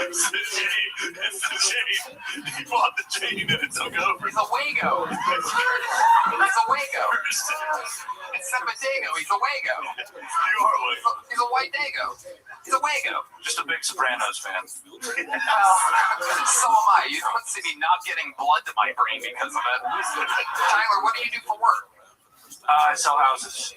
It's the chain. It's the chain. He bought the chain and it took over. He's a Wago. He's a Wago. Instead of a Dago, he's a Wago. You are Wago. He's a white Dago. He's a Wago. Just a big Sopranos fan. So am I. You don't see me not getting blood to my brain because of it. Tyler, what do you do for work? I sell houses.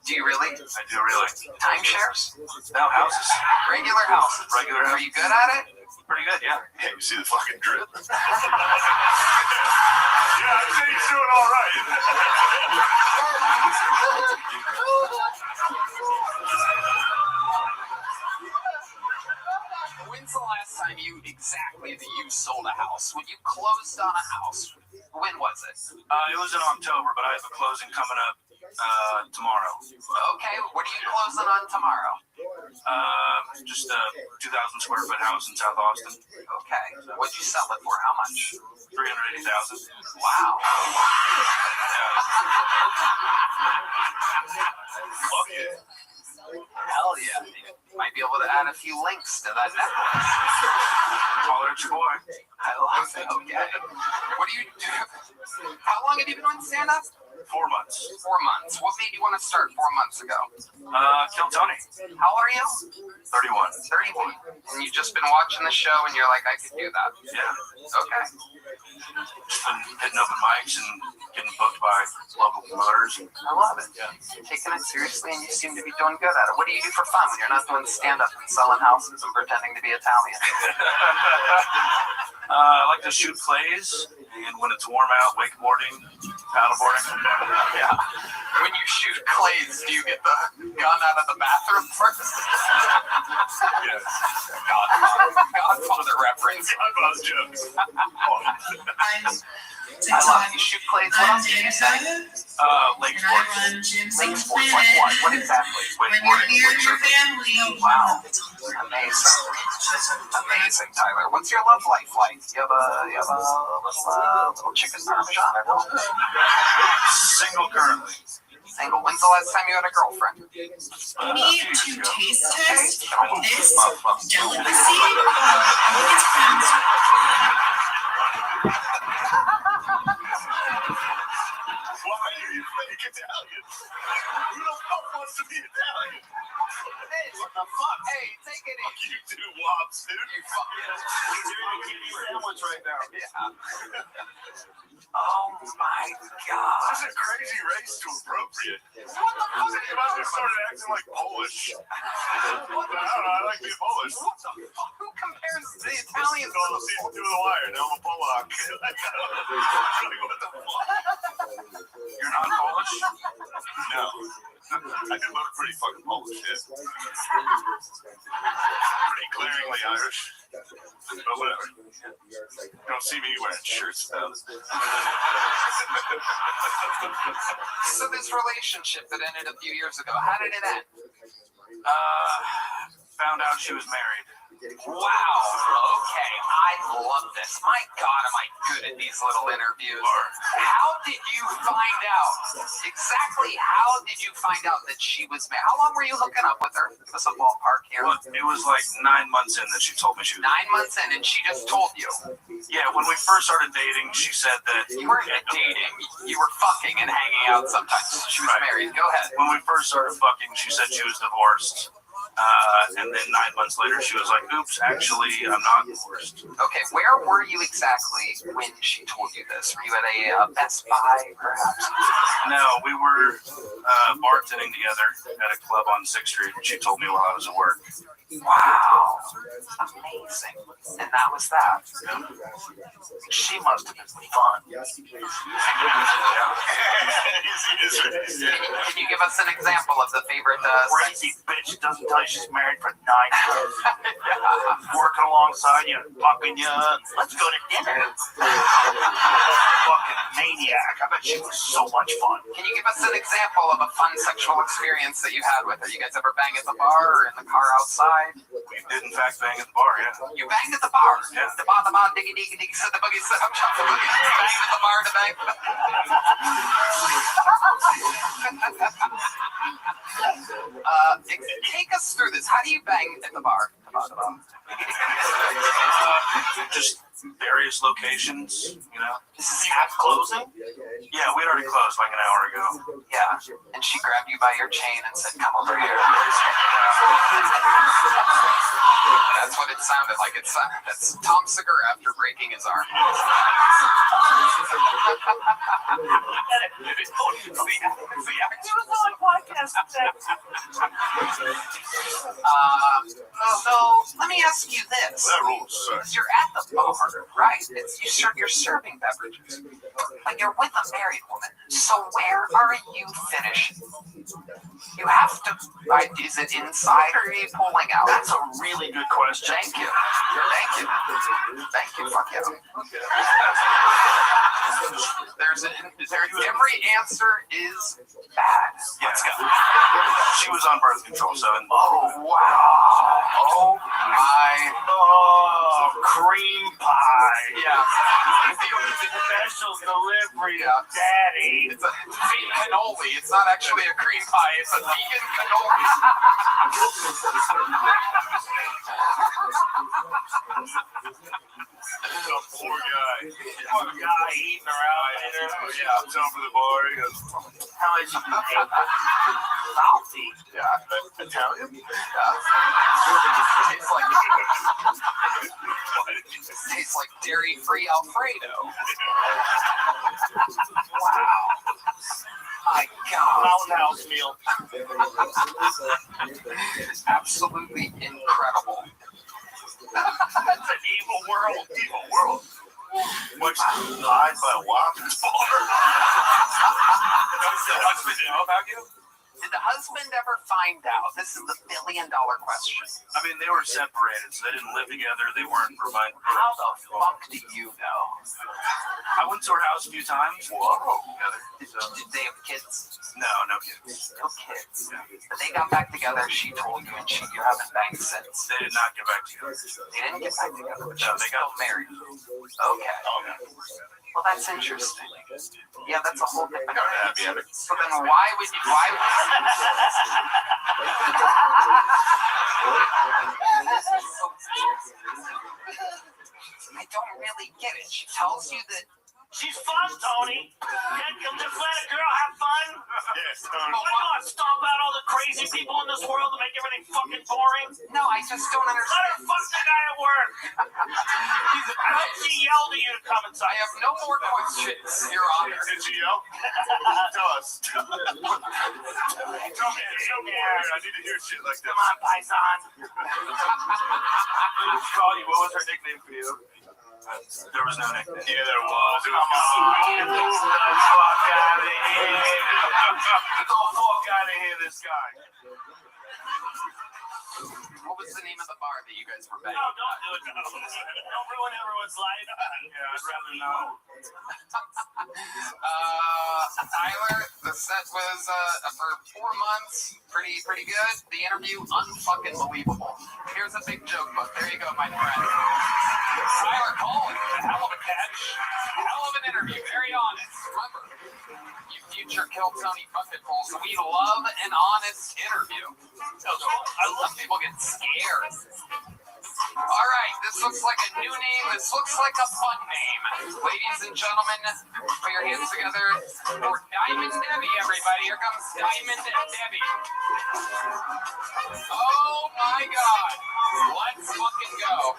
Do you really? I do really. Timeshares? No, houses. Regular houses. Regular Are houses. you good at it? Pretty good, yeah. Yeah, you see the fucking drip? Yeah, I'd say he's doing all right. When's the last time you sold a house? When you closed on a house, when was it? It was in October, but I have a closing coming up tomorrow. Okay, what are you closing on tomorrow? Just a 2,000 square foot house in South Austin. Okay, what'd you sell it for? How much? $380,000. Wow. Fuck yeah. Hell yeah. You might be able to add a few links to that network. Holler at your boy. I love it. Okay. What do you do? How long have you been on stand-up? 4 months. 4 months. What made you want to start 4 months ago? Kill Tony. How old are you? 31. 31. And you've just been watching the show and you're like, I could do that. Yeah. Okay. Just been hitting open mics and getting booked by local promoters. I love it. Yeah. You're taking it seriously and you seem to be doing good at it. What do you do for fun when you're not doing stand-up and selling houses and pretending to be Italian? I like to shoot plays, and when it's warm out, wakeboarding, paddleboarding. Yeah. When you shoot clays, do you get the gun out of the bathroom first? Yes. Godfather reference. Godfather jokes. I love it. You shoot clays. What else did you say? Lake sports. Lake sports. Like what? What exactly? Wakeboarding. Wow. Amazing. Amazing, Tyler. What's your love life like? You have a little chicken parmesan at home? Single currently. Single. When's the last time you had a girlfriend? Need to taste test this delicacy. Why are you fake Italian? Who the fuck wants to be Italian? Hey, what the fuck? Hey, take it Fuck easy. you two wops, dude. You fucking... Sandwich right now. Yeah. Oh my god. That's a crazy race to appropriate. What the fuck? You must have started acting like Polish. I don't know, I like being Polish. What the fuck? Who compares the Italians to Well, season 2 of The Wire, now I'm a Polak. What the fuck? You're not Polish? No. I do look pretty fucking Polish, yeah. Pretty glaringly Irish. But whatever. You don't see me wearing shirts though. So this relationship that ended a few years ago, how did it end? Found out she was married. Wow. Okay. I love this. My God, am I good at these little interviews. How did you find out? Exactly how did you find out that she was married? How long were you hooking up with her? Give us a ballpark here. Well, it was like 9 months in that she told me she was 9 months in, and she just told you. Yeah, when we first started dating, she said that You weren't dating. You were fucking and hanging out sometimes. She was married. Go ahead. when we first started fucking, she said she was divorced. And then 9 months later, she was like, oops, actually, I'm not divorced. Okay, where were you exactly when she told you this? Were you at a Best Buy, perhaps? No, we were bartending together at a club on 6th Street, and she told me while I was at work. Wow, amazing. And that was that. She must have been fun. Can you give us an example of the favorite Crazy bitch doesn't tell you she's married for 9 months. Working alongside you, fucking you. Let's go to dinner. Fucking maniac. I bet she was so much fun. Can you give us an example of a fun sexual experience that you had with her? You guys ever bang at the bar or in the car outside? We did, in fact, bang at the bar, yeah. You banged at the bar? Yeah. The bar, diggy, diggy, diggy, said the boogie, said I'm shot the boogie. You banged at the bar to bang. Take us through this. How do you bang at the bar? just various locations, you know. This is at closing? Yeah, we'd already closed like an hour ago. Yeah. And she grabbed you by your chain and said, come over here. That's what it sounded like. That's Tom Segura after breaking his arm. So let me ask you this. That rules, sir. Because you're at the bar, right? You're serving beverages, but you're with a married woman. So where are you finishing? You have to. Is it inside or are you pulling out? That's a really good question. Thank you. Fuck yeah. Every answer is bad. Let's go. She was on birth control, so. Oh wow. Oh my. Oh, cream pie. Yeah. Special delivery Yeah. of daddy. It's a vegan cannoli. It's not actually a cream pie. It's a vegan cannoli. Oh, poor guy. Poor guy eating around dinner. Yeah, I'm telling for the bar. He goes, how much you pay? Salty. Yeah. Italian? Yeah. Tastes like dairy-free Alfredo. Wow. My God. Roundhouse meal. Absolutely incredible. That's an evil world. Evil world. Much lied by a Watkins bar. Does the husband know about you? Did the husband ever find out? This is the billion-dollar question. I mean, they were separated, so they didn't live together. They weren't providing. How the fuck do you know? I went to her house a few times. Whoa. Together. Did they have kids? No kids. No kids. But they got back together. She told you, and you haven't banged since. They did not get back together. They didn't get back together, but No, they got married. Okay. Well, that's interesting. Yeah, that's a whole different. So then, why would you? I don't really get it. She tells you that. She's fun, Tony. Can't you just let a girl have fun? Yes, Tony. Why not stomp out all the crazy people in this world to make everything fucking boring? No, I just don't Let understand. her fuck the guy at work. I hope she yelled at you to come inside. I have no more questions, Your Honor. Did she yell? Tell us. Tell me. I need to hear shit like this. Come on, Paisan. Call you. What was her nickname for you? There was no nickname. Yeah, there was. It was get the fuck out of here. Get the fuck out of here, this guy. What was the name of the bar that you guys were banging? No, don't do it. No. Don't ruin everyone's life. Yeah, I'd rather not. Tyler, the set was for 4 months. Pretty good. The interview, unfucking believable. Here's a big joke, but there you go, my friend. Tyler Collins, hell of a catch. Hell of an interview. Very honest. Remember, you future kill Tony Bucketfuls. We love an honest interview. I love people get scared. All right, this looks like a new name. This looks like a fun name. Ladies and gentlemen, put your hands together for Diamond Debbie, everybody. Here comes Diamond Debbie. Oh my God. Let's fucking go.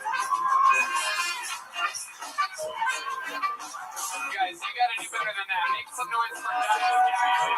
Guys, you gotta do better than that. Make some noise for Diamond Debbie.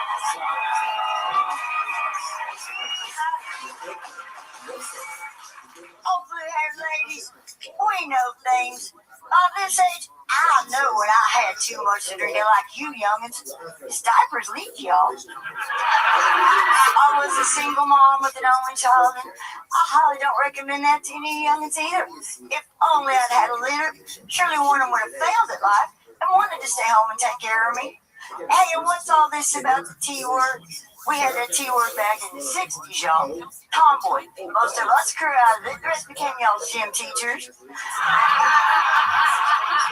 Open-haired ladies, we know things. By this age, I know when I had too much to drink, like you youngins. These diapers leak, y'all. I was a single mom with an only child, and I highly don't recommend that to any youngins either. If only I'd had a leader, surely one of them would have failed at life and wanted to stay home and take care of me. Hey, and what's all this about the T-word? We had that T-word back in the 60s, y'all. Tomboy. Most of us grew out of it. The rest became y'all's gym teachers.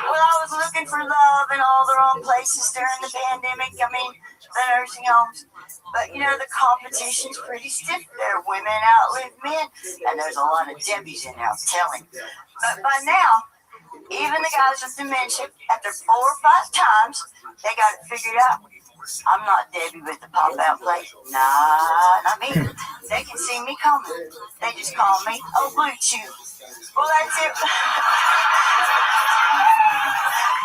Well, I was looking for love in all the wrong places during the pandemic. I mean, the nursing homes. But, you know, the competition's pretty stiff there. Women outlive men. And there's a lot of Debbies in there, I'm telling. But by now, Even the guys with dementia, after 4 or 5 times, they got it figured out. I'm not Debbie with the pop-out plate. Nah, not me. They can see me coming. They just call me Blue Chew. Well, that's it.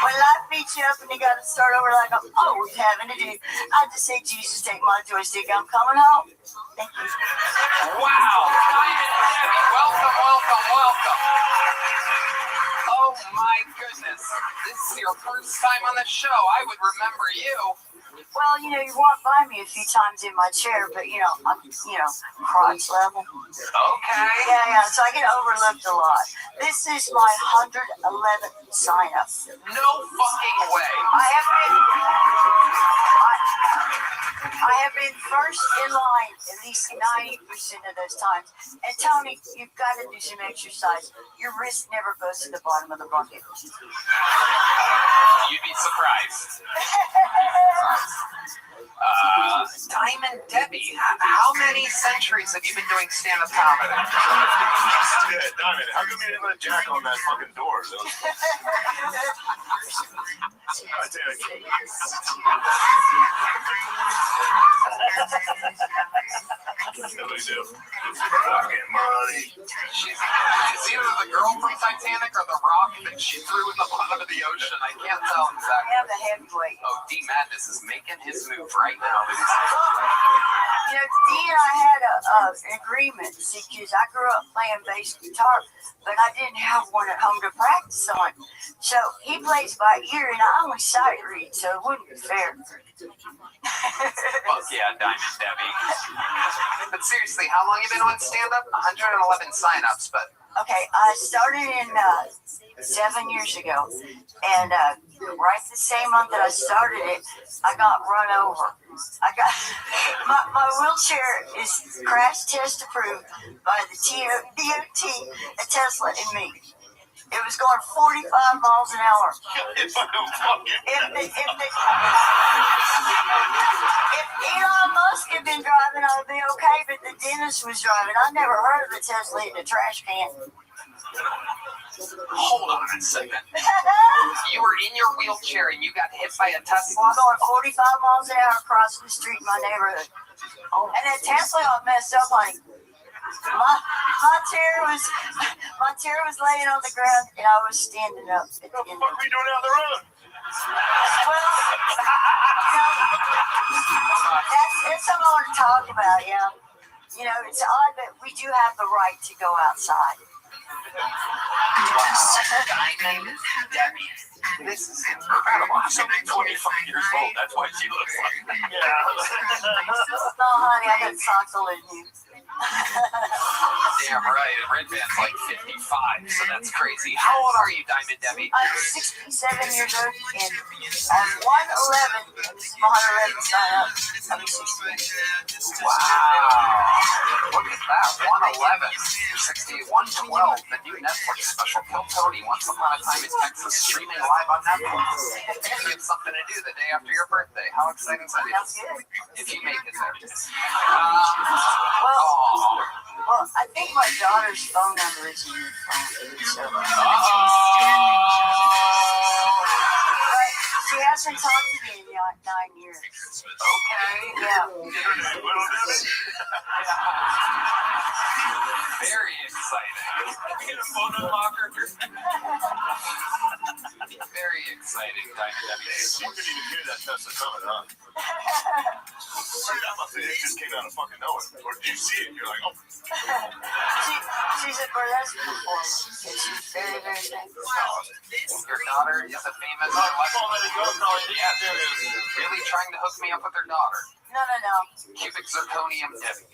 When life beats you up and you got to start over like I'm always having to do, I just say, Jesus, take my joystick. I'm coming home. Thank you. Wow. Welcome, welcome, welcome. Oh my goodness. This is your first time on the show. I would remember you. Well, you walked by me a few times in my chair, but, I'm, crotch level. Okay. Yeah, so I get overlooked a lot. This is my 111th sign-up. No fucking way. I have been first in line at least 90% of those times. And Tony, you've got to do some exercise. Your wrist never goes to the bottom of the bucket. You'd be surprised. Diamond Debbie, how many centuries have you been doing stand-up comedy? Yeah, Diamond, how come you didn't let Jack on that fucking door? I tell you. What do we do? Fucking money. She's either the girl from Titanic or the rock that she threw in the bottom of the ocean. I can't tell I exactly. have the heavyweight. Oh, D Madness is making his move right now. Dee and I had an agreement, see, because I grew up playing bass guitar, but I didn't have one at home to practice on. So he plays by ear, and I only sight read, so it wouldn't be fair. Fuck yeah, Diamond Debbie. But seriously, how long you been on stand-up? 111 sign-ups, but... Okay, I started in 7 years ago, and right the same month that I started it, I got run over. My wheelchair is crash test approved by the DOT, a Tesla, and me. It was going 45 miles an hour. If Elon Musk had been driving, I would be okay, but the dentist was driving. I never heard of a Tesla in a trash can. Hold on a second. You were in your wheelchair and you got hit by a Tesla? Going 45 miles an hour across the street in my neighborhood. And that Tesla got messed up like... My chair was laying on the ground and I was standing up. What the fuck are we doing down the road? Well, that's something I want to talk about, it's odd that we do have the right to go outside. Diamond Debbie. This is incredible. She's only 25 years old. That's why she looks like that. No, honey, I got socks on you. Damn right. Red Band's like 55, so that's crazy. How old are you, Diamond Debbie? I'm 67 years old, and I'm 111. This is my 111 sign up. I'm 16. Wow. Look at that. 111. 60, 112. The new Netflix special, Kill Tony, Once Upon a Time in Texas, streaming live on Netflix. You have something to do the day after your birthday. How exciting is that? Sounds good. If you make it there. Well, I think my daughter's phone number is in your phone. So. But she hasn't talked to me in 9 years. Okay. Yeah. Very exciting. Get a phone unlocker. Very exciting, Diamond Debbie. You couldn't even hear that Tesla coming, huh? That must have just came out of fucking nowhere. Or did you see it? You're like, oh. She's a burlesque performer, and she's very, very thankful. Your daughter is a famous... Yes, really trying to hook me up with her daughter. No. Cubic zirconium Debbie.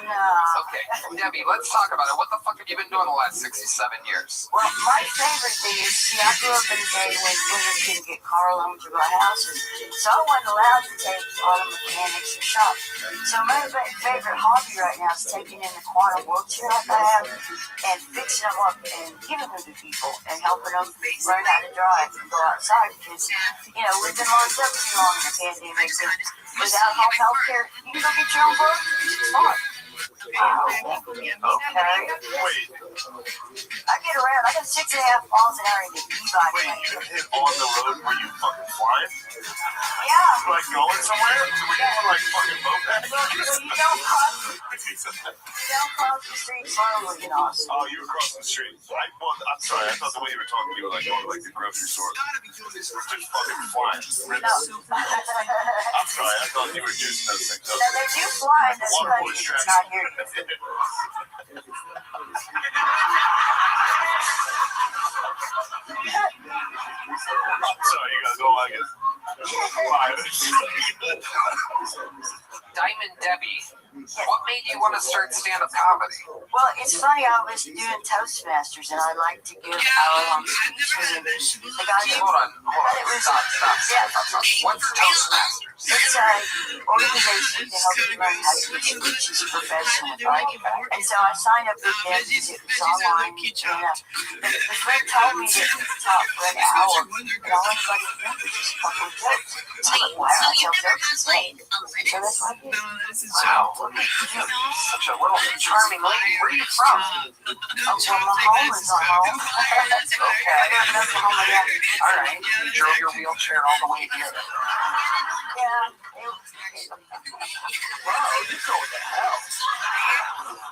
No. Okay, Debbie, let's talk about it. What the fuck have you been doing the last 67 years? Well, my favorite thing is, I grew up in a day when women couldn't get car loans or buy houses, so I wasn't allowed to take auto mechanics or shop. So my favorite hobby right now is taking in the quantum wheelchair like I have and fixing them up and giving them to people and helping them learn how to drive and go outside because, we've been locked up too long in the pandemic. Without home health care, you can go get your own groceries. It's smart. Okay. I get around. I got 6.5 miles an hour in the e-bike. Wait, you hit on the road where you fucking flying? Yeah. Like going somewhere? Were you on like fucking moped? You don't cross the street slowly, you know. Oh, you were crossing the street. I'm sorry, I thought the way you were talking, you were like going to like the grocery store. Just fucking flying. No. I'm sorry, I thought you were juicing those things up. No, they do fly. That's Water why boys it's not here. I'm sorry, you gotta go like it. Diamond Debbie, what made you want to start stand-up comedy? Well, it's funny. I was doing Toastmasters, and I like to give our to the guy that. Hold on. It was Stop. yeah. What's Toastmasters? It's an organization to help you learn how to teach professionally, right? And so I signed up with them because it was online. And the friend told me that it's taught for an hour, and all anybody remembers is a couple of jokes. I'm like, why don't I tell jokes? So that's what I did. Wow. Such a little charming lady. Where are you from? Oh, well, my home is on home. Okay. I got enough home I got. All right. You drove your wheelchair all the way here. Yeah. Wow, you're going to hell.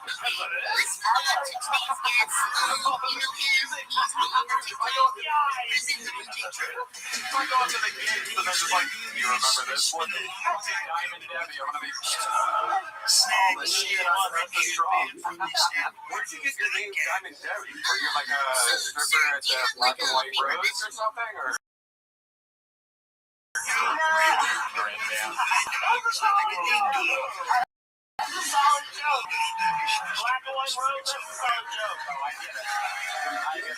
That's what it is. If I go up to the gig, and they're just like, you remember this one? Diamond Debbie, I'm gonna be all the shit on the straw. Where'd you get your name, Diamond Debbie? Were you like a stripper at the Black and White Rose or something? Or? That's a solid joke. Black and white rose, that's a solid joke. Oh, I get it. I get it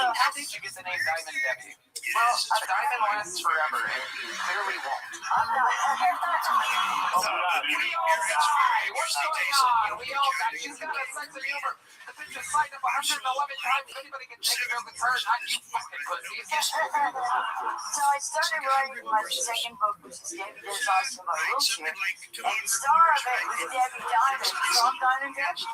How did you get the name Diamond Debbie? Well, a diamond lasts forever, and you clearly won't. What's going on? We all got, she's got a sense of humor. The bitch is signed up 111 times. Anybody can take it over the turn. Not you fucking pussy. So I started writing my second book, which is Debbie Does Awesome About Wheelchair. And the star of it was Debbie Diamond, from Diamond Debbie.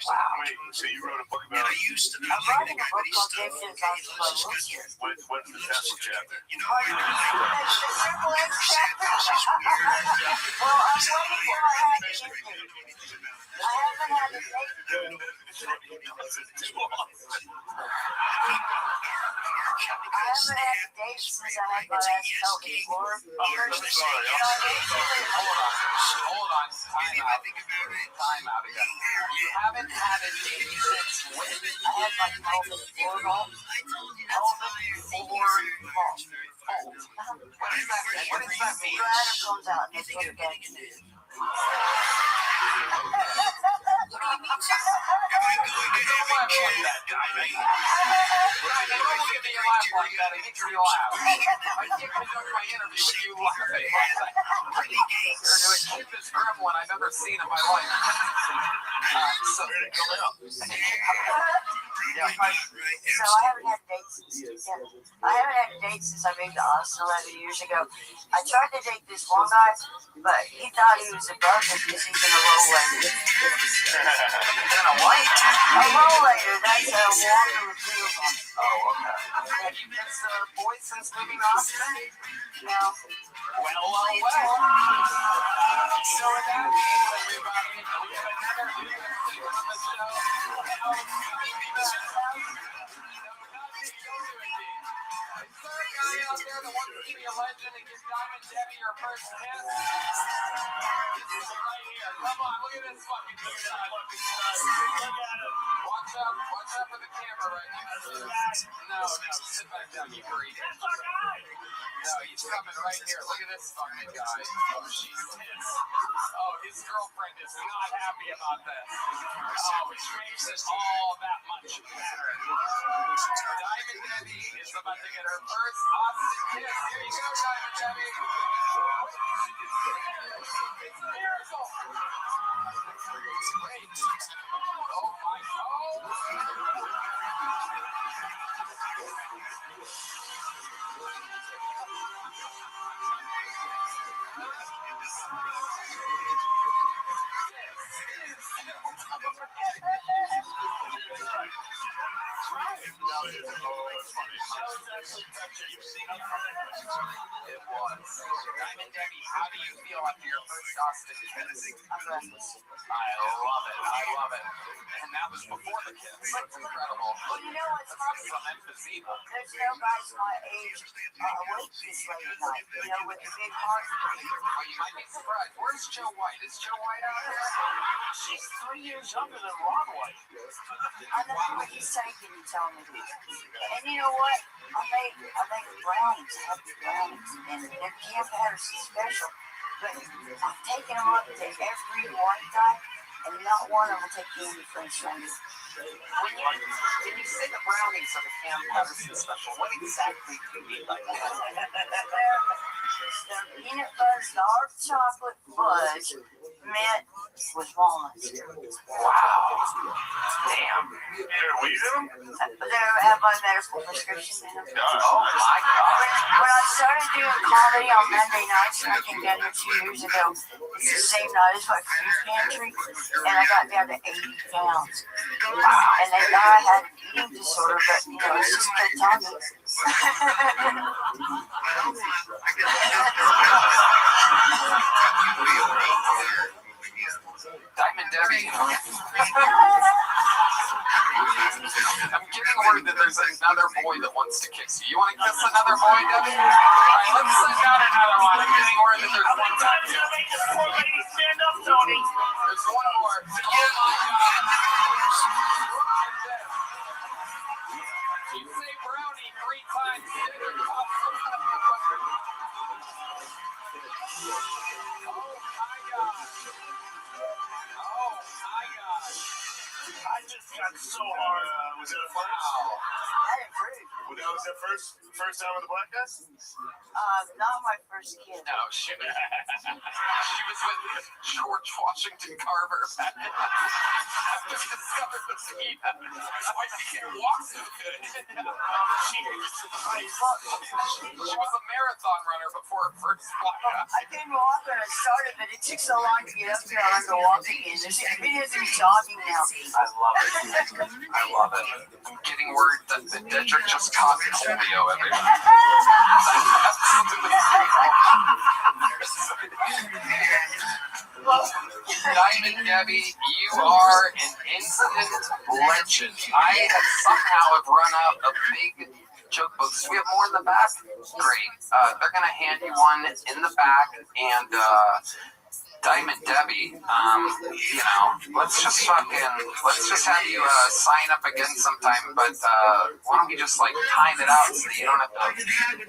Wow. Wait, so you wrote a book about I'm writing a book called Debbie Does Awesome About Wheelchair. when's the Tesla chapter? The Triple X chapter. Well, I'm waiting for my happy ending. I haven't had a date. I haven't had a date since I had my last pelvic floor. Hold on. Time out again. You haven't had a date since when? I had my pelvic floor ball. What does that mean? Bladder comes out and they put it back in. I've ever seen in my life. So I haven't had a date since I moved to Austin 11 years ago. I tried to date this one guy, but he thought he was above me because he's in a rollator. A what? A rollator, that's a walker with wheels on it. Oh, okay. Have you missed boys since moving to Austin? No. Well. So that means everybody, we have another video on the guy out there that wants to be a legend and give Diamond Debbie your first kiss? Right here. Come on, look at this fucking dude. Watch out for the camera right here. No, sit back down, you freak. No, he's coming right here. Look at this fucking guy. Oh, she's pissed. Oh, his girlfriend is not happy about this. Oh, which makes it all that much better. Diamond Debbie is about to get her first Austin kiss. Here you go, Diamond Debbie. It's a miracle. Wait. Oh my God. It was. Diamond Debbie, how do you feel after your first Austin kiss? I love it. I love it. And that was before the kiss. That's incredible. Well, you know what's funny? Some emphysema. There's no guys my age awake this late at night, you know, with the big heart. Well, you might be surprised. Where's Joe White? Is Joe White out there? She's 3 years younger than Ron White. I know what he's taking and telling me. And you know what? I make brownies, happy brownies, and their camp Patterson special. But I've taken them up to every white guy, and not one of them will take candy French fries. When you say the brownies are the Cam Patterson special, what exactly do you mean by that? The peanut butter, dark chocolate fudge, met with walnuts. Wow. Damn. They're weed in them? They have my medical prescription in them. Oh my God. When I started doing comedy on Monday nights, I came down here 2 years ago. It's the same night as my food pantry, and I got down to 80 pounds. And they thought I had an eating disorder, but you know, it's just good timing. Diamond Debbie. I'm getting word that there's another boy that wants to kiss you. You want to kiss another boy, Debbie? All right, let's send out another one. I'm getting word that there's one time. Stand up, Tony. There's one more. Oh my God. You say brownie 3 times. Oh my God. I just got so hard. Was that a fun? That improved. Well, was that first time with the black guys? Not my first kid. No, she was with George Washington Carver. After discovered the ski. That's why she can walk so good. She was a marathon runner before her first podcast. I didn't walk when I started, but it took so long to get up here. I learned to walk again. There's videos of me jogging now. I love it. I love it. I'm getting word that Dedrick just caught polio, everyone. Diamond Debbie, you are an instant legend. I have somehow run out of big joke books. We have more in the back? Great. They're going to hand you one in the back, and Diamond Debbie, you know, let's just have you sign up again sometime, but why don't we just like time it out so that you don't have to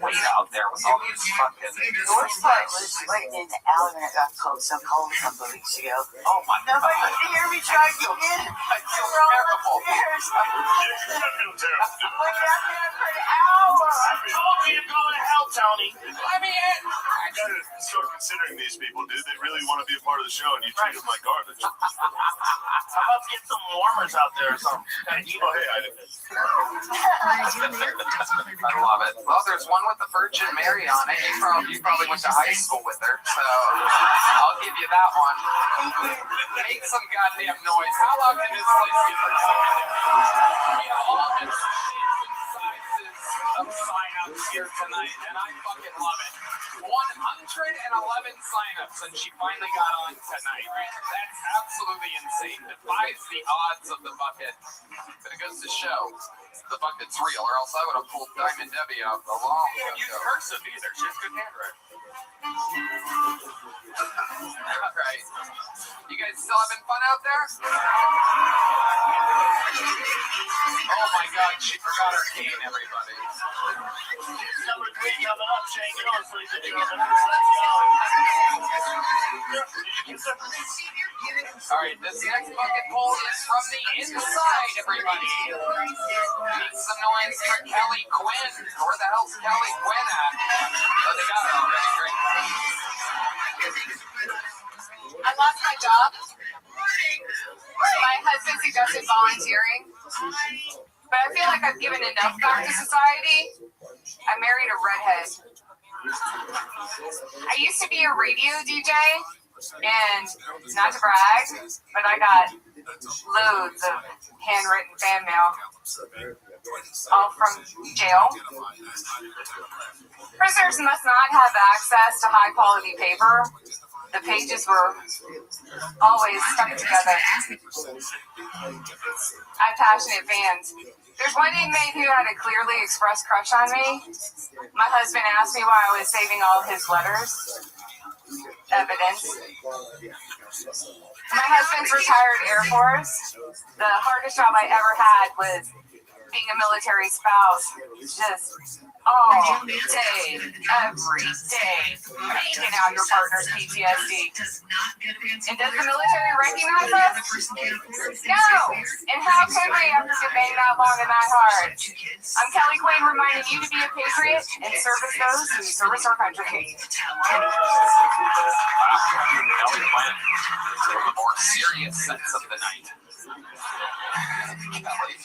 wait out there with all these fucking... The worst part was waiting in the alley when it got so cold a couple of weeks ago. Oh my Nobody God. could hear me trying to get in. I feel We're all terrible. upstairs. You feel terrible. Wait out there for an hour. I told you you're going to hell, Tony. Let me in. I gotta start considering these people, dude. They really want to be a part of the show, and you treat them like garbage. How about get some warmers out there or something? Oh, hey, I didn't. I love it. Well, there's one with the Virgin Mary on it. You probably went to high school with her, so I'll give you that one. Make some goddamn noise. How long can this place get recorded? We have all different shapes and sizes of sign-ups here tonight, and I fucking love it. 111 sign-ups, and she finally got on tonight. That's absolutely insane. Defies the odds of the bucket. But it goes to show the bucket's real, or else I would have pulled Diamond Debbie out the long You can't use cursive either. She has good handwriting. All right. You guys still having fun out there? Oh my God, she forgot her cane, everybody. Number 3 coming up, Shane Gillis, ladies and gentlemen. All right, this next bucket pull is from the inside, everybody. Make some noise for Kelly Quinn. Where the hell's Kelly Quinn at? Oh, they got her already. Great. I lost my job. My husband suggested volunteering, but I feel like I've given enough back to society. I married a redhead. I used to be a radio DJ, and not to brag, but I got loads of handwritten fan mail, all from jail. Prisoners must not have access to high quality paper. The pages were always stuck together. I have passionate fans. There's one inmate who had a clearly expressed crush on me. My husband asked me why I was saving all his letters. Evidence. My husband's retired Air Force. The hardest job I ever had was being a military spouse. Just all day, every day, making out your partner's PTSD. And does the military recognize us? No. And how could we after debating that long and that hard? I'm Kelly Quinn reminding you to be a patriot and service those who service our country. From the more serious sense of the night. Kelly,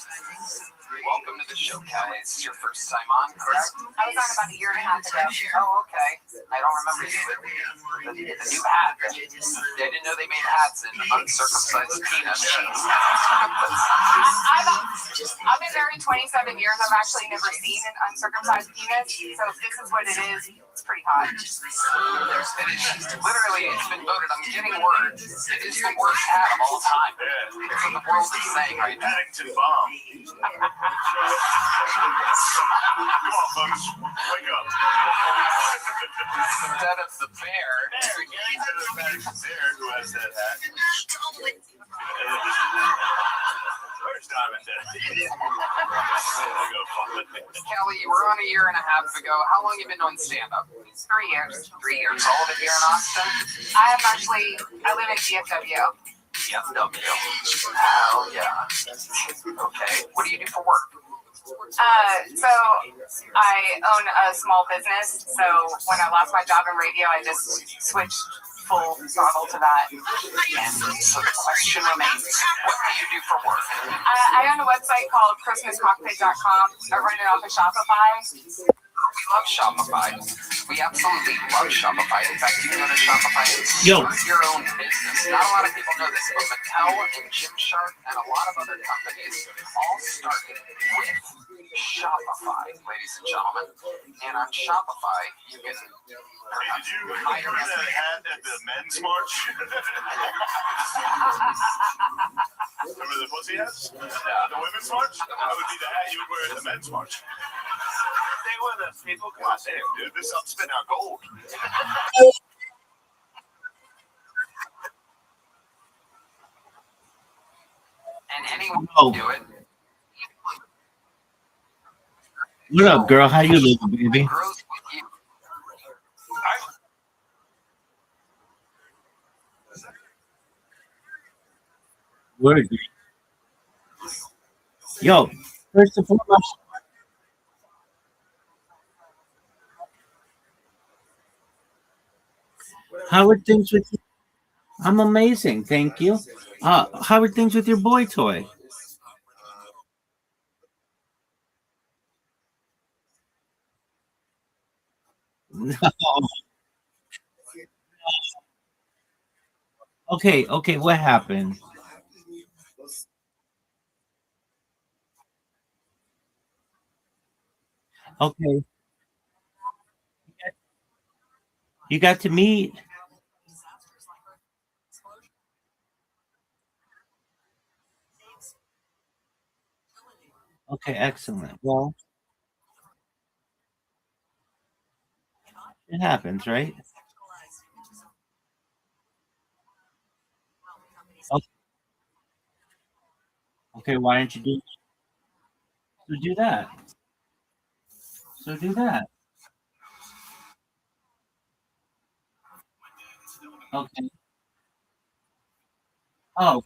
welcome to the show, Kelly. It's your first time on, correct? I was on about a year and a half ago. Oh, okay. I don't remember you. The new hat. I didn't know they made hats in uncircumcised penis. I've been married 27 years. I've actually never seen an uncircumcised penis. So if this is what it is, it's pretty hot. It is literally, it's been voted. I'm getting word. It is the worst hat of all time. That's what the world is saying right now. Paddington bomb. Come on, folks. Wake up. Instead of the bear. There, instead of the Paddington bear who has that hat. Where's Diamond Dead? Kelly, you were on a year and a half ago. How long have you been on stand-up? 3 years. 3 years. All of it here in Austin? I live in DFW. DFW. Hell yeah. Okay. What do you do for work? So I own a small business. So when I lost my job in radio, I just switched full throttle to that. So the question remains, what do you do for work? I own a website called ChristmasCockpit.com. I run it off of Shopify. We love Shopify. We absolutely love Shopify. In fact, you can go to Shopify and start your own business. Not a lot of people know this, but Mattel and Gymshark and a lot of other companies all started with Shopify, ladies and gentlemen. And on Shopify, you can Hey, did you hear that hat at the men's march? Remember the pussy hats? The women's march? That would be the hat you would wear at the men's march. Stay with us, people. God damn, dude. This is spitting out gold. and anyone can do it. What up, girl? How you living, baby? It grows with you. Word. Yo, first and foremost, how are things with you? I'm amazing, thank you. How are things with your boy toy? No. Okay, what happened? Okay, you got to meet. Okay, excellent. Well, it happens, right? Okay, why don't you do that? So do that. Okay. Oh,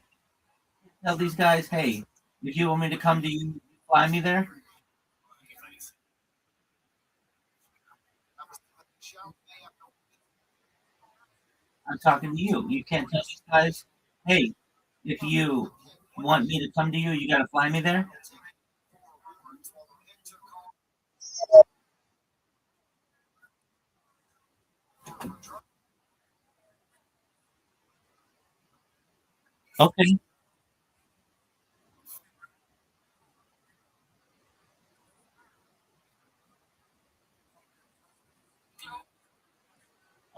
tell these guys, hey, if you want me to come to you, fly me there. I'm talking to you. You can't tell these guys, hey, if you want me to come to you, you got to fly me there. Okay.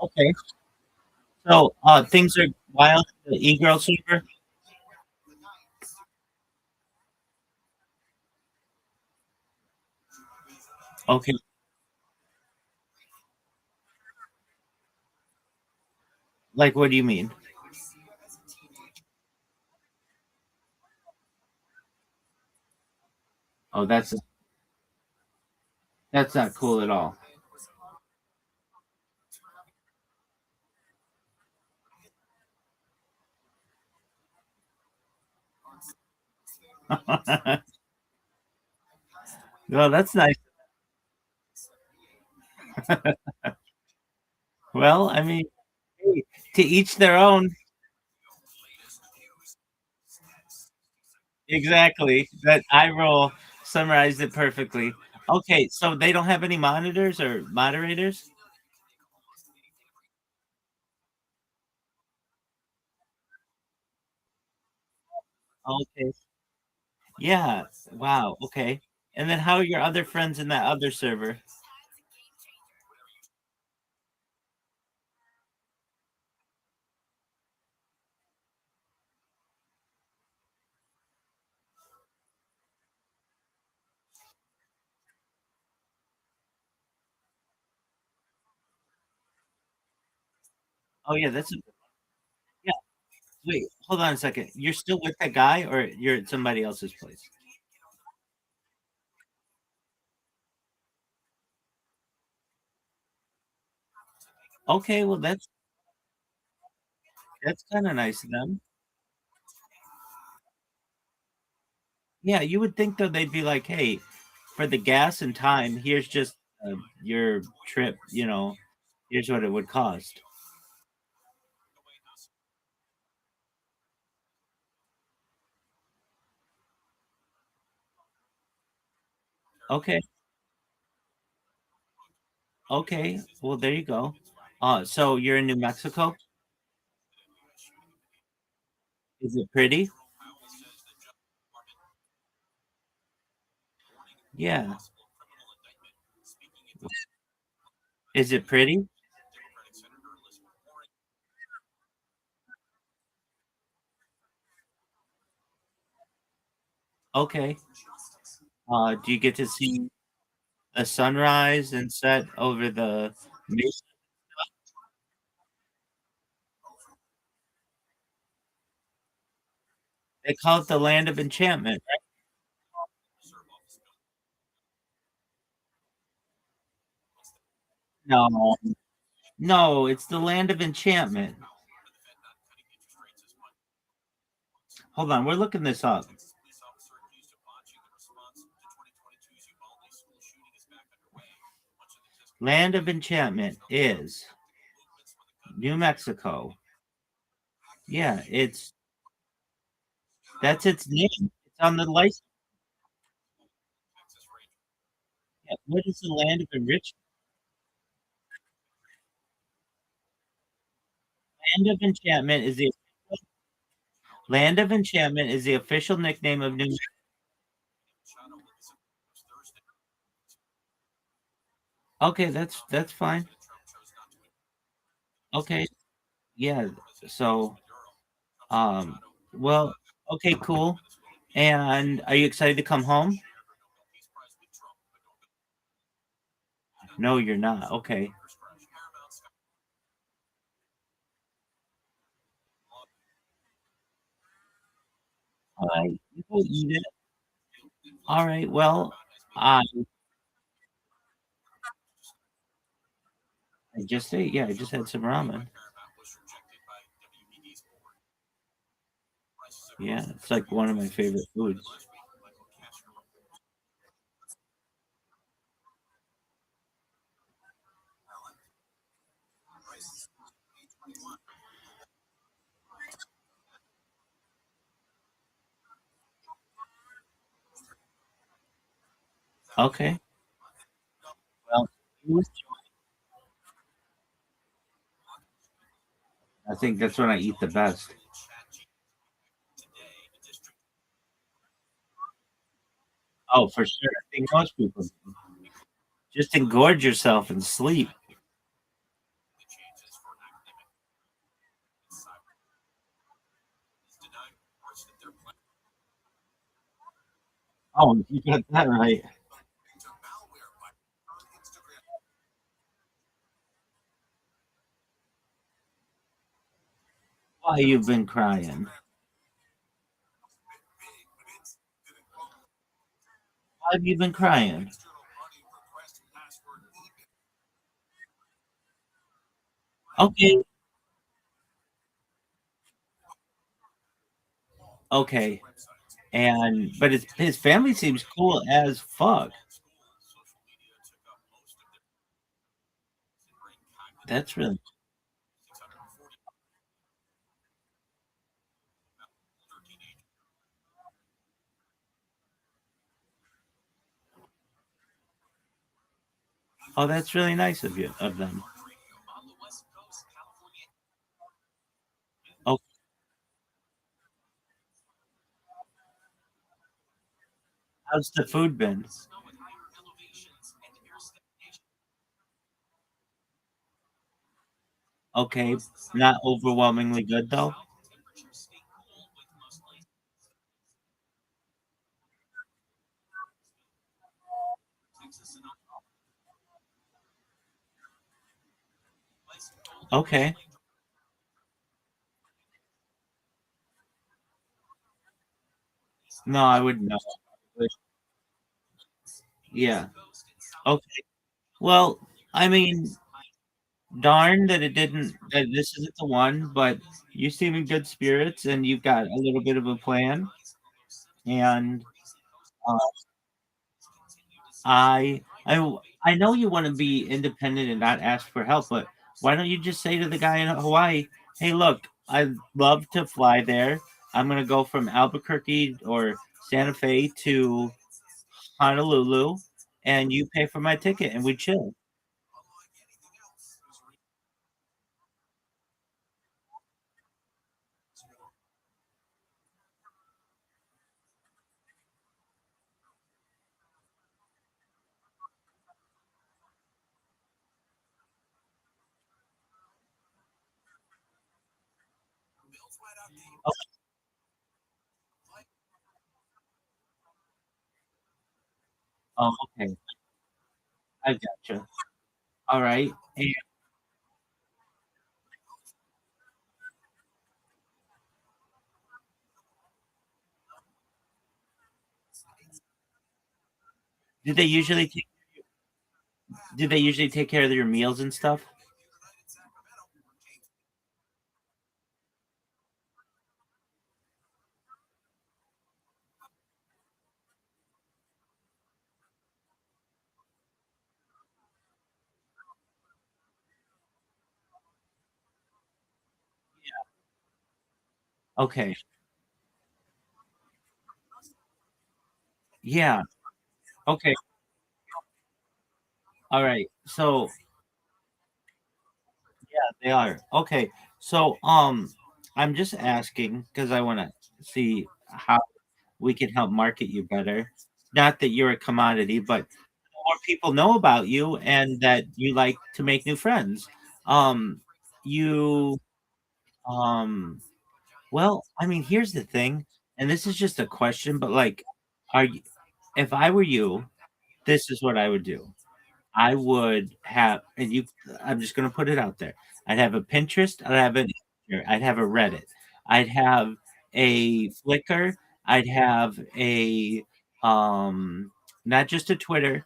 Okay. So things are wild. The e-girl server. Okay. Like, what do you mean? Oh, that's not cool at all. Well, that's nice. Well, I mean, hey, to each their own. Exactly. That eye roll summarized it perfectly. Okay, so they don't have any monitors or moderators? Okay. Yeah. Wow. Okay. And then how are your other friends in that other server? Oh yeah, that's yeah. Wait, hold on a second. You're still with that guy or you're at somebody else's place? Okay, well that's kind of nice of them. Yeah, you would think though they'd be like, "Hey, for the gas and time, here's just your trip, here's what it would cost." Okay. Okay. Well, there you go. So you're in New Mexico? Is it pretty? Yeah. Is it pretty? Okay. Do you get to see a sunrise and set over the mesa? They call it the land of enchantment. No, no, it's the land of enchantment. Hold on, we're looking this up. Land of enchantment is New Mexico. Yeah, that's its name. It's on the license. Yeah, what is the land of enrichment? Land of enchantment is the Land of Enchantment is the official nickname of New. Okay, that's fine. Okay, yeah. So, um, well, okay, cool. And are you excited to come home? No, you're not. Okay. All right, you go eat it. All right. Well, I I just ate. Yeah, I just had some ramen. Yeah, it's like one of my favorite foods. Okay. Well, it was I think that's when I eat the best. Oh, for sure. I think most people do. Just engorge yourself and sleep. Oh, you got that right. Why you've been crying? Why have you been crying? Okay, okay. And but his family seems cool as fuck. That's really oh, that's really nice of you of them. Oh, how's the food been? Okay, not overwhelmingly good though. Okay. No, I wouldn't know. But yeah. Okay. Well, I mean, darn that it didn't that this isn't the one, but you seem in good spirits and you've got a little bit of a plan. And uh, I know you want to be independent and not ask for help, but why don't you just say to the guy in Hawaii, "Hey, look, I'd love to fly there. I'm gonna go from Albuquerque or Santa Fe to Honolulu, and you pay for my ticket, and we chill." Oh, oh, okay, I gotcha. All right. And did they usually take did they usually take care of your meals and stuff? Okay. Yeah. Okay. All right. So yeah, they are. Okay. So I'm just asking because I want to see how we can help market you better. Not that you're a commodity, but more people know about you and that you like to make new friends. Um you um well, I mean, here's the thing, and this is just a question, but like are you if I were you, this is what I would do. I would have, and you, I'm just going to put it out there. I'd have a Pinterest. I'd have a Reddit. I'd have a Flickr. I'd have a, not just a Twitter,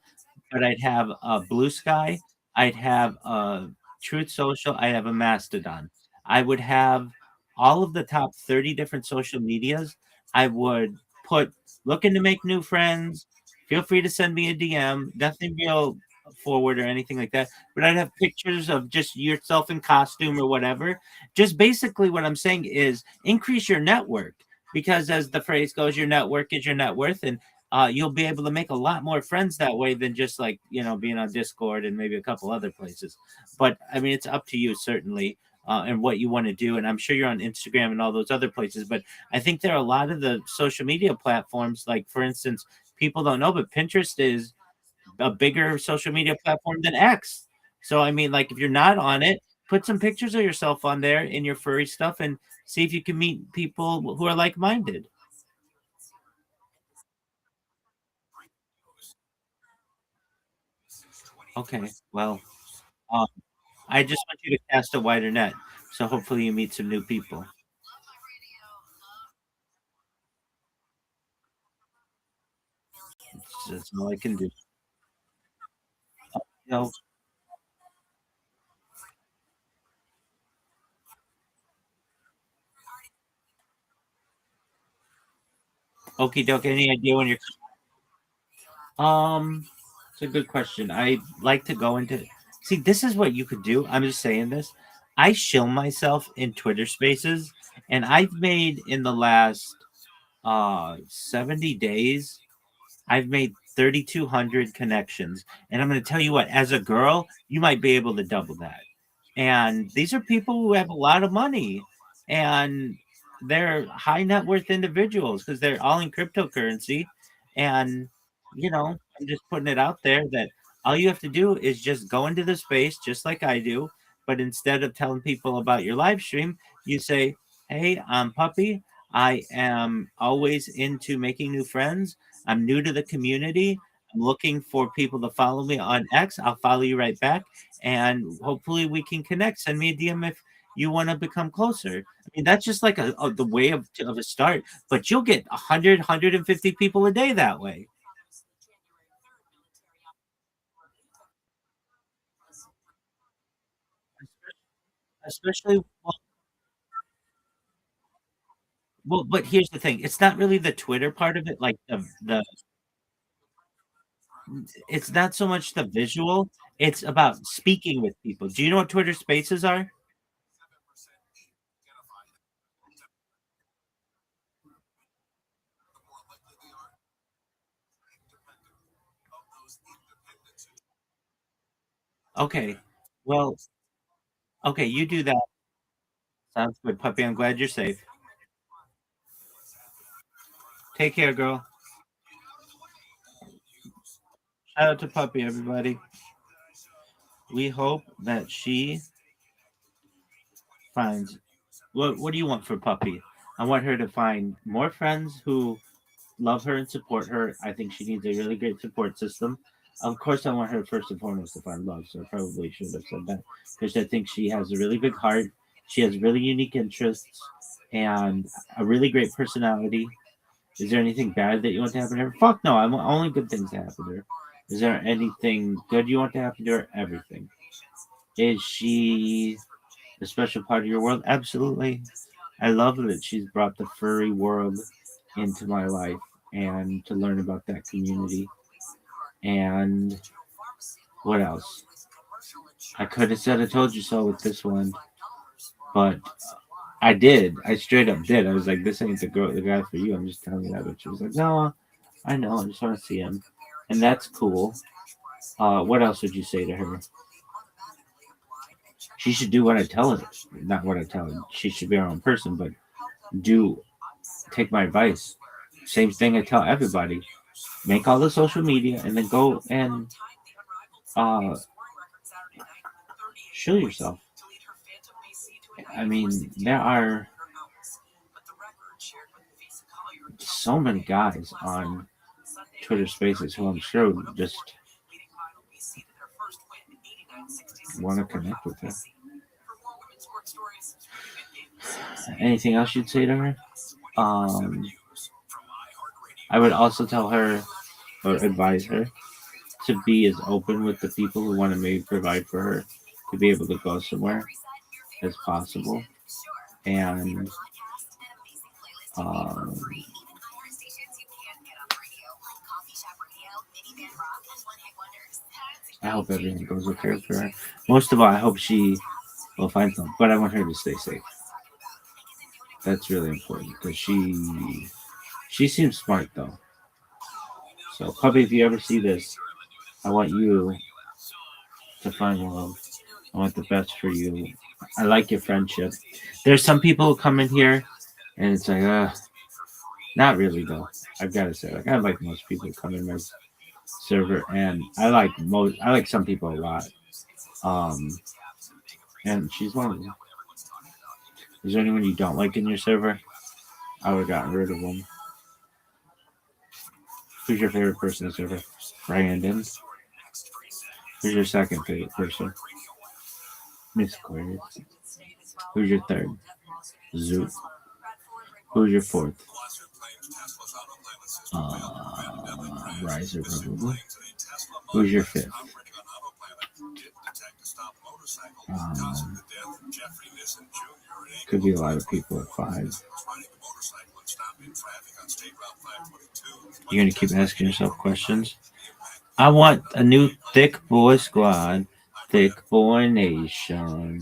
but I'd have a Blue Sky. I'd have a Truth Social. I'd have a Mastodon. I would have all of the top 30 different social medias. I would put looking to make new friends. Feel free to send me a DM. Nothing real forward or anything like that. But I'd have pictures of just yourself in costume or whatever. Just basically what I'm saying is increase your network because as the phrase goes, your network is your net worth. And you'll be able to make a lot more friends that way than just like being on Discord and maybe a couple other places. But I mean, it's up to you certainly. and what you want to do. And I'm sure you're on Instagram and all those other places. But I think there are a lot of the social media platforms, like for instance, people don't know, but Pinterest is a bigger social media platform than X. So I mean, like if you're not on it, put some pictures of yourself on there in your furry stuff and see if you can meet people who are like-minded. Okay, well, um, I just want you to cast a wider net, so hopefully you meet some new people. That's all I can do. No, okie doke. Any idea when you're? It's a good question. I like to go into. See, this is what you could do. I'm just saying this. I shill myself in Twitter Spaces, and I've made in the last 70 days I've made 3,200 connections. And I'm going to tell you what, as a girl, you might be able to double that. And these are people who have a lot of money and they're high net worth individuals because they're all in cryptocurrency. And, I'm just putting it out there that all you have to do is just go into the space just like I do. But instead of telling people about your live stream, you say, "Hey, I'm Puppy. I am always into making new friends. I'm new to the community. I'm looking for people to follow me on X. I'll follow you right back. And hopefully we can connect. Send me a DM if you want to become closer." I mean, that's just like the way of a start, but you'll get 100, people a day that way. Especially, but here's the thing. It's not really the Twitter part of it. Like it's not so much the visual. It's about speaking with people. Do you know what Twitter Spaces are? Okay. Well, okay, you do that. Sounds good, puppy. I'm glad you're safe. Take care, girl. Shout out to puppy, everybody. We hope that she finds what do you want for puppy? I want her to find more friends who love her and support her. I think she needs a really great support system. Of course, I want her first and foremost to find love, so I probably should have said that because I think she has a really big heart. She has really unique interests and a really great personality. Is there anything bad that you want to happen to her? Fuck no, I want only good things to happen to her. Is there anything good you want to happen to her? Everything. Is she a special part of your world? Absolutely. I love that she's brought the furry world into my life and to learn about that community. And what else? I could have said I told you so with this one, but I did. I straight up did. I was like, this ain't the guy for you. I'm just telling you that. But she was like, no, I know. I just want to see him. And that's cool. What else would you say to her? She should do what I tell her. Not what I tell her. She should be her own person, but do take my advice. Same thing I tell everybody. Make all the social media and then go and uh, show yourself. I mean, there are so many guys on Twitter Spaces who I'm sure just want to connect with her. Anything else you'd say to her? I would also tell her or advise her to be as open with the people who want to maybe provide for her to be able to go somewhere as possible. And um, I hope everything goes okay for her. Most of all, I hope she will find some, but I want her to stay safe. That's really important because she seems smart though. So, puppy, if you ever see this, I want you to find love. I want the best for you. I like your friendship. There's some people who come in here, and it's like, not really though. I've got to say, like, I like most people who come in my server, and I like some people a lot. Um, and she's one of them. Is there anyone you don't like in your server? I would have gotten rid of them. Who's your favorite person in the server? Brandon. Who's your second favorite person? Miss Aquarius. Who's your third? Zoot. Who's your fourth? Riser, probably. Who's your fifth? Could be a lot of people at 5. You're gonna keep asking yourself questions. I want a new thick boy squad, thick boy nation.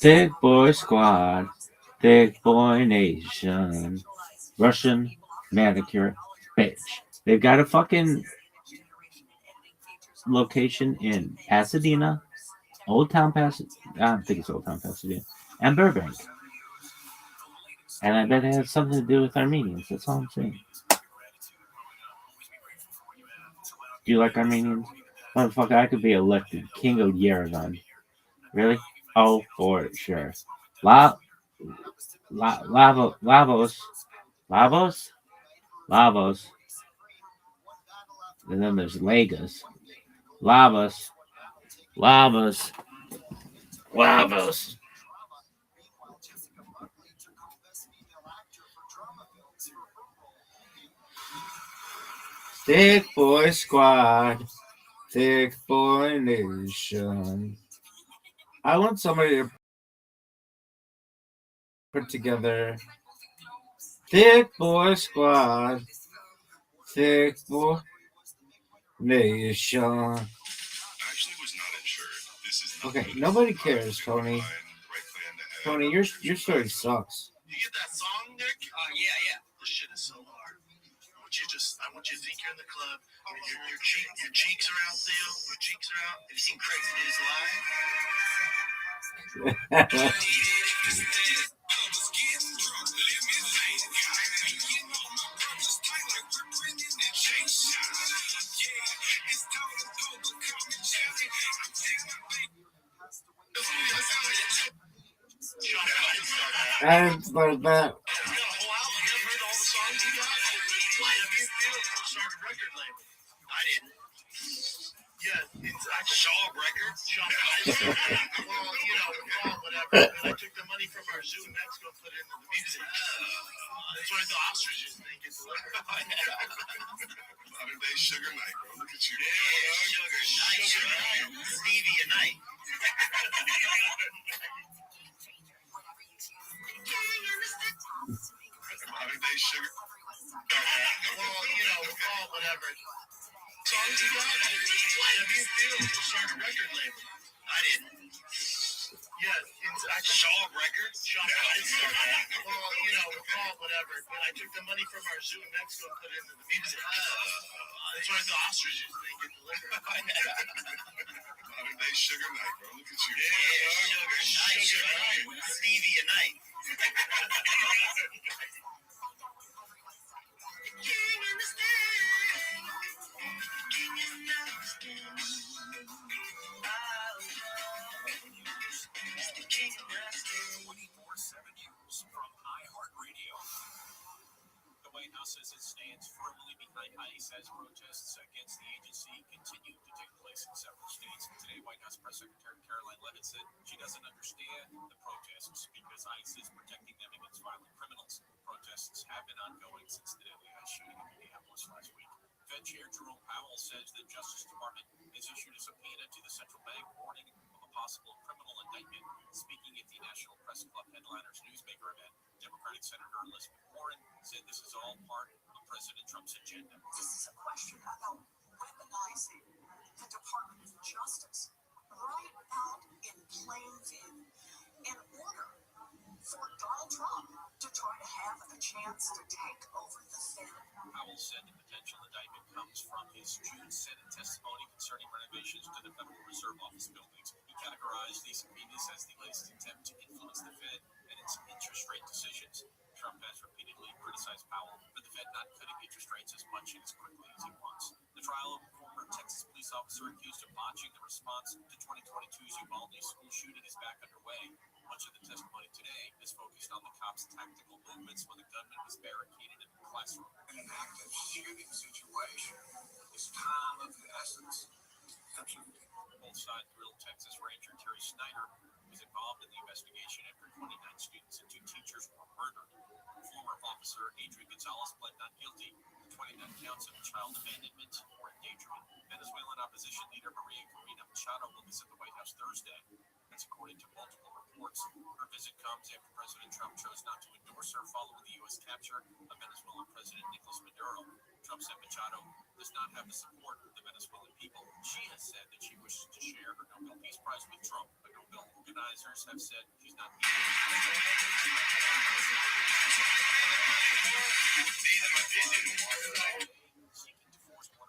Thick boy squad, thick boy nation. Russian manicure bitch. They've got a fucking location in Pasadena, Old Town Pasadena. I don't think it's Old Town Pasadena, and Burbank. And I bet it has something to do with Armenians. That's all I'm saying. Do you like Armenians? Motherfucker, I could be elected king of Yerevan. Really? Oh, for sure. Lavos. And then there's Lagos. Lavos. Thick boy squad. Thick boy nation. I want somebody to put together thick boy squad. Thick boy nation. Okay, nobody cares, Tony. Tony, your story sucks. You get that song, Nick? Yeah. This shit is so hard. I want you to think you're in the club. Your cheeks are out, Theo. Your cheeks are out. Have you seen Crazy News Live? And for that. I didn't. Yeah, it's Shaw Records. Well, whatever. And I took the money from our zoo in Mexico and put it into the music. That's why the ostriches think it's delivered. Modern day Sugar Knight, bro. Look at you. Yeah, Sugar Knight. Stevie Knight. Modern day Sugar. Well, whatever. Songs you got? Have you started a record label? I didn't. Yeah, it's Shaw Records. Well, whatever. But I took the money from our zoo in Mexico and put it into the music. That's why the ostriches didn't get delivered. Modern day Sugar Knight, bro. Look at you. Yeah, Sugar Knight. Stevie Knight. The White House says it stands firmly behind ICE's protests against the agency continue to take place in several states. Today, White House Press Secretary Caroline Leavitt said she doesn't understand the protests because ICE is protecting them against violent criminals. Protests have been ongoing since the deadly ICE shooting in Minneapolis last week. Fed Chair Jerome Powell says the Justice Department has issued a subpoena to the central bank warning of a possible criminal indictment. Speaking at the National Press Club Headliners newsmaker event, Democratic Senator Elizabeth Warren said this is all part of President Trump's agenda. This is a question about weaponizing the Department of Justice. right out in plain view in order for Donald Trump to try to have a chance to take over the Fed. Powell said the potential indictment comes from his June Senate testimony concerning renovations to the Federal Reserve Office buildings. He categorized these subpoenas as the latest attempt to influence the Fed and its interest rate decisions. Trump has repeatedly criticized Powell for the Fed not cutting interest rates as much and as quickly as he wants. The trial of a former Texas police officer accused of botching the response to 2022's Uvalde school shooting is back underway. Much of the testimony today is focused on the cops' tactical movements when the gunman was barricaded in the classroom. In an active shooting situation, is time of the essence. Absolutely. Both sides grilled Texas Ranger Terry Snyder, who was involved in the investigation after 29 students and 2 teachers were murdered. Former officer Adrian Gonzalez pled not guilty to 29 counts of child abandonment or endangerment. Venezuelan opposition leader Maria Corina Machado will visit the White House Thursday. That's according to multiple reports. Her visit comes after President Trump chose not to endorse her following the U.S. capture of Venezuelan President Nicolas Maduro. Trump said Machado does not have the support of the Venezuelan people. She has said that she wishes to share her Nobel Peace Prize with Trump, but Nobel organizers have said she's not needed.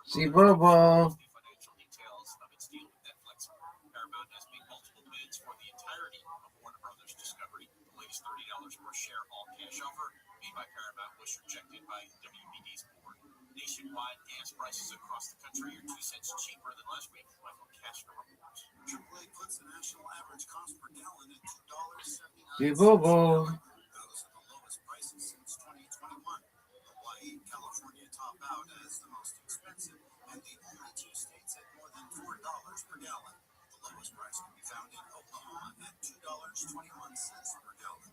See, Bobo. The financial details of its deal with Netflix. Paramount has made multiple bids for the entirety of Warner Brothers Discovery. The latest $30 per share all-cash offer made by Paramount was rejected by WBD's board. Nationwide gas prices across the country are 2 cents cheaper than last week. Michael Castro reports. AAA puts the national average cost per gallon at $2.79. See, Bobo. Those are the lowest prices since 2021. Hawaii and California top out as the most expensive, and the only 2 states at more than $4 per gallon. The lowest price can be found in Oklahoma at $2.21 per gallon.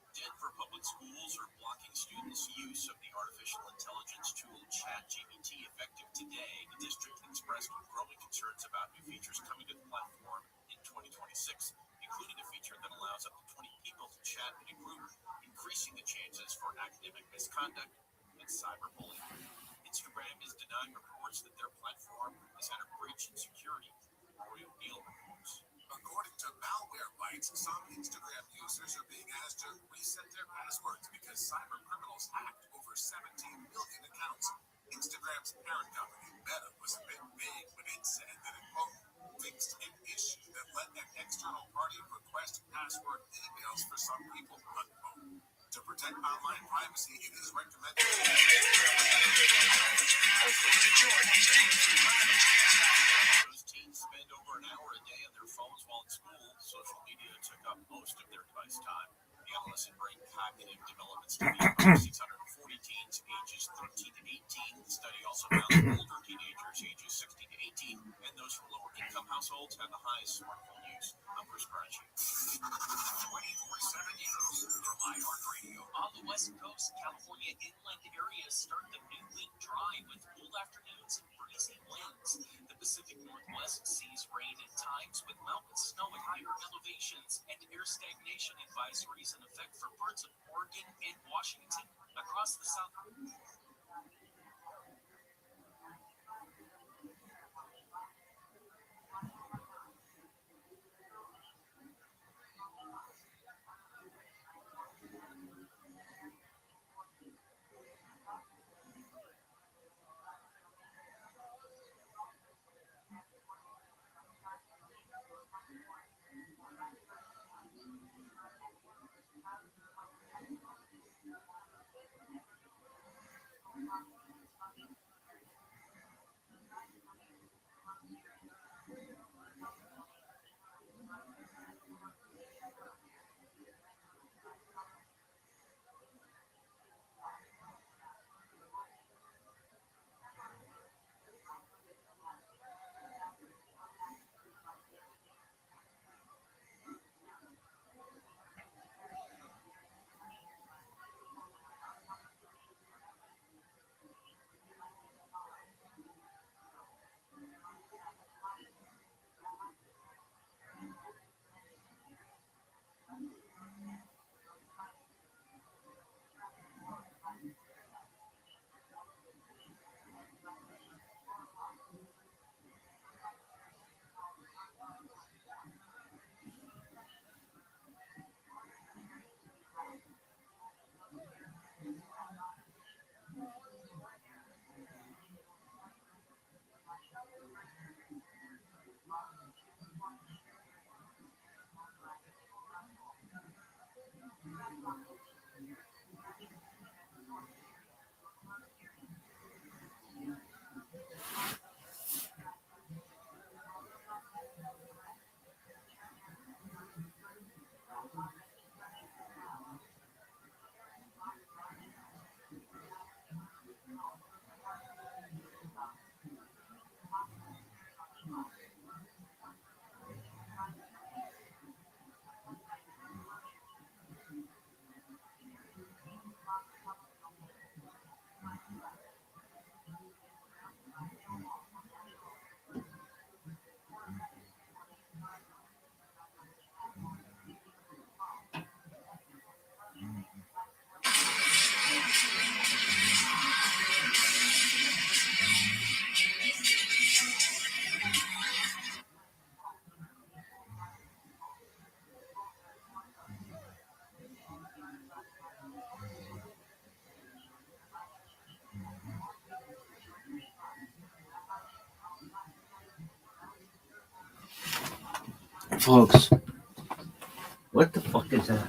Denver public schools are blocking students' use of the artificial intelligence tool ChatGPT effective today. The district expressed growing concerns about new features coming to the platform in 2026, including a feature that allows up to 20 people to chat in a group, increasing the chances for academic misconduct and cyberbullying. Instagram is denying reports that their platform has had a breach in security. Rory O'Neill reports. According to Malwarebytes, some Instagram users are being asked to reset their passwords because cyber criminals hacked over 17 million accounts. Instagram's parent company, Meta, was a bit vague when it said that it, quote, fixed an issue that let an external party request password emails for some people, unquote. To protect online privacy, it is recommended Those teens spend over an hour a day on their phones while in school. Social media took up most of their device time. The adolescent brain cognitive development study of 640 teens ages 13 to 18. The study also found that older teenagers ages 16 to 18 and those from lower income households had the highest smartphone use. I'm Bruce Grouchy. 24/7 news from iHeartRadio. On the West Coast, California inland areas start the new week dry with cool afternoons and breezy winds. The Pacific Northwest sees rain at times with mountain snow at higher elevations and air stagnation advisories in effect for parts of Oregon and Washington. Across the South. folks. What the fuck is that?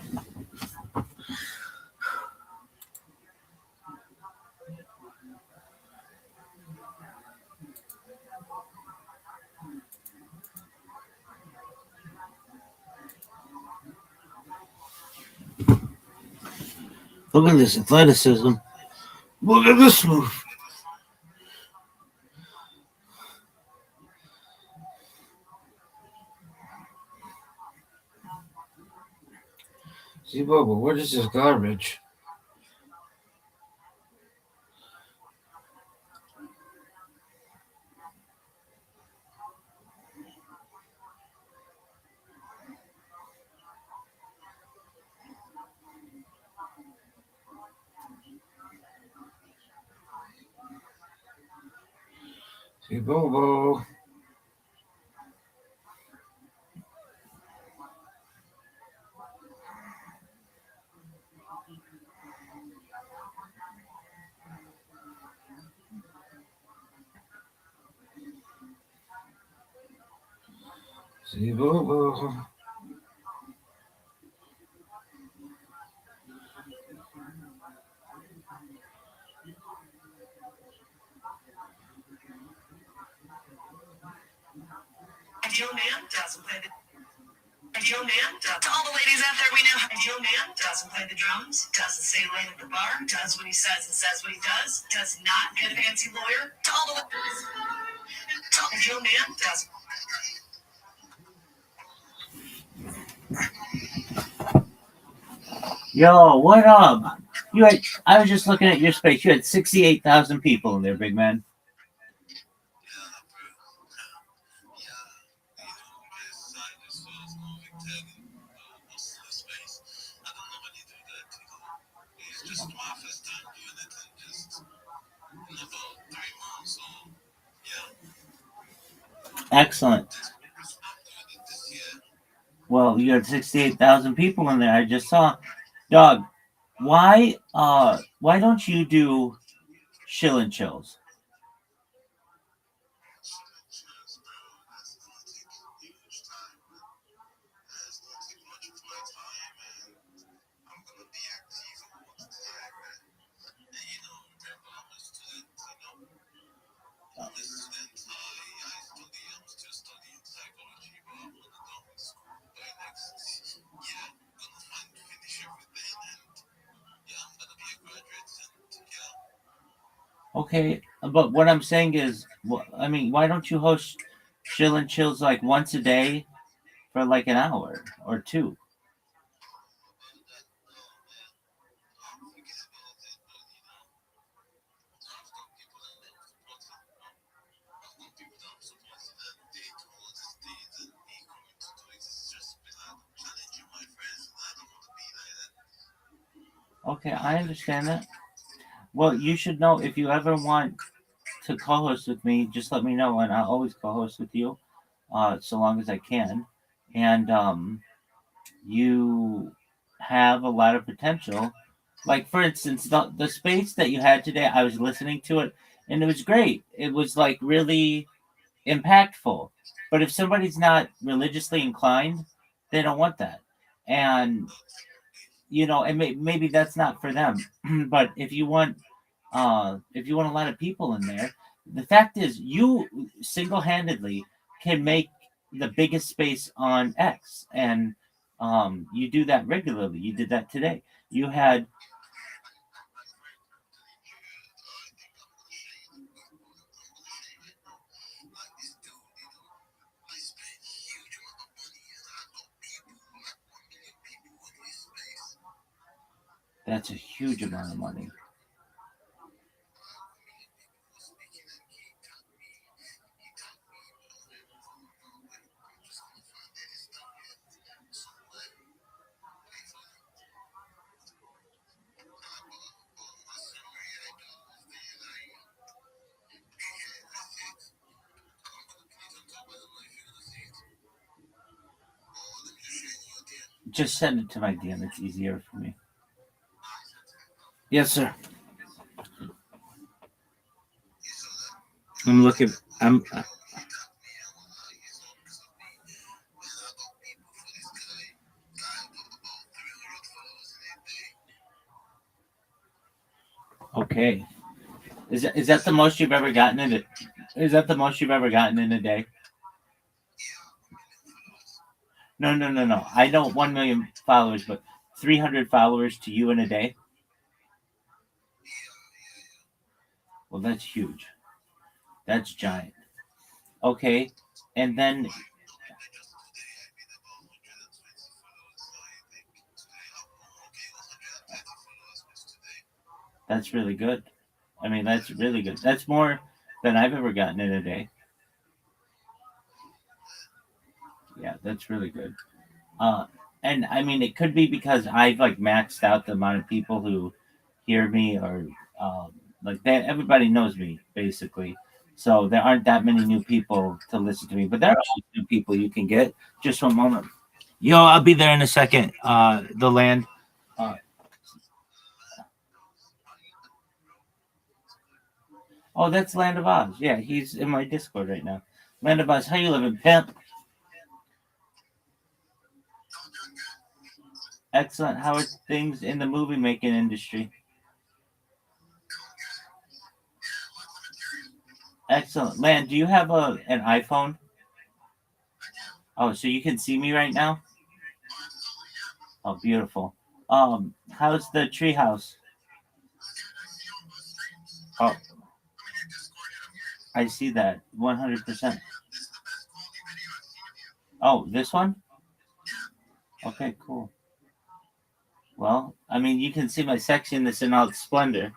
Look at this athleticism. Look at this move. See, Bubba, what is this garbage? See, Bobo. See, Bobo. Ideal man doesn't play the Ideal man does. To all the ladies out there, we know Ideal man doesn't play the drums, doesn't stay late at the bar, does what he says and says what he does not get a fancy lawyer. To all the Ideal man doesn't. Yo, what up? You had, I was just looking at your space. You had 68,000 people in there, big man. Just my first time doing it, and just in about 3 months, so yeah. Excellent. This year. Well, you had 68,000 people in there. I just saw. Dog, why don't you do Chill and Chills? Okay, but what I'm saying is, I mean, why don't you host Chill and Chills like once a day for like an hour or two? Okay, I understand that. Well, you should know if you ever want to co-host with me, just let me know, and I'll always co-host with you, so long as I can. And you have a lot of potential. Like for instance, the space that you had today, I was listening to it, and it was great. It was like really impactful. But if somebody's not religiously inclined, they don't want that. And and maybe that's not for them. But if you want a lot of people in there, the fact is you single-handedly can make the biggest space on X, and you do that regularly. You did that today. You had that's a huge amount of money. Just send it to my DM. It's easier for me. Yes, sir. I'm looking. I'm. Okay. Is that the most you've ever gotten in it? Is that the most you've ever gotten in a day? No, no, no, no. I know 1 million followers, but 300 followers to you in a day. Well, that's huge. That's giant. Okay, and then that's really good. I mean, that's really good. That's more than I've ever gotten in a day. Yeah, that's really good. Uh, and I mean, it could be because I've like maxed out the amount of people who hear me, or um, like that. Everybody knows me basically, so there aren't that many new people to listen to me. But there are new people you can get. Just one moment. Yo, I'll be there in a second. The land. Uh, oh, that's Land of Oz. Yeah, he's in my Discord right now. Land of Oz, how you living, pimp? Excellent. How are things in the movie making industry? Excellent. Land, do you have an iPhone? Oh, so you can see me right now? Oh, beautiful. How's the treehouse? Oh, I see that. 100%. Oh, this one? Okay, cool. Well, I mean, you can see my sexiness in all its splendor.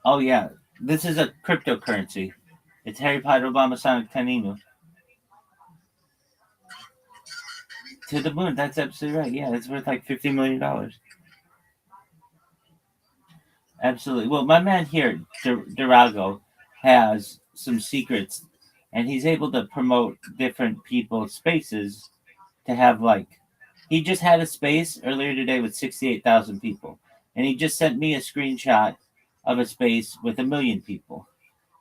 Oh, yeah. This is a cryptocurrency. It's Harry Potter Obama Sonic Taninu. To the moon. That's absolutely right. Yeah, it's worth like $50 million. Absolutely. Well, my man here, Durago, has some secrets, and he's able to promote different people's spaces to have like. He just had a space earlier today with 68,000 people, and he just sent me a screenshot of a space with 1 million people,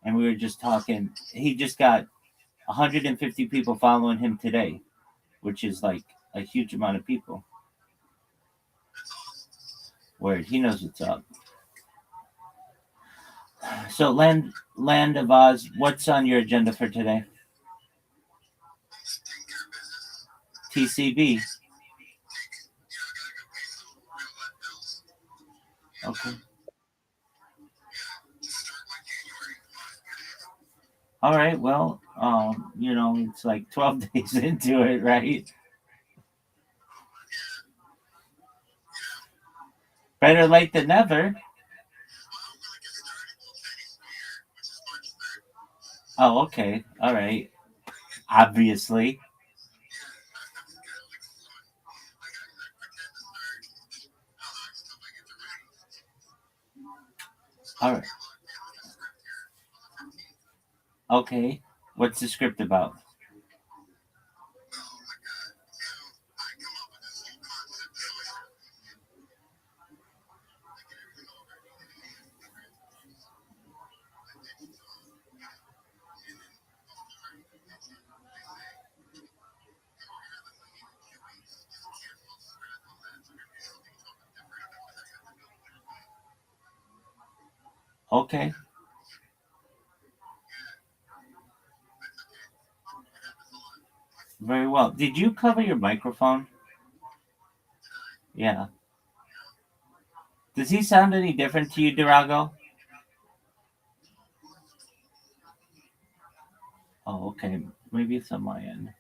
and we were just talking. He just got 150 people following him today, which is like a huge amount of people. Word, he knows what's up. So, Land of Oz, what's on your agenda for today? TCB. Okay. All right. Well, it's like 12 days into it, right? Better late than never. Oh, okay. All right. Obviously. All right. Okay. What's the script about? Okay. Very well. Did you cover your microphone? Yeah. Does he sound any different to you, Durago? Oh, okay. Maybe it's on my end.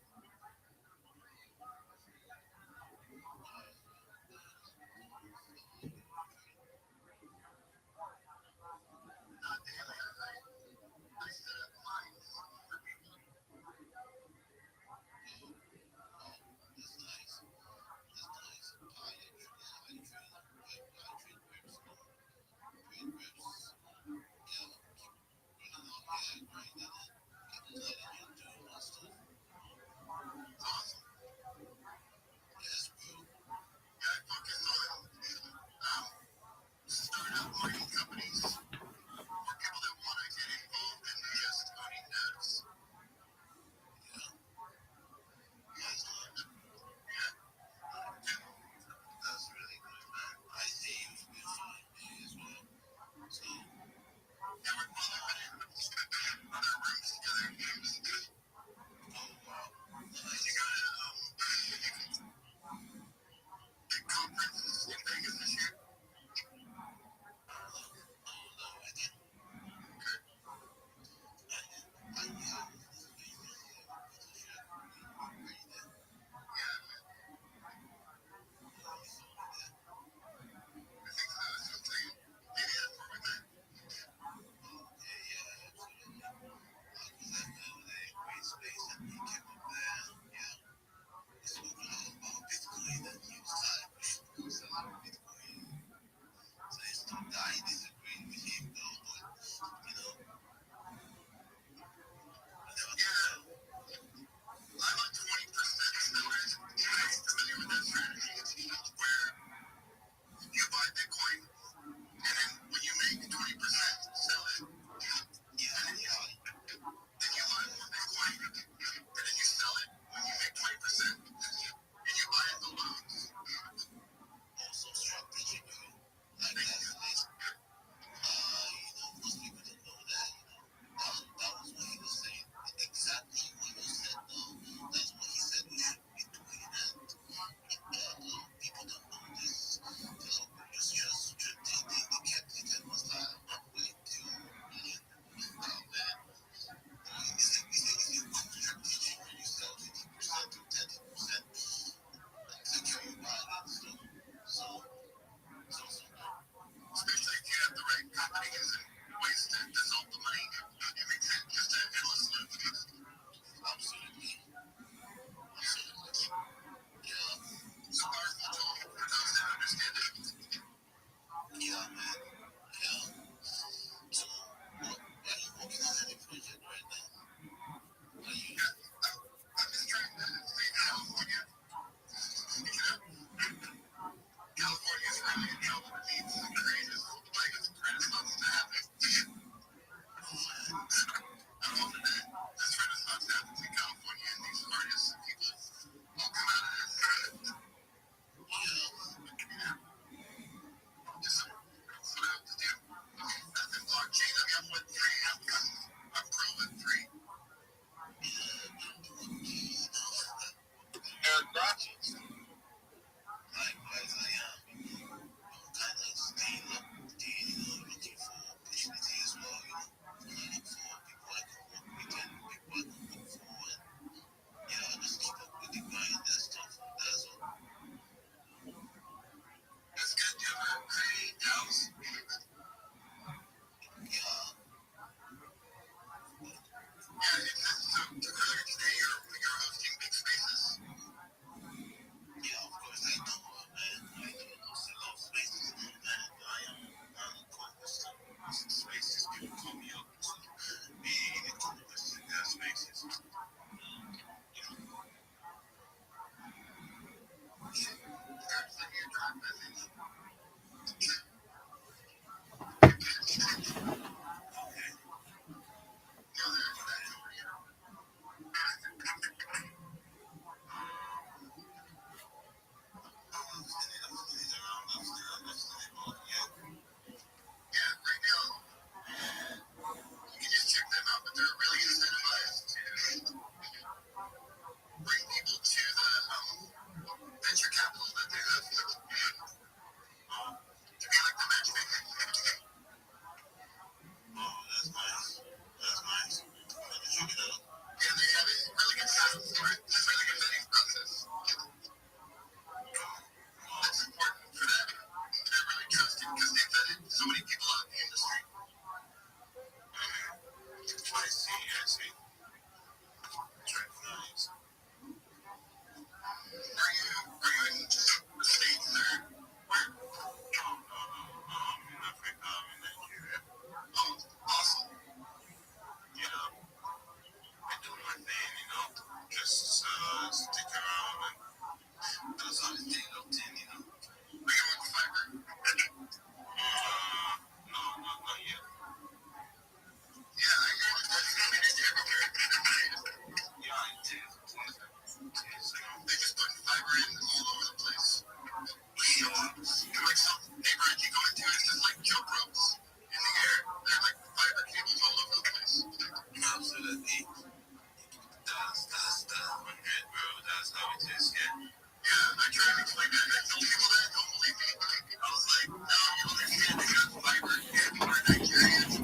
bro, that's how it is. Yeah, I tried to explain that. I told people that. Don't believe me. I was like, no, you understand. They got fiber. And we're Nigerians.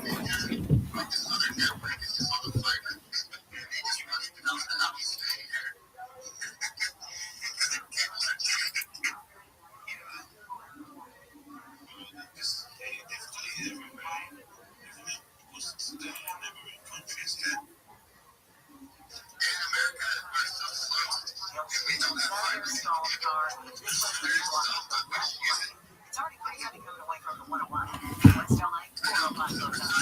Like this other network is just on the fiber. And they just run it without the house. It's already pretty heavy coming away from the 101. West LA, 405 goes up.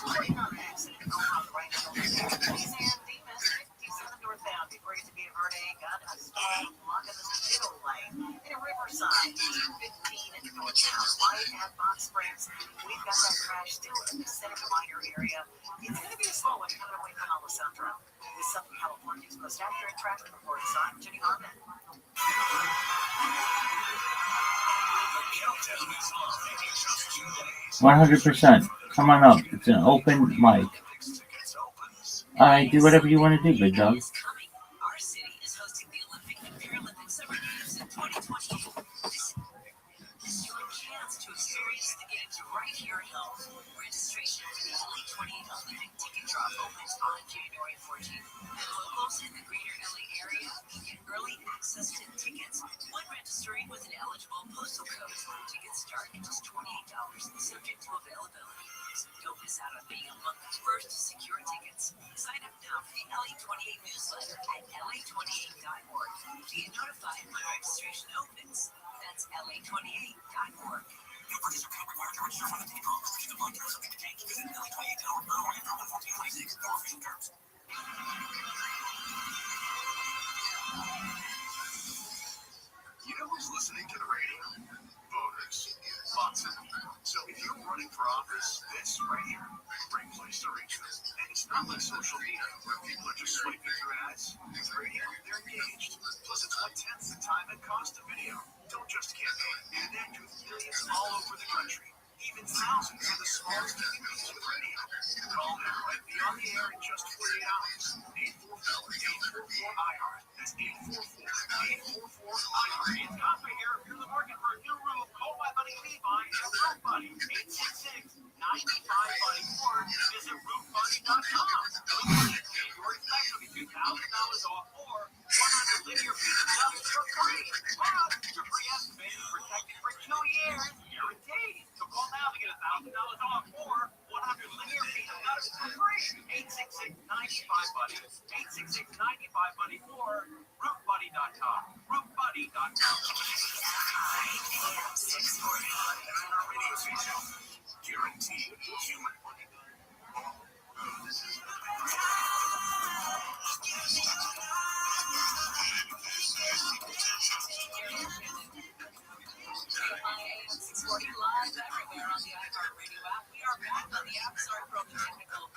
Reporting on an accident over on the right shoulder. East San Dimas, 57 northbound before you get to Via Verde. Got a stall blocking the middle lane. In Riverside, 215 and northbound. White at Box Springs. We've got that crash still in the Seneca Minor area. It's going to be a slow one coming away from Alessandro. This is Southern California's most accurate traffic report. So I'm Jenny Harmon. Countdown is on in just 2 days. 100%. Come on up. It's an open mic. Tickets opens. All right, do whatever you want to do, big dog. Our city is hosting the Olympic and Paralympic Summer Games in 2020. This is your chance to experience the games right here at home. Registration for the LA 28 Olympic ticket drop opens on January 14th. Locals in the greater LA area can get early access to tickets when registering with an eligible postal code. Tickets start at just $28, subject to availability. So don't miss out on being among the first to secure tickets. Sign up now for the LA28 newsletter at la28.org to get notified when registration opens. That's la28.org. No purchase or payment required to register for the ticket drop. Restrictions apply. Terms subject to change. Visit LA28.org or April 1426 for official terms. You know who's listening to the radio? Voters. Lots of them. So if you're running for office, this right here, great place to reach them. And it's not like social media where people are just swiping through ads. With radio, they're engaged. Plus, it's 1/10 the time and cost of video. Don't just campaign. Connect with millions all over the country. Even thousands of the smallest communities with radio. Call now and be on the air in just 48 hours. 844-844-IR. That's 844-844-IR. It's Godfrey here. If you're in the market for a new roof, call my buddy Levi at Roof Buddy. 866-95-BUDDY-4. Visit roofbuddy.com. January 2nd will be $2,000 off or 100 linear feet of duct for free. Plus, your free estimated protected for 2 years. Guaranteed. So call now to get $1,000 off or 100 linear feet of duct for free. 866-95-BUDDY. 866-95-BUDDY-4. roofbuddy.com. roofbuddy.com. AM 640. Our radio station. Guaranteed human. AM 640 live everywhere on the iHeartRadio app. We are back on the app. Sorry for all the technical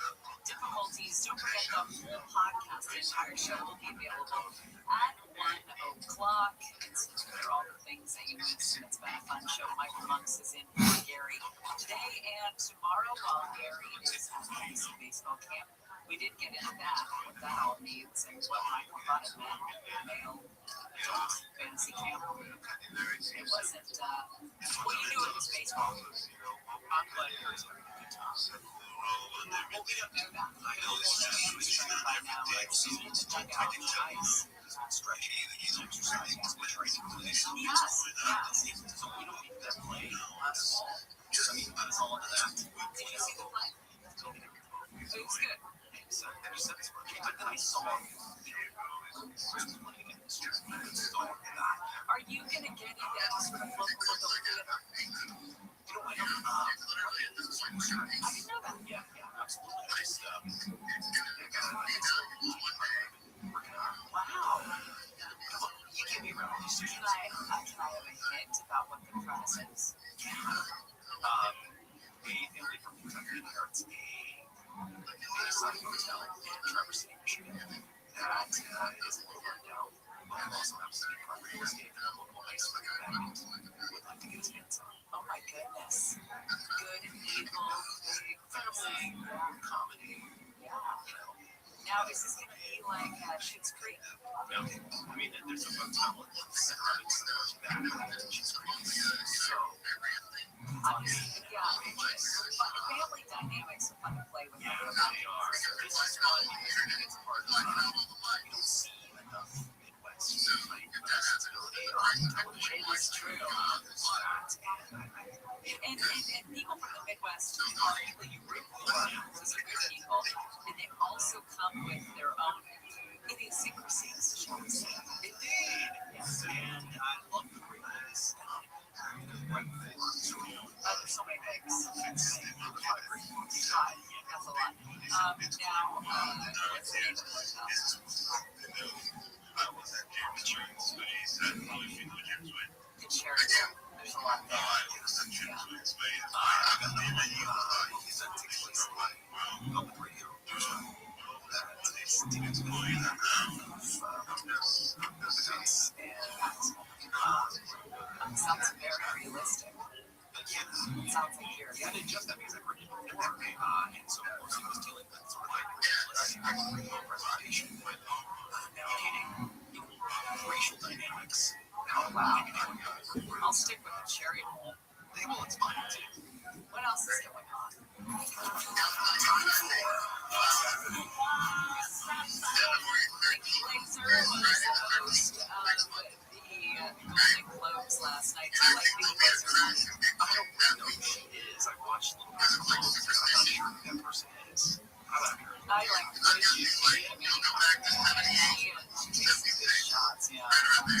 difficulties. Don't forget the whole podcast. The entire show will be available at 1 o'clock. It's all the things that you missed. It's been a fun show. Michael Monks is in for Gary today and tomorrow while Gary is at fantasy baseball camp. We did get into that, what that all means, and what Michael thought it meant. Male adult fantasy camp. It wasn't, well, you knew it was baseball. I'm glad Gary's having a good time. Well, we don't know that. I know this is trained by now. I've seen him check out the ice. He's been stretching. He's exercising. He's been training for this. Yes, yes. So we don't need to play last fall. I mean, I was all into that. Did you see the play? It was good. So there's said this much. But then I saw him. Are you going to get into any sort of local theater? You know, I don't know. I didn't know that. Yeah, absolutely. Just, wow. You give me a real decision. Can I have a hint about what the premise is? Family from Kentucky inherits a side hotel in Traverse City, Michigan. That is a little rundown. But also happens to be property escape in a local ice cream magnet would like to get his hands on. Oh my goodness. Good, evil, big, family, comedy. Yeah. You know, Now, is this going to be like Schitt's Creek? No, I mean, there's a hotel in the center of it, so that Schitt's Creek. So, Yeah, family dynamics are fun to play with. yeah, they are. This is fun because it's part of you don't see enough Midwest type sensibility on television. It's true. And people from the Midwest are people you root for. Those are good people. And they also come with their own idiosyncrasies, shall we say. Indeed. Yes. And I love the greatness. There's so many things. That's a lot. Now, what's the name of the hotel? I was at Jim Insurance Space. I probably feel what Jim's way. In Sheridan. There's a lot No, there. I was at Jim's way Space. I got the menu. Is that takes place on public radio? It's going on now. Sounds very realistic. Sounds like you're. Yeah, and just that because I've heard it before. And so, of course, he was dealing with sort of like realistic presentation, but navigating racial dynamics. Oh, wow. I'll stick with the cherry bowl. Well, it's fine too. What else is going on? Nikki Glaser was the host of the Golden Globes last night. Do you like Nikki Glaser? I don't know who she is. I've watched little bits of clothes, but I'm not sure who that person is. I like her. I like her. She takes some good shots. Yeah.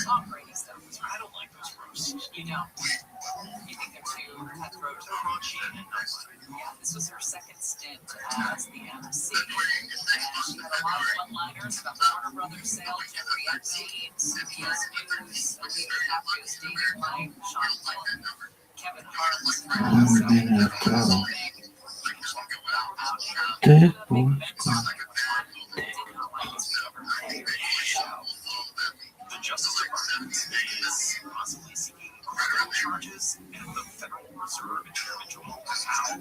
Tom Brady stuff. I don't like those roasts. You don't. You think they're too cutthroat? They're raunchy and not funny. Yeah, this was her second stint as the MC. And she had a lot of one-liners about the Warner Brothers sale, Jeffrey Epstein, CBS News, Leave DiCaprio's dating life, Sean Penn, Kevin Hart. So, you can check that out. Big events like did not like this show. The Justice Department is possibly seeking criminal charges, and the Federal Reserve individual how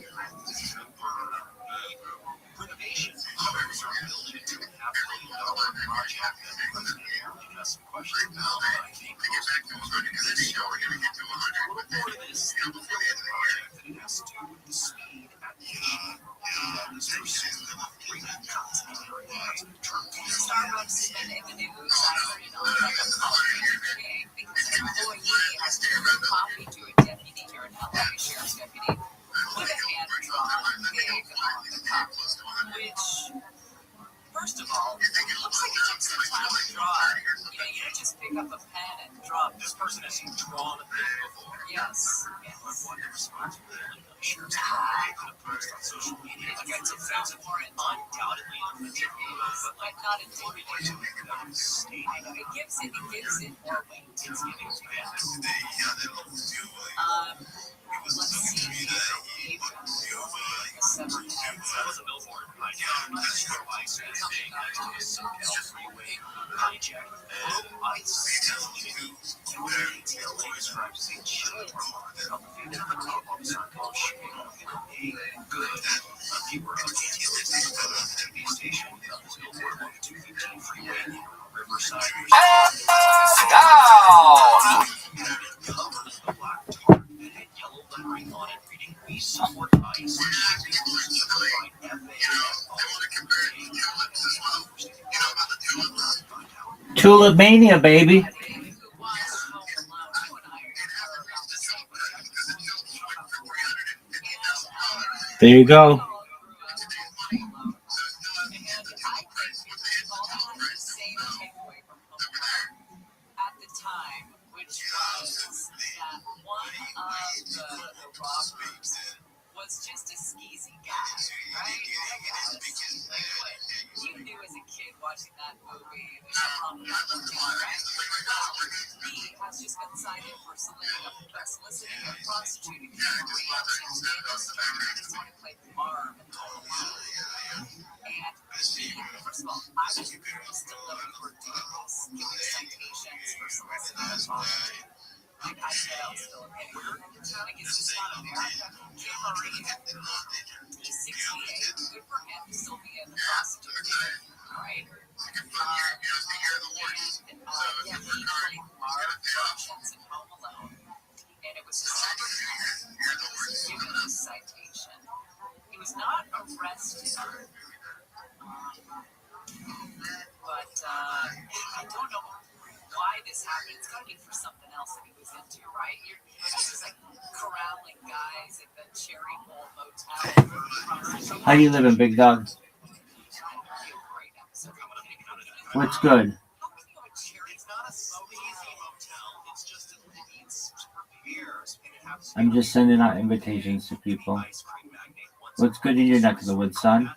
renovation of the Reserve building a $2.5 billion project that President apparently has some questions about. I think this show we're going to get to 100. A little more to this project that it has to do with the speed at which this person bring guns in the area to Turkey. Starbucks has been in the news. I heard it on the King because an employee has delivered coffee to a deputy here in LA, sheriff's deputy, with a hand drawn big on the cup, which, first of all, looks like it takes some time to draw. You know, you don't just pick up a pen and draw. This person has drawn a thing before. Yes. What the responsibility of the sheriff's department to post on social media. It's offensive for it. Undoubtedly offensive, But not intimidating. devastating. It gives it more weight. It's getting bad. Let's see. Severed heads. That was a billboard. That's what I said. SoCal freeway hijacked. ICE LA describes a child elevated at the top of Circle shooting in a good viewer of ATLA's TV station on the billboard on the 215 freeway in Riverside. Covered in the black tarp that had yellow lettering on it reading "We support ICE." Tulip Mania, baby. There you go. At the time, which was that one of the robbers was just a skeezy guy, right? You knew as a kid watching that movie, the right? Well, he has just been cited for soliciting a prostitute in Korea since Davis started his one who played Marv in Home Alone. And first of all, I was curious to know who were doing this, giving citations for soliciting a prostitute. Like, I said, I was still in like, it's just not America. Kim Marie, he's 68. Good for him to still be in the prostitute. I don't know why this happened. It's got to be for something else that he was into, right? You're just like corralling guys at the Cherry Bowl Motel. How you living, big dog? What's good? I'm just sending out invitations to people. What's good in your neck of the woods, son?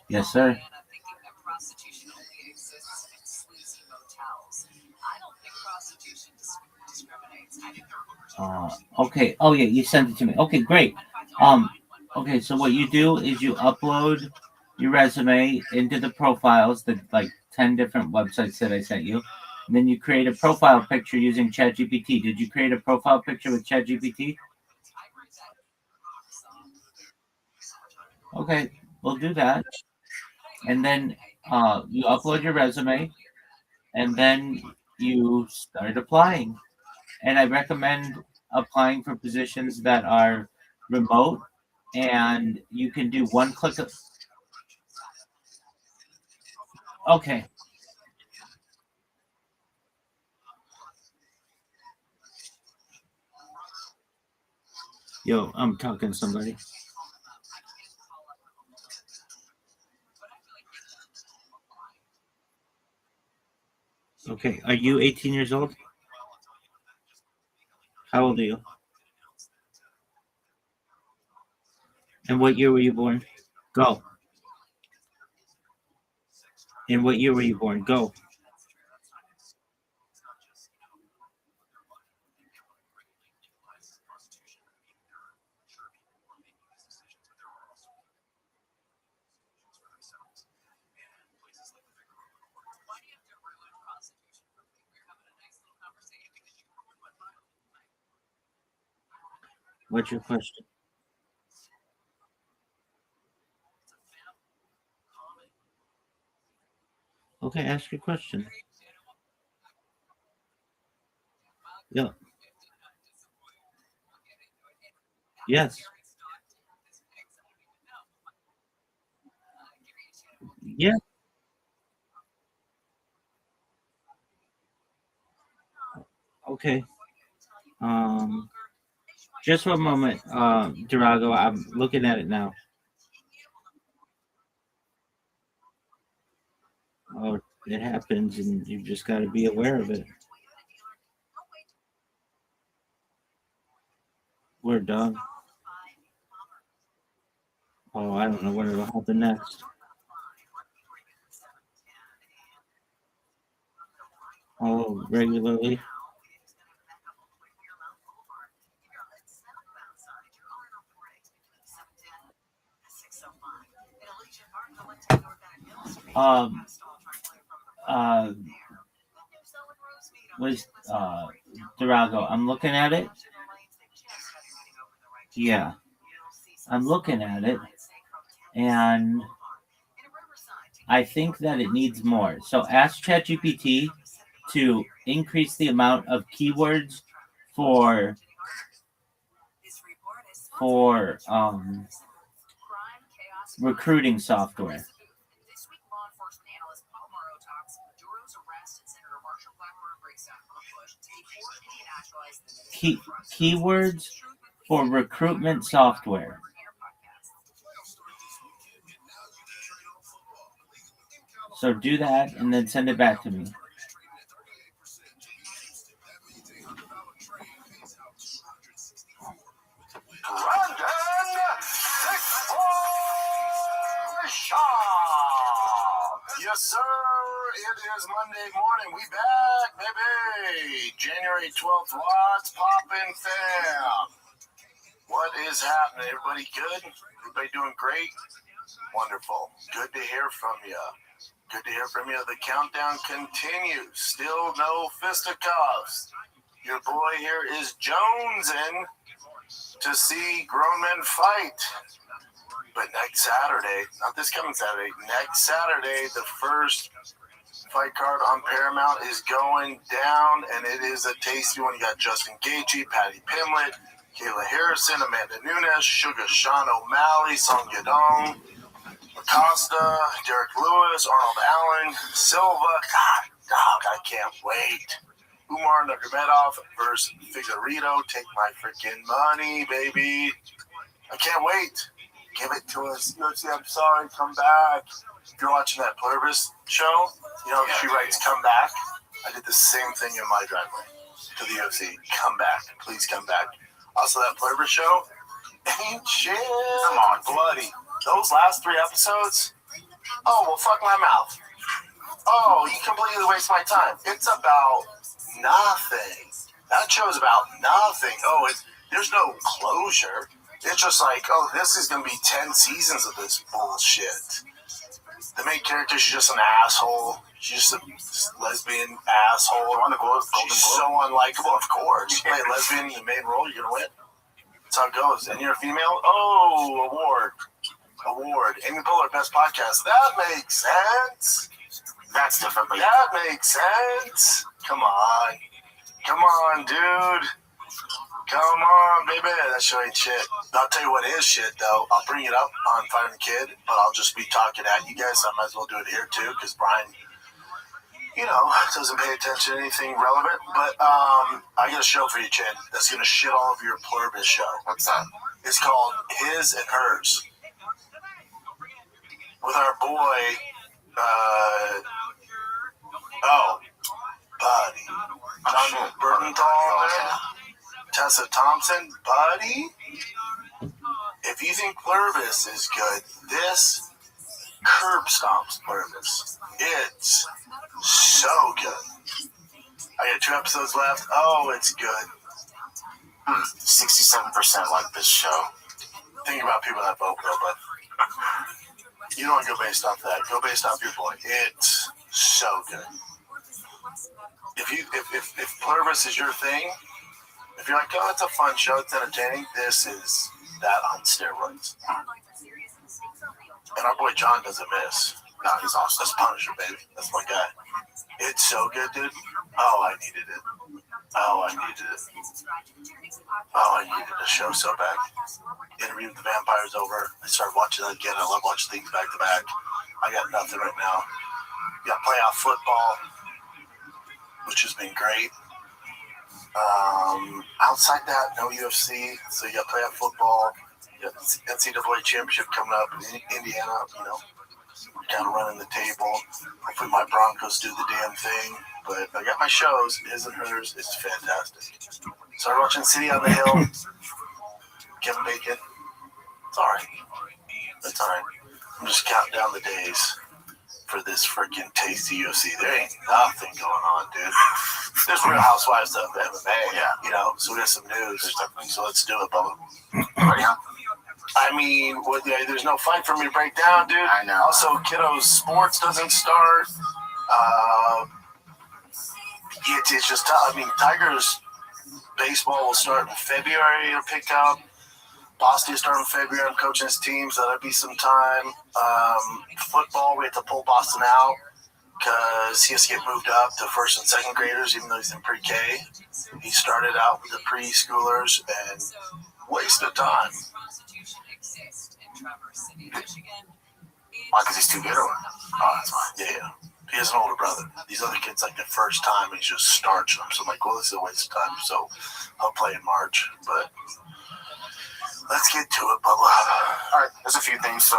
Yes, sir. Okay. Oh yeah, you sent it to me. Okay, great. Okay, so what you do is you upload your resume into the profiles, the like 10 different websites that I sent you. And then you create a profile picture using ChatGPT. Did you create a profile picture with ChatGPT? Okay, we'll do that. And then you upload your resume, and then you start applying. And I recommend applying for positions that are remote, and you can do one click of. Okay. Yo, I'm talking to somebody. Okay, are you 18 years old? How old are you? And what year were you born? Go. And what year were you born? Go. What's your question? Okay, ask your question. Yeah. Yes. Yeah. Okay. Just one moment, Durago. I'm looking at it now. Oh, it happens, and you just got to be aware of it. We're done. Oh, I don't know what will happen next. Oh, regularly. Um. Was Durago? I'm looking at it. Yeah, I'm looking at it, and I think that it needs more. So ask ChatGPT to increase the amount of keywords for recruiting software. Keywords for recruitment software. So do that and then send it back to me. Yes, sir. It is Monday morning. We back, baby. January 12th. What's poppin', fam? What is happening? Everybody good? Everybody doing great? Wonderful. Good to hear from you. Good to hear from you. The countdown continues. Still no fisticuffs. Your boy here is jonesing to see grown men fight. But next Saturday, not this coming Saturday, next Saturday, the first fight card on Paramount is going down, and it is a tasty one. You got Justin Gaethje, Patty Pimlet, Kayla Harrison, Amanda Nunes, Sugar Sean O'Malley, Song Yadong. Acosta, Derek Lewis, Arnold Allen, Silva. God, dog, I can't wait. Umar Nurmagomedov versus Figueiredo. Take my freaking money, baby. I can't wait. Give it to us. UFC, I'm sorry. Come back. If you're watching that Pluribus show, she writes, come back. I did the same thing in my driveway to the UFC. Come back. Please come back. Also, that Pluribus show ain't shit. Come on, bloody. Those last 3 episodes, oh, well, fuck my mouth. Oh, you completely waste my time. It's about nothing. That show's about nothing. Oh, there's no closure. It's just like, oh, this is going to be 10 seasons of this bullshit. The main character, she's just an asshole. She's just a lesbian asshole. She's so unlikable, of course. You play a lesbian in the main role, you're going to win. That's how it goes. And you're a female? Oh, award. Amy Poehler, best podcast. That makes sense. That's different. But that makes sense. Come on, dude. Come on, baby. That show ain't shit. I'll tell you what is shit, though. I'll bring it up on Finding the Kid, but I'll just be talking at you guys. I might as well do it here, too, because Brian, doesn't pay attention to anything relevant. But I got a show for you, Chin, that's going to shit all over your Pluribus show. What's that? It's called His and Hers. With our boy, buddy. John Burdenthal there. Tessa Thompson, buddy. If you think Pluribus is good, this curb stomps Pluribus. It's so good. I got 2 episodes left. Oh, it's good. 67% like this show. Think about people that vote, though, but you don't want to go based off that. Go based off your point. It's so good. If Pluribus is your thing, if you're like, oh, it's a fun show, it's entertaining, this is that on steroids. And our boy John doesn't miss. No, he's awesome. That's Punisher, baby. That's my guy. It's so good, dude. Oh, I needed it. Oh, I needed a show so bad. Interview with the Vampire's over. I started watching it again. I love watching things back to back. I got nothing right now. Got playoff football, which has been great. Outside that, no UFC. So you got playoff football. You got NCAA championship coming up in Indiana. Kind of running the table. Hopefully my Broncos do the damn thing. But I got my shows. His and Hers. It's fantastic. Started watching City on the Hill. Kevin Bacon. It's alright. It's alright. I'm just counting down the days for this freaking tasty UFC. There ain't nothing going on, dude. There's Real Housewives of MMA. Yeah. So we got some news. So let's do it, Bubba. I mean, there's no fight for me to break down, dude. I know. Also, kiddos' sports doesn't start. It's just tough. I mean, Tigers baseball will start in February. It'll pick up. Boston will start in February. I'm coaching his team, so that'll be some time. Football, we have to pull Boston out because he has to get moved up to first and second graders, even though he's in pre-K. He started out with the preschoolers and wasted time. Why? Because he's too good or what? Oh, that's fine. Yeah. He has an older brother. These other kids, like, the first time, he's just starching them. So I'm like, well, this is a waste of time. So I'll play in March. But let's get to it, Bubba. All right, there's a few things. So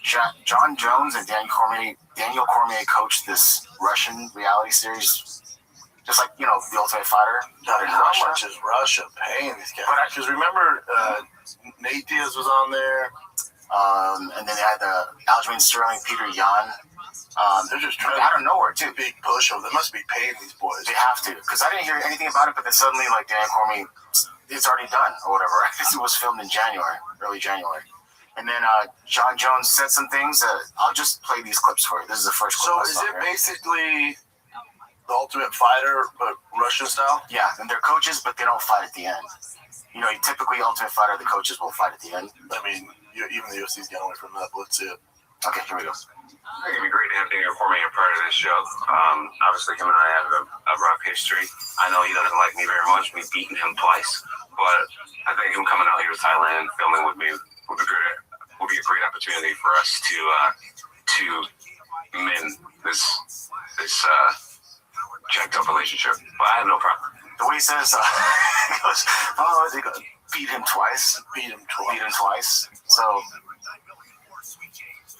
John Jones and Daniel Cormier coached this Russian reality series. Just like, The Ultimate Fighter. How much is Russia paying these guys? Because remember, Nate Diaz was on there. And then they had Aljamain Sterling, Peter Yan. They're just trying out of nowhere, too. Big push. They must be paying these boys. They have to. Because I didn't hear anything about it, but then suddenly, like, Daniel Cormier, it's already done or whatever. It was filmed in early January. And then John Jones said some things. I'll just play these clips for you. This is the first clip. So is it basically The Ultimate Fighter, but Russian style? Yeah, and they're coaches, but they don't fight at the end. Typically Ultimate Fighter, the coaches will fight at the end. I mean, even the UFC's getting away from that, but let's see it. Okay, here we go. I think it'd be great to have Daniel Cormier part of this show. Obviously, him and I have a rough history. I know he doesn't like me very much. We've beaten him twice, but I think him coming out here to Thailand, filming with me would be would be a great opportunity for us to mend this jacked up relationship. But I have no problem. The way he says, he goes, oh, they beat him twice. So,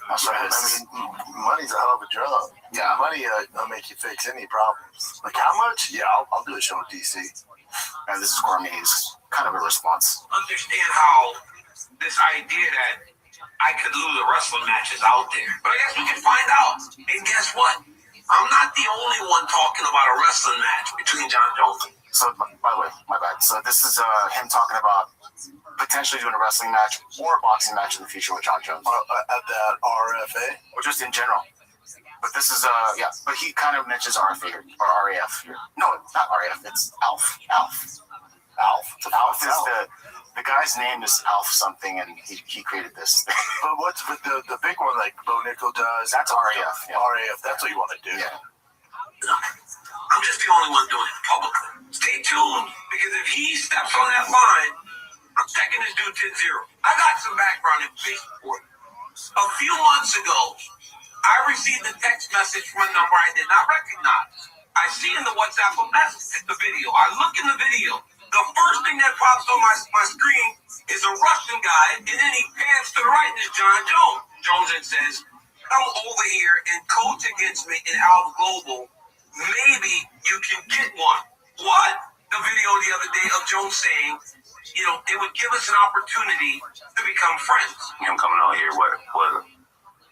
I mean, money's a hell of a drug. Yeah, money will make you fix any problems. Like how much? Yeah, I'll do a show in DC. And this is Gourmet's kind of a response. Understand how this idea that I could lose a wrestling match is out there. But I guess we can find out. And guess what? I'm not the only one talking about a wrestling match between John Jones. So, by the way, my bad. So this is him talking about potentially doing a wrestling match or a boxing match in the future with John Jones. At that RFA? Or just in general. But this is, but he kind of mentions RFA here, or RAF here. No, not RAF, it's ALF. ALF is the guy's name is ALF something, and he created this thing. But what's with the big one like Bo Nickel does? That's RAF. Yeah. RAF, that's what you want to do. Yeah. I'm just the only one doing it publicly. Stay tuned, because if he steps on that line, I'm taking this dude 10-0. I got some background information for you. A few months ago, I received a text message from a number I did not recognize. I see in the WhatsApp a message, the video. I look in the video. The first thing that pops on my screen is a Russian guy, and then he pans to the right, and it's John Jones. Jones then says, come over here and coach against me in Alpha Global. Maybe you can get one. What? The video the other day of Jones saying, it would give us an opportunity to become friends. Him coming out here would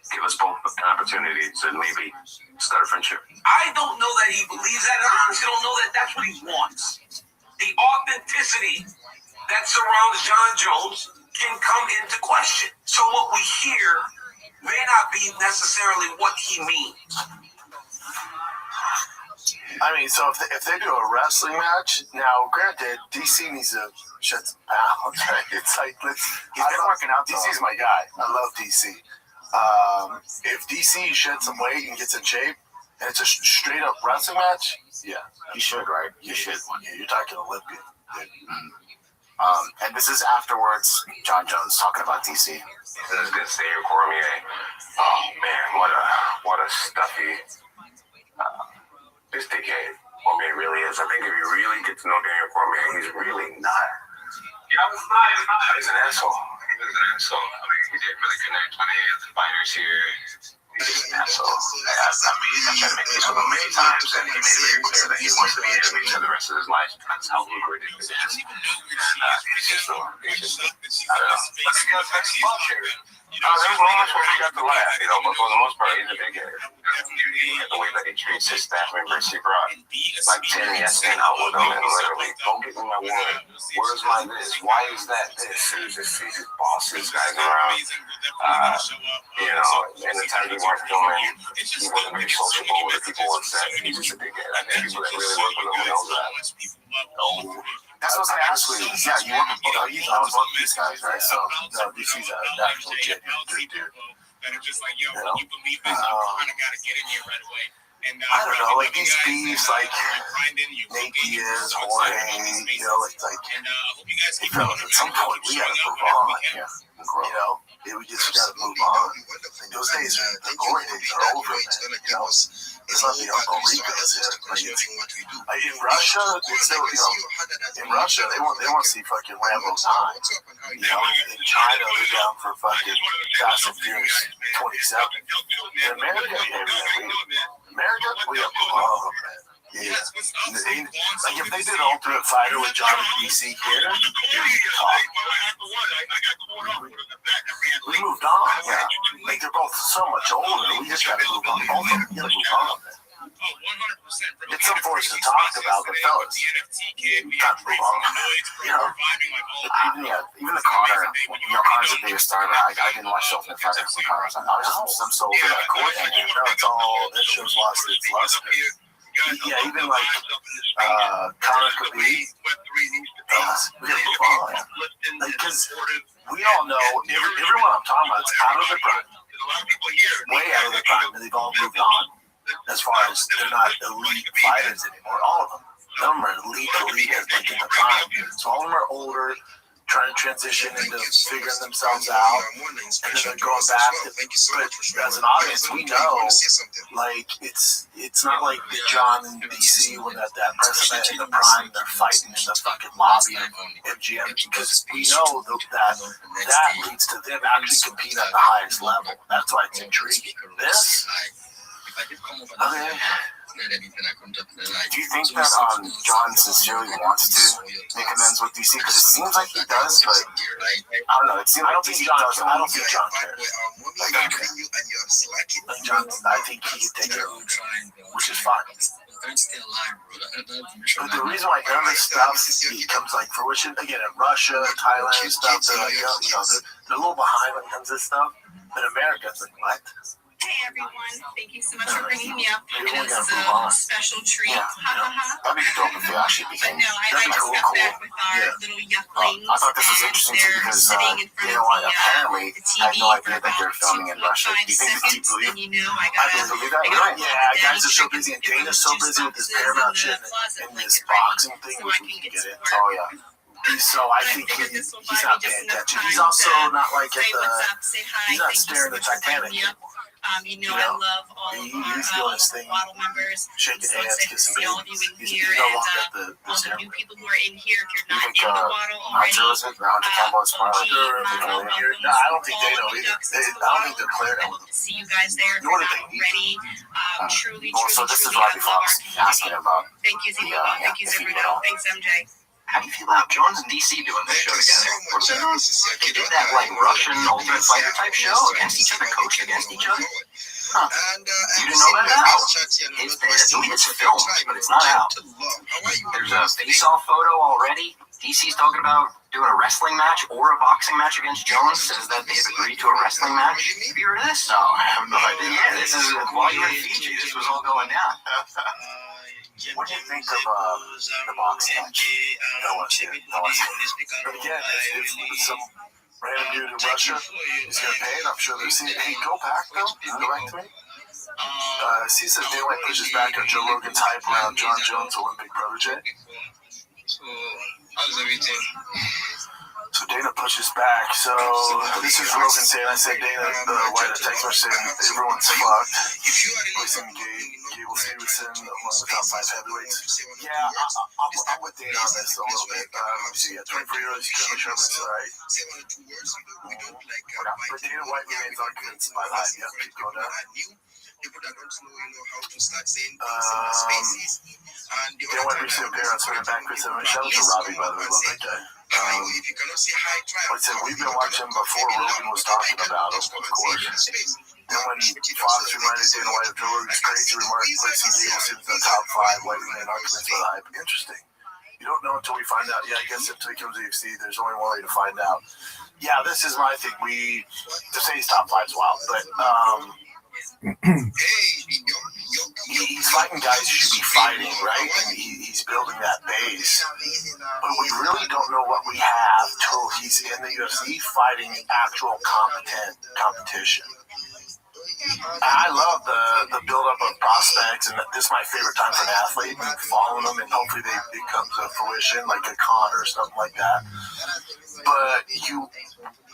give us both an opportunity to maybe start a friendship. I don't know that he believes that, and I honestly don't know that that's what he wants. The authenticity that surrounds John Jones can come into question. So what we hear may not be necessarily what he means. I mean, so if they do a wrestling match, now granted, DC needs to shut some pounds, right? It's like, he's been working out. DC's my guy. I love DC. If DC sheds some weight and gets in shape, and it's a straight up wrestling match, yeah, you should, right? You should. Yeah, you're talking Olympian, dude. And this is afterwards, John Jones talking about DC. This is good to say here, Cormier. Oh man, what a stuffy. This dickhead Cormier really is. I think if you really get to know Daniel Cormier, he's really not. Yeah, he's an asshole. He was an asshole. I mean, he didn't really connect with any of the fighters here. He's just an asshole. I mean, I tried to make peace with him many times, and he made it very clear that he wants to be enemies for the rest of his life. That's how lucrative it is. It's just, I don't know. But that's bullshit. There's moments where he got the laugh, but for the most part, he's a big head. The way that he treats his staff members, he brought like 10 yes men out with him, and literally, don't get me my word. Where's my this? Why is that this? He's just bosses guys around. And the time he worked doing, he wasn't very sociable with the people on set. He's just a big head. I think people that really work with him knows that. That's what I was asking. Yeah, you want to always love these guys, right? So, DC's an actual genuine dude. That are just like, yo, when you believe this, you kind of got to get in here right away. And I don't know, like these beefs, like Nate Diaz, Jorge, it's like, at some point we gotta move on, we just gotta move on. Like those days, the glory days are over, man. It's not the Uncle Rico's here. Like in Russia, it's still, in Russia, they want to see fucking Rambo 9. In China, they're down for fucking Fast and Furious 27. In America, we have to move on, man. Yeah. Like if they did Ultimate Fighter with John and DC here, we moved on, yeah. Like they're both so much older, we just gotta move on. Both of them gotta move on, man. It's some force to talk about, but fellas, we gotta move on. Even the Connor, Connor's the biggest star. I didn't watch Ultimate Fighter for Connor. I was just some soul for that court, and it's all, that show's lost its luster. Yeah, even like Connor could be. We gotta move on. Because we all know, everyone I'm talking about is out of the prime. Way out of the prime, and they've all moved on. As far as they're not elite fighters anymore, all of them. None of them are elite as like in the prime. So all of them are older, trying to transition into figuring themselves out, and then they're going back. But as an audience, we know, like, it's not like the John and DC when at that press event in the prime, they're fighting in the fucking lobby of MGM, because we know that leads to them actually competing at the highest level. That's why it's intriguing. This, okay. Do you think that John sincerely wants to make amends with DC? Because it seems like he does, but I don't know. It seems like DC does. I don't think John cares. I think he could take it, which is fine. But the reason why none of this stuff comes like fruition, again, in Russia, Thailand, stuff, they're like, they're a little behind when it comes to this stuff. But America's like, what? Hey everyone, thank you so much for bringing me up. I know this is a special treat. Yeah, that'd be dope if they actually became. But no, I just got back with our little yucklings. I thought this was interesting too because you know what? Apparently, I had no idea that they're filming in Russia. Do you think it's deeply? And you know, I believe that. Right? Yeah, guys are so busy, and Dana's so busy with this Paramount shit and this boxing thing, which we can get into. Oh yeah. So I think he's not paying attention. He's also not like at the. He's not staring at the Titanic. You know, I love all of our Waddle members. Shaking So hands, it's kissing good to see all of you in babies. here, He's no and longer at the all the new people who are in here. If you're not You think in the Waddle already, Hunter Campbell is part of it? I don't think they know either. I don't think they're clear. See you guys there. If Nor you're do not they need ready. Truly, So this is truly, Rabbi I love our Fox community. asking about. Thank you, Zebra. Thank you, if you Zebra. know. Thanks, MJ. How do you feel about Jones and DC doing this show together? What are they doing? They did that like Russian Ultimate Fighter type show against each other, coached against each other. Huh. You didn't know that? I believe it's filmed, but it's not out. There's a face-off photo already. DC's talking about doing a wrestling match or a boxing match against Jones. Says that they've agreed to a wrestling match. Have you heard of this? No, I have no idea. Yeah, this is while you were in Fiji. This was all going down. What do you think of the boxing match? But again, if some random dude in Russia is going to pay it, I'm sure they're seeing, hey, go back though, direct to me. C says Dana White pushes back on Joe Rogan's hype around John Jones' Olympic protege. So Dana pushes back. So this is Rogan saying, I said Dana White text her saying everyone's fucked. Listen, Gable Stevenson among the top 5 heavyweights. Yeah, I'm with Dana on this a little bit. Let me see. 24 years, Kevin Sherman's alright. But Dana White remains unconvinced by the hype. Yeah, keep going down. People that don't know how to start saying things in the spaces. And the Dana White recently appeared on certain back Chris Evans. Shout out to Robbie, by the way, love that guy. if you cannot see high trial, Like I said, we've been watching before Rogan was talking about him, of course. Then when Fox reminded Dana White of Joe Rogan's crazy remarks placing Gable Stevenson in the top 5 white men arguments for the hype. Interesting. You don't know until we find out. Yeah, I guess until he comes to UFC, there's only one way to find out. Yeah, this is my thing. To say he's top 5 is wild, but he's fighting guys who should be fighting, right? And he's building that base. But we really don't know what we have till he's in the UFC fighting actual competent competition. I love the build-up of prospects, and this is my favorite time for an athlete, and following them, and hopefully they come to fruition, like a Conor or something like that. But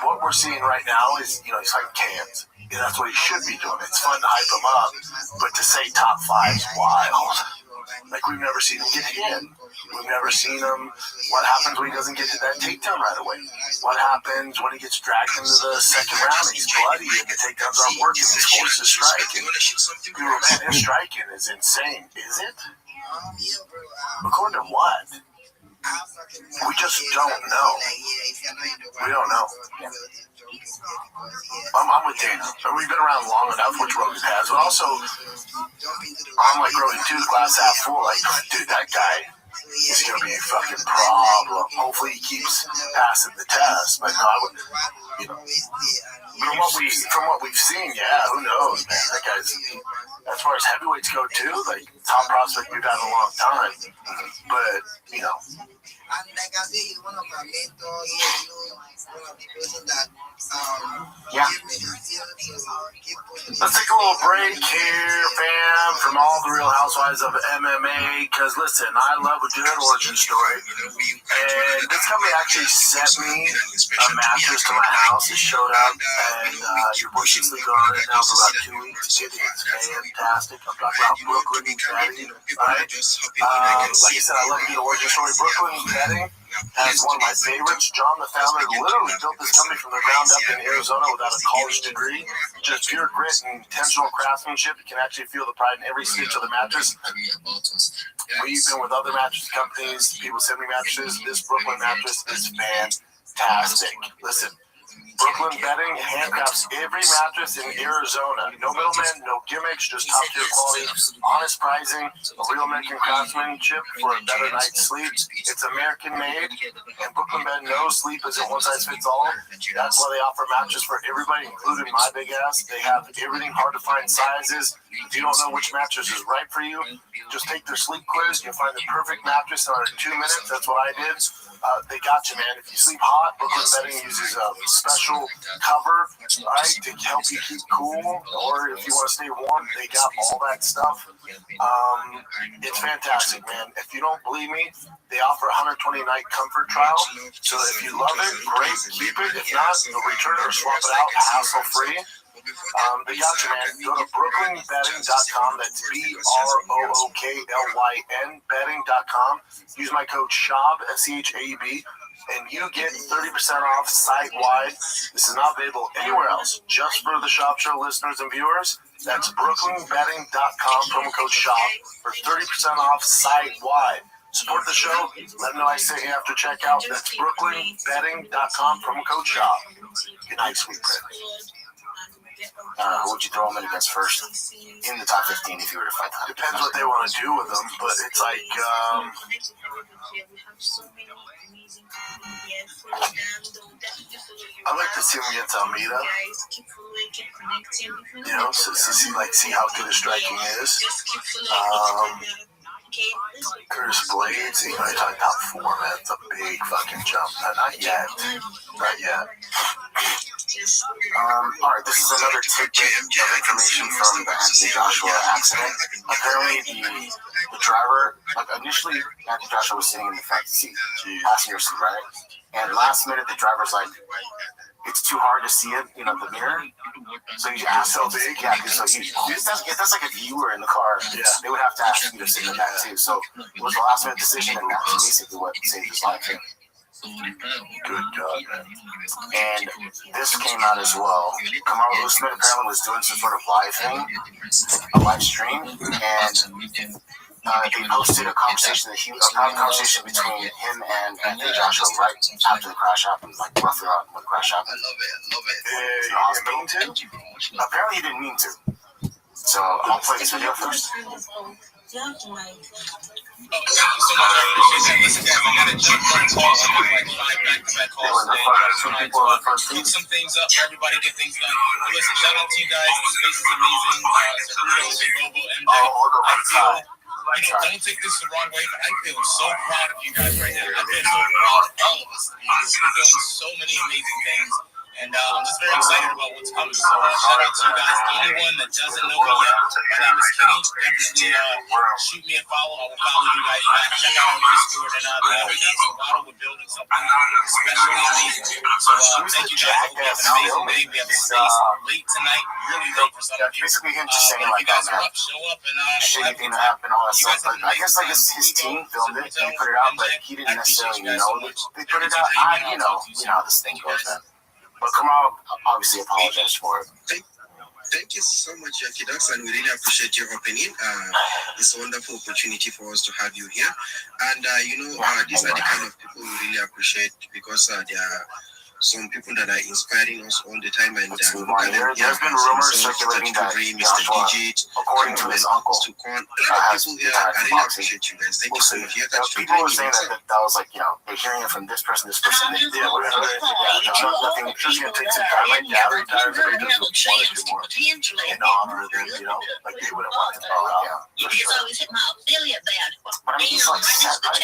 what we're seeing right now is, he's fighting cans. Yeah, that's what he should be doing. It's fun to hype him up, but to say top 5 is wild. Like, we've never seen him get hit. We've never seen him. What happens when he doesn't get to that takedown right away? What happens when he gets dragged into the second round and he's bloody and the takedowns aren't working and he's forced to strike? And people, man, his striking is insane. Is it? According to what? We just don't know. We don't know. I'm with Dana. We've been around long enough, which Rogan has, but also, I'm like Rogan too, glass half full. Like, dude, that guy is going to be a fucking problem. Hopefully he keeps passing the test, but no, I would, from what we've seen, yeah, who knows, man. That guy's, as far as heavyweights go too, like, top prospect we've had in a long time. But, and like I say, he's one of my mentors. He's one of the person that yeah. give me the feel to keep pushing. Let's take a little break here, fam. come from all the Real Housewives of MMA, because listen, I love a good origin story. And this company actually sent me a mattress to my house. It showed up, and your boy should sleep on it now for about 2 weeks. It is fantastic. I'm talking about Brooklyn Bedding, right? Like I said, I love a good origin story. Brooklyn Bedding has one of my favorites. John, the founder, literally built this company from the ground up in Arizona without a college degree. Just pure grit and intentional craftsmanship. You can actually feel the pride in every stitch of the mattress. We've been with other mattress companies. People send me mattresses. This Brooklyn mattress is fantastic. Listen, Brooklyn Bedding handcrafts every mattress in Arizona. No middlemen, no gimmicks, just top tier quality, honest pricing, a real American craftsmanship for a better night's sleep. It's American made, and Brooklyn Bed knows sleep isn't one size fits all. That's why they offer mattresses for everybody, including my big ass. They have everything, hard to find sizes. If you don't know which mattress is right for you, just take their sleep quiz. You'll find the perfect mattress in under 2 minutes. That's what I did. They got you, man. If you sleep hot, Brooklyn Bedding uses a special cover, right, to help you keep cool. Or if you want to stay warm, they got all that stuff. It's fantastic, man. If you don't believe me, they offer a 120-night comfort trial. So if you love it, great, keep it. If not, you'll return it or swap it out hassle-free. They got you, man. Go to brooklynbedding.com. That's BROOKLYN bedding.com. Use my code SHAB, SCHAEB, and you get 30% off site-wide. This is not available anywhere else, just for the Shop Show listeners and viewers. That's brooklynbedding.com, promo code SHAB, for 30% off site-wide. Support the show. Let them know I sent you after checkout. That's brooklynbedding.com, promo code SHAB. Good night, sweet prince. Who would you throw them in against first? In the top 15 if you were to fight them. Depends what they want to do with them, but it's like, I'd like to see him against Almeida. You know, so see how good his striking is. Curtis Blades, you know, you're talking top 4, man. It's a big fucking jump. Not yet. Not yet. Alright, this is another tidbit of information from the Anthony Joshua accident. Apparently, the driver, like initially, Anthony Joshua was sitting in the front seat, passenger seat, right? And last minute, the driver's like, it's too hard to see it, you know, the mirror. So he asked so big, yeah. So that's like if you were in the car, they would have to ask you to sit in the back too. So it was a last minute decision, and that's basically what saved his life. Good God, man. And this came out as well. Kamaru Usman apparently was doing some sort of live thing, a live stream, and they posted a conversation between him and Anthony Joshua right after the crash happened, like roughly around when the crash happened. I love it. Apparently he didn't mean to. So I'll play this video first. Thank you so much. I appreciate that. Listen, guys, I got to jump on calls. I got like 5 back-to-back calls today. Put some things up for everybody, get things done. But listen, shout out to you guys. The space is amazing. Cerritos and Bobo, MJ. I feel, don't take this the wrong way, but I feel so proud of you guys right now. I feel so proud of all of us. We're doing so many amazing things. And I'm just very excited about what's coming. So shout out to you guys. Anyone that doesn't know me yet, my name is Kenny. Definitely shoot me a follow. I will follow you guys back. Check out our Discord and we're building something especially amazing. So thank you guys. Hope you have an amazing day. We have a space late tonight, really late for some of you. Basically him just saying if like you guys that, are up, show up and shitty thing that happened, all that stuff. But I guess like his team filmed it and he put it out, but he didn't necessarily know that they put it out. You know how this thing goes, man. But Kamal obviously apologized for it. Thank you so much, Jackie Ducks, and we really appreciate your opening. It's a wonderful opportunity for us to have you here. And, these are the kind of people we really appreciate because they are some people that are inspiring us all the time. And there's been rumors circulating that Mr. Digit, according to his uncle, has people here. I really appreciate you guys. Thank you so much. People were saying that was like, they're hearing it from this person, whatever. Nothing. Just gonna take some time, like gathering time. Everybody does what they want to do more in honor of them, like they wouldn't want to call out. You can always hit my affiliate badge. But I mean, he's like set, right?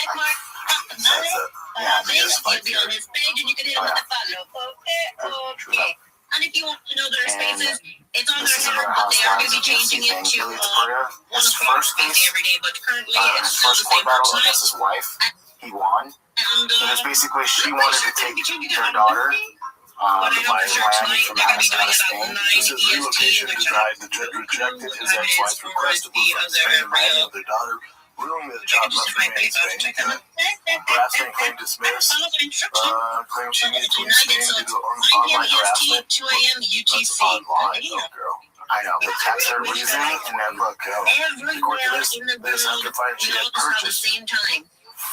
Then you'll be on his page and you can hit him with the follow. Okay. And if you want to know their spaces, it's on This their is head, another but they are going to Housewives be of changing UFC it thing. to Billy Taporia, 1 his o'clock first space case, every day, but currently it's his still first the court same for battle tonight. against his wife, he won. And It was basically she I'm wanted pretty to sure take they're going to their be daughter but I to know for sure Miami tonight from they're going to be Madison out of doing it at Spain. 9 This is EST, relocation which denied. I The judge don't rejected know his what time it is ex-wife's for request to the move from other Spain to Miami area. with their daughter, ruling that the I child can just must check my remain in face. I'll Spain. check them. Harassment claim dismissed. Follow the instruction. Claim she needed to leave United, Spain so due it's to 9 p.m. online EST, harassment. 2 a.m. That's UTC. online, though, girl. I know, but that's her reasoning. And then look, Everywhere in the This world, after finding she we had all just have the purchased same time.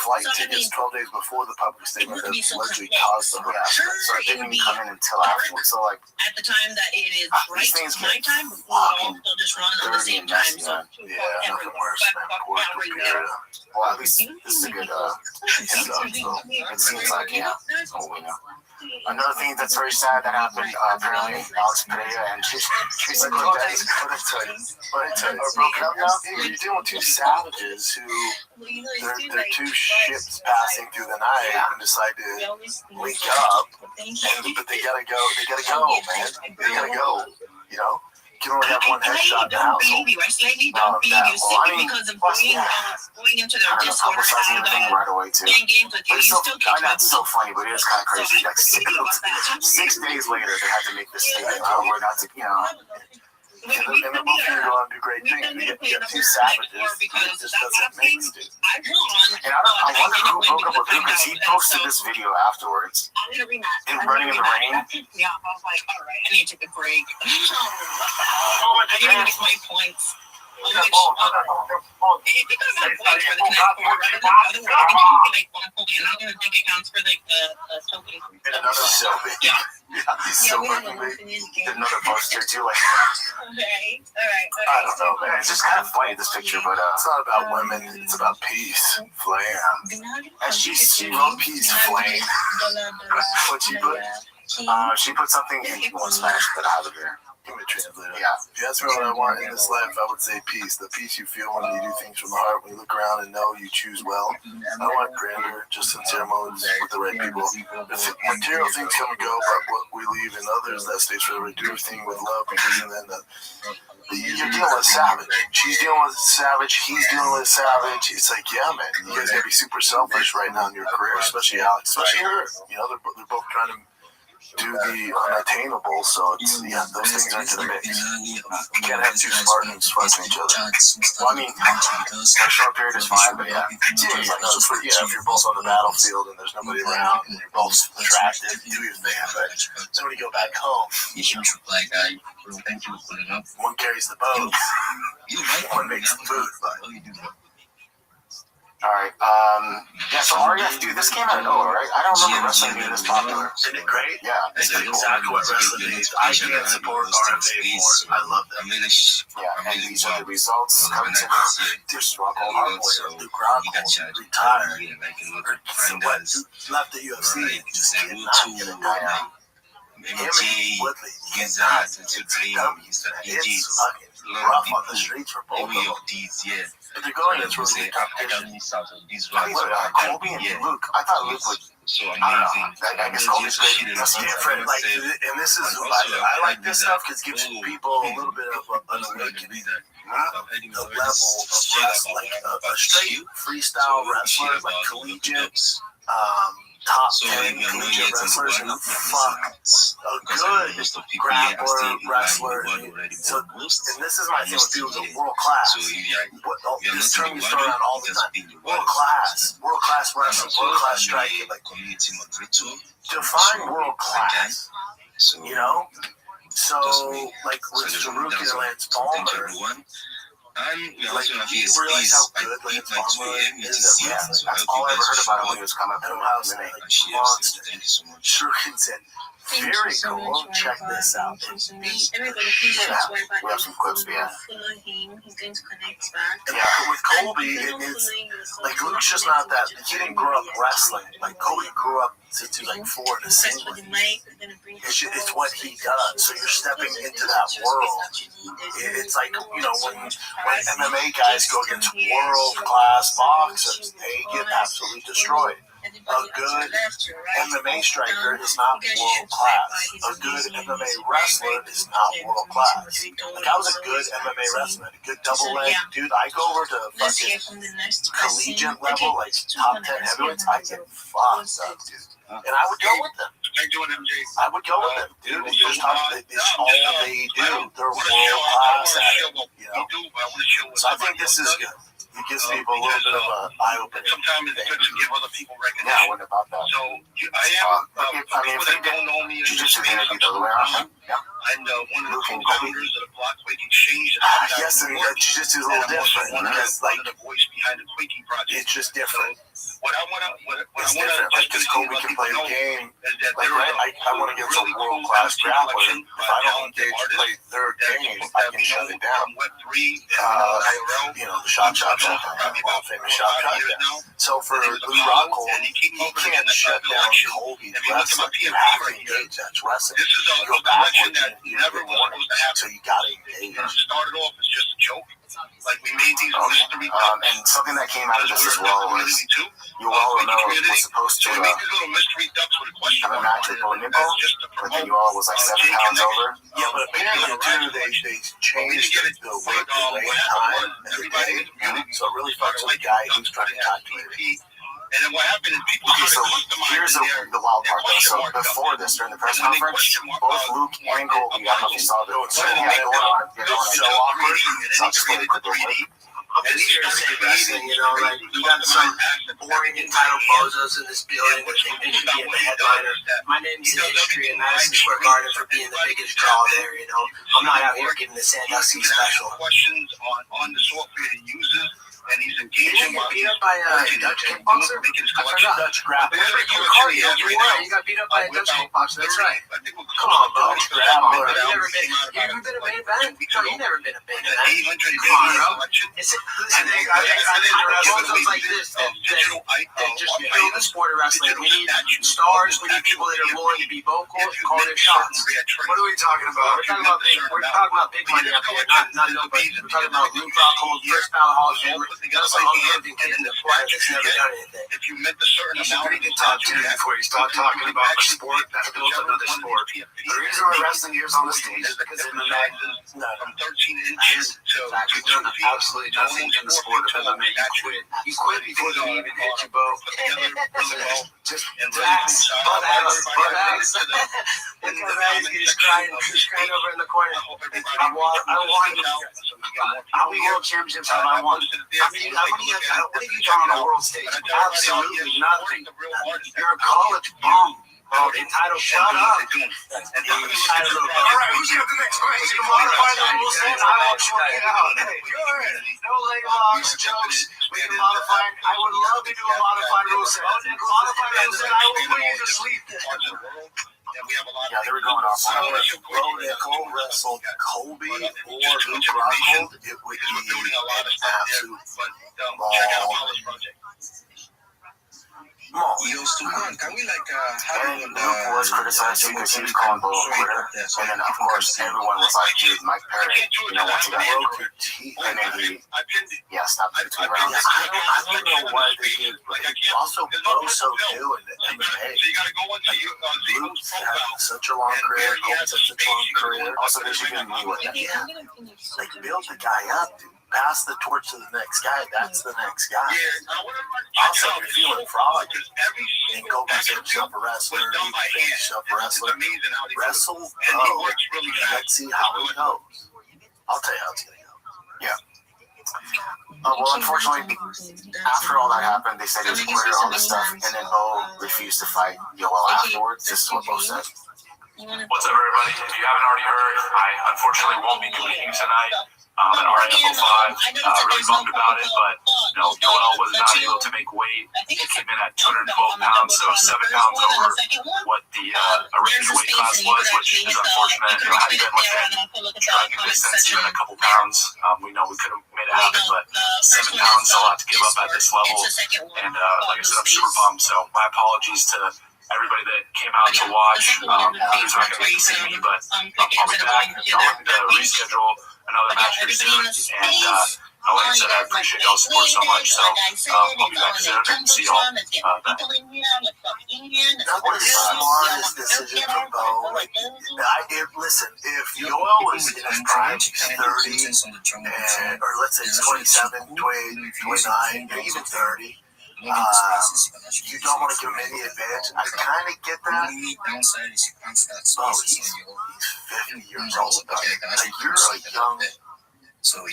flight So, I tickets mean, 12 days before the public it statement would that be so allegedly complex. caused the harassment. so it It didn't would be come in until dark afterwards. So like, at the time that it is these right things my get time, but we all fucking still just run on the dirty same and time. messy, So man. 2 Yeah, o'clock nothing worse, 5 man. o'clock Poor down right now. Bulgaria. well, at least this is a good piece of stuff. So it seems like, yeah, oh, we know. Another thing that's very sad that happened, apparently, Alex Pereira and Jason Cortez are broken up now. You're dealing with two savages who They're two ships passing through the night and decide to link up, but they gotta go, man. They gotta go, you know? You can only have one headshot in the don't household. believe you. I slightly don't believe you. Simply because of going into their I don't know, Discord publicizing and everything right away, too. playing games with you. But it's You so, still I keep know it's so funny, but it is kind of crazy. Like six days later, they had to make this statement. Oh, we're not to, you know. And they're both gonna go on and do great things. You get two savages. It just doesn't make sense. I won. And I wonder who broke up with who, because he posted this video afterwards. I'm gonna rematch. Him running in the rain. Yeah, I was like, all right, I need to take a break. I didn't even get my points. If you could have had points for the connect four, right? Otherwise, I think you get like 1 point, and I don't even think it counts for like the token. Another selfie. Yeah. He's so fucking big. Another poster too, like Okay. All right. I don't know, man. It's just kind of funny this picture, but It's not about women. It's about peace. Flame. and she wrote peace flame. What she put? She put something in Spanish, but I have it here. Give me a translator. Yeah. If you ask me what I want in this life, I would say peace. The peace you feel when you do things from the heart, when you look around and know you choose well. I want grandeur, just sincere moments with the right people. Material things come and go, but what we leave in others, that stays forever. Do everything with love, because then you're dealing with a savage. She's dealing with a savage. He's dealing with a savage. It's like, yeah, man, you guys gotta be super selfish right now in your career, especially Alex, especially her. You know, they're both trying to do the unattainable, so it's, yeah, those things are into the mix. You can't have two Spartans fighting each other. Well, I mean, a short period is fine, but yeah. If you're both on the battlefield and there's nobody around and you're both attractive, do your thing, but then when you go back home, Thank you for pulling up. one carries the boat, one makes the food, but Alright, yeah, so REF, dude, this came out of nowhere, right? I don't remember wrestling being this popular. isn't it great? Yeah, It's exactly what wrestling needs. I can't support RFA more. I love them. yeah, and these are the results coming to Just Rock Hardware, Luke Rockhold, retired, left the UFC, just cannot get it done. Him and Woodley cannot get it done. It's fucking rough on the streets for both of them. But they're going against really good competition. Colby and Luke, I thought Luke would, I don't know, I guess Colby's great. It's different, like, and this is, I like this stuff because it gives people a little bit of an awakening. Not the level of wrestling, like a straight freestyle wrestler, like collegiate, top 10 collegiate wrestlers, and fuck, a good grappler, wrestler. So, and this is my thing with people, world class. This term you throw around all the time. World class wrestling, world class striking. Like, define world class, you know? So, like with Farouk and Lance Palmer, like, you realize how good Lance Palmer is at wrestling. that's all I ever heard about him when he was coming up And in Ohio State, monster. Shuriken, very cool. Check this out. It's beat. We have some clips, yeah. He's going to connect back. Yeah, with Colby, it's like Luke's just not that. He didn't grow up wrestling. Like Colby grew up since he was like 4 in a singlet. It's what he does. So you're stepping into that world. It's like, you know, when MMA guys go against world class boxers, they get absolutely destroyed. good MMA striker is not world class. A good MMA wrestler is not world class. Like, I was a good MMA wrestler, a good double leg. Dude, I go over to fucking collegiate level, like top 10 heavyweights, I get fucked up, dude. And I would go with them. I would go with them, dude. It's all they do. They're world class at it, you know? So I think this is good. It gives people a little bit of an eye-opening. Sometimes it's good to give other people recognition. Yeah, what about that? So I am, people that don't know me, Jiu-Jitsu interview the other way around. Yeah. I'm one of the co-founders of the Block Quaking Exchange. Yes, and Jiu-Jitsu is a little different. Because, like, the voice behind the Quaking project. It's just different. What I want to, It's different. Like, because Kobe can play the game. Like, right, I want to get some world-class grappler. If I don't engage to play their game, I can shut it down. You know, the shot, world famous shot cut. So for Blue Rothschild, he can't shut down Kobe's wrestling. You have to engage. That's wrestling. You go backwards and you never want it. So you got to engage. It started off as just a joke. Like, we made these mystery and something that came out of this as well was you all know was supposed to have a match with Bonimbo, but then you all was like 7 pounds over. Yeah, but apparently too they changed the weight time and the day, so it really fucks with the guy who's trying to calculate it. And then what happened is people so here's the wild part though. So before this, during the press conference, both Luke and Colby, I don't know if you saw they're so awkward. So I'll just go quick real quick. I'm just here to say wrestling, you know, like, you got some boring entitled bozos in this building that think they should be in the headliner. My name's in history in Madison Square Garden for being the biggest draw there, you know. I'm not out here giving the Sandusky special. Questions on the software he uses. And he's engaging. You got beat up by a Dutch kickboxer? I forgot. Dutch grappler. You got beat up by a Dutch kickboxer. That's right. Come on, bro. You never been a main event? No, you never been a main event. Come on, bro. Listen, I bozos like this that just build the sport of wrestling. We need stars. We need people that are willing to be vocal and call their shots. What are we talking about? We're talking about big money up here, not nobody. We're talking about Luke Rockhold, first ballot Hall of Famer. That's some unliving kid in the flag that's never done anything. If you meant a certain amount, pretty good top 10 before you start talking about a sport that builds another sport. The reason why wrestling here is on the stage is because it's from 13 inches to you've done absolutely nothing in the sport of MMA. You quit before you even hit your bow. Just relax. Butt ass. Look at that. He's crying over in the corner. I won how many world championships have I won? What have you done on the world stage? Absolutely nothing. You're a college bum. Oh, entitled, shut up. All right, who's got the next question? You modify the rules, then I won't work it out. No leg locks, jokes. We can modify it. I would love to do a modified rule set. Modified rule set, I will put you to sleep. Yeah, they were going off on Nickel wrestled Kobe or Luke Rockhold. It would be an absolute Yo, Stupan, can we have you on Luke was criticized because he was calling Bo a quitter, and then of course everyone was like, "Dude, Mike Perry, you know, once he got broke your teeth, and then he, stopped the 2 rounds." I don't know why they did, but also Bo's so new in the MMA. Like, Luke had such a long career, Kobe had such a long career. Also, they should give me what, like, build the guy up, dude. Pass the torch to the next guy. That's the next guy. Also, if you're feeling frolic, and go make yourself a wrestler, you can make yourself a wrestler. Wrestle, let's see how it goes. I'll tell you how it's going to go. Yeah. Well, unfortunately, after all that happened, they said he was a quitter, all this stuff, and then Bo refused to fight Yoel afterwards. This is what Bo said. What's up, everybody? If you haven't already heard, I unfortunately won't be competing tonight. At RFO 5, really bummed about it, but Yoel was not able to make weight. He came in at 212 pounds, so 7 pounds over what the original weight class was, which is unfortunate. Had he been within striking distance, even a couple pounds, we know we could have made it happen, but 7 pounds is a lot to give up at this level. And like I said, I'm super bummed, so my apologies to everybody that came out to watch. Who's not going to get to see me, but I'll be back. I'm going to reschedule another match here soon, and like I said, I appreciate y'all's support so much. So I'll be back soon and see y'all then. That was the smartest decision from Bo. Listen, if Yoel was in his prime, 30, or let's say 27, 29, or even 30, you don't want to give him any advantage. I kind of get that. Bo, he's 50 years old. Like, you're a young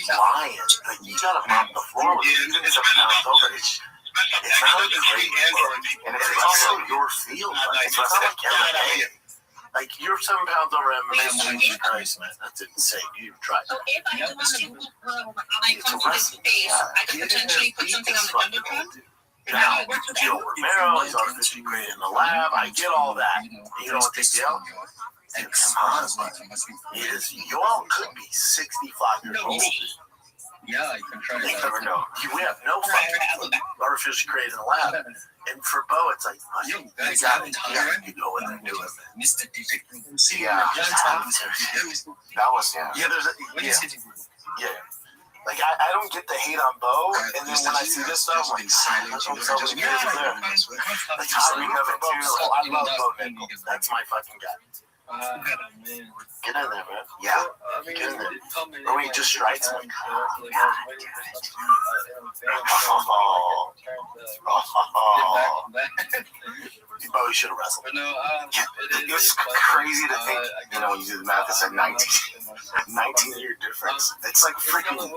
lion. Like, you got to mop the floor with it. Even if it's pounds over, it's not a great look. And it's also your field. Like, it's not like MMA. Like, you're 7 pounds over MMA. Jesus Christ, man. That's insane. You tried. So if I do want to move from my comfortable space, I could potentially put something on the Underground. Now, Joe Romero is artificially created in the lab. I get all that. You know what they do? And come on, Yoel could be 65 years old. Yeah, you can try You never know. We have no fucking artificially created in the lab. And for Bo, it's like, you got to go in there and do it. Mr. DJ. Yeah, just have to. That was, yeah, there's a, yeah. Like, I don't get the hate on Bo, and then when I see this stuff, I'm like, that's what so many kids are there. Like, timing of it, too. I love Bo Nickel. That's my fucking guy. Get in there, man. Yeah, get in there. Or he just strikes me. Oh, God, Bo, you should have wrestled. It was crazy to think, you know, you do the math, it's like 19-year difference. It's like freaking, like,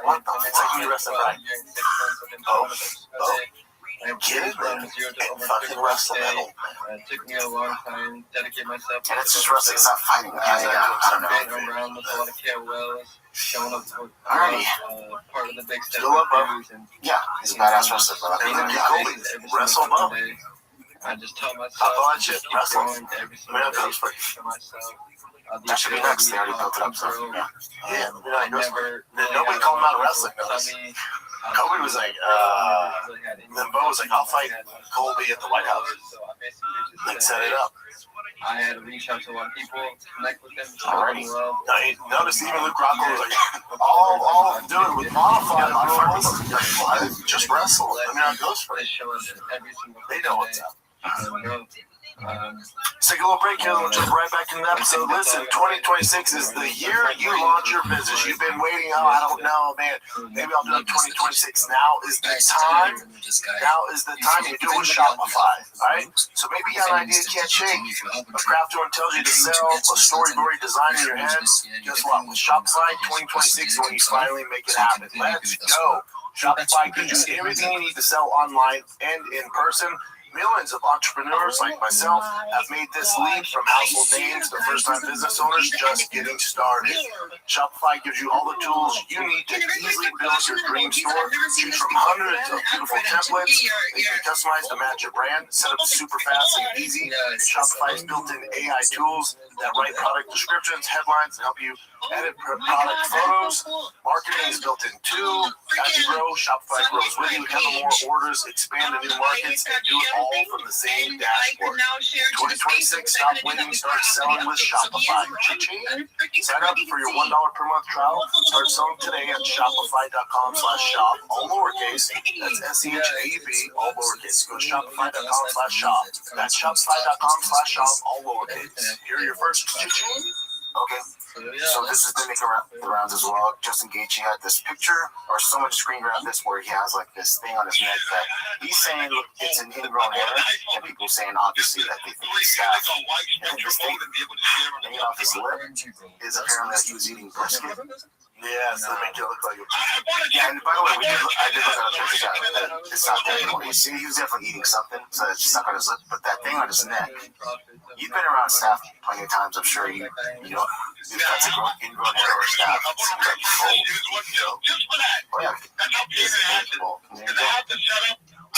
what the fuck? It's like you wrestled right. Bo, get in there and fucking wrestle that old man. It took me a long time to dedicate myself. And it's just wrestling, it's not fighting. I don't know. Around with a lot of KOLs, showing up with part of the big step. Yeah, he's a badass wrestler, but I mean, Wrestle Bo. I just tell myself, Hop on shit, wrestle. That should be next. They already built it up, so yeah. Nobody called him out of wrestling, though. Kobe was like, then Bo was like, I'll fight Colby at the White House. Like, set it up. I had to reach out to a lot of people, connect with them. Alrighty. Notice even Luke Rockhold was like, all I'm doing with modified, just wrestle. I mean, how it goes for it. They know what's up. Let's take a little break here, and we'll jump right back into the episode. Listen, 2026 is the year you launch your business. You've been waiting, I don't know, man. Maybe I'll do it 2026. Now is the time. Now is the time you do it with Shopify, right? So maybe you got an idea you can't shake. A craft one tells you to sell a storyboard design in your head. Guess what? With Shopify, 2026 is when you finally make it happen. Let's go. Shopify gives you everything you need to sell online and in person. Millions of entrepreneurs like myself have made this leap from household names to first-time business owners just getting started. Shopify gives you all the tools you need to easily build your dream store. Choose from hundreds of beautiful templates that you can customize to match your brand. Set up super fast and easy. Shopify's built-in AI tools that write product descriptions, headlines, and help you edit product photos. Marketing is built in too. As you grow, Shopify grows with you. Handle more orders, expand to new markets, and do it all from the same dashboard. 2026, stop waiting, start selling with Shopify. Cha-ching. Sign up for your $1 per month trial. Start selling today at shopify.com/shop, all lowercase. That's SEHAB, all lowercase. Go to shopify.com/shop. That's shopify.com/shop, all lowercase. Here are your first cha-ching. Okay. So this has been making the rounds as well. Justin Gaethje had this picture, or someone screen grabbed this where he has like this thing on his neck that he's saying it's an ingrown hair, and people saying obviously that they think it's staph. And this thing hanging off his lip is apparently that he was eating brisket. Yeah, so they make it look like it. Yeah, and by the way, I did look at a picture that it's not there anymore. You see, he was definitely eating something, so it's stuck on his lip. But that thing on his neck, you've been around staph plenty of times. I'm sure you know if that's a ingrown hair or staph. It seems like cold, you know. Oh yeah, it's painful. So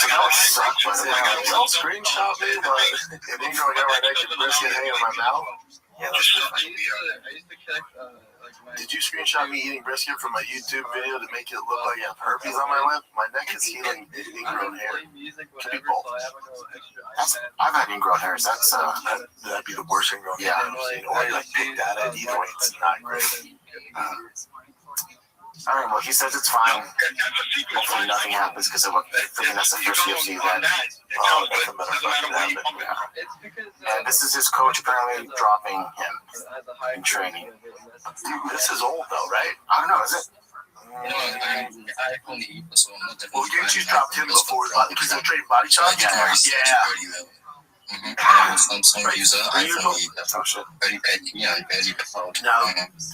that would suck, but Don't screenshot me, but if you go hair right next to brisket hanging in my mouth. yeah, that's true. I used to check, Did you screenshot me eating brisket from my YouTube video to make it look like I have herpes on my lip? My neck is healing ingrown hair. Could be both. I've had ingrown hairs. That'd be the worst ingrown hair I've ever seen. Or you like picked at it. Either way, it's not great. All right, well, he says it's fine. Hopefully nothing happens because that's the first UFC event. Oh, it doesn't matter. And this is his coach apparently dropping him in training. Dude, this is old though, right? I don't know, is it? I only eat, so I'm not Well, didn't you drop him before because they trade body shots? Yeah. Samsung user, iPhone 8. Very bad, Now,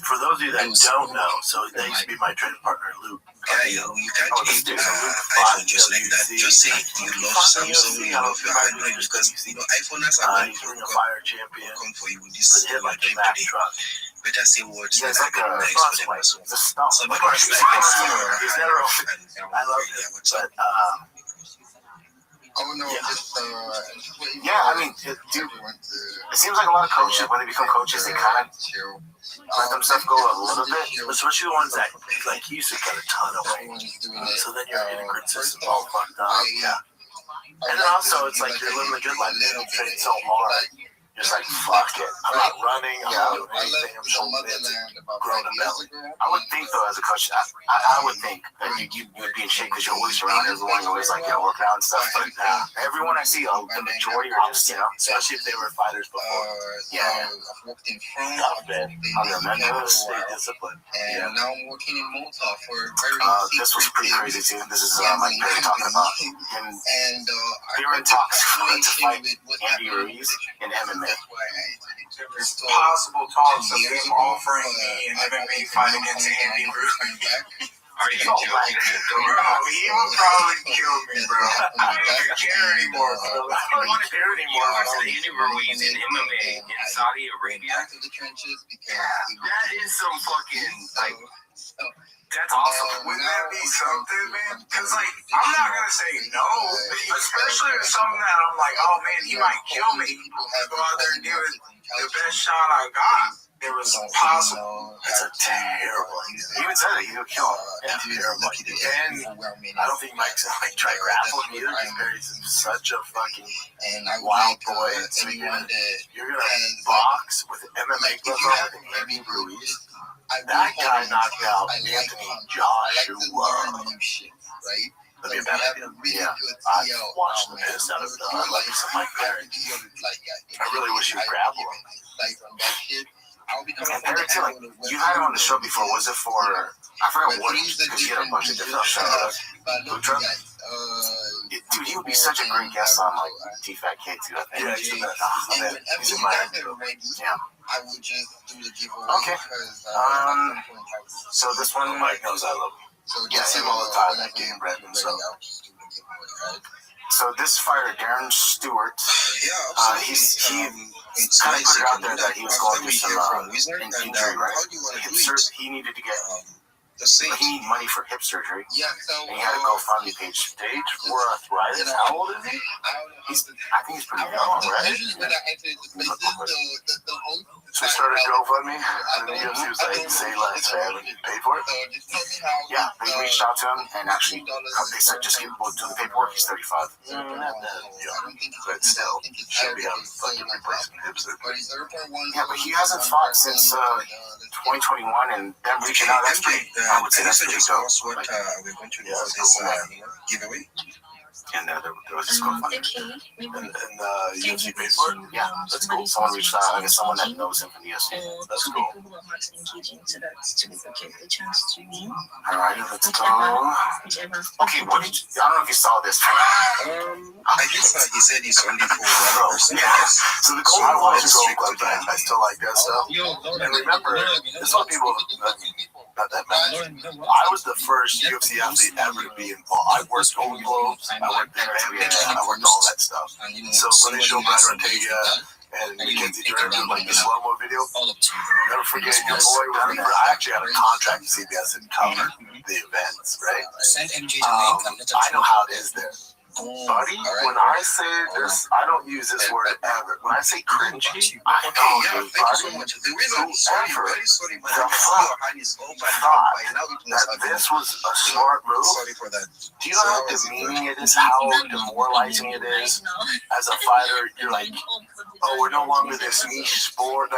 for those of you that don't know, so they used to be my training partner, Luke. Yeah, you can't eat iPhone just like that. Just say you love Samsung, you love your Android, because iPhone has a He's a fire champion. come for you with this Like dream Mack today. truck. Better say words Yeah, that it's like are a nice for them as well. the stump. So Like because he's like I see never open. I love it. But oh no, yeah. Yeah, I mean, dude, it seems like a lot of coaches, when they become coaches, they kind of let themselves go a little bit, especially the ones that, like, you used to cut a ton of weight. So then your endocrine system's all fucked up. Yeah. And then also, it's like you're living a good life. You train so hard. Just like, fuck it. I'm not running. I'm not doing anything. I'm so growing a belly. I would think, though, as a coach, I would think that you'd be in shape because you're always around everyone. You're always like, working out and stuff. But everyone I see, the majority are just, especially if they were fighters before. I've worked in France, On their mental state discipline. and now I'm working in Malta for a very This was pretty crazy, too. This is Mike Perry talking about. And they were in talks to fight Andy Ruiz in MMA. There's possible talks of them offering me an MMA fight against Andy Ruiz. Are you joking? Bro, he would probably kill me, bro. I don't even care anymore, bro. I don't want to care anymore. Andy Ruiz in MMA in Saudi Arabia. That is some fucking, like, that's awesome. Wouldn't that be something, man? Because, like, I'm not going to say no, especially if something that I'm like, oh, man, he might kill me. Go out there and give it the best shot I got. It was possible. That's a terrible idea. He even said it. He would kill him. Terrible idea. And I don't think Mike's like try grappling either. Because Perry's such a fucking wild boy. So you're gonna box with MMA gloves on with Andy Ruiz. That guy knocked out Anthony Joshua. That'd be a bad idea. Yeah, I watched the piss out of it. I love me some Mike Perry. I really wish he would grapple him. And Perry too, like, you had him on the show before. Was it for, I forgot what, because he had a bunch of different shows. Dude, he would be such a great guest on, like, T-Fat K too, I think. Yeah, he's in my head. Yeah. Okay. So this one, Mike knows I love him. Yeah, him all the time, that game, Brandon, so. So this fighter, Darren Stewart, he kind of put it out there that he was going through some injury, right? He needed to get, he needed money for hip surgery, and he had a GoFundMe page. Stage 4 arthritis. How old is he? I think he's pretty young, right? So he started GoFundMe, and the UFC was like, say less, man, pay for it? Yeah, they reached out to him, and actually, they said, just we'll do the paperwork. He's 35. But still, should be on fucking replacement hip surgery. Yeah, but he hasn't fought since 2021, and them reaching out, that's pretty, I would say that's pretty dope. What we're going to do for this giveaway. And there was this GoFundMe. And UFC paid for it? Yeah, that's cool. Someone reached out. I guess someone that knows him from the UFC. That's cool. Alright, let's go. Okay, what did you, I don't know if you saw this. I guess he said it's only for one person. Yeah. So the goal, I wanted to go like that. I still like that stuff. And remember, there's some people not that bad. I was the first UFC athlete ever to be involved. I worked Golden Globes. I worked I worked all that stuff. So when they showed Brian Ortega and Mackenzie Dern do like the slow-mo video, never forget your boy. I actually had a contract with CBS and covered the events, right? I know how it is there. Buddy, when I say this, I don't use this word ever. When I say cringy, I don't use buddy. Whoever thought that this was a smart move, do you know how demeaning it is, how demoralizing it is? As a fighter, you're like, oh, we're no longer this niche sport.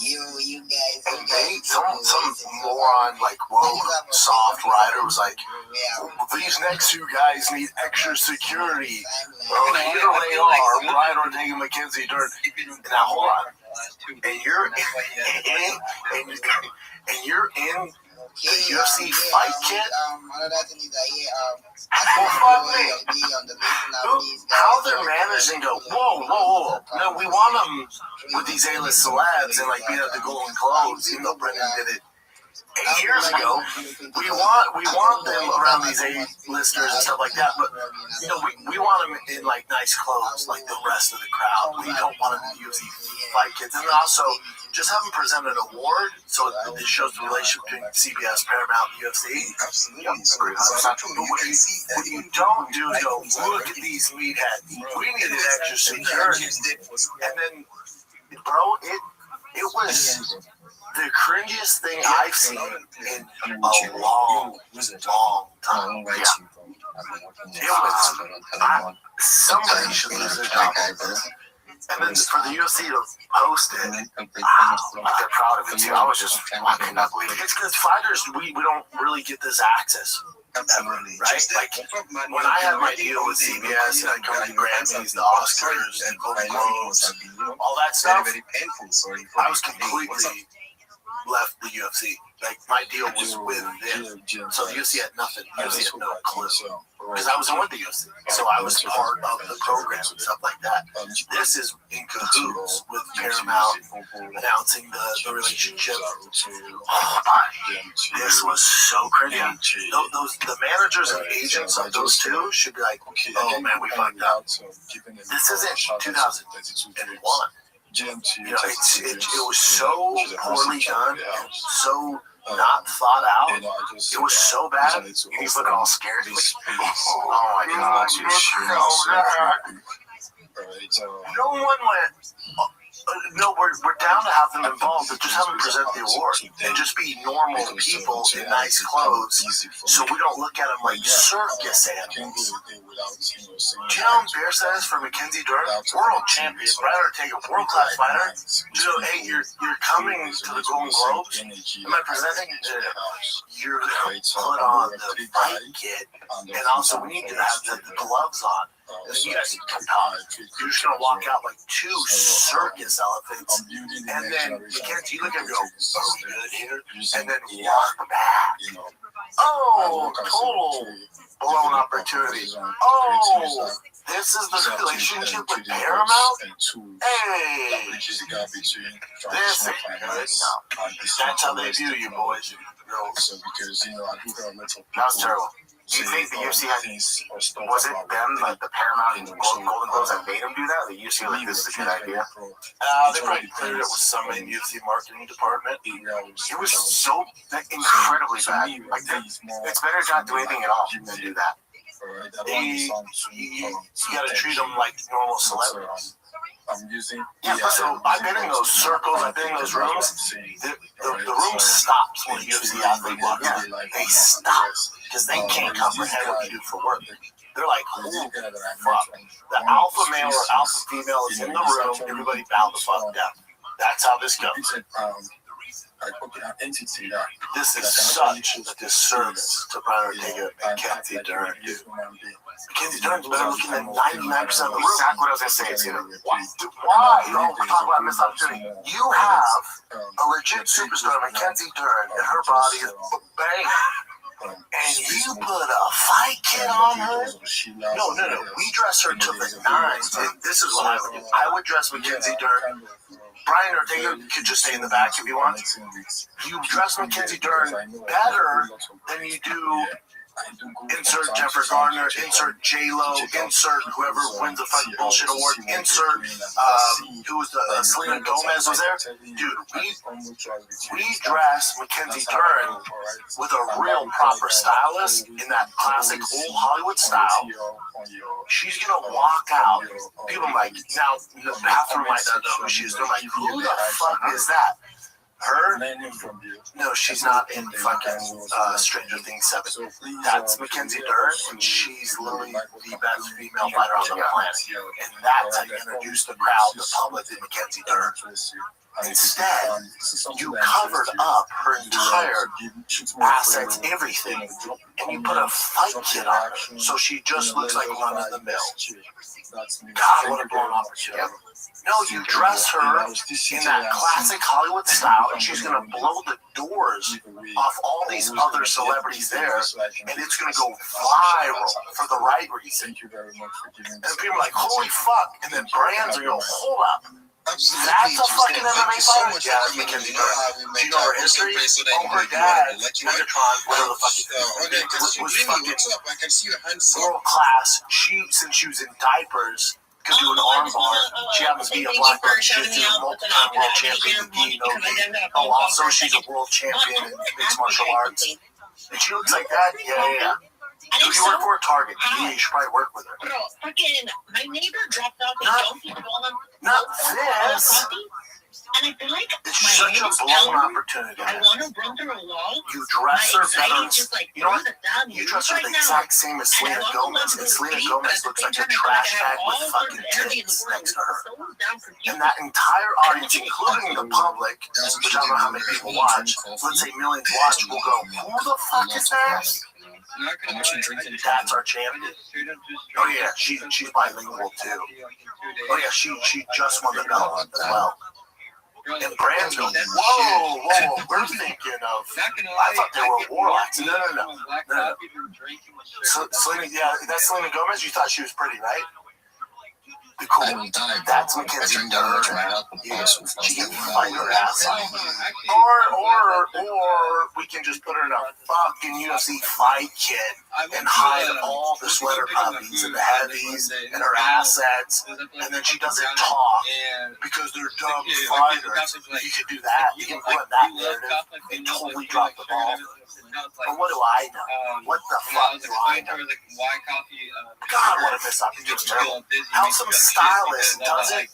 You guys. And some moron like woke soft rider was like, these next two guys need extra security. Well, here they are, Brian Ortega, Mackenzie Dern. Now hold on, and you're in the UFC fight kit. Well, fuck me. How they're managing to whoa. No, we want them with these A-list celebs and like being at the Golden Globes, even though Brendan did it 8 years ago. We want them around these A-listers and stuff like that, but you know, we want them in like nice clothes like the rest of the crowd. We don't want them in UFC fight kits, and also just have them present an award so it shows the relationship between CBS, Paramount, and UFC. Absolutely. What you don't do is go, look at these meatheads. We needed extra security. And then, bro, it was the cringiest thing I've seen in a long time. Yeah. It was, somebody should lose their job. And then for the UFC to post it, they're proud of it too. I could not believe it. It's because fighters, we don't really get this access. Absolutely. Right? Like, when I had my deal with CBS and I come to the Grammys, the Oscars, and Golden Globes, all that stuff, I was completely left the UFC. Like, my deal was with them. So the UFC had nothing. The UFC had no clue. Because I was with the UFC. So I was part of the program and stuff like that. This is in cahoots with Paramount announcing the relationship. Oh, buddy. This was so crazy. The managers and agents of those two should be like, oh man, we fucked up. This isn't 2001. You know, it was so poorly done, and so not thought out. It was so bad. He's looking all scared. Oh my God! No one went. No, we're down to have them involved, but just have them present the award and just be normal people in nice clothes, so we don't look at them like circus animals. Do you know how embarrassing that is for Mackenzie Dern, world champion, Brian Ortega, world-class fighter? You know, hey, you're coming to the Golden Globes. Am I presenting? You're gonna put on the fight kit, and also we need to have the gloves on. And then you guys can talk. You're just gonna walk out like two circus elephants, and then you look at me, go, "Oh, good here," and then walk back. Oh, total blown opportunity. Oh, this is the relationship with Paramount. Hey, this ain't good. No, that's how they view you, boys. That's terrible. Do you think the UFC was it them, like the Paramount and Golden Globes that made them do that? The UFC like, this is a good idea? They probably cleared it with some in UFC marketing department. It was so incredibly bad. Like, it's better to not do anything at all than do that. You gotta treat them like normal celebrities. Yeah, so I've been in those circles, I've been in those rooms. The room stops when a UFC athlete walks in. They stop because they can't comprehend what you do for work. They're like, holy fuck. The alpha male or alpha female is in the room, everybody bow the fuck down. That's how this goes. This is such a disservice to Brian Ortega and Mackenzie Dern. Mackenzie Dern's better looking than 99% of the room. Exactly what I was going to say too. Why? You don't talk about missed opportunity. You have a legit superstar, Mackenzie Dern, and her body is bang. And you put a fight kit on her? No. We dress her to the nines. And this is what I would do. I would dress Mackenzie Dern. Brian Ortega could just stay in the back if you want. You dress Mackenzie Dern better than you do. Insert Jennifer Garner, insert J-Lo, insert whoever wins the fucking bullshit award, insert who was the Selena Gomez was there. Dude, we dress Mackenzie Dern with a real proper stylist in that classic old Hollywood style. She's gonna walk out. People are like, now half of them might not know who she is. They're like, who the fuck is that? Her? No, she's not in fucking Stranger Things 7. That's Mackenzie Dern, and she's literally the best female fighter on the planet. And that's how you introduce the crowd, the public, to Mackenzie Dern. Instead, you covered up her entire assets, everything, and you put a fight kit on her, so she just looks like run of the mill. God, what a blown opportunity. No, you dress her in that classic Hollywood style, and she's going to blow the doors off all these other celebrities there, and it's going to go viral for the right reason. And people are like, holy fuck, and then brands are going, hold up. That's a fucking MMA fighter. Yeah, Mackenzie Dern. Do you know her history? Oh, her dad, Megatron, whatever the fuck was fucking world class. Since she was in diapers, could do an arm bar. She happens to be a black belt jiu-jitsu, multi-time world champion. Oh, also she's a world champion in mixed martial arts. And she looks like that? Yeah. Who do you work for? Target. Yeah, you should probably work with her. Bro, fucking, my neighbor dropped off a donkey ball on not this. And I feel like it's such a blown opportunity. I want to run through a wall. You dress her better. Like, you know what? You dress her the exact same as Selena Gomez. And Selena Gomez looks like a trash bag with fucking tits next to her. And that entire audience, including the public, which I don't know how many people watch, let's say millions watch, will go, who the fuck is that? That's our champion. Oh yeah, she's bilingual too. Oh yeah, she just won the belt as well. And brands go, whoa, we're thinking of. I thought they were warlocks. No. So Selena, yeah, that's Selena Gomez. You thought she was pretty, right? Cool. That's Mackenzie Dern. She can fight her ass off. Or we can just put her in a fucking UFC fight kit and hide all the sweater puppies and the heavies and her assets, and then she doesn't talk because they're dumb fighters. You can do that. You can put that narrative and totally drop the ball. But what do I know? What the fuck do I know? God, what a missed opportunity. How some stylist doesn't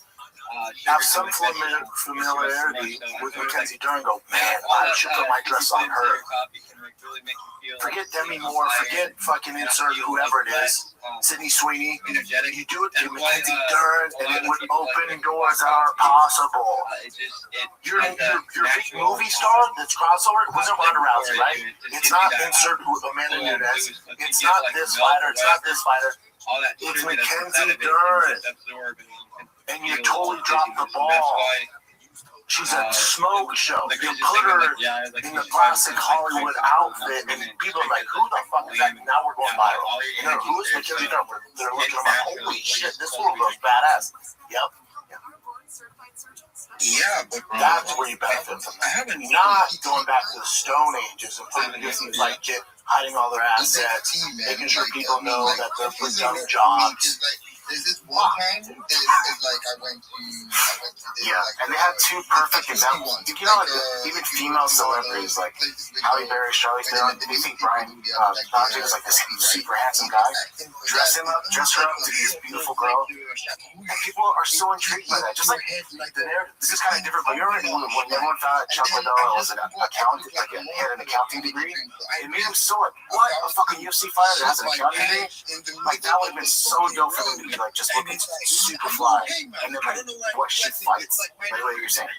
have some familiarity with Mackenzie Dern, go, man, I should put my dress on her. Forget Demi Moore, forget fucking insert whoever it is, Sydney Sweeney. You do it to Mackenzie Dern, and it would open doors that aren't possible. Your big movie star that's crossover wasn't Ronda Rousey, right? It's not insert Amanda Nunes. It's not this fighter. It's not this fighter. It's Mackenzie Dern. And you totally dropped the ball. She's a smoke show. You put her in the classic Hollywood outfit, and people are like, who the fuck is that? Now we're going viral. You know, who is Mackenzie Dern? They're looking at me, holy shit, this little girl's badass. Yep. Yeah, but that's where you benefit from that. Not going back to the Stone Ages and putting this in like kid, hiding all their assets, making sure people know that they're for dumb jobs. There's this one time, it's like I went to and they had two perfect examples. You know, even female celebrities like Halle Berry, Charlize Theron. Do you think Brian Dodge is like this super handsome guy? Dress her up to be this beautiful girl, and people are so intrigued by that. Just like the narrative. This is kind of different. But you remember when everyone found out Chuck Liddell was an accountant, like had an accounting degree, it made him so like, what, a fucking UFC fighter that has an accounting degree? Like that would have been so dope for them to be like just looking super fly, and then like what she fights, like what you're saying.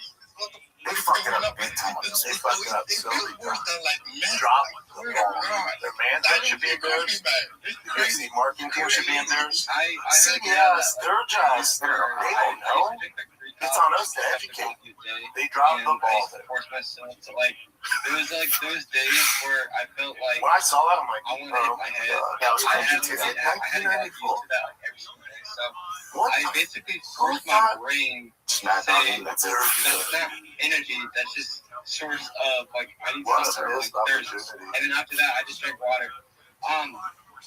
They fucked it up big time. They fucked it up so big time. Drop the ball. Their management should be embarrassed. The crazy marketing team should be embarrassed. CBS, they're just, they don't know. It's on us to educate. They dropped the ball there. There was like those days where I felt like when I saw that, I'm like, I wanted to hit my head. That was crazy too. I had to get used to that like every single day. So I basically forced my brain to say that's that energy that's just source of like I need to like thirst. And then after that I just drank water.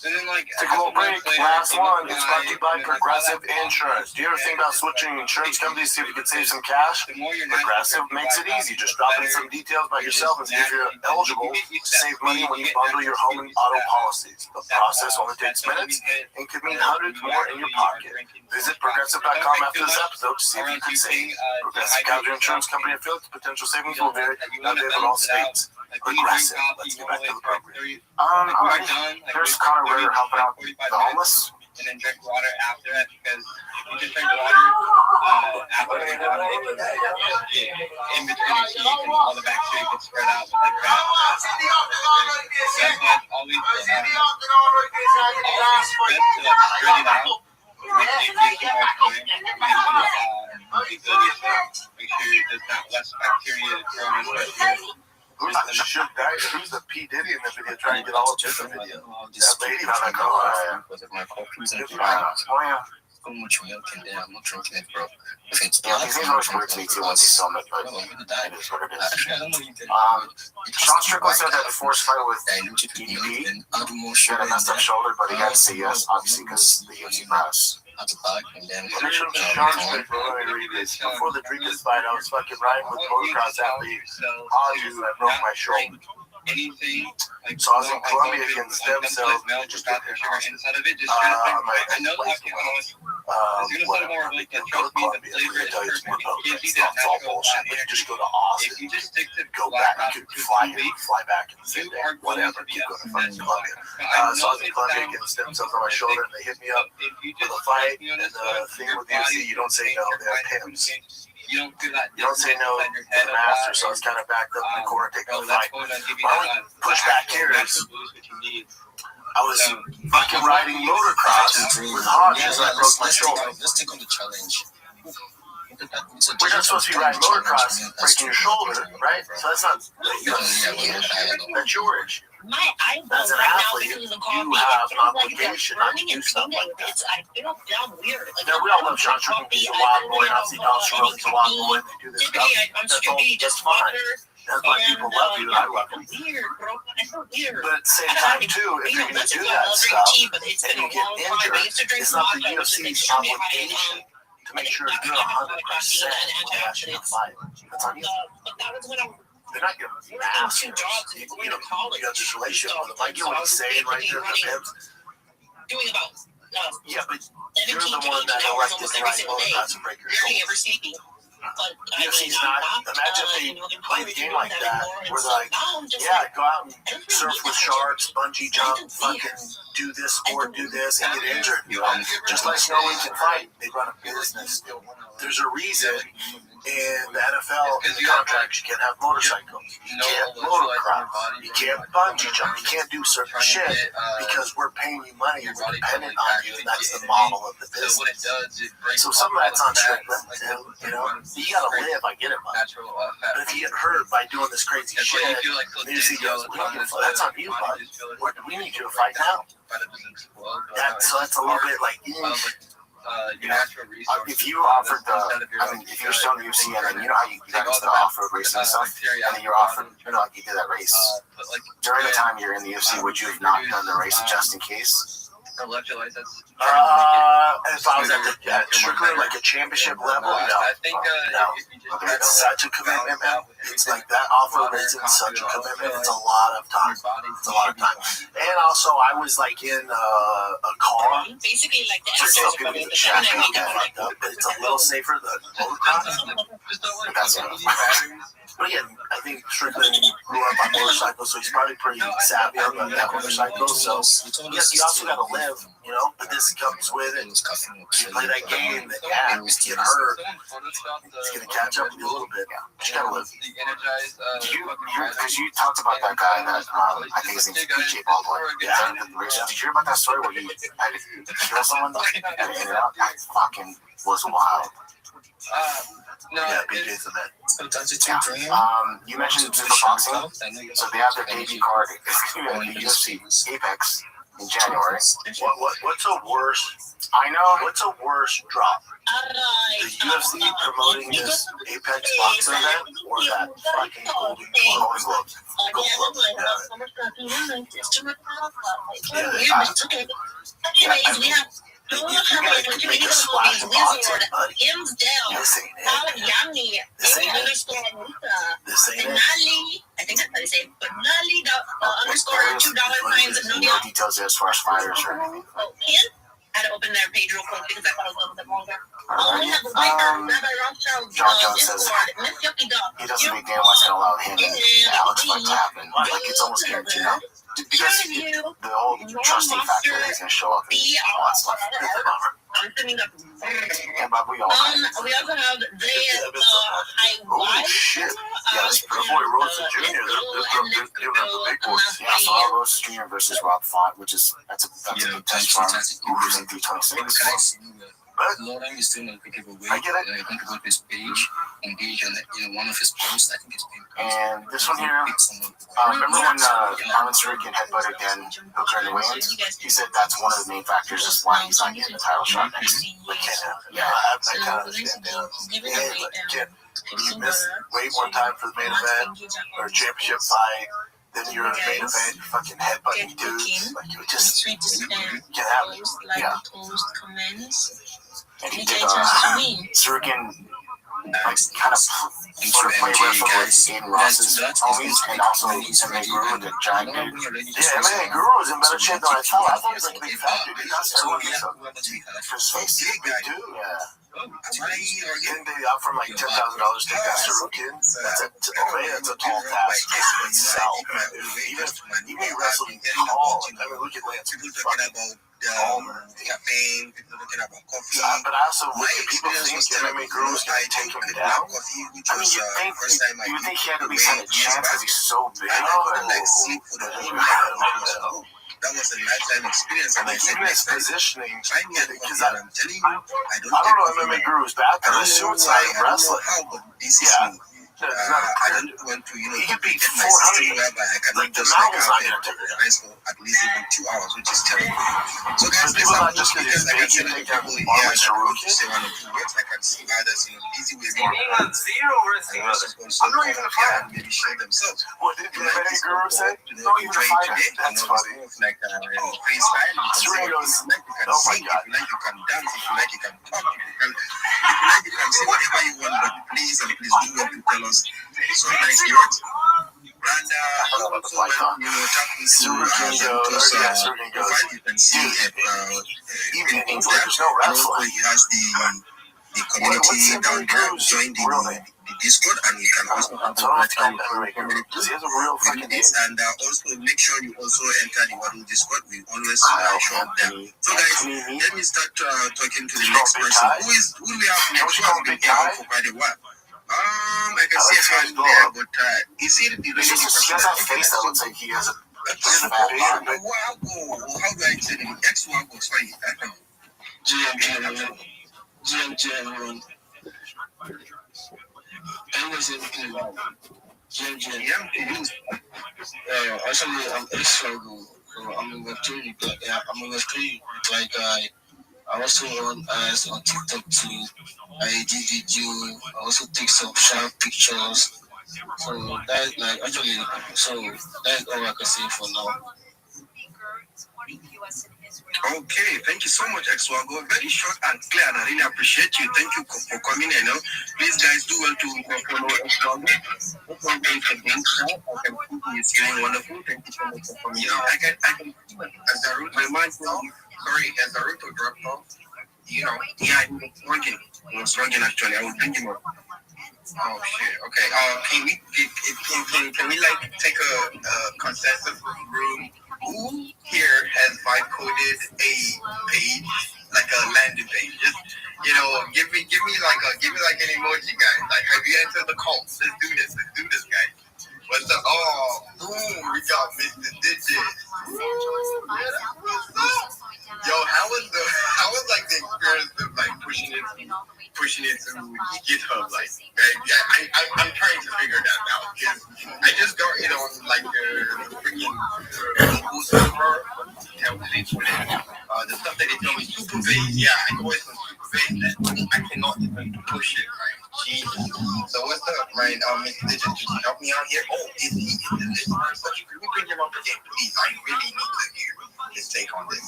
And then, like, take a little break. Last one. It's brought to you by Progressive Insurance. Do you ever think about switching insurance companies, see if you can save some cash? Progressive makes it easy. Just drop in some details about yourself and see if you're eligible to save money when you bundle your home and auto policies. The process only takes minutes and could mean hundreds more in your pocket. Visit Progressive.com after this episode to see if you can save. Progressive Casualty Insurance Company affiliates. Potential savings will vary. Not available in all states. Progressive. Let's get back to the program. Alright. Here's Connor Ritter helping out the homeless. And then drink water after that, because you just drink water after you in between your teeth, and all the bacteria get spread out with like that. Always best to spread it out. Make sure there's not less bacteria growing. Who's the P. Diddy in the video trying to get all of this in the video? That lady on that car. Oh, yeah. Much milk in there. I'm not drinking it, bro. If it's Yeah, these always weird to me too when you film it, but it is what it is. Sean Strickland said that the forced fight with DDP, he had a messed up shoulder, but he had to say yes, obviously, because the UFC press. Connection to Sean Strickland, let me read this. Before the Dricus fight, I was fucking riding with motocross athlete Aju, I broke my shoulder. Anything like so I was in Colombia against stem cells. Just got the sugar inside of it. Just I know that you whatever. Go to Colombia. I'm gonna tell you some more about that. It's all bullshit. But you just go to Austin. If you just stick to go back. You could fly here, fly back in the same day. Whatever. Keep going to fucking Colombia. So I was in Colombia getting stem cells on my shoulder, and they hit me up for the fight. And the thing with the UFC, you don't say no. They have pimps. You don't say no to the master, so I was kind of backed up in the corner taking the fight. My only pushback here is I was fucking riding motocross with Hodges and I broke my shoulder. Let's take on the challenge. We're not supposed to be riding motocross, breaking your shoulder, right? So that's not that's your issue. My As eyeballs an right now athlete, because of the you coffee, have it an feels like they're obligation not to burning do and stuff tingling. like that. I feel down weird. Like, Now, we all love Sean Strickland. He's a wild boy. And obviously, Donald Sterling's a wild boy. And they do this stuff. That's fine. That's why people love you, and I love you. Weird, bro. I feel weird. But at the same time, too, if you're going to do that stuff and you get injured, it's not the UFC's obligation to make sure you're 100% when actually in a fight. That's on you. They're not your masters. You got this relationship with them. I get what he's saying right there. Doing about yeah, but you're the one that elected to ride motocross and break your shoulder. UFC's not. Imagine if they play the game like that, where they're like, yeah, go out and surf with sharks, bungee jump, fucking do this sport, do this, and get injured. Just like no one can fight, they run a business. There's a reason in the NFL, in the contracts, you can't have motorcycles, you can't motocross, you can't bungee jump, you can't do certain shit because we're paying you money and we're dependent on you, and that's the model of the business. So some of that's on Strickland, you know. You gotta live, I get it, bud. But if you get hurt by doing this crazy shit, the UFC goes, that's on you, bud. We need you to fight now. So that's a little bit like, if you offered if you're still in the UFC, and then you know how you got into the off-road racing and stuff, and then you're offered, like you did that race. During the time you're in the UFC, would you have not done the race just in case? Electrolytes, that's if I was at Strickland, like a championship level, no. It's such a commitment, man. It's like that off-road racing is such a commitment. It's a lot of time. And also, I was like in a car. Basically, like the Just so people get shacked and get fucked up, but it's a little safer than motocross. But that's enough. But again, I think Strickland grew up on motorcycles, so he's probably pretty savvy on that motorcycle. So, yes, you also got to live, you know, but this comes with it. You play that game, then yeah, you get hurt. It's going to catch up with you a little bit. But you got to live. Because you talked about that guy that I think his name's PJ Baldwin. Yeah. Did you hear about that story where he had to kill someone? That fucking was wild. Yeah, BJ's the man. You mentioned super boxing, so they have their debut card in the UFC Apex. in January. What's a worse? I know. What's a worse drop? The UFC promoting this Apex boxing event or that fucking Golden Gloves? Anyways, we have You guys could make a splash of boxing, but hands down. this ain't it. This ain't it. This ain't it. I think that's how they say it. But Nali underscore $2 signs and no details as far as fighters or anything. Oh, Ken? I had to open their page real quick because I thought it was a little bit longer. Alright. We have a Rabbi Rothschild John Jones says Discord. Miss Yucky Dog. he doesn't think Dan White's gonna allow him and Alex fight to happen. Like it's almost guaranteed now. Because the whole trusting factor is gonna show up and all that stuff. I'm sending up. And but we all we also have the Holy shit. Yes, the boy Rosa Jr. They're giving them the big boys. yeah, so our Rosa Jr. versus Rob Font, which is that's a big test for him. Who's in 326. Is doing a bit of a way. I get it. I think about his page, engage on one of his posts. I think it's been And this one here, remember when Armin Surikin headbutted Dan Hooker in the weigh-ins? He said that's one of the main factors as why he's not getting the title shot next. Like, yeah, I kind of understand that. Yeah, you miss way more time for the main event or a championship fight. Then you're in the main event, you fucking headbutting dudes. Like, you just get out. Yeah. And he did Surikin kind of sort of play with in Ross's homies and also MMA Guru, the giant dude. Yeah, MMA Guru was in better shape than I thought. I thought he was like a big fat dude. Everyone thinks so. His face is big dude. Yeah. Getting they offer him like $10,000 to take that Surikin. That's a tall task in itself. Even he wrestled tall. I mean, look at Lance. people talking about campaign, people talking about coffee. But also, people think MMA Guru is going to take him down. Coffee, which I mean, was you first time I think he had to be kind of chance because he's so big. I couldn't like sleep for the whole night. That was a lifetime experience, and I said, even his next time, positioning, try me at the because coffee, and I'm telling you, I I don't know MMA Guru's back, but I assume it's not wrestling. how, but this is me. I don't want to, He could beat get my system 400. whereby I cannot Like, the just mountain's not have going to take it. rice for at least even 2 hours, which is terrible. So guys, People let's not have just more because speakers. he's Like I said, big, you think people that here Marlon that want to Sarukian? say 1 or 2 words. I can see others, busy with Zero wrestling brothers. I'm not even a fan. maybe show themselves. What did the MMA Guru say? Not even a fighter. That's funny. Like freestyle. Suri goes, If you like, you can oh my sing. God. If you like, you can dance. If you like, you can talk. If you like, you can say whatever you want. But please and please do what you tell us so nicely. And also, when tap into Zanto's profile, you can see Even in English, there's no and also wrestling. he has the community down there. Join the Discord, and you can also have a community Because he has a real fucking name. and also make sure you also enter the Waddle Discord. We always show up there. So guys, let me start talking to the next person. Who do we have next? Who has been here for quite a while? I can see a hand there, but is it the He has that face that looks like he has a fat How body. do I say the X1 was funny? GM. Actually, I'm X-Struggle. So I'm a Web3. I'm a Web3. Like, I also run ads on TikTok too. I did video. I also take some sharp pictures. So that's like actually, so that's all I can say for now. Okay, thank you so much, X-Wago. Very short and clear, and I really appreciate you. Thank you for coming in. Please, guys, do well to follow X-Wago. X-Wago is a big shot. I can see he's doing wonderful. Thank you so much for coming. I can, as the root, my mind, sorry, as the root dropped off, he was working actually. I will bring him up. Oh shit. Okay. Can we like take a consensus room? Who here has vibe coded a page, like a landing page? Just give me like an emoji, guys. Like, have you entered the cult? Let's do this, guys. What's up? Oh, boom! We got Mr. Digit. Yo, how was like the experience of like pushing it to GitHub? Like, I'm trying to figure that out because I just got it on like the freaking server. The stuff that they tell me super vague. Yeah, I know it's super vague. That I cannot even push it. Right? Jesus. So what's up, right? Mr. Digit, could you help me out here? Oh, is he in the listener section? Can we bring him up again, please? I really need to hear his take on this.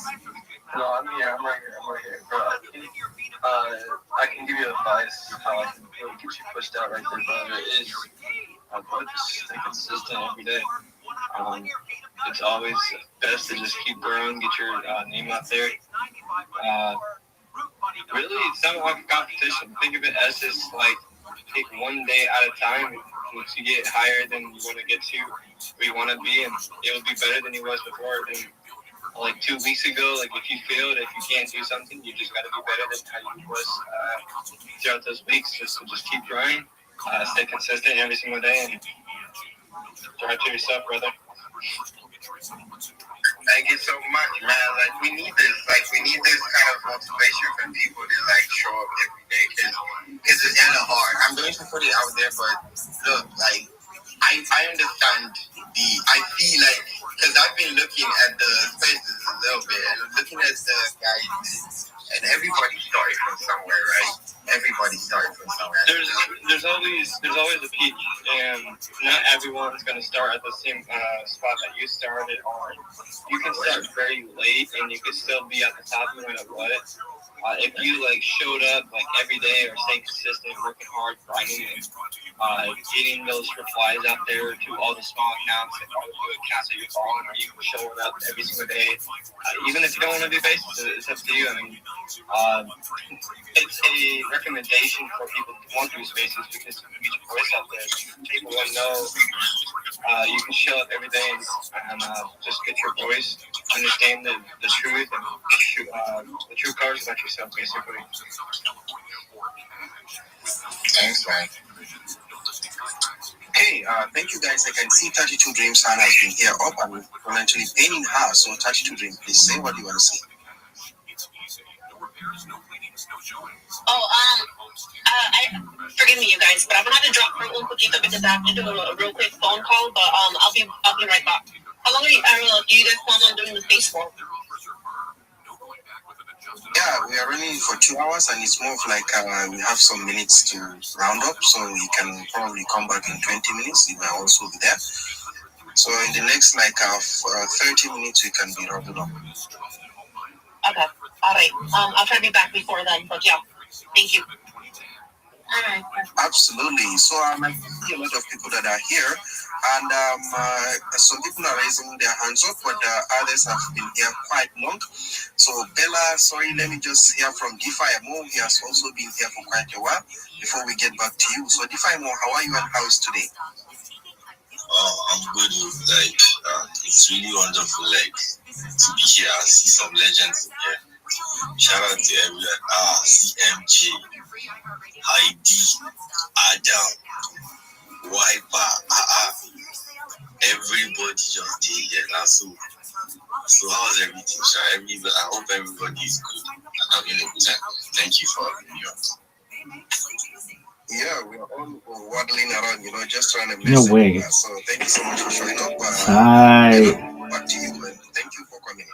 No, I'm here. I'm right here. Bro, I can give you advice how I can really get you pushed out right there, brother. Is just stay consistent every day. It's always best to just keep growing, get your name out there. Really, it's not like a competition. Think of it as just like take one day at a time. Once you get higher than you want to get to where you want to be, and it will be better than you was before. Then, like 2 weeks ago, like if you failed, if you can't do something, you just got to be better than how you was throughout those weeks. Just keep growing, stay consistent every single day, and drive to yourself, brother. Thank you so much, man. Like we need this kind of motivation from people to like show up every day because it's kind of hard. I'm going to put it out there, but look, like I understand I feel like because I've been looking at the spaces a little bit and looking at the guys and everybody started from somewhere, right? Everybody started from somewhere. There's always a peak, and not everyone's gonna start at the same spot that you started on. You can start very late, and you can still be at the top no matter what. If you like showed up like every day or staying consistent, working hard, grinding, and getting those replies out there to all the small accounts and all the new accounts that you're following, or even showing up every single day, even if you don't want to do faces, it's up to you. I mean, it's a recommendation for people to want to do spaces because you can get your voice out there. People want to know you can show up every day and just get your voice, understand the truth and the true colors about yourself, basically. Thanks, man. Okay, thank you guys. I can see 32 Dreams Hannah has been here up and voluntarily paying her. So 32 Dreams, please say what you want to say. Forgive me, you guys, but I'm gonna have to drop for un poquito because I have to do a real quick phone call. But I'll be right back. How long do you guys plan on doing the space for? Yeah, we are running for 2 hours, and it's more of like we have some minutes to round up, so we can probably come back in 20 minutes. We might also be there. So in the next 30 minutes, we can be rounded up. Okay, all right. I'll try to be back before then, but yeah, thank you. Absolutely. So I see a lot of people that are here, and some people are raising their hands up, but others have been here quite long. So Bella, sorry, let me just hear from DeFi-Mo. He has also been here for quite a while before we get back to you. So DeFi-Mo, how are you and how is today? I'm good. It's really wonderful, to be here and see some legends in here. Shout out to everyone. CMJ, Heidi, Adam, Wiper, everybody just did here now. So how's everything, sir? I hope everybody is good and having a good time. Thank you for having me on. Yeah, we are all waddling around, just trying to No way. So thank you so much for showing up. Hi. Back to you, and thank you for coming in.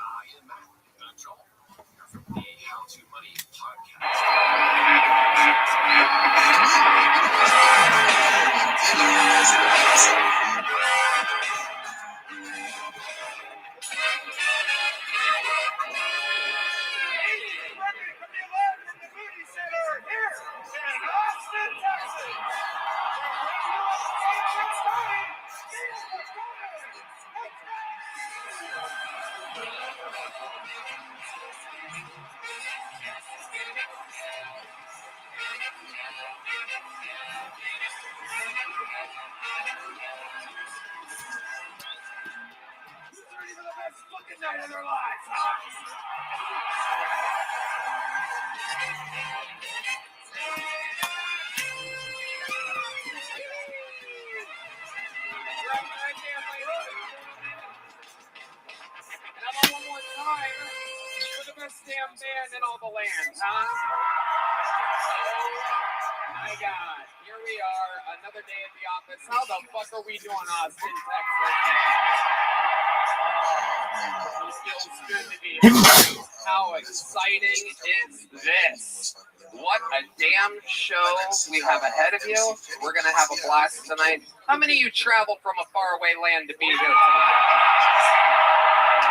How exciting is this? What a damn show we have ahead of you. We're going to have a blast tonight. How many of you travel from a faraway land to be here tonight?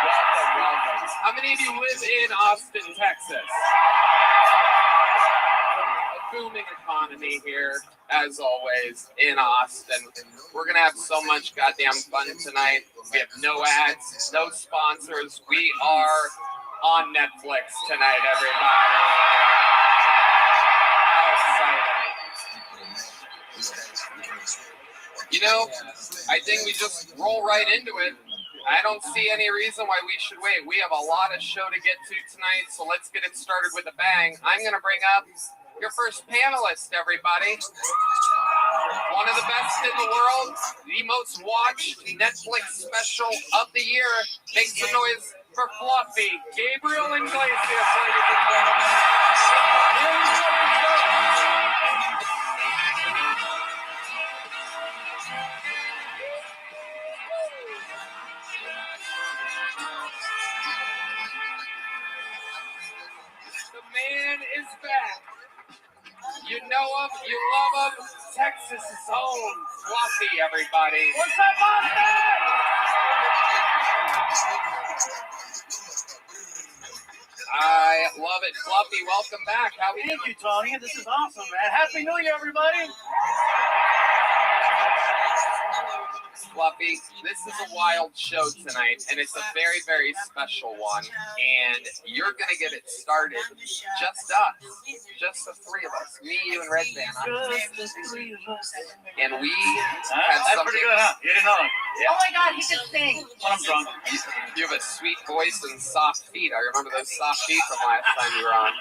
Welcome, welcome. How many of you live in Austin, Texas? A booming economy here, as always, in Austin. We're going to have so much goddamn fun tonight. We have no ads, no sponsors. We are on Netflix tonight, everybody. How exciting. You know, I think we just roll right into it. I don't see any reason why we should wait. We have a lot of show to get to tonight, so let's get it started with a bang. I'm going to bring up your first panelist, everybody. One of the best in the world, the most watched Netflix special of the year. Make some noise for Fluffy. Gabriel Iglesias, ladies and gentlemen. The man is back. You know him, you love him. Texas's own Fluffy, everybody. What's up, Austin? I love it. Fluffy, welcome back. How are you? Thank you, Tony. This is awesome, man. Happy New Year, everybody. Fluffy, this is a wild show tonight, and it's a very, very special one. And you're going to get it started. Just us. Just the three of us. Me, you, and Red Band. Just the three of us. And we have That's something. pretty good, huh? You didn't know it. Yeah. Oh my God, he can sing. When I'm drunk. You have a sweet voice and soft feet. I remember those soft feet from last time you were on.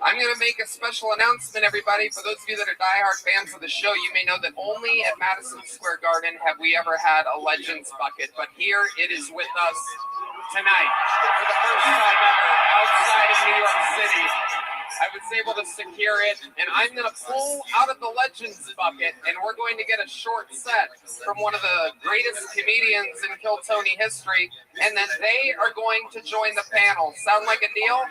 I'm going to make a special announcement, everybody. For those of you that are diehard fans of the show, you may know that only at Madison Square Garden have we ever had a Legends bucket. But here it is with us tonight for the first time ever outside of New York City. I was able to secure it, and I'm going to pull out of the Legends bucket, and we're going to get a short set from one of the greatest comedians in Kill Tony history, and then they are going to join the panel. Sound like a deal?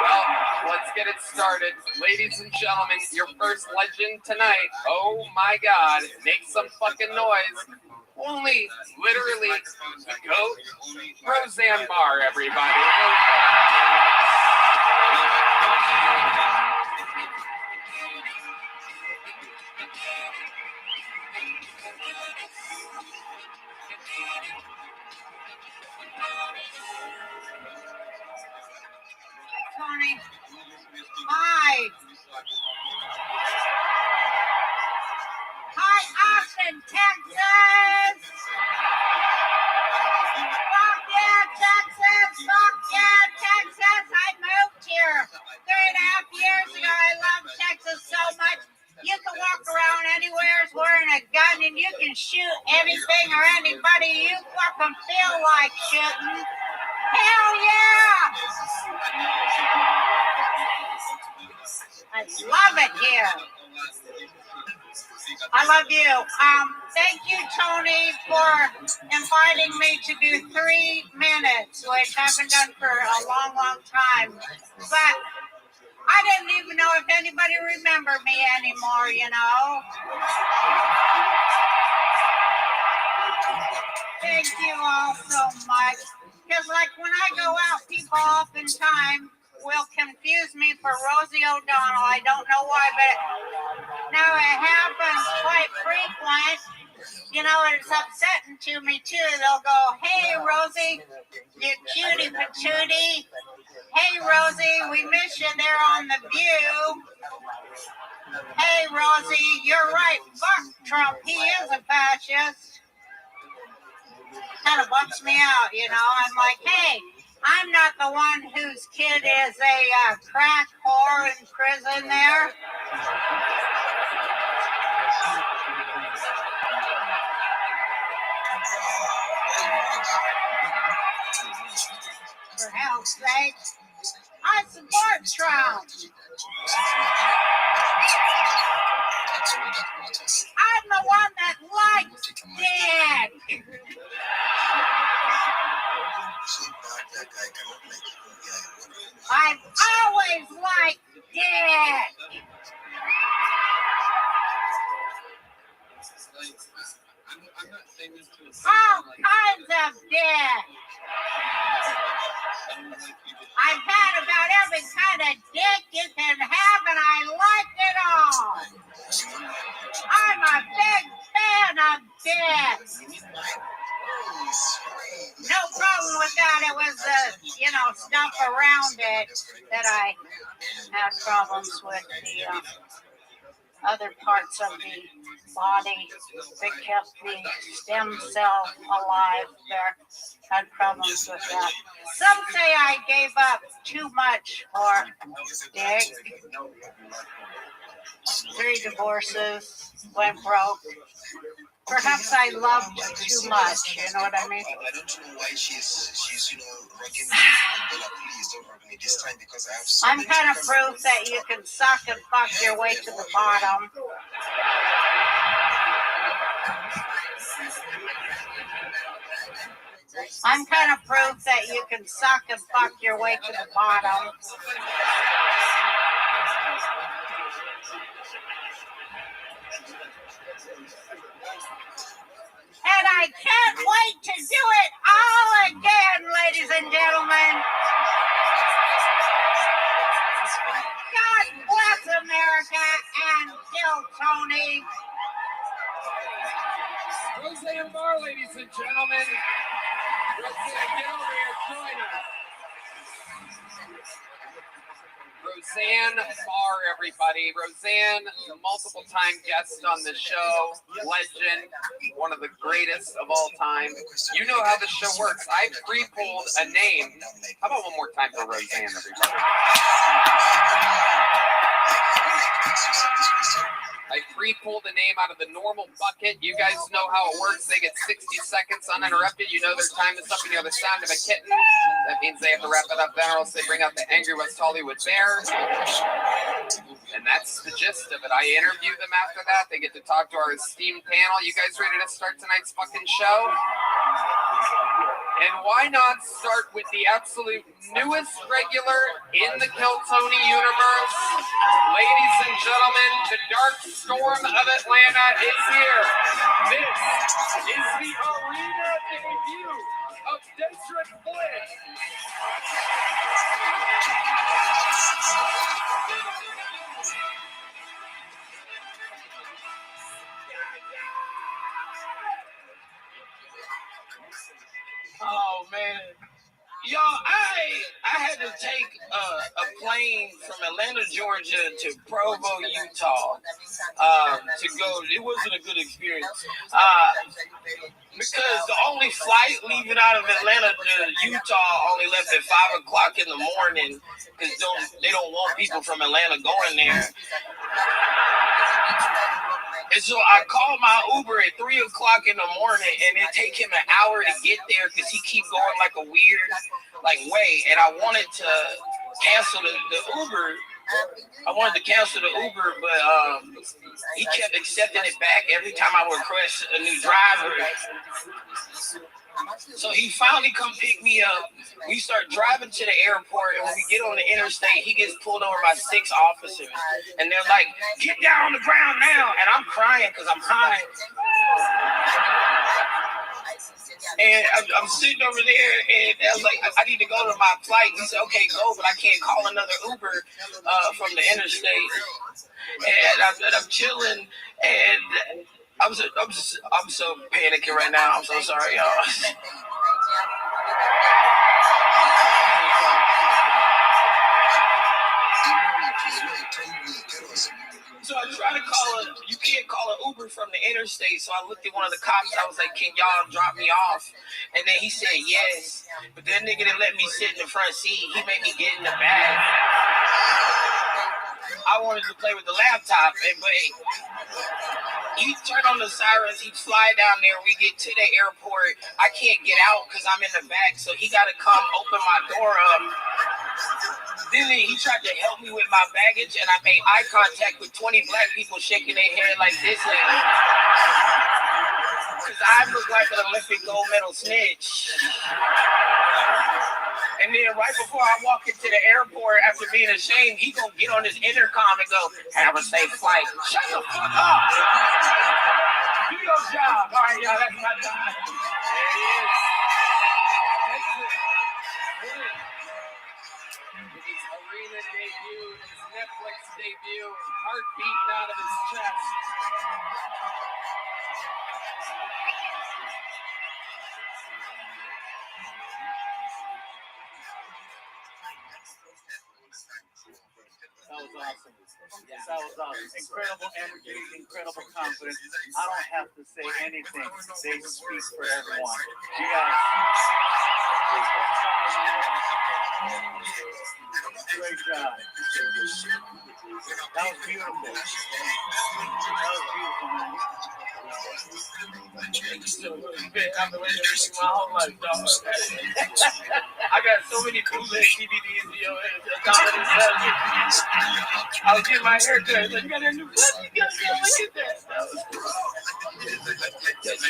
Well, let's get it started. Ladies and gentlemen, your first legend tonight. Oh my God, make some fucking noise. Only, literally, the GOAT, Roseanne Barr, everybody. Tony. Hi. Hi, Austin, Texas. Fuck yeah, Texas. Fuck yeah, Texas. I moved here 3.5 years ago. I love Texas so much. You can walk around anywhere wearing a gun and you can shoot anything or anybody you fucking feel like shooting. Hell yeah! I love it here. I love you. Thank you, Tony, for inviting me to do 3 minutes, which I haven't done for a long, long time. But I didn't even know if anybody remembered me anymore, you know. Thank you all so much. Because, like, when I go out, people oftentimes will confuse me for Rosie O'Donnell. I don't know why, but now it happens quite frequent. You know, it's upsetting to me, too. They'll go, hey, Rosie, you cutie patootie. Hey, Rosie, we miss you there on The View. Hey, Rosie, you're right. Fuck Trump. He is a fascist. Kind of bumps me out, you know. I'm like, hey, I'm not the one whose kid is a crack whore in prison there. For hell's sake, I support Trump. I'm the one that likes dick. of dick. I've had about every kind of dick you can have, and I like it all. I'm a big fan of dicks. No problem with that. It was the, stuff around it that I had problems with. The other parts of the body that kept the stem cell alive there. Had problems with that. Some say I gave up too much for dick. 3 divorces, went broke. Perhaps I loved too much, you know what I mean? I don't know why she's rugging me. Please don't rug me this time because I have I'm kind of proof that you can suck and fuck your way to the bottom. I'm kind of proof that you can suck and fuck your way to the bottom. And I can't wait to do it all again, ladies and gentlemen. God bless America and kill Tony. Roseanne Barr, ladies and gentlemen. Roseanne, get over here, join us. Roseanne Barr, everybody. Roseanne, multiple-time guest on the show, legend, one of the greatest of all time. You know how the show works. I pre-pulled a name. How about one more time for Roseanne, everybody? I pre-pulled the name out of the normal bucket. You guys know how it works. They get 60 seconds uninterrupted. You know their time is up, and you know the sound of a kitten. That means they have to wrap it up then, or else they bring out the Angry West Hollywood Bear. And that's the gist of it. I interview them after that. They get to talk to our esteemed panel. You guys ready to start tonight's fucking show? And why not start with the absolute newest regular in the Kill Tony universe? Ladies and gentlemen, the Dark Storm of Atlanta is here. This is the arena debut of District Blitz. Oh man, y'all! I had to take a plane from Atlanta, Georgia, to Provo, Utah, to go. It wasn't a good experience because the only flight leaving out of Atlanta to Utah only left at 5 o'clock in the morning because they don't want people from Atlanta going there. And so I called my Uber at 3 o'clock in the morning, and it take him an hour to get there because he keep going like a weird way. And I wanted to cancel the Uber. I wanted to cancel the Uber, but he kept accepting it back every time I would request a new driver. So he finally come pick me up. We start driving to the airport, and when we get on the interstate, he gets pulled over by 6 officers. And they're like, "Get down on the ground now." And I'm crying because I'm high. And I'm sitting over there, and I was like, "I need to go to my flight." He said, "Okay, go, but I can't call another Uber from the interstate." And I'm chilling, and I'm so panicking right now. I'm so sorry, y'all. So I tried to you can't call an Uber from the interstate. So I looked at one of the cops. I was like, "Can y'all drop me off?" And then he said yes. But that nigga didn't let me sit in the front seat. He made me get in the back. I wanted to play with the laptop, but he turned on the sirens. He fly down there. We get to the airport. I can't get out because I'm in the back, so he got to come open my door up. Then he tried to help me with my baggage, and I made eye contact with 20 black people shaking their head like this. Because I look like an Olympic gold medal snitch. And then right before I walk into the airport, after being ashamed, he gonna get on his intercom and go, "Have a safe flight." Shut the fuck up. Do your job. All right, y'all, that's my time. There it is. awesome. That was awesome. Incredible energy, incredible confidence. I don't have to say anything. They speak for everyone. You guys. Great job. That was beautiful. That was beautiful, man. I've been waiting my whole life, dog. I got so many bootleg DVDs, yo. I was getting my hair cut. Like, you got a new cut? You got look at that. Yes,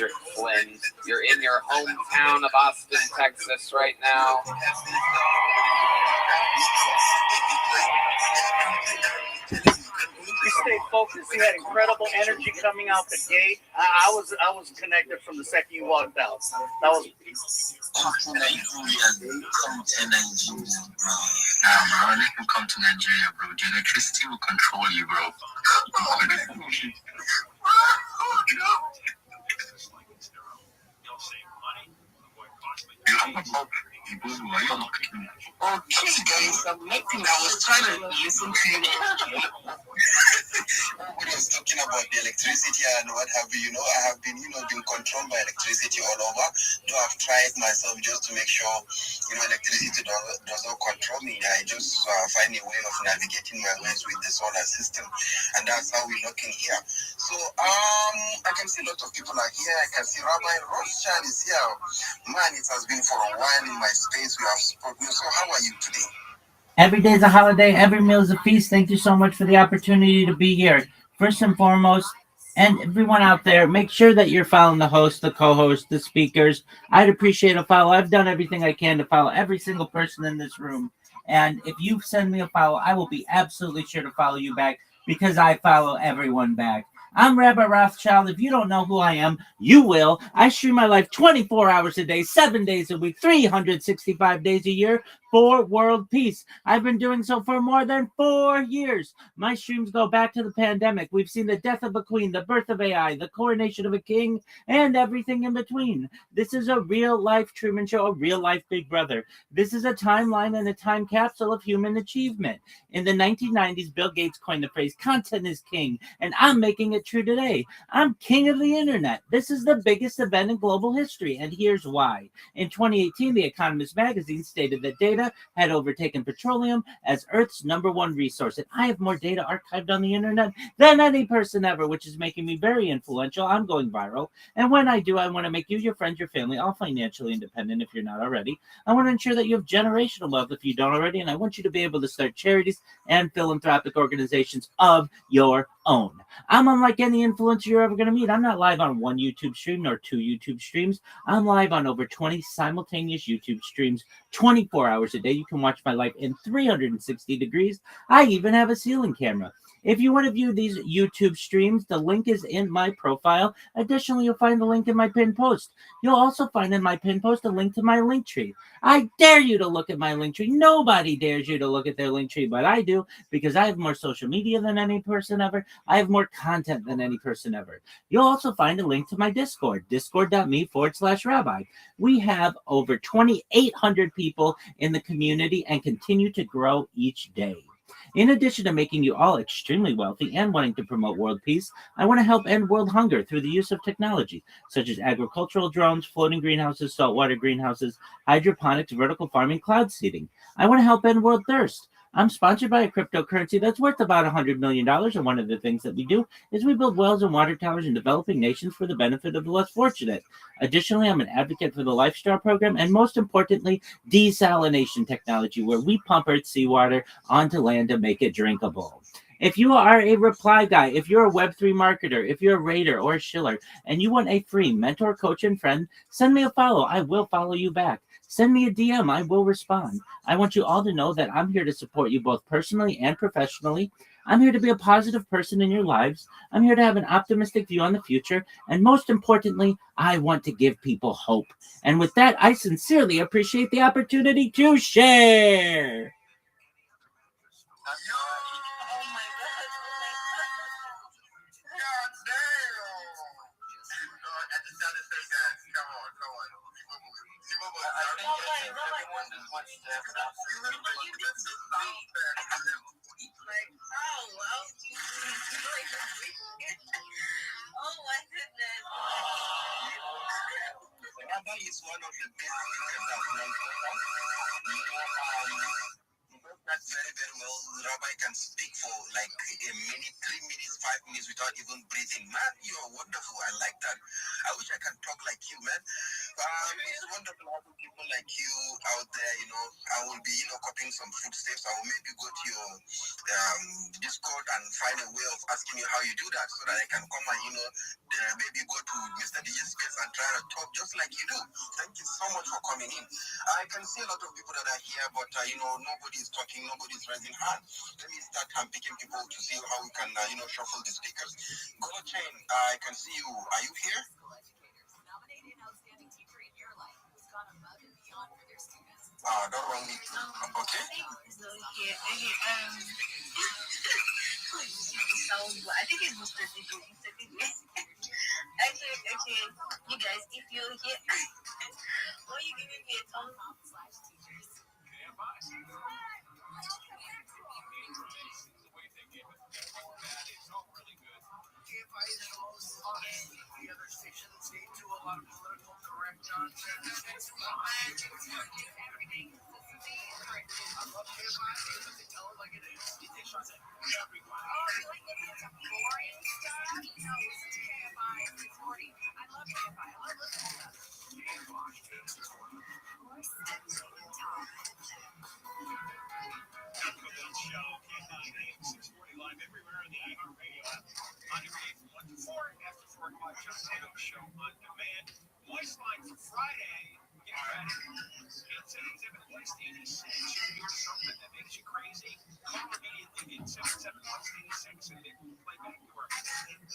you're in your hometown of Austin, Texas right now. He stayed focused. He had incredible energy coming out the gate. I was connected from the second you walked out. That was. Bro, let him come to Nigeria, bro. The electricity will control you, bro. Okay, guys, I'm making. I was trying to listen to you. Everybody was talking about the electricity and what have you. I have been, being controlled by electricity all over. Though I've tried myself just to make sure, electricity does not control me. I just find a way of navigating my ways with the solar system, and that's how we're looking here. So, I can see a lot of people are here. I can see Rabbi Rothschild is here. Man, it has been for a while in my space. We have spoken. So, how are you today? Every day is a holiday. Every meal is a feast. Thank you so much for the opportunity to be here. First and foremost, and everyone out there, make sure that you're following the host, the co-host, the speakers. I'd appreciate a follow. I've done everything I can to follow every single person in this room. And if you send me a follow, I will be absolutely sure to follow you back because I follow everyone back. I'm Rabbi Rothschild. If you don't know who I am, you will. I stream my life 24 hours a day, 7 days a week, 365 days a year for world peace. I've been doing so for more than 4 years. My streams go back to the pandemic. We've seen the death of a queen, the birth of AI, the coronation of a king, and everything in between. This is a real-life Truman Show, a real-life Big Brother. This is a timeline and a time capsule of human achievement. In the 1990s, Bill Gates coined the phrase, content is king, and I'm making it true today. I'm king of the internet. This is the biggest event in global history, and here's why. In 2018, The Economist magazine stated that data had overtaken petroleum as Earth's #1 resource, and I have more data archived on the internet than any person ever, which is making me very influential. I'm going viral, and when I do, I want to make you, your friends, your family, all financially independent if you're not already. I want to ensure that you have generational wealth if you don't already, and I want you to be able to start charities and philanthropic organizations of your own. I'm unlike any influencer you're ever going to meet. I'm not live on one YouTube stream nor 2 YouTube streams. I'm live on over 20 simultaneous YouTube streams 24 hours a day. You can watch my life in 360 degrees. I even have a ceiling camera. If you want to view these YouTube streams, the link is in my profile. Additionally, you'll find the link in my pinned post. You'll also find in my pinned post a link to my link tree. I dare you to look at my link tree. Nobody dares you to look at their link tree, but I do because I have more social media than any person ever. I have more content than any person ever. You'll also find a link to my Discord, discord.me/rabbi. We have over 2,800 people in the community and continue to grow each day. In addition to making you all extremely wealthy and wanting to promote world peace, I want to help end world hunger through the use of technology, such as agricultural drones, floating greenhouses, saltwater greenhouses, hydroponics, vertical farming, cloud seeding. I want to help end world thirst. I'm sponsored by a cryptocurrency that's worth about $100 million, and one of the things that we do is we build wells and water towers in developing nations for the benefit of the less fortunate. Additionally, I'm an advocate for the Lifestyle program, and most importantly, desalination technology, where we pump Earth's seawater onto land to make it drinkable. If you are a reply guy, if you're a Web3 marketer, if you're a raider or a shiller, and you want a free mentor, coach, and friend, send me a follow. I will follow you back. Send me a DM. I will respond. I want you all to know that I'm here to support you both personally and professionally. I'm here to be a positive person in your lives. I'm here to have an optimistic view on the future. And most importantly, I want to give people hope. And with that, I sincerely appreciate the opportunity to share. is one of the best speakers I've known so far. He does that very, very well. Rabbi can speak for like a minute, 3 minutes, 5 minutes without even breathing. Man, you're wonderful. I like that. I wish I can talk like you, man. It's wonderful having people like you out there. I will be, copying some footsteps. I will maybe go to your Discord and find a way of asking you how you do that so that I can come and, maybe go to Mr. DJ's space and try to talk just like you do. Thank you so much for coming in. I can see a lot of people that are here, but, nobody is talking, nobody's raising hand. Let me start picking people to see how we can, shuffle the speakers. Go Chain, I can see you. Are you here? Don't wrong me. Okay. I think it's Mr. DJ. Actually, you guys, if you hear, or you give me a thumbs up. The other stations need to a lot of political correct nonsense. Everything. I love KFI because they tell it like it is. DJ shots at everyone. Oh, you like listening to boring stuff? No, listen to KFI every morning. I love KFI. I love listening to live everywhere on the iHeartRadio app. On your day from 1 to 4 after 4 o'clock, just Taylor Show on demand. Voice line for Friday. Get ready. 877 Voice 86. You hear something that makes you crazy? Call immediately at 771-86 and they will play back your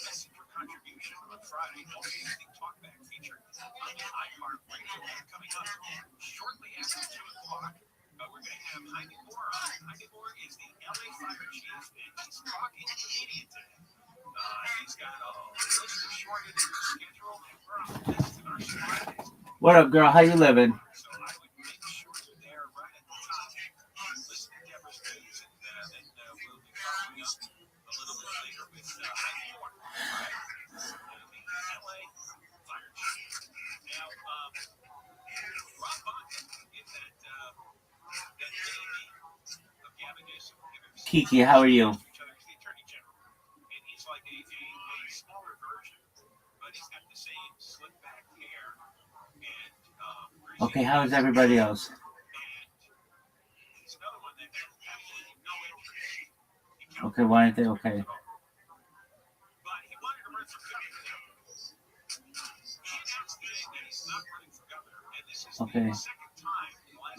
messenger contribution on Friday. No anything talkback feature on the iHeartRadio app. Coming up shortly after 2 o'clock. We're going to have Jaime Moore on. Jaime Moore is the LA Fire Chief, and he's talking media today. He's got a list of shorted schedule, and we're on the list in our Fridays. What up, girl? How you living? So I would make sure you're there right at the top. Listen to Deborah's news, and then we'll be following up a little bit later with Jaime Moore, right? The LA Fire Chief. Now, Rob Bonta is that Kiki, how are you? Okay, how is everybody else? Okay, why aren't they okay? Okay.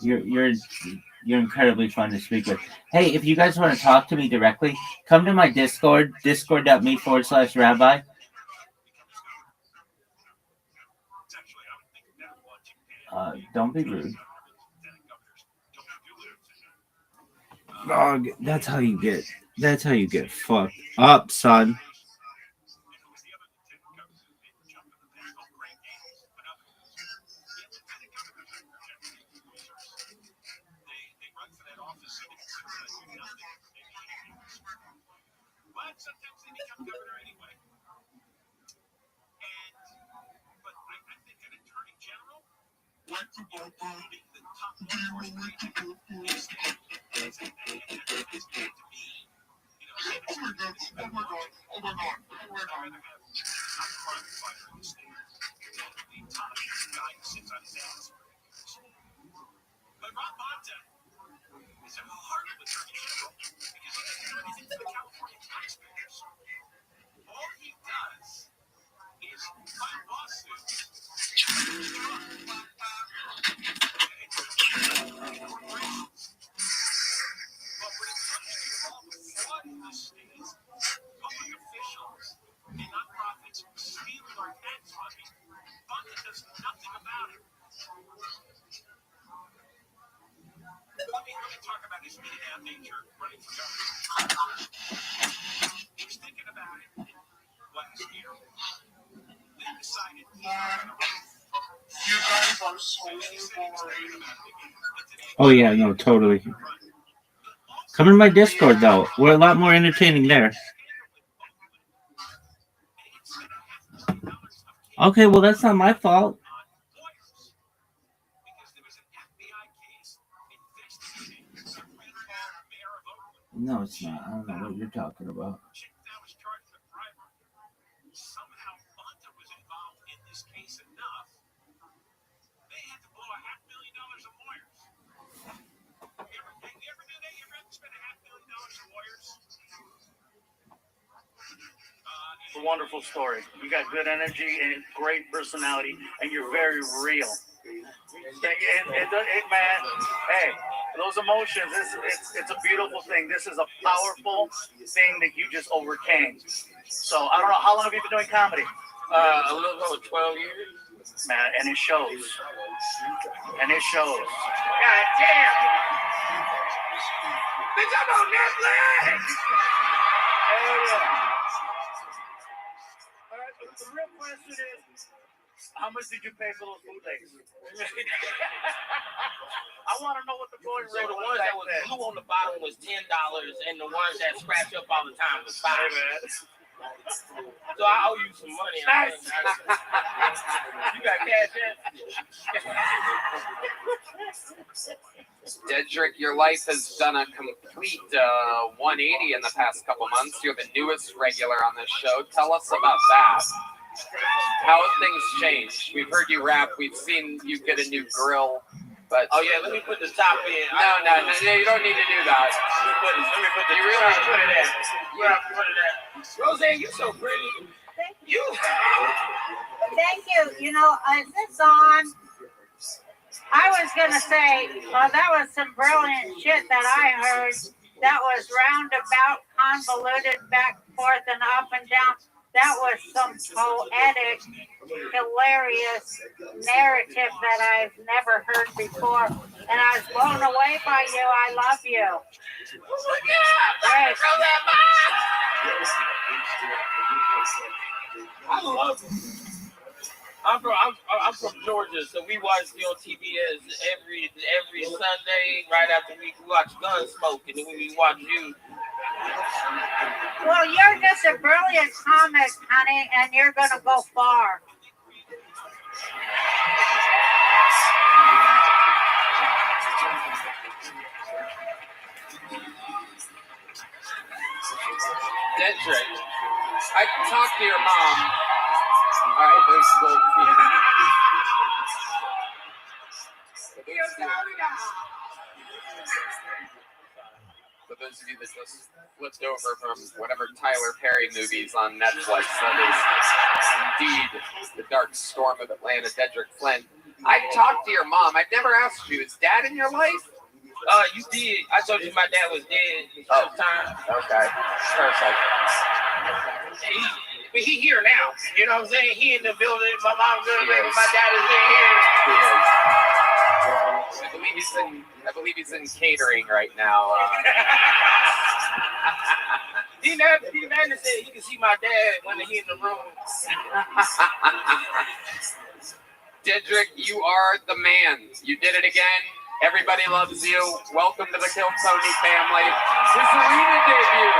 You're incredibly fun to speak with. Hey, if you guys want to talk to me directly, come to my Discord, discord.me/rabbi. Don't be rude. Dog, that's how you get fucked up, son. But sometimes they become governor anyway. But I think an attorney general being the top enforcement is to be, oh my God. I'd rather have a crime fighter in the state. The top guy who sits on his ass. But Rob Bonta is a heart of attorney general because he doesn't do anything for the California taxpayers. All he does is file lawsuits. But when it comes to involved with fraud in this state, public officials and nonprofits stealing our tax money, Bonta does nothing about it. Let me talk about his in-and-out nature running for governor. He was thinking about it last year. They decided he's not going to run. You guys are so boring. Oh yeah, no, totally. Come in my Discord though. We're a lot more entertaining there. Okay, well that's not my fault. No, it's not. I don't know what you're talking about. Somehow Fonta was involved in this case enough. They had to blow $500,000 on lawyers. You ever do that? You ever have to spend $500,000 on lawyers? It's a wonderful story. You got good energy and great personality, and you're very real. Man, hey, those emotions, it's a beautiful thing. This is a powerful thing that you just overcame. So I don't know, how long have you been doing comedy? A little over 12 years. Man, and it shows. And it shows. God damn! Bitch, I'm on Netflix! Hell yeah. All right, the real question is, how much did you pay for those food days? I want to know what the going rate So the was ones back that was then. blue on the bottom was $10, and the ones that scratch up all the time was $5. Hey, man. So I owe you some money. Nice. You got cash in? Dedrick, your life has done a complete 180 in the past couple months. You're the newest regular on this show. Tell us about that. How have things changed? We've heard you rap. We've seen you get a new grill. But Oh yeah, let me put the top in. No, you don't need to do that. Let me put the You really put it at. Where I put it at. Roseanne, you're so pretty. Thank You. Thank you. You know, is this on? I was gonna say, well, that was some brilliant shit that I heard. That was roundabout, convoluted, back, forth, and up and down. That was some poetic, hilarious narrative that I've never heard before. And I was blown away by you. I love you. Yes. I love it. I'm from Georgia, so we watch the on TBS every Sunday right after we watch Gunsmoke, and then we watch you. Well, you're just a brilliant comic, honey, and you're gonna go far. Dedrick, I talked to your mom. All right, there's the little For those of you that just flipped over from whatever Tyler Perry movies on Netflix, that is indeed The Dark Storm of Atlanta, Dedrick Flynn. I talked to your mom. I've never asked you, is Dad in your life? You did. I told you my dad was dead the first time. Okay. Perfect. But he here now. You know what I'm saying? He in the building. My mom's in the building. My dad is in here. I believe he's in catering right now. He never said he can see my dad when he in the room. Dedrick, you are the man. You did it again. Everybody loves you. Welcome to the Kill Tony family. His arena debut.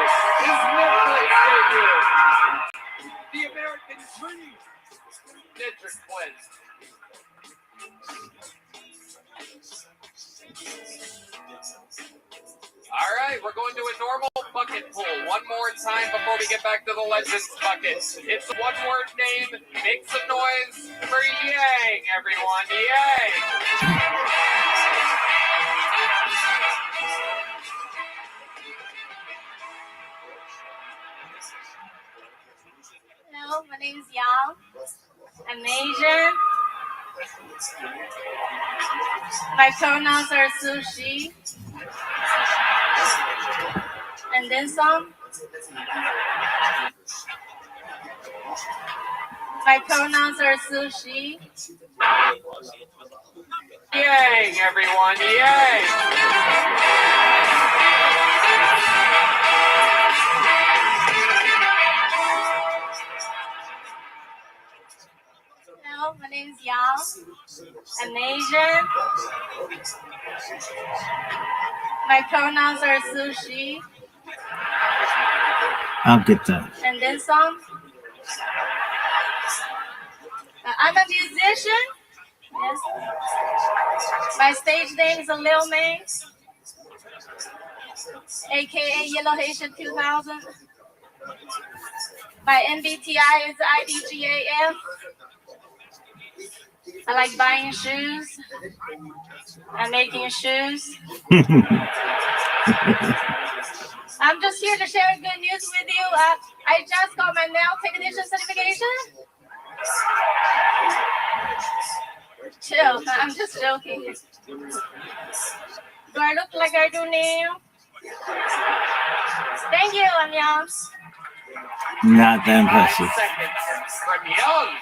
His Netflix debut. The American Dream. Dedrick Flynn. All right, we're going to a normal bucket pool. One more time before we get back to the Legends bucket. It's a one-word name. Make some noise for Yang, everyone. Yang. Hello, my name is Yang. I'm Asian. My pronouns are sushi. And then some. My pronouns are sushi. Yang, everyone. Yang. Hello, my name is Yang. I'm Asian. My pronouns are sushi. I'll get that. And then some. I'm a musician. Yes. My stage name is Lil May. aka Yellow Haitian 2000. My MBTI is IDGAF. I like buying shoes and making shoes. I'm just here to share good news with you. I just got my nail technician certification. Chill, I'm just joking. Do I look like I do now? Thank you, I'm young. Not that impressive. From Young.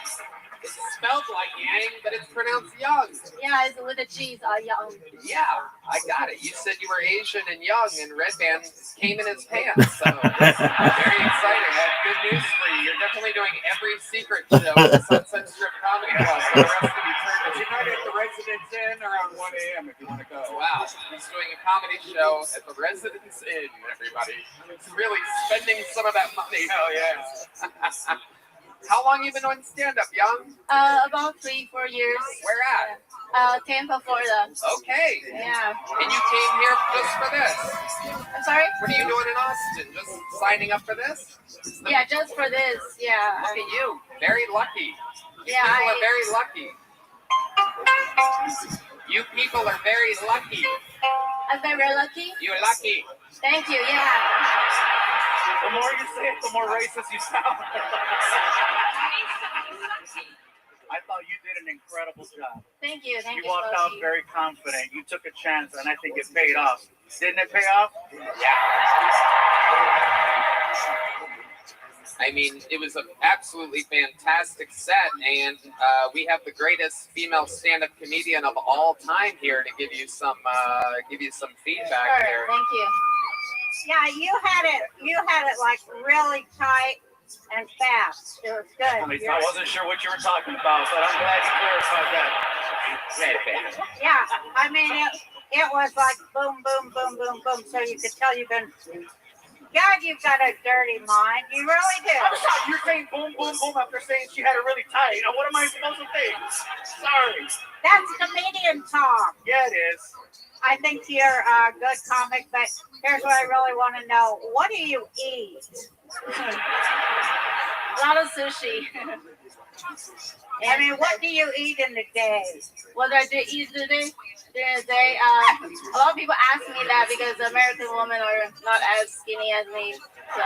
It spelled like Yang, but it's pronounced Young. Yeah, it's with a cheese, young. Yeah, I got it. You said you were Asian and young, and Red Band came in his pants. So very exciting. I have good news for you. You're definitely doing every secret show at the Sunset Strip Comedy Club for the rest of eternity. You might at the Residence Inn around 1 a.m. if you want to go. Wow, he's doing a comedy show at the Residence Inn, everybody. He's really spending some of that money. Hell yeah. How long you been doing stand-up, Young? About 3-4 years. Where at? Tampa, Florida. Okay. Yeah. And you came here just for this? I'm sorry? What are you doing in Austin? Just signing up for this? Yeah, just for this. Yeah. Look at you. Very lucky. Yeah, People are very lucky. You people are very lucky. I'm very lucky? You're lucky. Thank you, yeah. The more you say it, the more racist you sound. I thought you did an incredible job. Thank you. You walked out very confident. You took a chance, and I think it paid off. Didn't it pay off? Yeah. I mean, it was an absolutely fantastic set, and we have the greatest female stand-up comedian of all time here to give you some feedback Sure, here. thank you. Yeah, you had it like really tight and fast. It was good. I wasn't sure what you were talking about, but I'm glad you clarified that. Yeah, I mean it was like boom, boom, boom, boom, boom. So you could tell you've been. God, you've got a dirty mind. You really do. I'm sorry, you're saying boom, boom, boom after saying she had it really tight. You know, what am I supposed to think? Sorry. That's comedian talk. Yeah, it is. I think you're a good comic, but here's what I really want to know. What do you eat? A lot of sushi. I mean, what do you eat in the day? What do I do eat today? During the day, a lot of people ask me that because American women are not as skinny as me. So.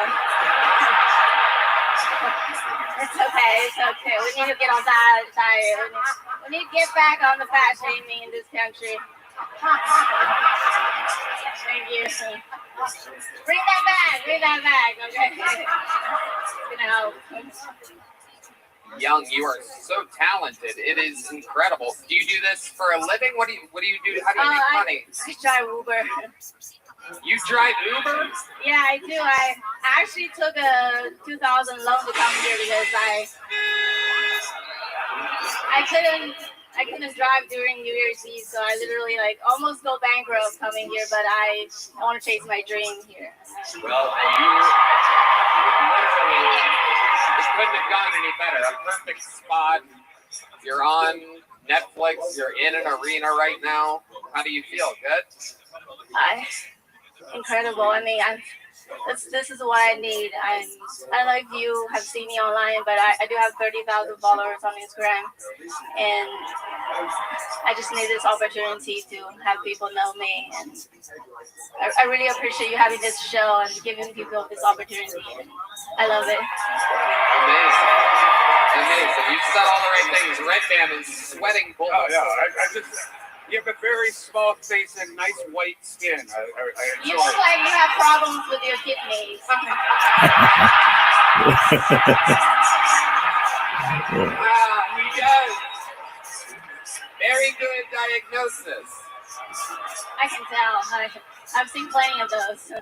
It's okay. It's okay. We need to get on diet. We need to get back on the fat shaming in this country. Thank you. Bring that back, okay? It's gonna help. Young, you are so talented. It is incredible. Do you do this for a living? What do you do? How do you make money? I drive Uber. You drive Uber? Yeah, I do. I actually took a 2,000 loan to come here because I couldn't drive during New Year's Eve, so I literally almost go bankrupt coming here, but I want to chase my dream here. Well, it couldn't have gone any better. A perfect spot. You're on Netflix. You're in an arena right now. How do you feel? Good? Incredible. I mean, this is what I need. I don't know if you have seen me online, but I do have 30,000 followers on Instagram, and I just need this opportunity to have people know me. And I really appreciate you having this show and giving people this opportunity. I love it. Amazing. You've said all the right things. Red Band is sweating bullets. Oh, yeah. I just... You have a very small face and nice white skin. You look like you have problems with your kidneys. He does. Very good diagnosis. I can tell. I've seen plenty of those.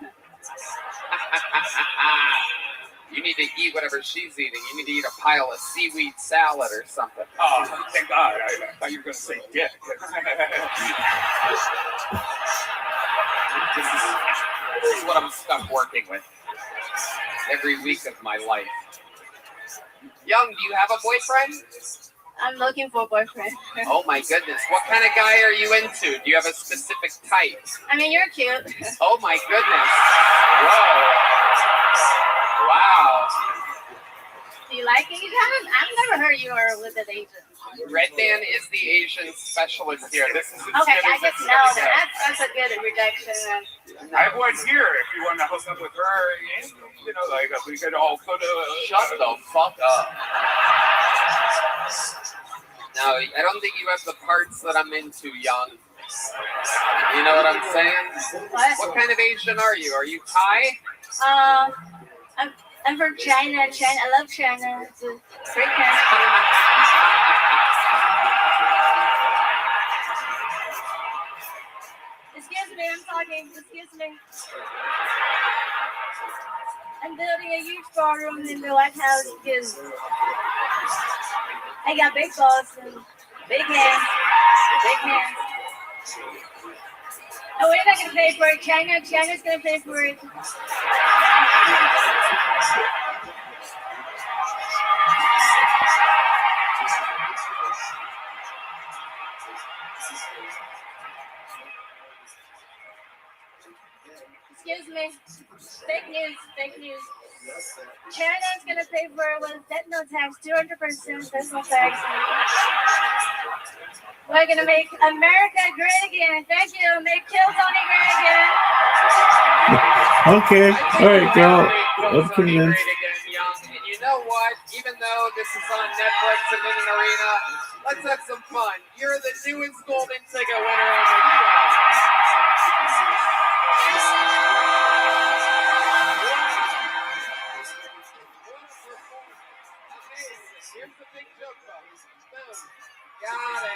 You need to eat whatever she's eating. You need to eat a pile of seaweed salad or something. Oh, thank God. I thought you were going to say dick. This is what I'm stuck working with every week of my life. Young, do you have a boyfriend? I'm looking for a boyfriend. Oh my goodness. What kind of guy are you into? Do you have a specific type? I mean, you're cute. Oh my goodness. Whoa. Wow. Do you like Asian? I've never heard you were with an Asian. Red Man is the Asian specialist here. This is Okay, I just know that. That's a good rejection. I have one here if you want to hook up with her. You know, like we could all go to. Shut the fuck up. No, I don't think you have the parts that I'm into, young. You know what I'm saying? What kind of Asian are you? Are you Thai? I'm from China. I love China. It's a great country. Excuse me, I'm talking. Excuse me. I'm building a huge ballroom in the White House because I got big balls and big hands. Big hands. Oh, we're not going to pay for it. China's going to pay for it. Excuse me. Fake news. China's going to pay for it with no tax, 200% personal tax. We're going to make America great again. Thank you. Make Kill Tony great again. Okay. All right, girl. I'm convinced. And you know what? Even though this is on Netflix and in an arena, let's have some fun. You're the newest golden ticket winner on the show. Here's the big joke, folks. Boom. Got it.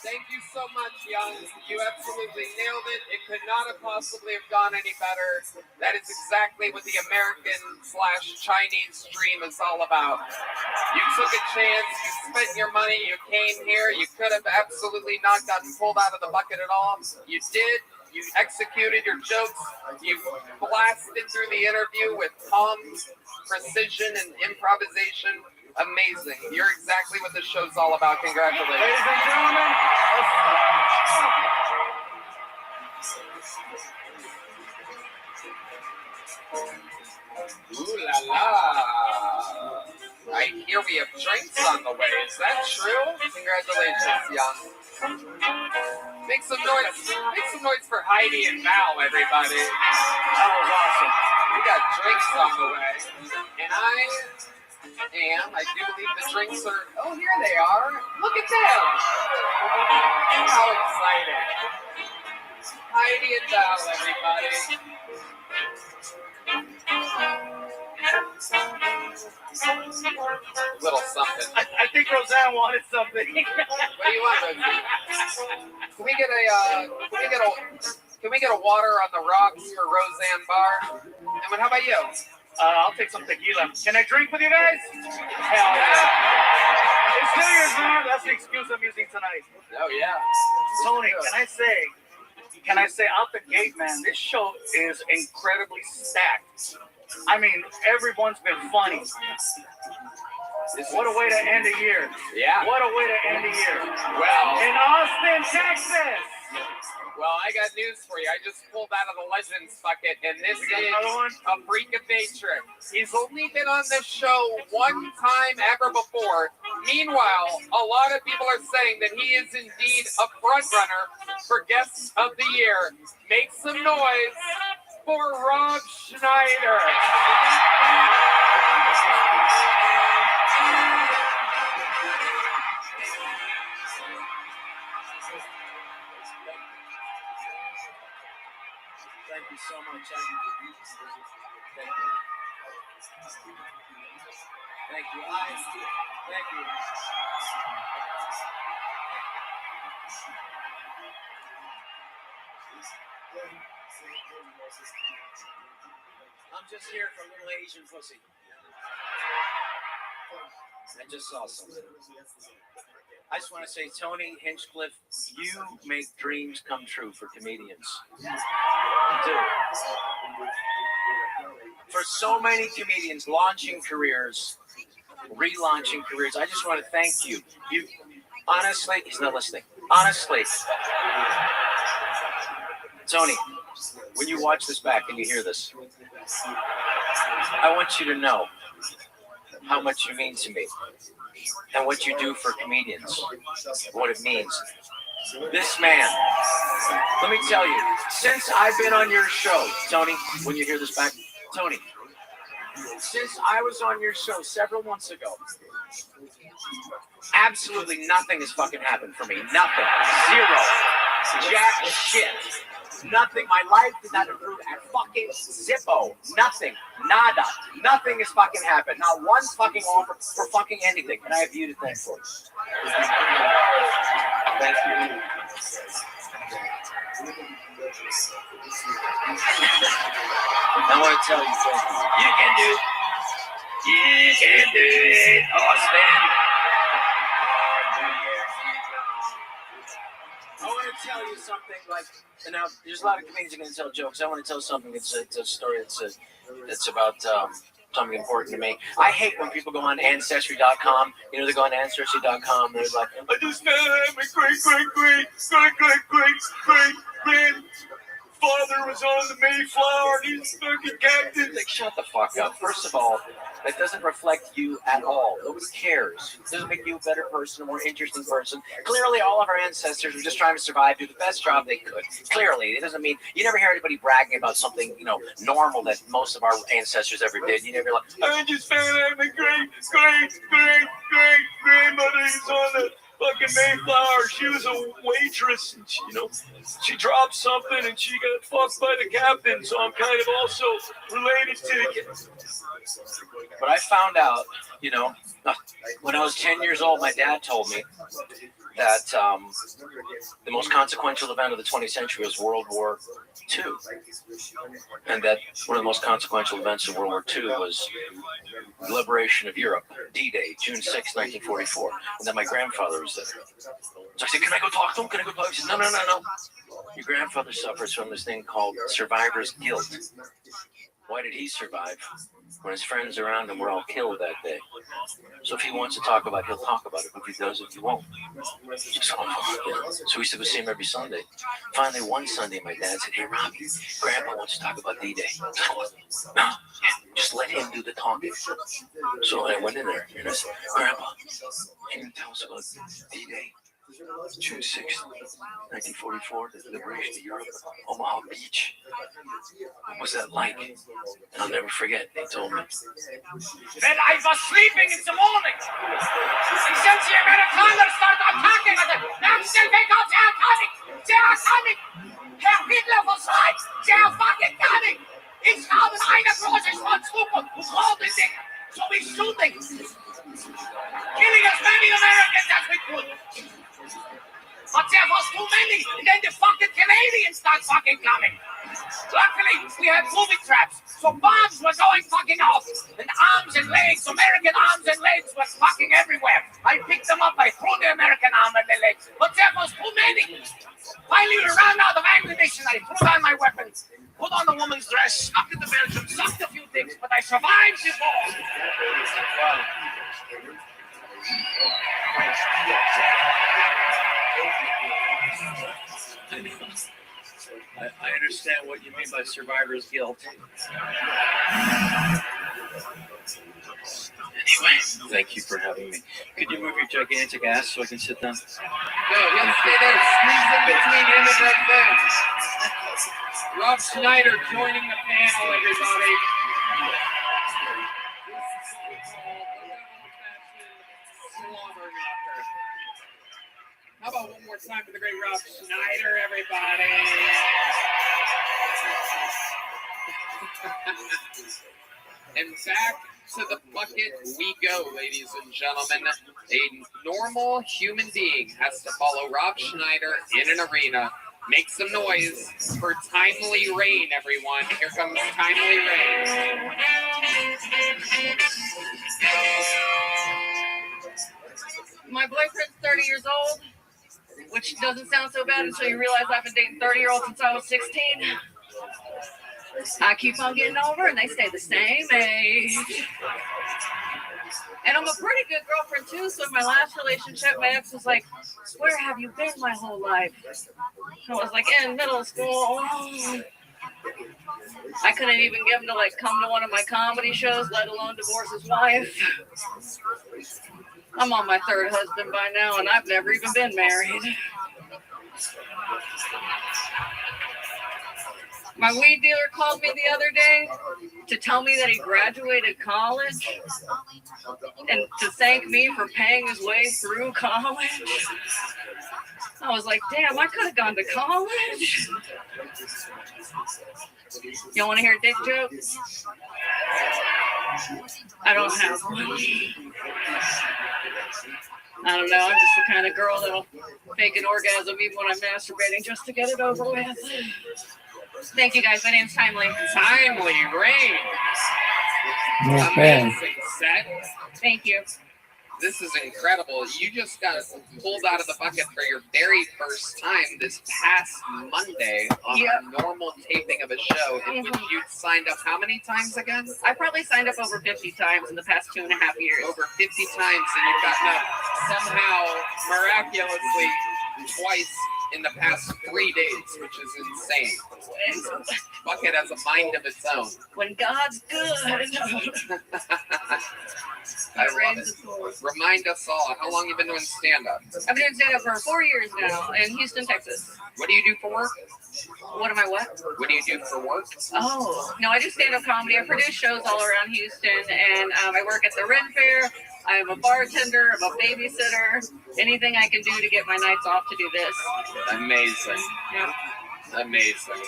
Thank you so much, Young. You absolutely nailed it. It could not have possibly have gone any better. That is exactly what the American/Chinese dream is all about. You took a chance. You spent your money. You came here. You could have absolutely not gotten pulled out of the bucket at all. You did. You executed your jokes. You blasted through the interview with calm precision and improvisation. Amazing. You're exactly what this show's all about. Congratulations. Ladies and gentlemen, Ooh la la. I hear we have drinks on the way. Is that true? Congratulations, Young. Make some noise for Heidi and Val, everybody. that was awesome. We got drinks on the way. And I do believe the drinks are, oh, here they are. Look at them. How exciting. Heidi and Val, everybody. Little something. I think Roseanne wanted something. What do you want, Rosie? Can we get a water on the rocks for Roseanne Barr? And how about you? I'll take some tequila. Can I drink with you guys? Hell yeah. It's New Year's, man. That's the excuse I'm using tonight. Oh, yeah. Tony, can I say out the gate, man, this show is incredibly stacked. I mean, everyone's been funny. What a way to end a year. Yeah. What a way to end a year. Well, in Austin, Texas. Well, I got news for you. I just pulled out of the Legends bucket, and this is a freak of nature. He's only been on this show one time ever before. Meanwhile, a lot of people are saying that he is indeed a front runner for Guest of the Year. Make some noise for Rob Schneider. Thank you so much. Thank you. Thank you. I'm just here for a little Asian pussy. I just saw something. I just want to say, Tony Hinchcliffe, you make dreams come true for comedians. You do. For so many comedians launching careers, relaunching careers. I just want to thank you. You honestly, he's not listening. Honestly, Tony, when you watch this back and you hear this, I want you to know how much you mean to me and what you do for comedians, what it means. This man, let me tell you, since I've been on your show, Tony, when you hear this back, Tony, since I was on your show several months ago, absolutely nothing has fucking happened for me. Nothing. Zero. Jack shit. Nothing. My life did not improve at fucking zippo. Nothing. Nada. Nothing has fucking happened. Not one fucking offer for fucking anything. And I have you to thank for. Thank you. I want to tell you something. You can do it. You can do it, Austin. I want to tell you something, like, and now there's a lot of comedians going to tell jokes. I want to tell something. It's a story that's about something important to me. I hate when people go on Ancestry.com. You know, they go on Ancestry.com. They're like, I just found out my great father was on the Mayflower and he's fucking captain. Like, shut the fuck up. First of all, that doesn't reflect you at all. Nobody cares. It doesn't make you a better person, a more interesting person. Clearly, all of our ancestors were just trying to survive, do the best job they could. Clearly, it doesn't mean you never hear anybody bragging about something, you know, normal that most of our ancestors ever did. You never like, I just found out my great grandmother is on the fucking Mayflower. She was a waitress, and she, you know, she dropped something and she got fucked by the captain. So I'm kind of also related to the. But I found out, you know, when I was 10 years old, my dad told me that the most consequential event of the 20th century was World War II, and that one of the most consequential events of World War II was the liberation of Europe, D-Day, June 6, 1944, and then my grandfather was there. So I said, can I go talk to him? Can I go talk? He said, no. Your grandfather suffers from this thing called survivor's guilt. Why did he survive when his friends around him were all killed that day? So if he wants to talk about it, he'll talk about it. If he doesn't, he won't. So we used to go see him every Sunday. Finally, one Sunday, my dad said, hey, Robbie, Grandpa wants to talk about D-Day. No, just let him do the talking. So I went in there and I said, Grandpa, can you tell us about D-Day? June 6th, 1944, the liberation of Europe, Omaha Beach. What was that like? And I'll never forget, they told me. Then I was sleeping in the morning. And since the Amerikaners started attacking, I said, now still because they are coming. They are coming. Herr Hitler was right. They are fucking coming. It's haben eine große Schwarzgruppe und rote Dinge. So we shooting. Killing as many Americans as we could. But there was too many, and then the fucking Canadians start fucking coming. Luckily, we had moving traps, so bombs were going fucking off, and arms and legs, American arms and legs were fucking everywhere. I picked them up, I threw the American arm and the legs, but there was too many. Finally, we ran out of ammunition. I threw down my weapons, put on the woman's dress, stuck in the Belgium, sucked a few things, but I survived the war. I understand what you mean by survivor's guilt. Anyway, thank you for having me. Could you move your gigantic ass so I can sit down? No, let's stay there. Squeeze in between him and right there. Rob Schneider joining the panel, everybody. How about one more time for the great Rob Schneider, everybody? And back to the bucket we go, ladies and gentlemen. A normal human being has to follow Rob Schneider in an arena. Make some noise for Timely Rain, everyone. Here comes Timely Rain. My boyfriend's 30 years old, which doesn't sound so bad until you realize I've been dating 30-year-olds since I was 16. I keep on getting older and they stay the same age. And I'm a pretty good girlfriend too. So in my last relationship, my ex was like, "Where have you been my whole life?" I was like, "In middle school." I couldn't even get him to like come to one of my comedy shows, let alone divorce his wife. I'm on my third husband by now, and I've never even been married. My weed dealer called me the other day to tell me that he graduated college and to thank me for paying his way through college. I was like, damn, I could have gone to college. You want to hear a dick joke? I don't have one. I don't know. I'm just the kind of girl that'll fake an orgasm even when I'm masturbating just to get it over with. Thank you guys. My name's Timely. Timely Rain. Not bad. Amazing set. Thank you. This is incredible. You just got pulled out of the bucket for your very first time this past Monday on a normal taping of a show in which you signed up how many times again? I probably signed up over 50 times in the past 2.5 years. Over 50 times, and you've gotten up somehow miraculously twice in the past 3 days, which is insane. Bucket has a mind of its own. When God's good. I love it. Remind us all, how long you been doing stand-up? I've been doing stand-up for 4 years now in Houston, Texas. What do you do for work? What am I what? What do you do for work? Oh, no, I do stand-up comedy. I produce shows all around Houston, and I work at the Ren Fair. I'm a bartender. I'm a babysitter. Anything I can do to get my nights off to do this. Amazing. Yeah. Amazing.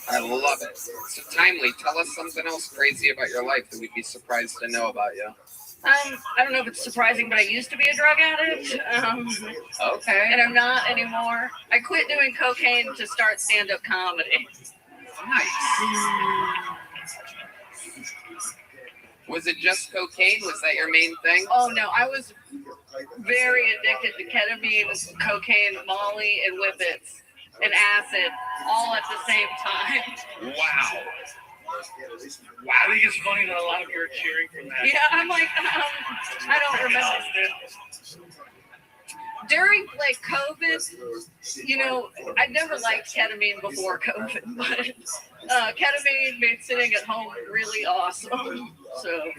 I love it. So, Timely, tell us something else crazy about your life that we'd be surprised to know about you. I don't know if it's surprising, but I used to be a drug addict. Okay. And I'm not anymore. I quit doing cocaine to start stand-up comedy. Nice. Was it just cocaine? Was that your main thing? Oh, no. I was very addicted to ketamine, cocaine, Molly, and whippets, and acid, all at the same time. Wow. Wow, I think it's funny that a lot of you are cheering from that. Yeah, I'm like, I don't remember. During like COVID, you know, I never liked ketamine before COVID, but ketamine made sitting at home really awesome. So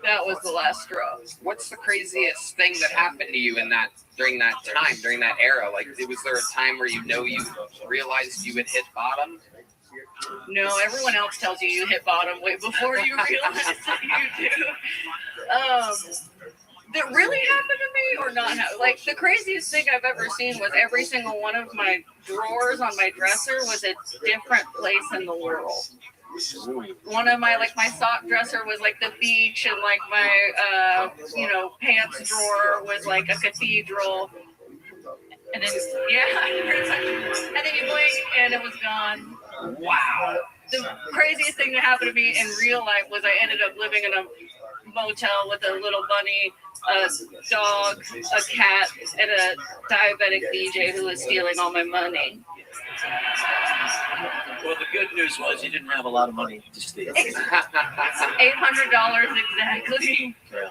that was the last straw. What's the craziest thing that happened to you in that during that time, during that era? Like, was there a time where you realized you had hit bottom? No, everyone else tells you hit bottom way before you realize that you do. That really happened to me or not? Like, the craziest thing I've ever seen was every single one of my drawers on my dresser was a different place in the world. One of my sock dresser was like the beach, and like my pants drawer was like a cathedral. And then and then you blink and it was gone. Wow. The craziest thing that happened to me in real life was I ended up living in a motel with a little bunny, a dog, a cat, and a diabetic DJ who was stealing all my money. Well, the good news was you didn't have a lot of money to steal. $800 exactly. Yeah,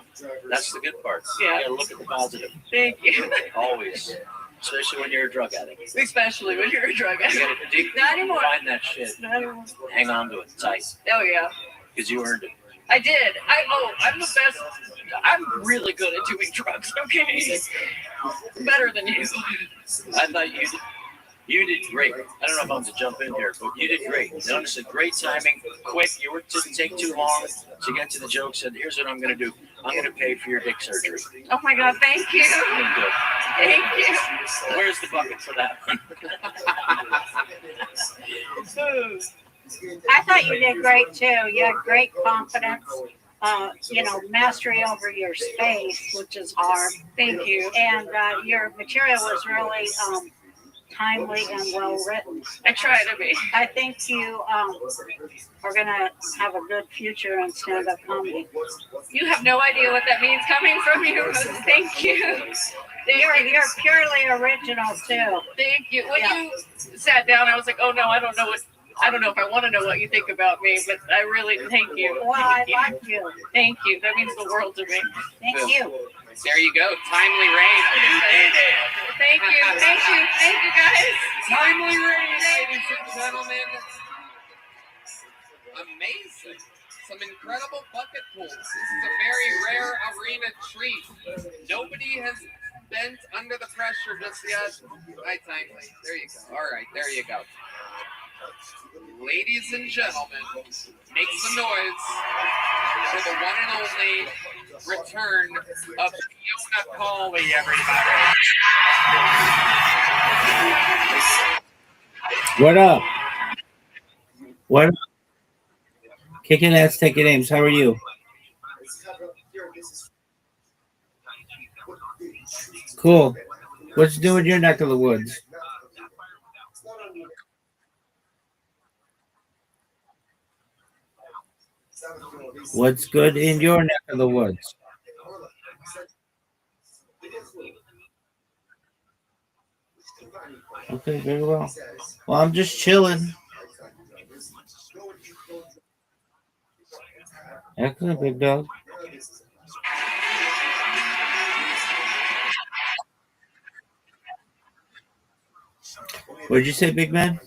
that's the good part. Yeah. You gotta look at the positive. Thank you. Always. Especially when you're a drug addict. Especially when you're a drug You addict. gotta dig, Not anymore. find that shit. Not anymore. Hang on to it tight. Oh, yeah. Because you earned it. I did. I'm the best. I'm really good at doing drugs, okay? Better than you. I thought you did great. I don't know if I'm to jump in here, but you did great. Notice the great timing, quick. You didn't take too long to get to the joke. Said, here's what I'm going to do. I'm going to pay for your dick surgery. Oh, my God. Thank you. Thank you. Where's the bucket for that one? I thought you did great too. You had great confidence, mastery over your space, which is hard. Thank you. And your material was really timely and well written. I try to be. I think you are going to have a good future in stand-up comedy. You have no idea what that means coming from you. Thank you. You're purely original too. Thank you. When you sat down, I was like, oh no, I don't know what I don't know if I want to know what you think about me, but I really thank you. Well, I like you. Thank you. That means the world to me. Thank you. There you go. Timely rain. Thank you. Thank you. Thank you, guys. Timely rain, ladies and gentlemen. Amazing. Some incredible bucket pulls. This is a very rare arena treat. Nobody has bent under the pressure just yet. Hi, Timely. There you go. All right, there you go. Ladies and gentlemen, make some noise for the one and only return of Fiona Coley, everybody. What up? What up? Kicking ass, taking names. How are you? Cool. What's new in your neck of the woods? What's good in your neck of the woods? Okay, very well. Well, I'm just chilling. Excellent, big dog. What'd you say, big man?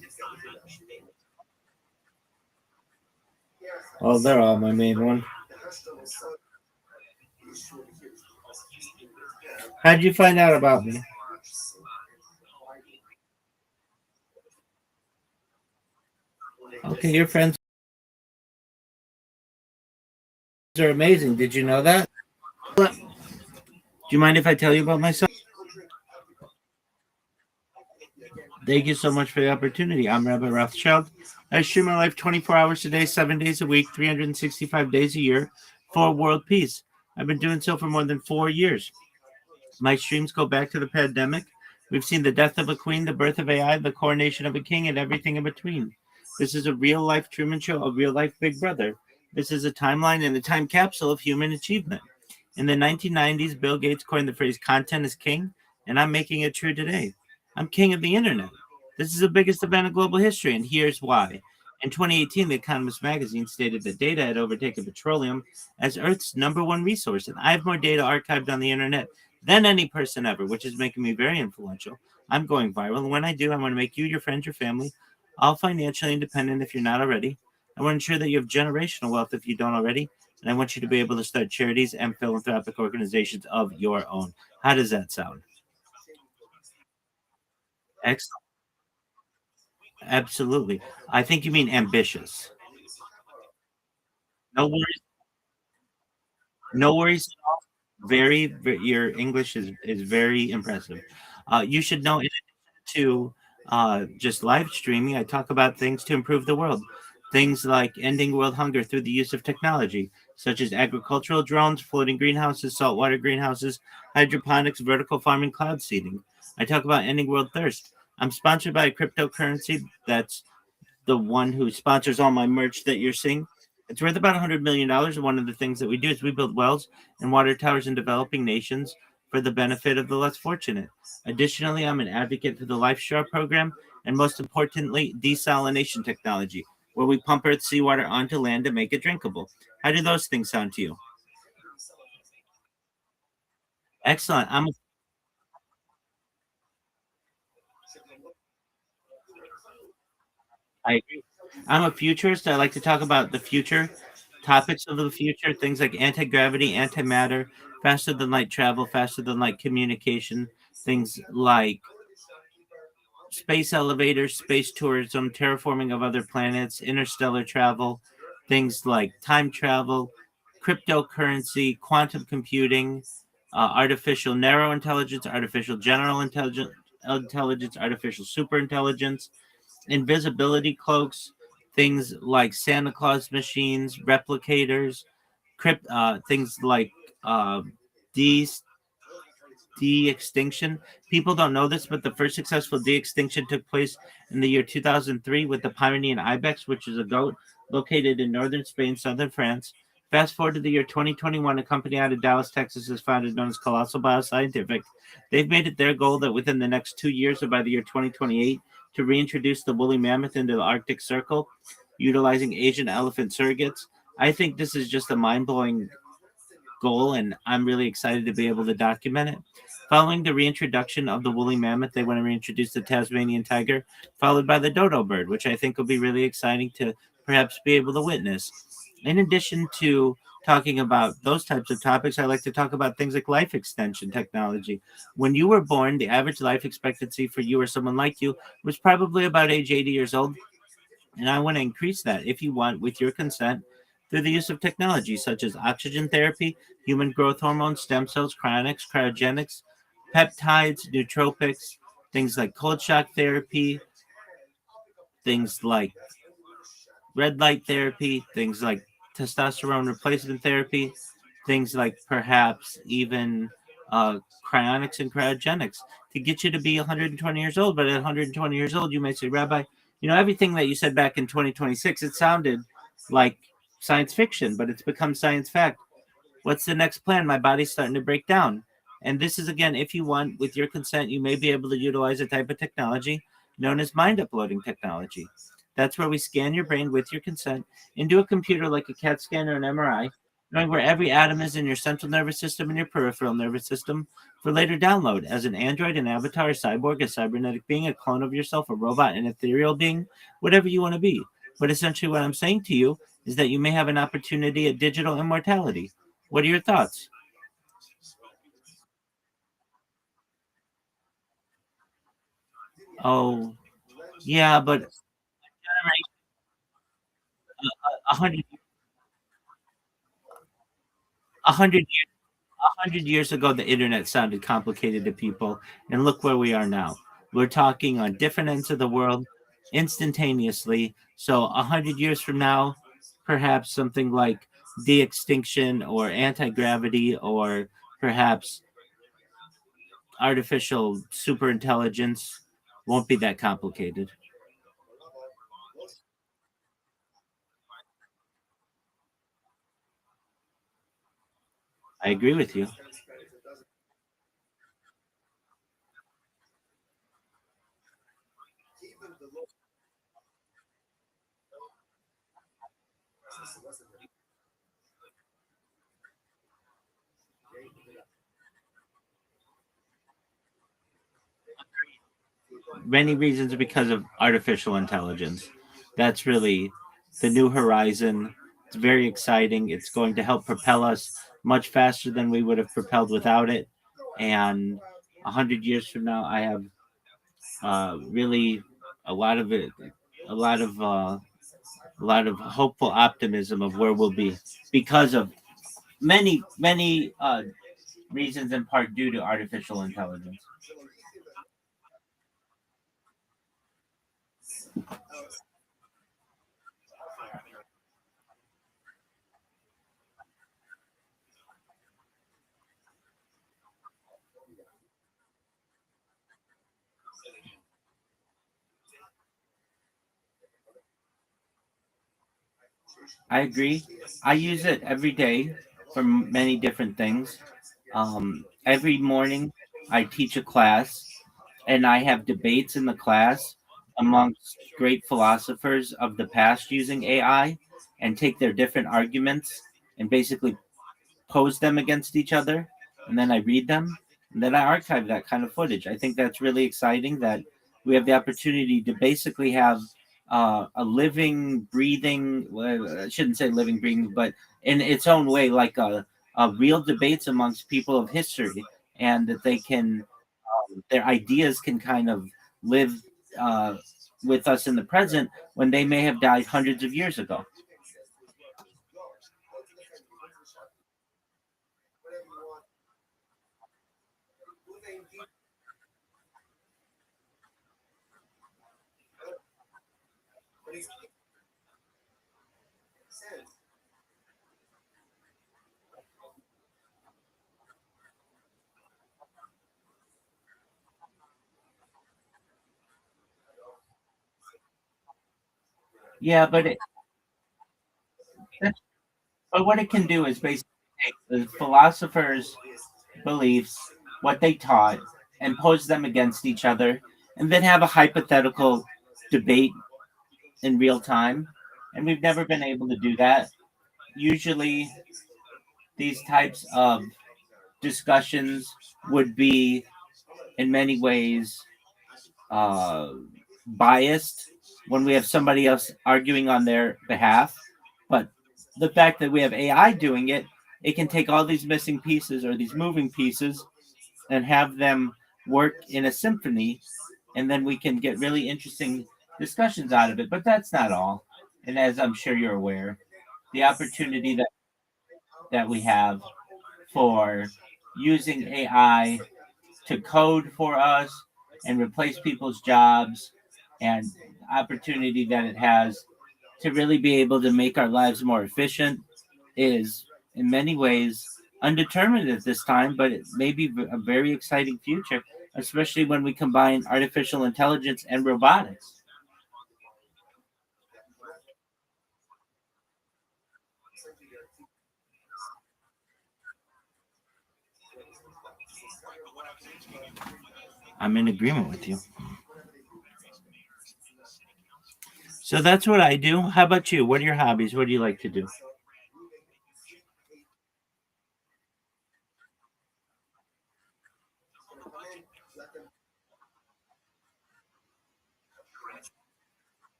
Oh, they're all my main one. How'd you find out about me? Okay, your friends are amazing. Did you know that? Do you mind if I tell you about myself? Thank you so much for the opportunity. I'm Rabbi Rothschild. I stream my life 24 hours a day, 7 days a week, 365 days a year for world peace. I've been doing so for more than 4 years. My streams go back to the pandemic. We've seen the death of a queen, the birth of AI, the coronation of a king, and everything in between. This is a real-life Truman Show, a real-life Big Brother. This is a timeline and a time capsule of human achievement. In the 1990s, Bill Gates coined the phrase content is king, and I'm making it true today. I'm king of the internet. This is the biggest event in global history, and here's why. In 2018, The Economist magazine stated that data had overtaken petroleum as Earth's #1 resource, and I have more data archived on the internet than any person ever, which is making me very influential. I'm going viral, and when I do, I want to make you, your friends, your family, all financially independent if you're not already. I want to ensure that you have generational wealth if you don't already, and I want you to be able to start charities and philanthropic organizations of your own. How does that sound? Excellent. Absolutely. I think you mean ambitious. No worries. No worries. Your English is very impressive. You should know, in addition to just live streaming, I talk about things to improve the world. Things like ending world hunger through the use of technology, such as agricultural drones, floating greenhouses, saltwater greenhouses, hydroponics, vertical farming, cloud seeding. I talk about ending world thirst. I'm sponsored by a cryptocurrency that's the one who sponsors all my merch that you're seeing. It's worth about $100 million. And one of the things that we do is we build wells and water towers in developing nations for the benefit of the less fortunate. Additionally, I'm an advocate for the Life Straw program and, most importantly, desalination technology, where we pump Earth's seawater onto land to make it drinkable. How do those things sound to you? Excellent. I agree. I'm a futurist. I like to talk about the future, topics of the future, things like anti-gravity, antimatter, faster than light travel, faster than light communication, things like space elevators, space tourism, terraforming of other planets, interstellar travel, things like time travel, cryptocurrency, quantum computing, artificial narrow intelligence, artificial general intelligence, artificial superintelligence, invisibility cloaks, things like Santa Claus machines, replicators, things like uh, de extinction. People don't know this, but the first successful de extinction took place in the year 2003 with the Pyrenean ibex, which is a goat located in northern Spain, southern France. Fast forward to the year 2021, a company out of Dallas, Texas, is founded known as Colossal Bioscientific. They've made it their goal that within the next 2 years, or by the year 2028, to reintroduce the woolly mammoth into the Arctic Circle, utilizing Asian elephant surrogates. I think this is just a mind blowing goal, and I'm really excited to be able to document it. Following the reintroduction of the woolly mammoth, they want to reintroduce the Tasmanian tiger, followed by the dodo bird, which I think will be really exciting to perhaps be able to witness. In addition to talking about those types of topics, I like to talk about things like life extension technology. When you were born, the average life expectancy for you or someone like you was probably about age 80 years old. And I want to increase that, if you want, with your consent, through the use of technology such as oxygen therapy, human growth hormones, stem cells, cryogenics, peptides, nootropics, things like cold shock therapy, things like red light therapy, things like testosterone replacement therapy, things like perhaps even cryonics and cryogenics to get you to be 120 years old. But at 120 years old, you may say, Rabbi, everything that you said back in 2026, it sounded like science fiction, but it's become science fact. What's the next plan? My body's starting to break down. And this is, again, if you want, with your consent, you may be able to utilize a type of technology known as mind uploading technology. That's where we scan your brain with your consent into a computer like a CAT scan or an MRI, knowing where every atom is in your central nervous system and your peripheral nervous system for later download as an android, an avatar, a cyborg, a cybernetic being, a clone of yourself, a robot, an ethereal being, whatever you want to be. But essentially what I'm saying to you is that you may have an opportunity at digital immortality. What are your thoughts? Oh, yeah, but 100, 100 years, 100 years ago, the internet sounded complicated to people, and look where we are now. We're talking on different ends of the world instantaneously. So 100 years from now, perhaps something like de-extinction or anti-gravity or perhaps artificial superintelligence won't be that complicated. I agree with you. Many reasons because of artificial intelligence. That's really the new horizon. It's very exciting. It's going to help propel us much faster than we would have propelled without it. And 100 years from now, I have really a lot of it, a lot of a lot of hopeful optimism of where we'll be because of many reasons, in part due to artificial intelligence. I agree. I use it every day for many different things. Every morning, I teach a class, and I have debates in the class amongst great philosophers of the past using AI and take their different arguments and basically pose them against each other, and then I read them, and then I archive that kind of footage. I think that's really exciting that we have the opportunity to basically have a living, breathing, well, I shouldn't say living, breathing, but in its own way, like a real debates amongst people of history, and that they can, their ideas can kind of live uh, with us in the present when they may have died hundreds of years ago. Yeah, but what it can do is basically take the philosophers' beliefs, what they taught, and pose them against each other, and then have a hypothetical debate in real time. And we've never been able to do that. Usually, these types of discussions would be, in many ways, uh, biased when we have somebody else arguing on their behalf. But the fact that we have AI doing it, it can take all these missing pieces or these moving pieces and have them work in a symphony, and then we can get really interesting discussions out of it. But that's not all. And as I'm sure you're aware, the opportunity that we have for using AI to code for us and replace people's jobs, and opportunity that it has to really be able to make our lives more efficient is in many ways undetermined at this time, but it may be a very exciting future, especially when we combine artificial intelligence and robotics. I'm in agreement with you. So that's what I do. How about you? What are your hobbies? What do you like to do?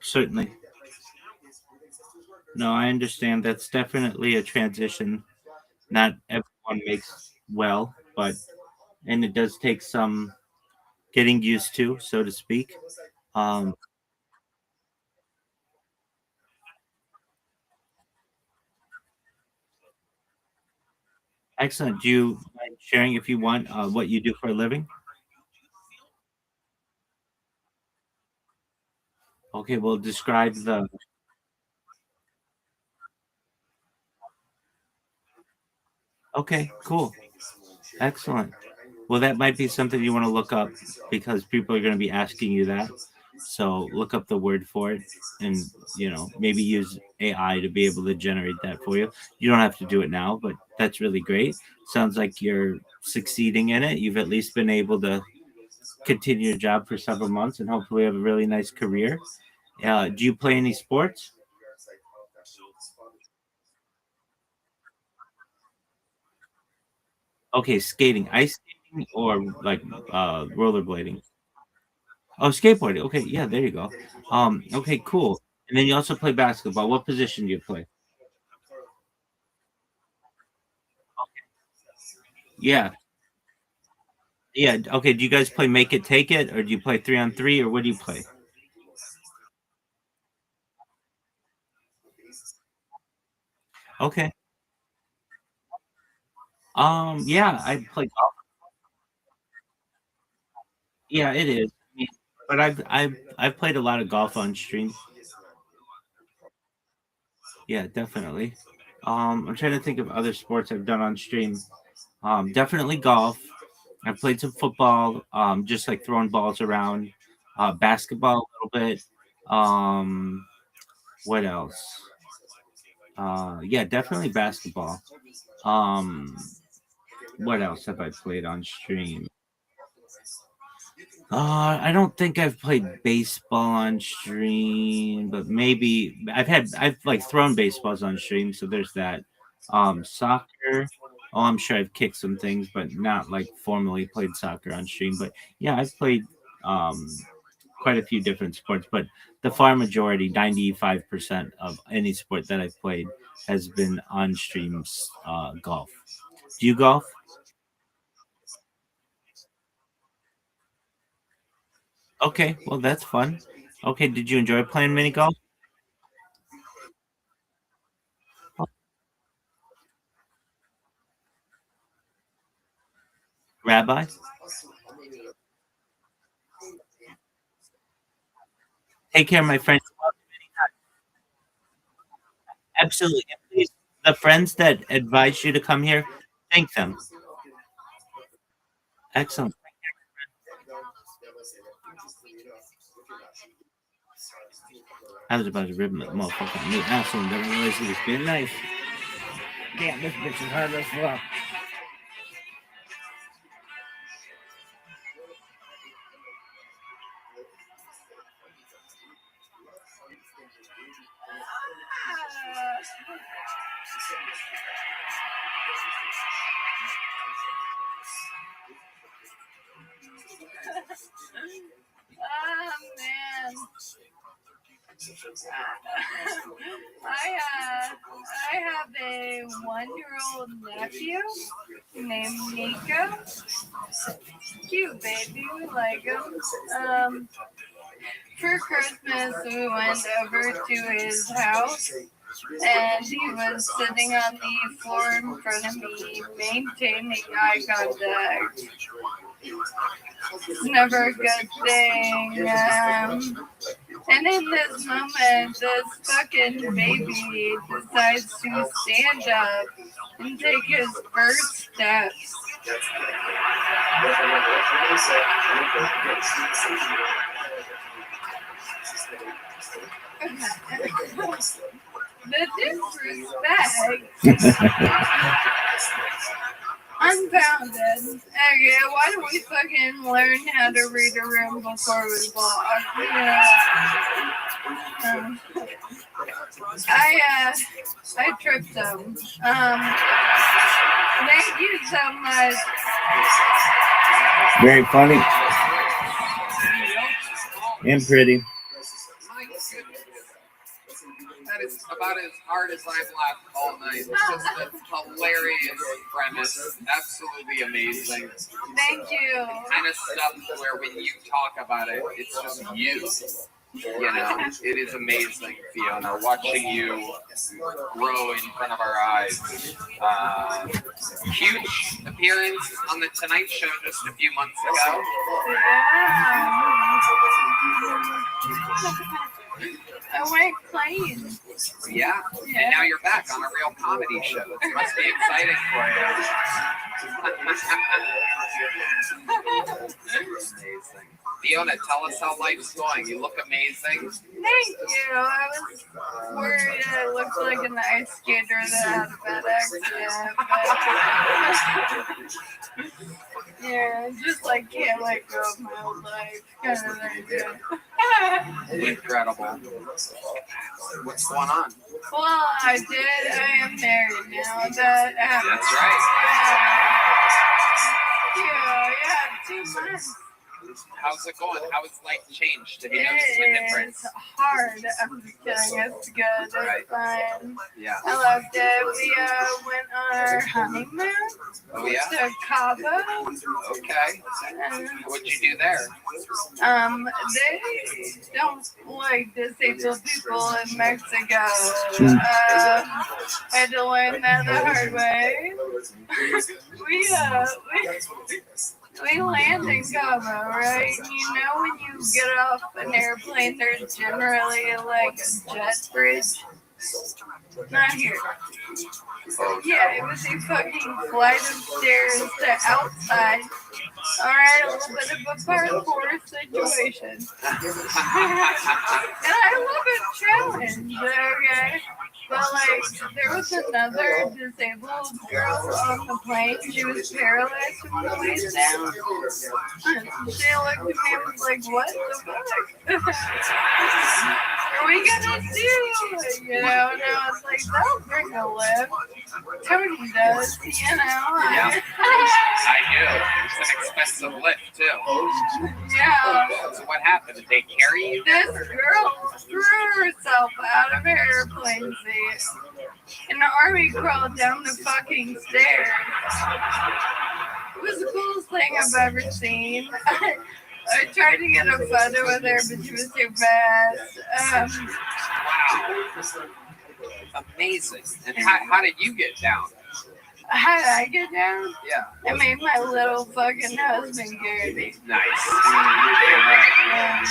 Certainly. No, I understand. That's definitely a transition. Not everyone makes well, but and it does take some getting used to, so to speak. Um, Excellent. Do you mind sharing, if you want, what you do for a living? Okay, well, describe the. Okay, cool. Excellent. Well, that might be something you want to look up because people are going to be asking you that. So look up the word for it and, maybe use AI to be able to generate that for you. You don't have to do it now, but that's really great. Sounds like you're succeeding in it. You've at least been able to continue your job for several months and hopefully have a really nice career. Do you play any sports? Okay, skating, ice skating, or like rollerblading. Oh, skateboarding. Okay, yeah, there you go. Okay, cool. And then you also play basketball. What position do you play? Yeah, yeah. Okay, do you guys play make it, take it, or do you play 3-on-3, or what do you play? Okay. Yeah, I play golf. Yeah, it is. I mean, but I've played a lot of golf on stream. Yeah, definitely. I'm trying to think of other sports I've done on stream. Definitely golf. I played some football, just like throwing balls around. Basketball a little bit. What else? Yeah, definitely basketball. Um, what else have I played on stream? I don't think I've played baseball on stream, but maybe I've like thrown baseballs on stream, so there's that. Soccer. Oh, I'm sure I've kicked some things, but not like formally played soccer on stream. But yeah, I've played um quite a few different sports, but the far majority, 95% of any sport that I've played has been on streams. Golf. Do you golf? Okay, well that's fun. Okay, did you enjoy playing mini golf? Rabbi? Take care, my friend. Absolutely. And please, the friends that advise you to come here, thank them. Excellent. I was about to rip my motherfucking new asshole and didn't realize he was being nice. Damn, this bitch is hard as fuck. Oh man. I have a 1-year-old nephew named Nico. Cute baby, we like him. For Christmas, we went over to his house, and he was sitting on the floor in front of me, maintaining eye contact. It's never a good thing. And in this moment, this fucking baby decides to stand up and take his first steps. The disrespect. Unfounded. Okay, why don't we fucking learn how to read a room before we vlog? I tripped him. Thank you so much. Very funny. And pretty. That is about as hard as I've laughed all night. It's just a hilarious premise. Absolutely amazing. Thank you. Kind of stuff where when you talk about it, it's just you. You know, it is amazing, Fiona, watching you grow in front of our eyes. Huge appearance on the Tonight Show just a few months ago. I went clean. Yeah, and now you're back on a real comedy show. It must be exciting for you. Amazing. Fiona, tell us how life's going. You look amazing. Thank you. I was worried I looked like an ice skater that had a bad accident. But yeah, just like can't let go of my old life. Kind of idea. Incredible. What's going on? Well, I am married now. That happened. That's right. Yeah, 2 months. How's it going? How has life changed? Have you noticed a difference? It's hard. I'm just kidding. It's good. It's fine. Yeah. I loved it. We went on our honeymoon to Cabo. Okay. What'd you do there? They don't like disabled people in Mexico. I had to learn that the hard way. We land in Cabo, right? You know when you get off an airplane, there's generally like a jet bridge? Not here. Yeah, it was a fucking flight of stairs to outside. Alright, a little bit of a parkour situation. And I love a challenge, okay? But like, there was another disabled girl on the plane. She was paralyzed from the waist down. She looked at me and was like, what the fuck? Are we gonna do? You know, and I was like, they'll bring a lift. Tony does, you know. Yeah. I do. It's an expensive lift, too. Yeah. So what happened? Did they carry you? This girl threw herself out of her airplane seat. And the army crawled down the fucking stairs. It was the coolest thing I've ever seen. I tried to get a photo with her, but she was too fast. Wow. Amazing. And how did you get down? How did I get down? Yeah. I made my little fucking husband carry me. Nice. You're damn right.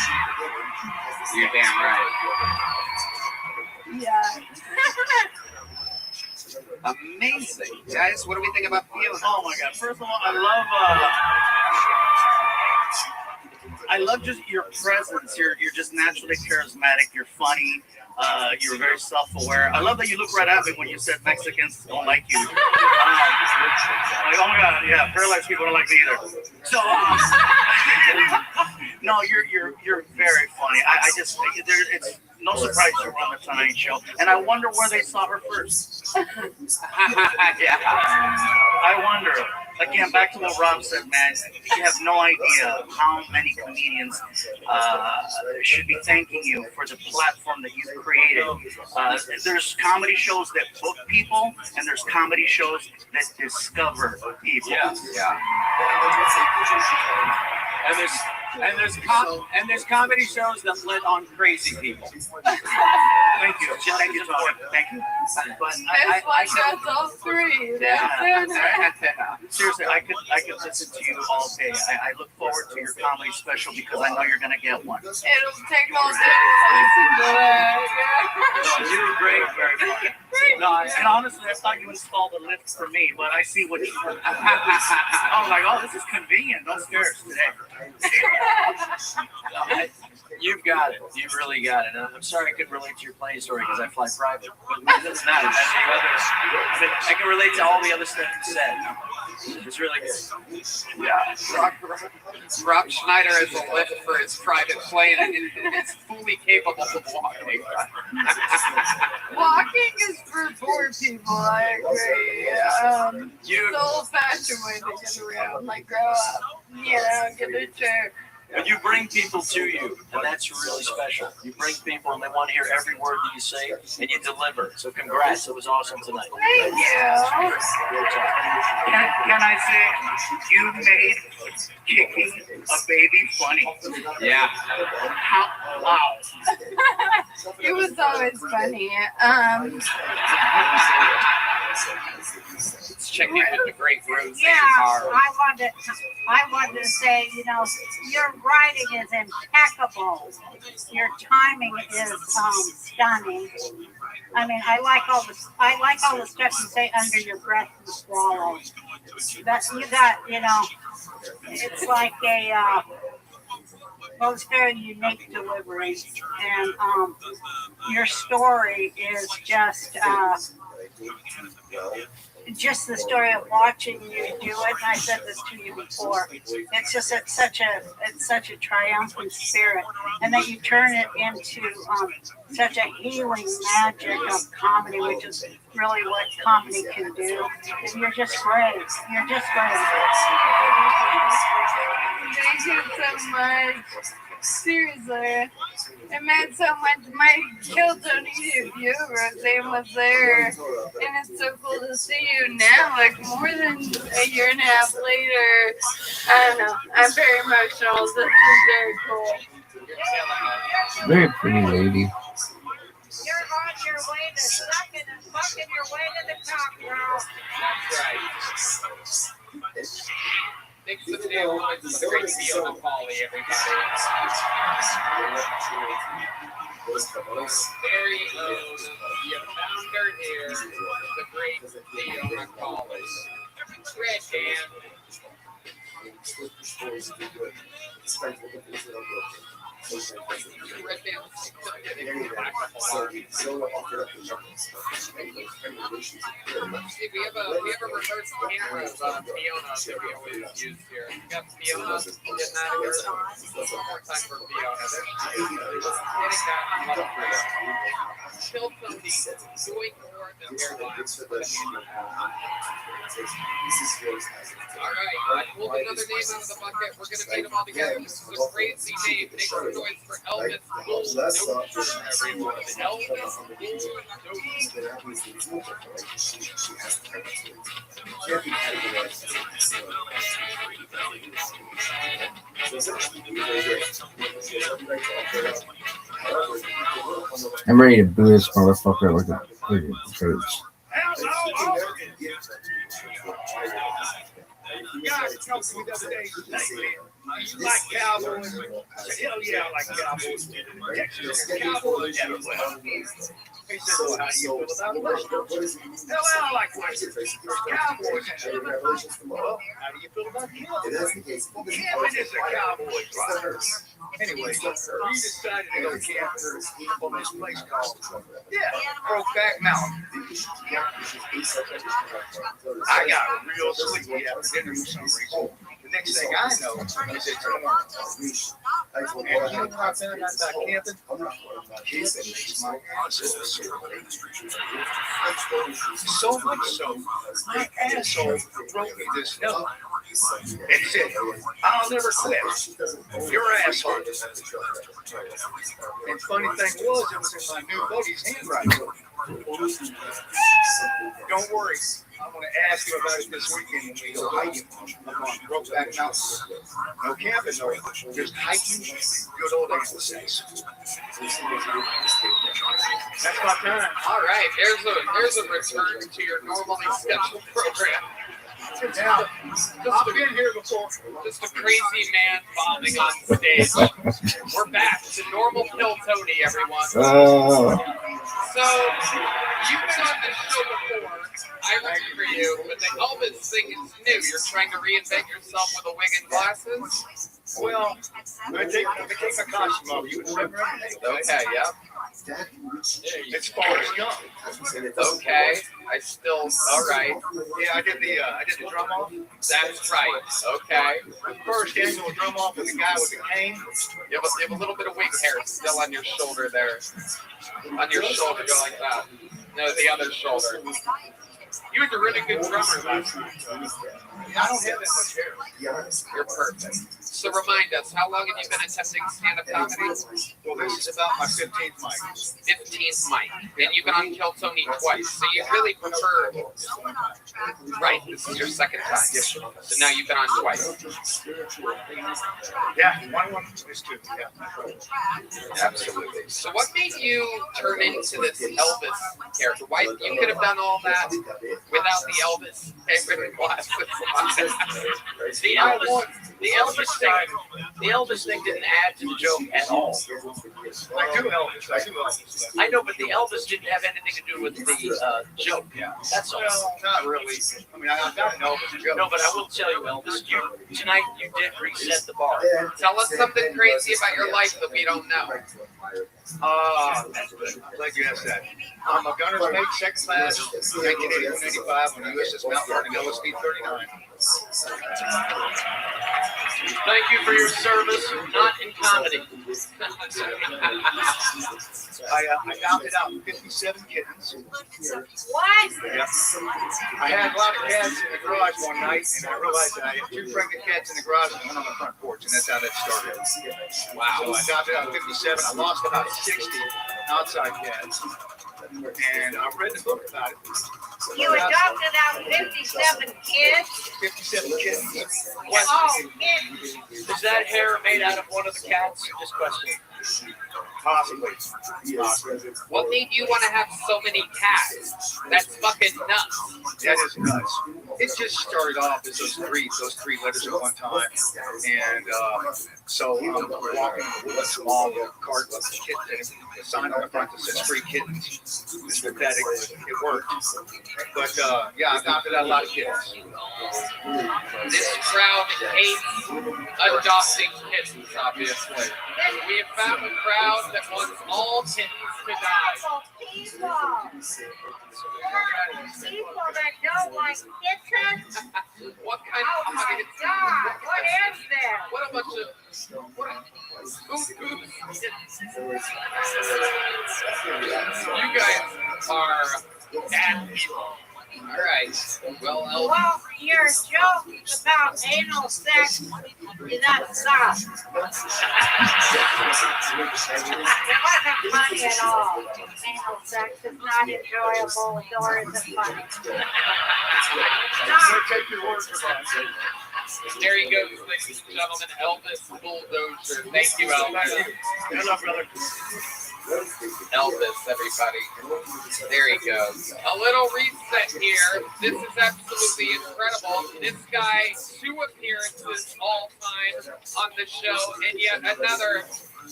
You're damn right. Yeah. Amazing. Guys, what do we think about Fiona? Oh my god. First of all, I love I love just your presence. You're just naturally charismatic. You're funny. You're very self-aware. I love that you look right at me when you said Mexicans don't like you. Like, oh my God, yeah, paralyzed people don't like me either. So, no, you're very funny. I just it's no surprise you're on the Tonight Show, and I wonder where they saw her first. Yeah, I wonder. Again, back to what Rob said, man. You have no idea how many comedians should be thanking you for the platform that you've created. There's comedy shows that book people, and there's comedy shows that discover people. Yeah. And there's comedy shows that lit on crazy people. Thank you. Thank you. Thank you. But It's like that's all three. Seriously, I could listen to you all day. I look forward to your comedy special because I know you're gonna get one. It'll take all day to listen to that. No, you were great, very funny. No, and honestly, I thought you installed a lift for me, but I see what you. I was like, oh, this is convenient. No stairs today. You've got it. You really got it. And I'm sorry I couldn't relate to your plane story because I fly private. But it doesn't matter. I can relate to all the other stuff you said. It's really good. Yeah. Rob Schneider has a lift for his private plane, and it's fully capable of walking. Walking is for poor people, I agree. It's the old-fashioned way to get around, like grow up, get a chair. But you bring people to you, and that's really special. You bring people, and they want to hear every word that you say, and you deliver. So congrats. It was awesome tonight. Thank you. Can I say you made kicking a baby funny? Yeah. Wow. It was always funny. It's checking with the great rooms. Yeah, I wanted to say, your writing is impeccable. Your timing is stunning. I mean, I like all the stuff you say under your breath and swallow. That you got, it's like it's very unique delivery, and your story is just the story of watching you do it. And I said this to you before. It's just such a triumphant spirit, and that you turn it into such a healing magic of comedy, which is really what comedy can do. And you're just great. You're just great. Thank you so much. Seriously, it meant so much. My Kilton viewers was there, and it's so cool to see you now, like more than a year and a half later. I don't know. I'm very emotional. This is very cool. Very pretty lady. You're on your way to sucking and fucking your way to the top, girl. Thanks for the day. It's great to be on the Polly, everybody. Very own, you found her here, the great Fiona Colley. Red hand. We have a reverse camera of Fiona that we always use here. We got Fiona getting out of here. One more time for Fiona. Getting down on level 3. Still Tony doing more than airlines. Alright, I pulled another name out of the bucket. We're going to meet them all together. This is a crazy name. Make some noise for Elvis Bulldozer, everyone. Elvis I'm ready to boo this motherfucker like a church. God, tell me the other day, you like Cowboys? Hell yeah, I like Cowboys. Cowboys everywhere. He said, well, how do you feel about Westerns? Well, I like Westerns. Cowboys. Well, how do you feel about camping? Well, camping is a cowboy's life. Anyway, we decided to go camping on this place called Brokeback Mountain. I got real sleepy after dinner for some reason. The next thing I know is it's morning. And you know what I found out about camping? Camping makes my asshole so much so, my asshole wrote me this note. It said, I'll never quit. You're an asshole. And funny thing was, it was in my new buddy's handwriting. Don't worry. I'm going to ask you about it this weekend when we go hiking up on Brokeback Mountain. No camping, no, just hiking, good old exercise. That's my turn. All right, there's a return to your normally scheduled program. Now, I've been here before. Just a crazy man bombing on stage. We're back to normal Pill Tony, everyone. So, you've been on this show before. I remember you, but the Elvis thing is new. You're trying to reinvent yourself with a wig and glasses? Well, let me take my costume off. You remember? Okay, yeah. It's Forrest Gump. Okay, I still, all right. Yeah, I did the drum off. That's right. Okay. First annual drum off with the guy with the cane. You have a little bit of wig hair still on your shoulder there. On your shoulder, go like that. No, the other shoulder. You was a really good drummer last night. I don't have that much hair. You're perfect. So remind us, how long have you been attempting stand-up comedy? Well, this is about my 15th mic. 15th mic. And you've been on Kill Tony twice, so you really prefer... Right, this is your second time. Yes, sir. So now you've been on twice. Yeah, one is two. Yeah. Absolutely. So what made you turn into this Elvis character? Why you could have done all that without the Elvis glasses? The Elvis thing didn't add to the joke at all. I do Elvis. I know, but the Elvis didn't have anything to do with the joke. Yeah. That's all. Well, not really. I mean, I've got an Elvis joke. No, but I will tell you, Elvis, tonight you did reset the bar. Tell us something crazy about your life that we don't know. I'm glad you asked that. I'm a gunner's mate, second class, 1981-85 on USS Mount Vernon, LSD 39. Thank you for your service, not in comedy. I adopted out 57 kittens. What? Yeah. I had a lot of cats in the garage one night, and I realized that I had 2 pregnant cats in the garage and 1 on the front porch, and that's how that started. Wow. So I adopted out 57. I lost about 60 outside cats, and I read the book about it. You adopted out 57 kids? 57 kittens. Oh, kittens. Is that hair made out of one of the cats? Just question. Possibly. What made you want to have so many cats? That's fucking nuts. That is nuts. It just started off as those three letters at one time, and so I'm walking with a small cart with kittens, and a sign on the front that says "Free Kittens." It's pathetic. It worked, but yeah, I adopted out a lot of kittens. This crowd hates adopting kittens, obviously. We have found a crowd that wants all kittens to die. People that don't like kittens? What kind Oh of my God, what is that? What a bunch of you guys are bad people. All right. Well, Your joke about anal sex is not soft. It wasn't funny at all. Anal sex is not enjoyable, nor is it funny. Take your word for that. There he goes, ladies and gentlemen. Elvis Bulldozer. Thank you, Elvis. Hello, brother. Elvis, everybody. There he goes. A little reset here. This is absolutely incredible. This guy, 2 appearances all time on the show, and yet another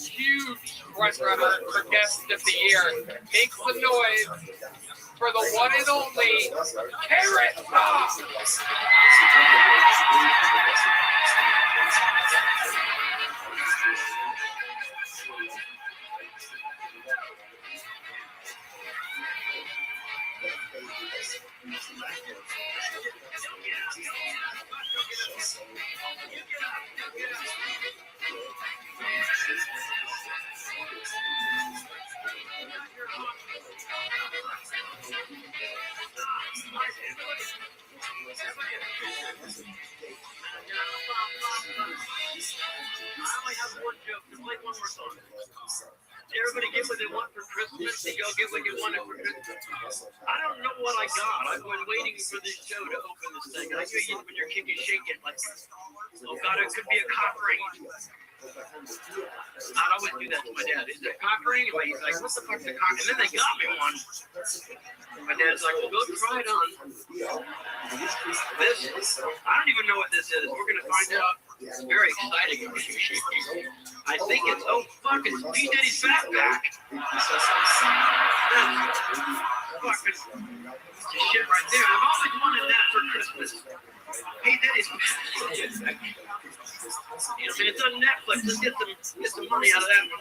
huge front runner for guest of the year. Make some noise for the one and only Carrot Top. Everybody get what they want for Christmas, and y'all get what you wanted for Christmas. I don't know what I got. I've been waiting for this show to open this thing. I hear you when you're kicking, shaking, like, oh God, it could be a cock ring. I'd always do that to my dad. Is it a cock ring? And he's like, what the fuck's a cock? And then they got me one. And my dad's like, well, go try it on. This, I don't even know what this is. We're going to find out. It's very exciting. I think it's, oh fuck, it's P. Diddy's backpack. That's fucking shit right there. I've always wanted that for Christmas. P. Diddy's backpack. You know, I mean, it's on Netflix. Let's get some money out of that one.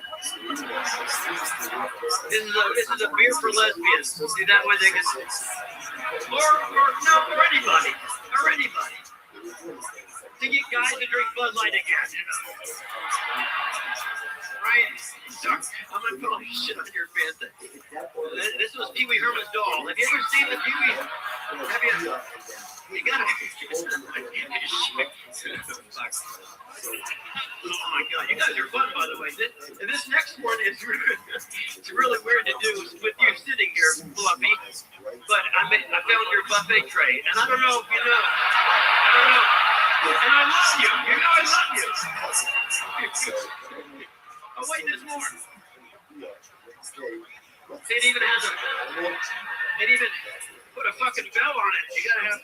This is a beer for lesbians. See, that way they can, or anybody. To get guys to drink Bud Light again, you know. Right? Sorry, I'm gonna put all this shit on your Fanta. This was Pee Wee Herman's doll. Have you ever seen the Pee Wee? Have you? You gotta. Oh my God, you guys are fun, by the way. This next one is it's really weird to do with you sitting here, Fluffy. But I found your buffet tray, and I don't know if you know. And I love you. You know I love you. Oh wait, there's more. It even put a fucking bell on it. You gotta have.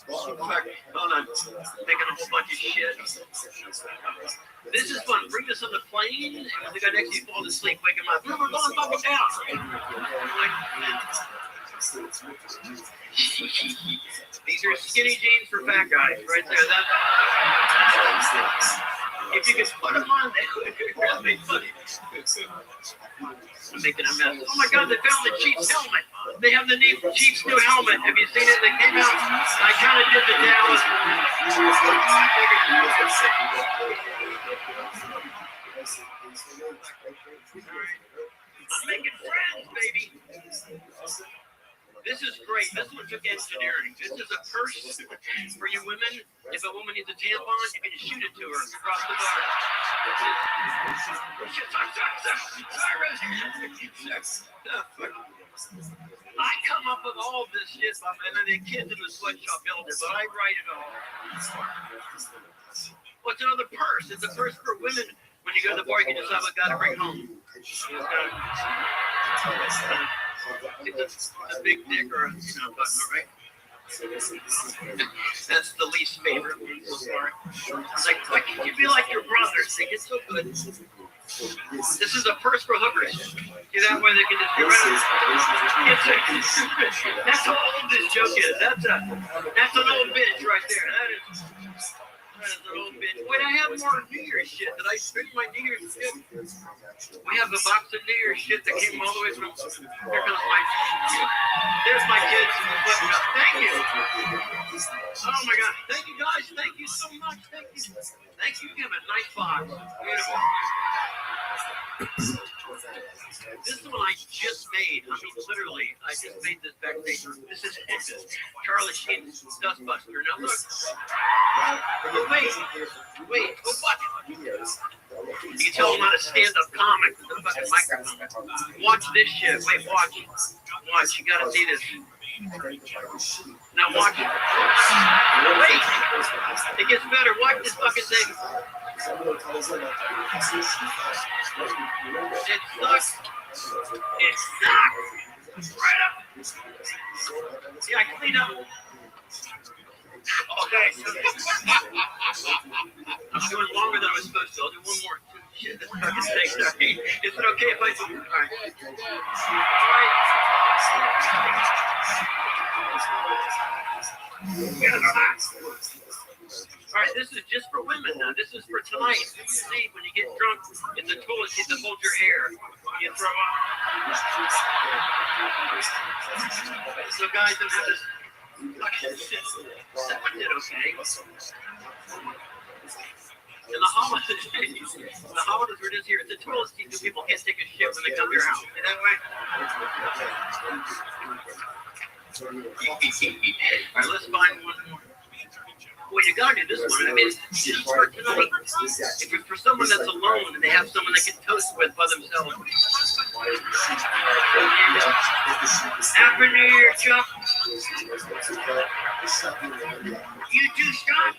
Hold on. Making a whole bunch of shit. This is fun. Bring this on the plane, and the guy next to you falls asleep, wake him up. We're going fucking down. These are skinny jeans for fat guys, right there. If you could put them on, that'd be funny. I'm making a mess. Oh my God, they found the Chiefs helmet. They have the Chiefs new helmet. Have you seen it? They came out. I kind of did the Dallas. I'm making friends, baby. This is great. This one took engineering. This is a purse for you women. If a woman needs a tampon, you can just shoot it to her across the bar. I come up with all this shit, and then the kids in the sweatshop build it, but I write it all. What's another purse? It's a purse for women. When you go to the bar, you can decide what guy to bring home. It's a big dick or a, right? That's the least favorite one so far. I was like, why can't you be like your brothers? They get so good. This is a purse for hookers. See, that way they can just get rid of it. That's how old this joke is. That's an old bitch right there. That is an old bitch. Wait, I have more New Year's shit. Did I spend my New Year's shit? We have a box of New Year's shit that came all the way from. There comes there's my kids. Thank you. Oh my God. Thank you guys. Thank you so much. Thank you. Thank you, Kevin. Nice box. Beautiful. This is one I just made. I mean, literally, I just made this backstage. This is Charlie Sheen's Dustbuster. Now look. Wait. Oh, fuck. You can tell I'm not a stand-up comic with a fucking microphone. Watch this shit. Wait, watch. Watch. You gotta see this. Now watch it. Wait. It gets better. Watch this fucking thing. It sucks. It sucks. Right up. See, I cleaned up. Okay. I'm doing longer than I was supposed to. I'll do one more. Shit, this fucking thing's okay. Is it okay if I do? All right. All right, this is just for women now. This is for tonight. You see, when you get drunk, it's a tool to hold your hair. You throw up. So guys, don't have this fucking shit. Sounded okay. And the holidays were just here. It's a tool to teach people can't take a shit when they come to your house. Is that way? All right, let's find one more. Well, you gotta do this one. I mean, it's just for tonight. If it's for someone that's alone and they have someone they can toast with by themselves. Happy New Year, Chuck. You do stop.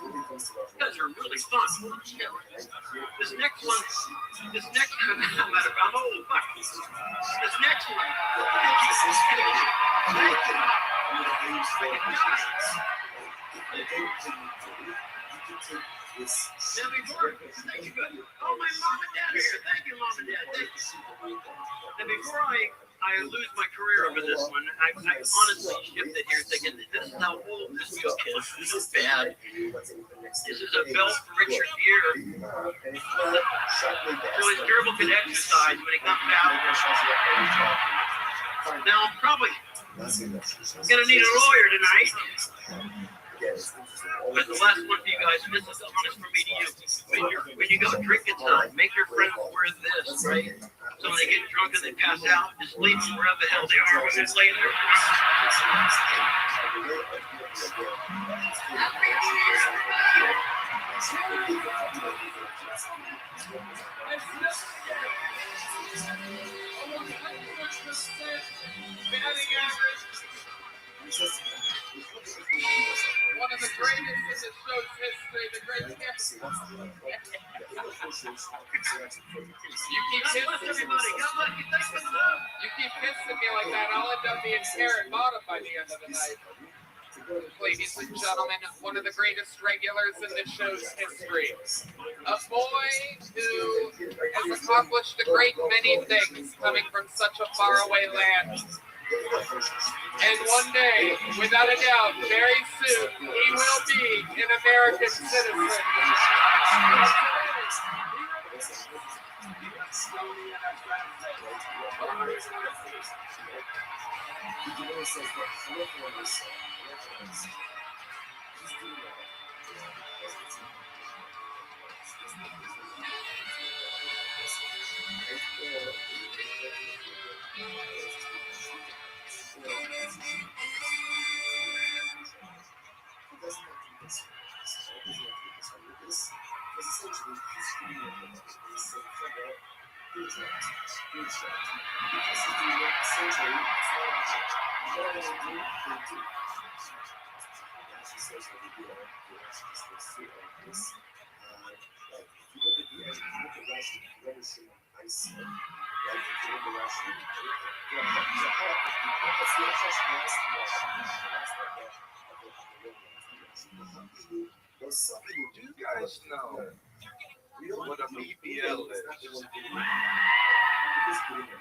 You guys are really fun. This next one, I'm old. Fuck. This next one. Now before, thank you, good. Oh, my mom and dad are here. Thank you, mom and dad. Thank you. And before I lose my career over this one, I honestly shifted here thinking this is how old this book is. This is bad. This is a belt for Richard Gere. So his gerbil can exercise when he comes out. Now I'm probably gonna need a lawyer tonight. But the last one for you guys, and this is honest from me to you. When you go drinking time, make your friends wear this, right? So when they get drunk and they pass out, just leave them wherever the hell they are when they're laying there. One of the greatest in the show's history, the greatest. You keep kissing me like that, I'll end up being Karen bottom by the end of the night. Ladies and gentlemen, one of the greatest regulars in the show's history. A boy who has accomplished a great many things coming from such a faraway land. And one day, without a doubt, very soon, he will be an American citizen. Do you guys know what a BBL is?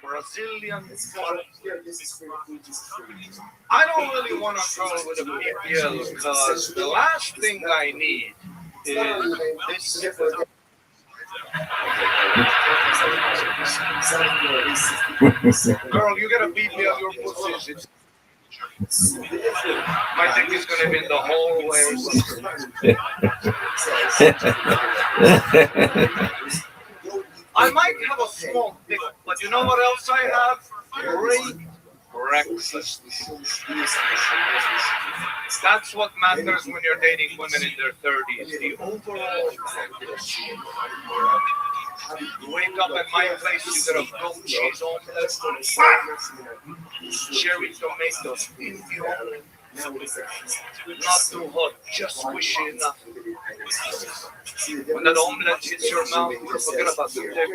Brazilian. I don't really want to go with a BBL because the last thing I need is this. Girl, you get a BBL, your pussy is. My dick is going to be in the whole way or something. I might have a small dick, but you know what else I have? Great breakfast. That's what matters when you're dating women in their 30s. The overall breakfast. You wake up at my place, you get a goat cheese omelet, cherry tomatoes in the omelet. Not too hot, just squishy enough. When that omelet hits your mouth, forget about the dick.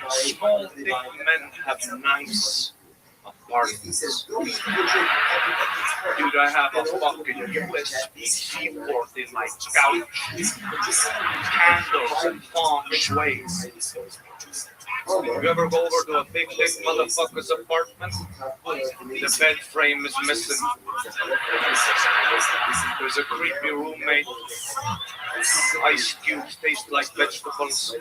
Small dick men have nice apartments. Dude, I have a fucking USB seaport in my couch. Candles and feng shui. You ever go over to a big motherfucker's apartment? The bed frame is missing. There's a creepy roommate. Ice cubes taste like vegetables.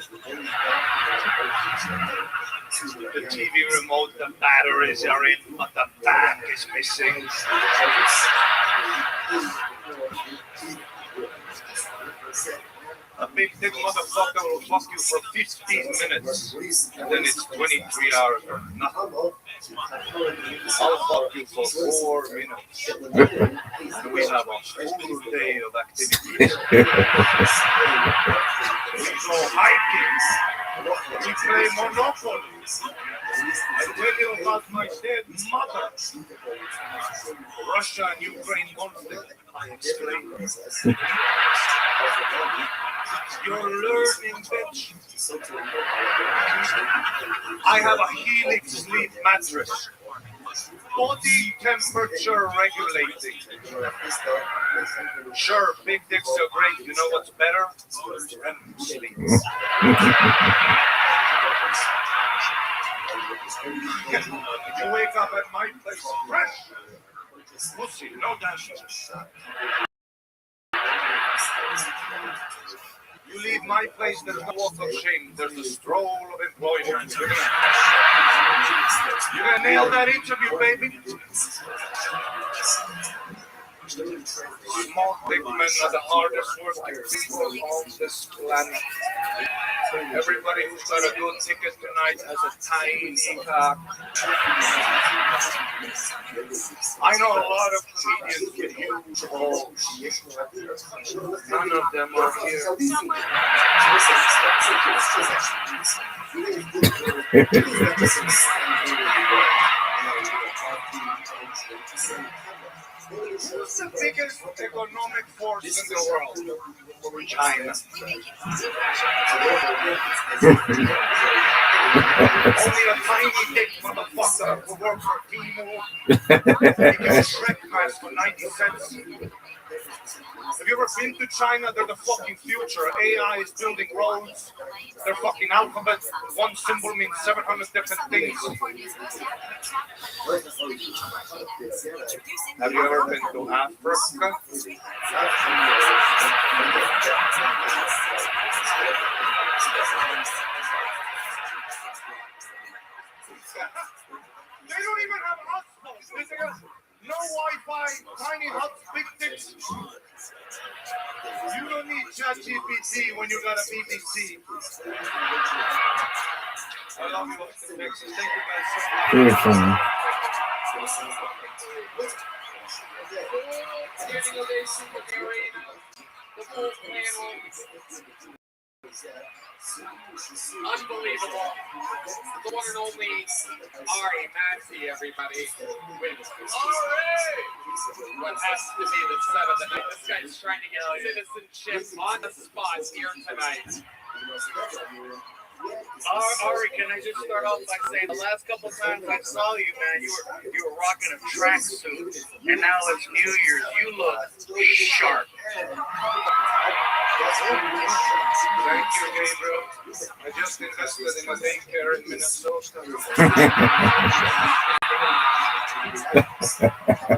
The TV remote, the batteries are in, but the back is missing. A big dick motherfucker will fuck you for 15 minutes, and then it's 23 hours or nothing. I'll fuck you for 4 minutes, and we have a full day of activities. We go hiking. We play Monopoly. I tell you about my dead mother. Russia and Ukraine conflict. I explain. You're learning, bitch. I have a Helix sleep mattress. Body temperature regulating. Sure, big dicks are great. You know what's better? REM sleep. You wake up at my place fresh. Pussy, no damage. You leave my place, there's no walk of shame. There's a stroll of employment. You're gonna nail that interview, baby. Small big men are the hardest working people on this planet. Everybody who's got a good ticket tonight has a tiny cock. I know a lot of comedians with huge balls. None of them are here. Who's the biggest economic force in the world? China. Only a tiny dick motherfucker will work for Timo. He gets Shrek mask for 90 cents. Have you ever been to China? They're the fucking future. AI is building roads. Their fucking alphabet. One symbol means 700 different things. Have you ever been to Africa? They don't even have hot spots. No Wi-Fi, tiny huts, big dicks. You don't need ChatGPT when you got a BBC. I love you, Austin, Texas. Thank you guys so much. Very funny. Unbelievable. The one and only Ari Maxey, everybody. With what has to be the set of the night. This guy's trying to get citizenship on the spot here tonight. Ari, can I just start off by saying the last couple times I saw you, man, you were rocking a tracksuit, and now it's New Year's. You look sharp. Thank you, Gabriel. I just invested in a daycare in Minnesota.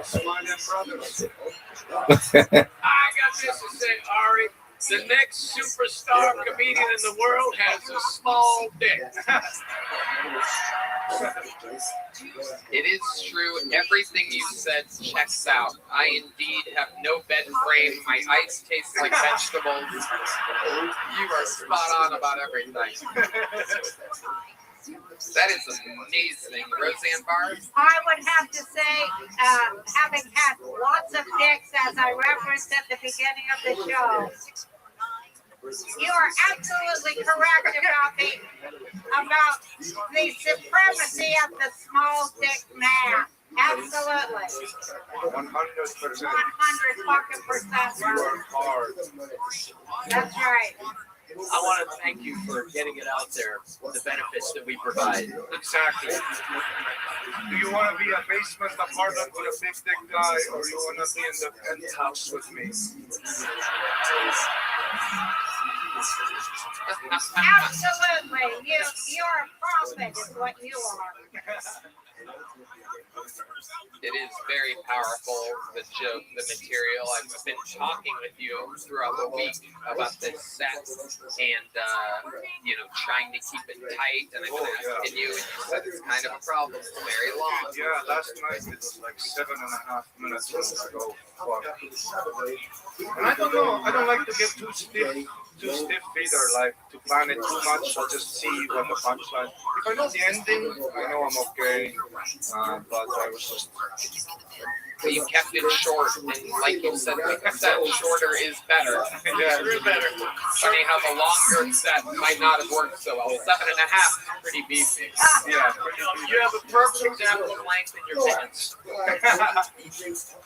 Smiling brothers. I got this to say, Ari. The next superstar comedian in the world has a small dick. It is true. Everything you said checks out. I indeed have no bed frame. My ice tastes like vegetables. You are spot on about everything. That is amazing. Roseanne Barr? I would have to say, having had lots of dicks, as I referenced at the beginning of the show, you are absolutely correct about the supremacy of the small dick man. Absolutely. 100%. 100 fucking %. You work hard. That's right. I want to thank you for getting it out there, the benefits that we provide. Exactly. Do you want to be a basement apartment with a big dick guy, or you want to be in the penthouse with me? Absolutely. You're a prophet is what you are. It is very powerful, the joke, the material. I've been talking with you throughout the week about this set and, trying to keep it tight. And I've been asking you, and you said it's kind of a problem. It's very long. Yeah, last night it was like 7.5 minutes ago. And I don't know. I don't like to get too stiff either. Like to plan it too much. I'll just see what the punchline. If I know the ending, I know I'm okay. But I was just. So you kept it short, and like you said, shorter is better. Yeah, it's better. Funny how the longer set might not have worked so well. 7.5 is pretty beefy. Yeah. You have a perfect example of length in your pants.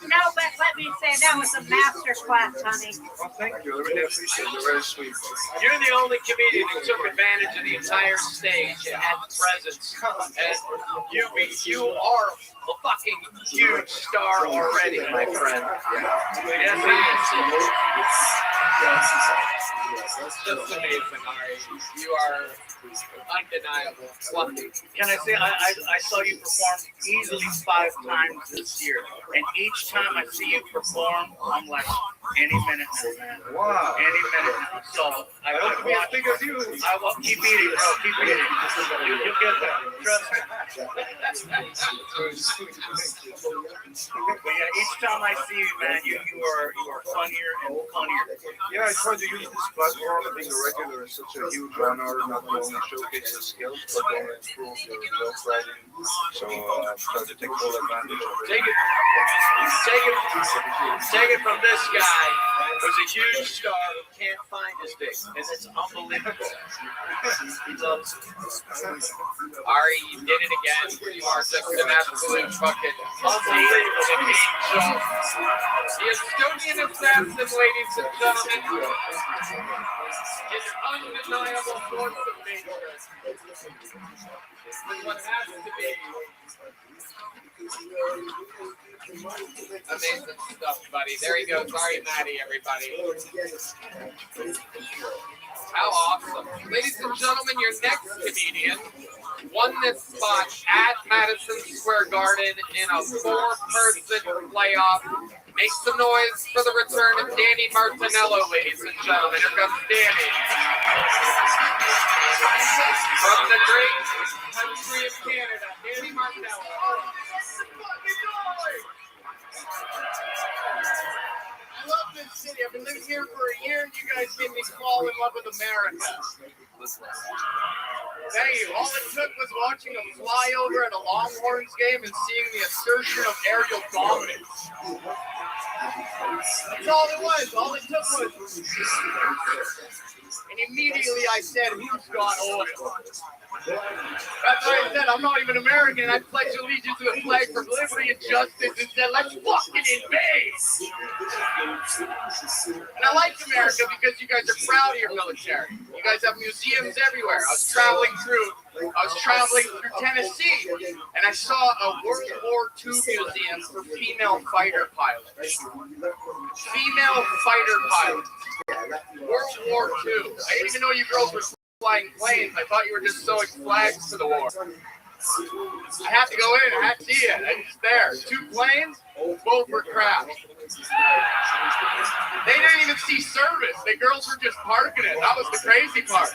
No, but let me say that was a master class, honey. Oh, thank you. I really appreciate it. You're very sweet. You're the only comedian who took advantage of the entire stage and had the presence. And you are a fucking huge star already, my friend. Yes, Just amazing, Ari. You are undeniable. Can I say I saw you perform easily 5 times this year, and each time I see you perform, I'm like, any minute now, man. Wow. Any minute now. So I hope to be as big as you. I will keep eating, bro. Keep eating. You'll get there. Trust me. But yeah, each time I see you, man, you are funnier and funnier. Yeah, I try to use this platform. Being a regular is such a huge honor, not only showcase your skills, but then improve your joke writing. So I try to take full advantage of it. Take it from this guy who's a huge star who can't find his dick, and it's unbelievable. He loves it. Ari, you did it again. You are just an absolute fucking unbelievable angel. The Estonian assassin, ladies and gentlemen, is undeniable force of nature. What has to be. Amazing stuff, buddy. There he goes. Ari Maddie, everybody. How awesome. Ladies and gentlemen, your next comedian won this spot at Madison Square Garden in a 4-person playoff. Make some noise for the return of Danny Martinello, ladies and gentlemen. Here comes Danny. From the great country of Canada, Danny Martinello. I love this city. I've been living here for a year, and you guys made me fall in love with America. Thank you. All it took was watching a flyover at a Longhorns game and seeing the assertion of aerial dominance. That's all it was. All it took was. And immediately I said, who's got oil? That's why I said, I'm not even American. I pledge allegiance to the flag for liberty and justice and said, let's fucking invade. And I like America because you guys are proud of your military. You guys have museums everywhere. I was traveling through Tennessee, and I saw a World War II museum for female fighter pilots. Female fighter pilots. World War II. I didn't even know you girls were flying planes. I thought you were just sewing flags for the war. I had to go in. I had to see it. It's there. 2 planes, both were crashed. They didn't even see service. The girls were just parking it. That was the crazy part.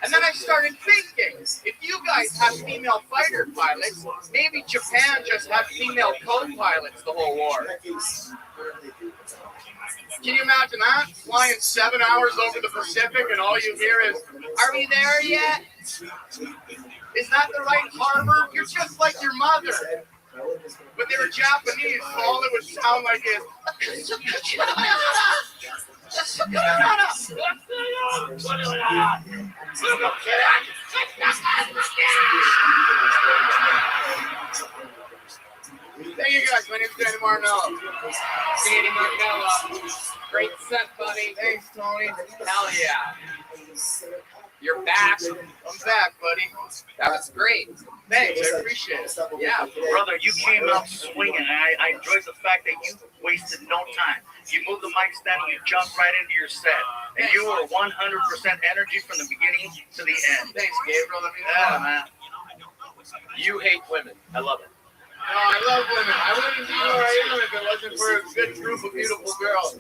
And then I started thinking, if you guys have female fighter pilots, maybe Japan just had female co-pilots the whole war. Can you imagine that? Flying 7 hours over the Pacific and all you hear is, are we there yet? Is that the right harbor? You're just like your mother. But they were Japanese, so all it would sound like is, Thank you guys. My name is Danny Marnell. Danny Marnella. Great set, buddy. Thanks, Tony. Hell yeah. You're back. I'm back, buddy. That was great. Thanks, I appreciate it. Yeah. Brother, you came out swinging, and I enjoyed the fact that you wasted no time. You moved the mic stand and you jumped right into your set. And you were 100% energy from the beginning to the end. Thanks, Gabriel. Yeah, man. You hate women. I love it. No, I love women. I wouldn't be where I am if it wasn't for a good group of beautiful girls.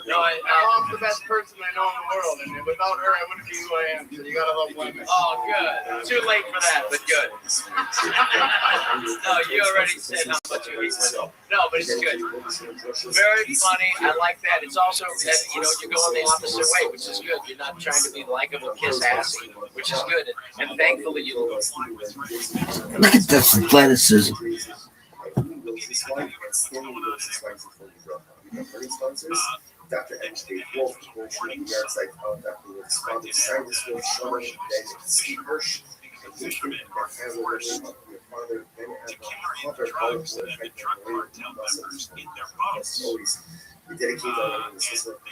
No, I'm the best person I know in the world, and without her, I wouldn't be who I am. So you gotta love women. Oh, good. Too late for that, but good. No, you already said how much you hate women. No, but it's good. Very funny. I like that. It's also that, you go in the opposite way, which is good. You're not trying to be likable, kiss assy, which is good. And thankfully, you Look at the athleticism. Dr. H.K. Wolf, from the yard site of Dr. Wolf's father, scientist Wolf, Summer, and Steve Hirsch, and you think that has a relation of your father, then have a mother, all of the effect of the way as always. We dedicate our own system to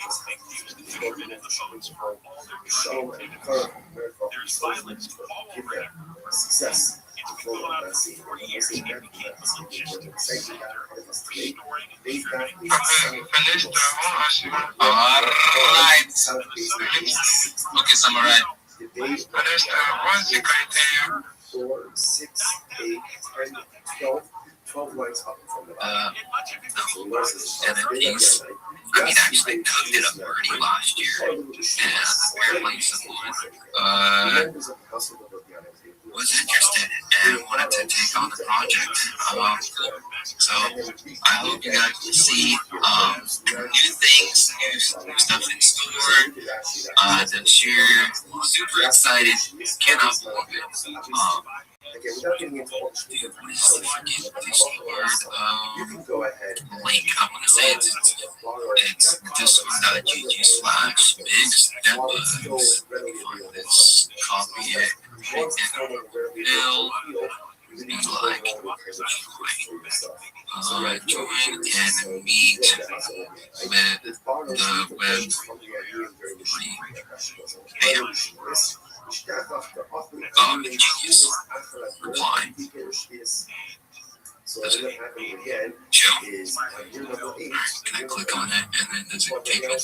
show and encourage America to give them success. Alright. Okay, Samurai. What's the criteria? 4, 6, 8, 10, 12 lines up from the bottom. NFTs. I mean, actually cooked it up already last year. And apparently someone was interested and wanted to take on the project. So I hope you guys will see new things, new stuff in store this year. Super excited. Cannot believe it. Dude, what is the freaking Discord link? I'm gonna say it's discord.gg/bigstepbugs. Let me find this, copy it, and Bill be like, join and meet with the web genius reply. So what's going to happen again is year number 8. Can I click on it and then does it take me to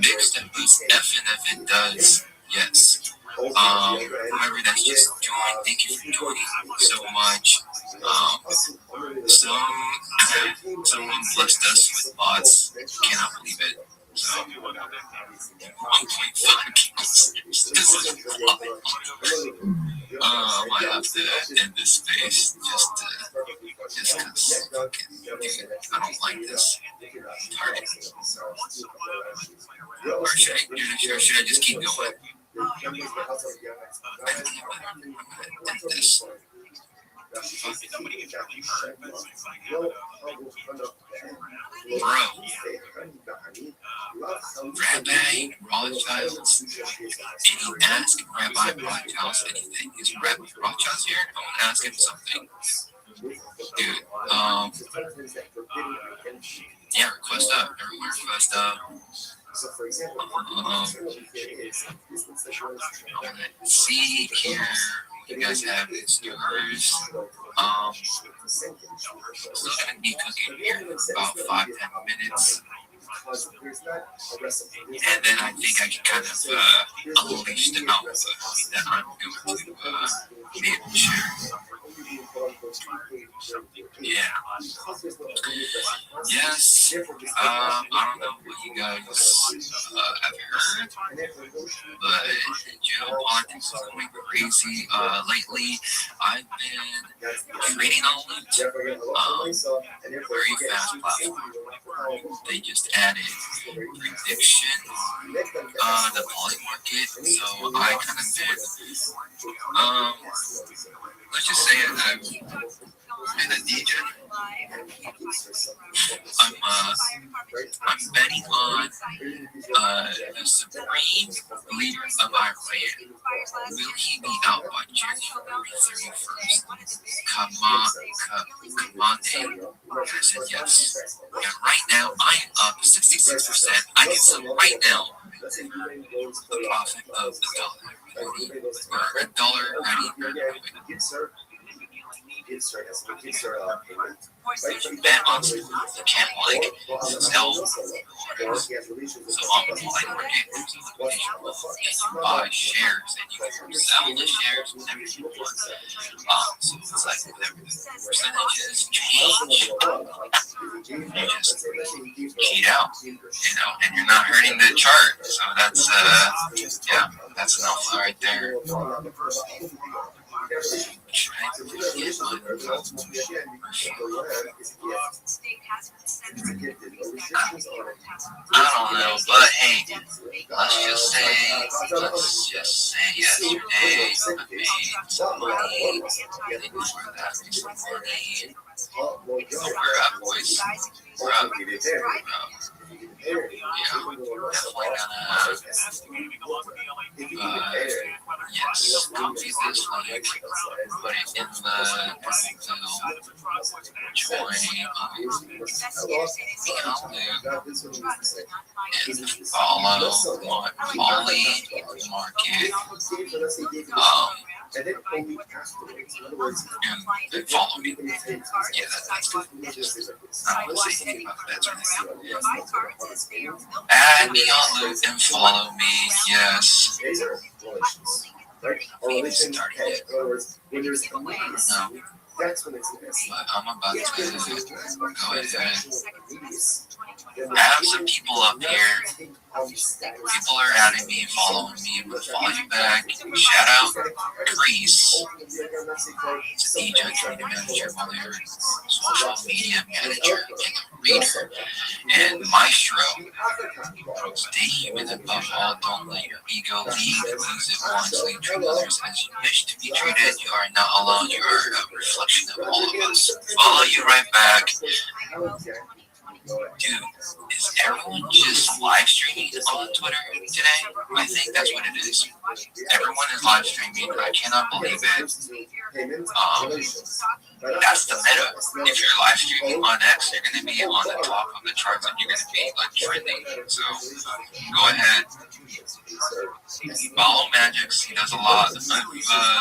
Big Step Boost? If it does, yes. Whoever that's just joined, thank you for joining so much. Someone blessed us with bots. Cannot believe it. So, 1.5 kills. This is wild. I might have to end this space just because I don't like this target. Or should I just keep going? I'm gonna end this. Bro, Rabbi Rothschild, and he asked Rabbi Rothschild anything. Is Rabbi Rothschild here? I want to ask him something. Dude, yeah, request up. Everyone request up. So, for example, see here. You guys have this yours. Still gonna be cooking here in about 5-10 minutes. And then I think I can kind of unleash the alpha that I'm going to be able to share. Yeah. Yes. I don't know what you guys have heard, but geopolitics is going crazy lately. I've been trading on loot. Very fast platform. They just added prediction the poly market, so I kind of been let's just say I've been a DJ. I'm betting on the supreme leader of Iran. Will he be out by January February 31st. Come on, in. And I said yes. And right now, I am up 66%. I can sell right now the profit of Bet on school, you can't sell orders. So on the light market, there's a liquidation wall, and you buy shares and you sell the shares whenever you want. So it's like whatever the percentages change, you just cheat out, and you're not hurting the chart. So that's that's an alpha right there. I don't know, but hey, let's just say yesterday I made some money. I think we're up, boys. We're up. Yes, copy this link, put it in the join and follow Polly Market and follow me. Yeah, that's good. I don't say anything about that. Add me on Loop and follow me, yes. No. But I'm about to go ahead. I have some people up here. People are adding me, following me. I'm going to follow you back. Shout out Grease. It's an agent, training manager, mother, social media manager, and reader. And Maestro. Stay human above all. Don't let your ego lead. Lose it once. Lead treat others as you wish to be treated. You are not alone. You are a reflection of all of us. Follow you right back. Dude, is everyone just live streaming on Twitter today? I think that's what it is. Everyone is live streaming. I cannot believe it. That's the meta. If you're live streaming on X, you're going to be on the top of the charts and you're going to be like trending. So go ahead. Follow Magix. He does a lot of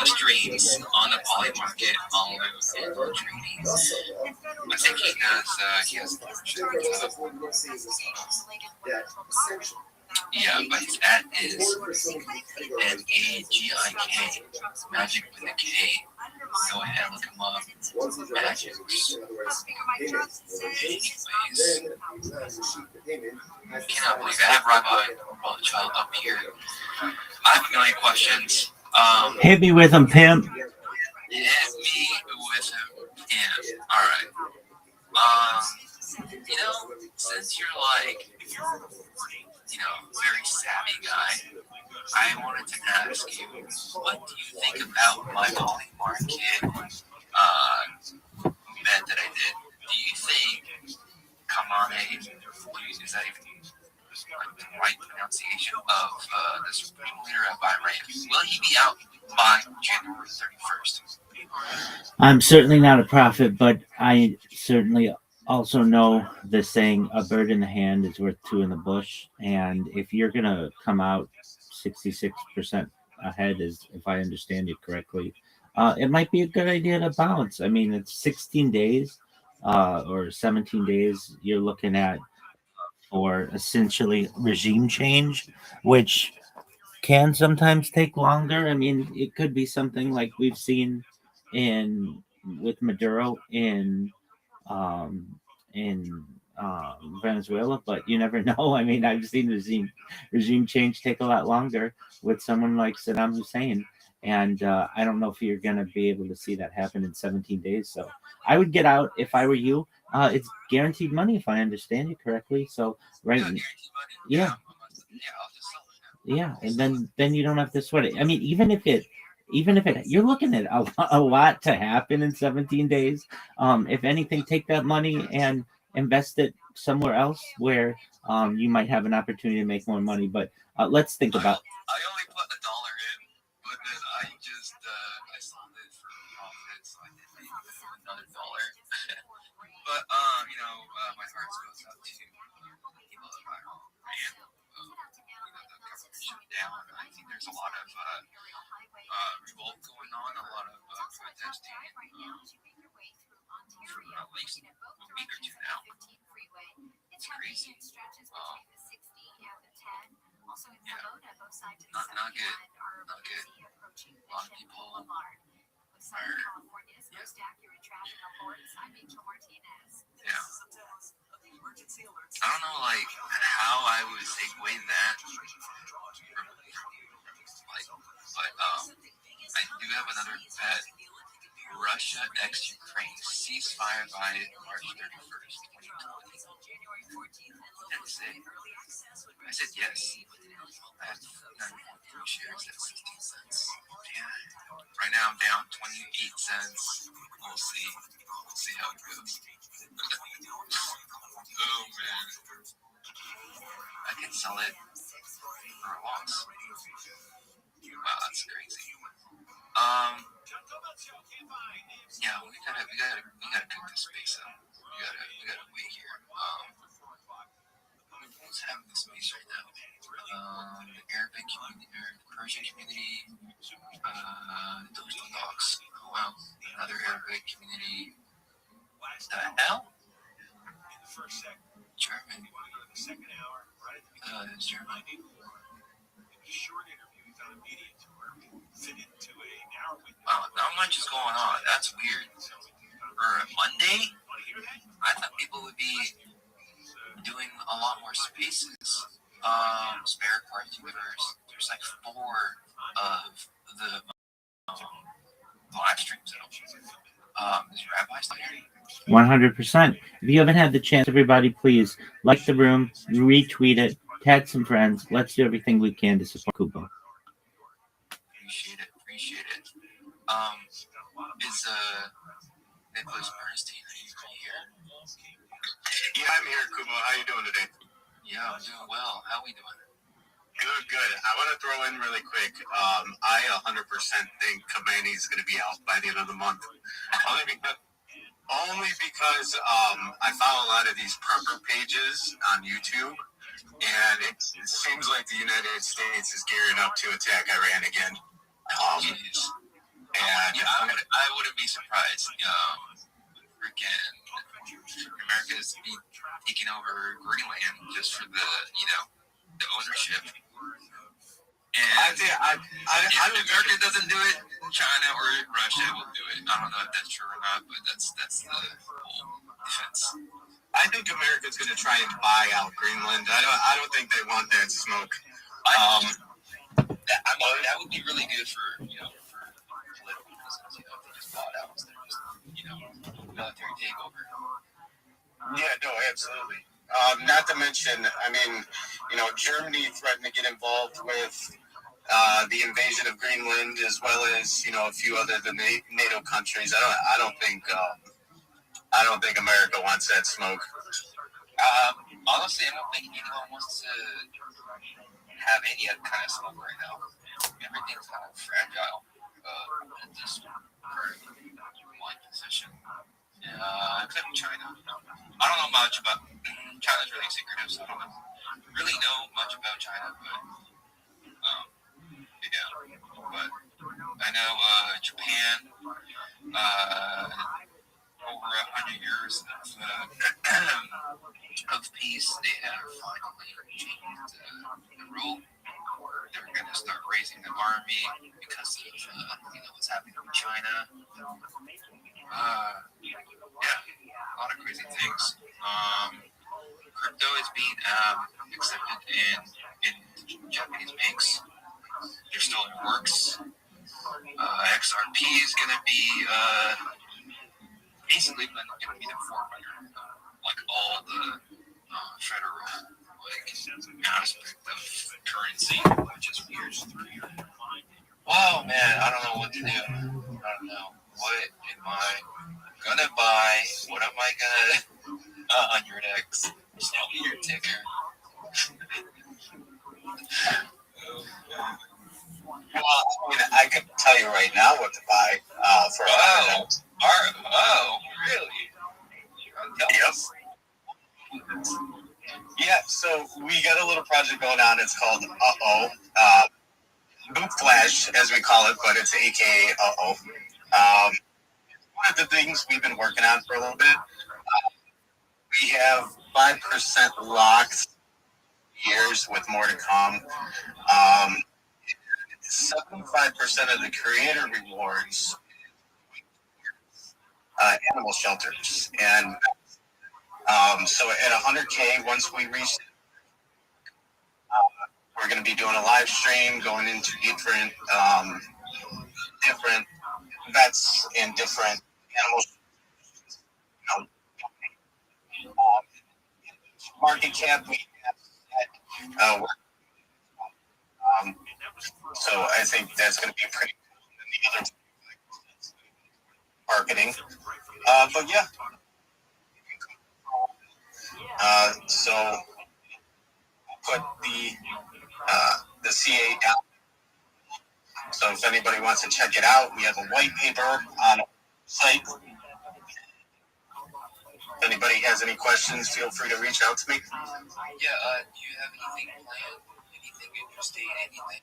streams on the Poly Market, on Loop, and on trading. I think he does. He has yeah, but his ad is MAGIK, Magic with a K. Go ahead, look him up. Magic. Anyways, cannot believe I have Rabbi Rothschild up here. I have a million questions. Hit me with him, pimp. Hit me with him, pimp. All right. Since you're like, very savvy guy, I wanted to ask you, what do you think about my Poly Market bet that I did? Do you think Kamane, is that even the right pronunciation of this leader at Bahrain, will he be out by January 31st? I'm certainly not a prophet, but I certainly also know the saying, a bird in the hand is worth two in the bush. And if you're going to come out 66% ahead, if I understand you correctly, it might be a good idea to bounce. I mean, it's 16 days or 17 days you're looking at for essentially regime change, which can sometimes take longer. I mean, it could be something like we've seen with Maduro in Venezuela, but you never know. I mean, I've seen regime change take a lot longer with someone like Saddam Hussein, and I don't know if you're going to be able to see that happen in 17 days. So I would get out if I were you. It's guaranteed money, if I understand you correctly. So yeah, and then you don't have to sweat it. I mean, even if it you're looking at a lot to happen in 17 days. If anything, take that money and invest it somewhere else where you might have an opportunity to make more money. But let's think about. I only put $1 in, but then I saw sold it for profit, so I did make another dollar. But my heart goes out to people of Viral and the government shut down. I think there's a lot of revolt going on, a lot of protesting for at least a week or two now. It's crazy. Not good. Not good. A lot of people are. Yeah. I don't know, like, how I would segue that. But I do have another bet. Russia x Ukraine ceasefire by March 31st, 2020. I said yes. I have 9.3 shares at 16 cents. Yeah. Right now I'm down 28 cents. We'll see. We'll see how it goes. Oh man. I can sell it for a loss. Wow, that's crazy. Yeah, we gotta cook this space up. We gotta wait here. Who's having this space right now? The Arabic community, the Persian community, Toastal Dogs. Oh wow, another Arabic community. The hell? German. It's German. Wow, not much is going on. That's weird. For a Monday, I thought people would be doing a lot more spaces. Spare part viewers. There's like 4 of the live streams out. Is Rabbi still here? 100%. If you haven't had the chance, everybody, please like the room, retweet it, tag some friends. Let's do everything we can to support Kubo. Appreciate it. Is Nicholas Bernstein here? Yeah, I'm here, Kubo. How you doing today? Yeah, I'm doing well. How are we doing? Good. I want to throw in really quick. I 100% think Khamenei is going to be out by the end of the month. Only because I follow a lot of these prepper pages on YouTube, and it seems like the United States is gearing up to attack Iran again. And I wouldn't be surprised. Freaking America's be taking over Greenland just for the ownership. And if America doesn't do it, China or Russia will do it. I don't know if that's true or not, but that's the whole defense. I think America's going to try and buy out Greenland. I don't think they want that smoke. That would be really good for political reasons. If they just bought out instead of just military takeover. Yeah, no, absolutely. Not to mention, Germany threatened to get involved with the invasion of Greenland, as well as a few other the NATO countries. I don't think America wants that smoke. Honestly, I don't think anyone wants to have any kind of smoke right now. Everything's kind of fragile at this current position. Except China. I don't know much about China's really secretive, so I don't really know much about China, but But I know Japan, over 100 years of peace, they have finally changed the rule. They're going to start raising the army because of what's happening in China. A lot of crazy things. Crypto is being accepted in Japanese banks. They're still in works. XRP is going to be basically going to be the forerunner of like all the federal aspect of currency, which is weird. Wow, man, I don't know what to do. I don't know. What am I gonna buy? What am I gonna 100x? Tell me your ticker. Well, I mean, I could tell you right now what to buy for $100. Oh, really? Yep. Yeah, so we got a little project going on. It's called Boot Flash, as we call it, but it's AKA one of the things we've been working on for a little bit. We have 5% locked years with more to come. 75% of the creator rewards animal shelters. And so at 100K, once we reach, we're going to be doing a live stream, going into different vets and different animals. Market cap we have so I think that's going to be pretty cool in the other marketing. But yeah. So put the CA down. So if anybody wants to check it out, we have a white paper on our site. If anybody has any questions, feel free to reach out to me. Yeah, do you have anything planned? Anything interesting? Anything,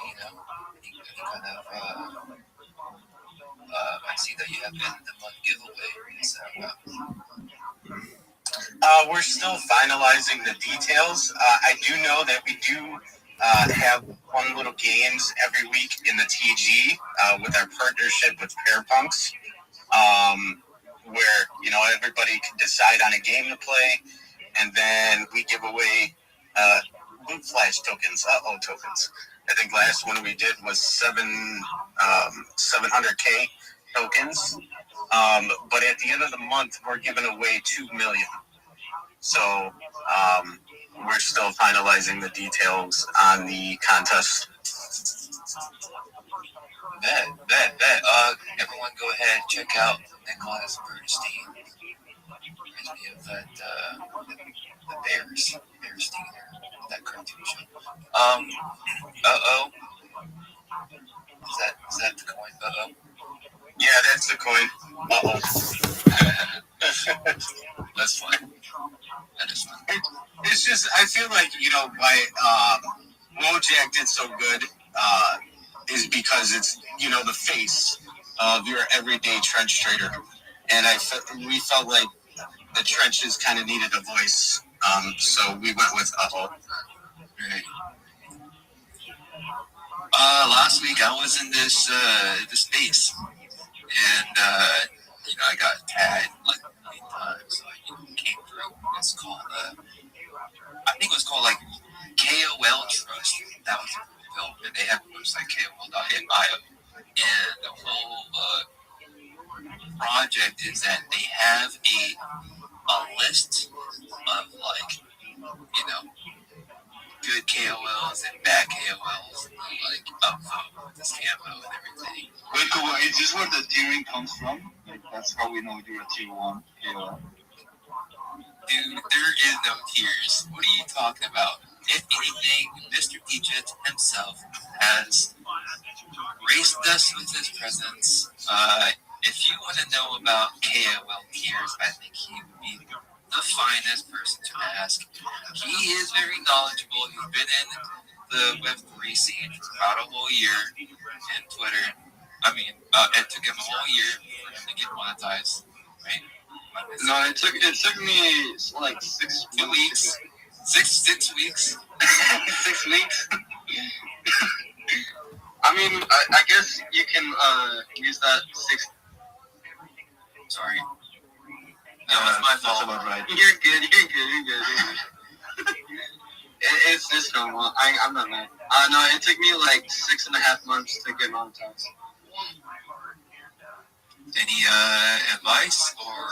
any kind of, I see that you have been the month giveaway. Is that we're still finalizing the details. I do know that we do have fun little games every week in the TG with our partnership with Pear Punks. Where everybody can decide on a game to play, and then we give away Boot Flash tokens, tokens. I think last one we did was 700K tokens. But at the end of the month, we're giving away 2 million. So we're still finalizing the details on the contest. Bet. Everyone go ahead, check out Nicholas Bernstein. Reminds me of that, the Bearstein, that cartoon show. Is that the coin? Yeah, that's the coin. That's fine. That is fine. It's just, I feel like, why Wojak did so good is because it's, the face of your everyday trench trader. And we felt like the trenches kind of needed a voice. So we went with Right. Last week I was in this space, and I got tagged like 8 times. So I came through. It's called I think it was called like KOL Trust. That was built, and they have a website KOL.bio, and the whole project is that they have a list of like good KOLs and bad KOLs, like upvote with the scam vote and everything. Wait, is this where the tiering comes from? Like, that's how we know you're a tier 1 KOL. Dude, there is no tiers. What are you talking about? If anything, Mr. Egypt himself has graced us with his presence. If you want to know about KOL tiers, I think he would be the finest person to ask. He is very knowledgeable. He's been in the Web3 scene for about a whole year in Twitter. I mean, it took him a whole year for him to get monetized, right? No, it took me like 2 weeks. 6 weeks. 6 weeks. I mean, I guess you can use that 6. Sorry. That was my fault. That's about right. You're good. It's normal. I'm not mad. No, it took me like 6.5 months to get monetized. Any advice or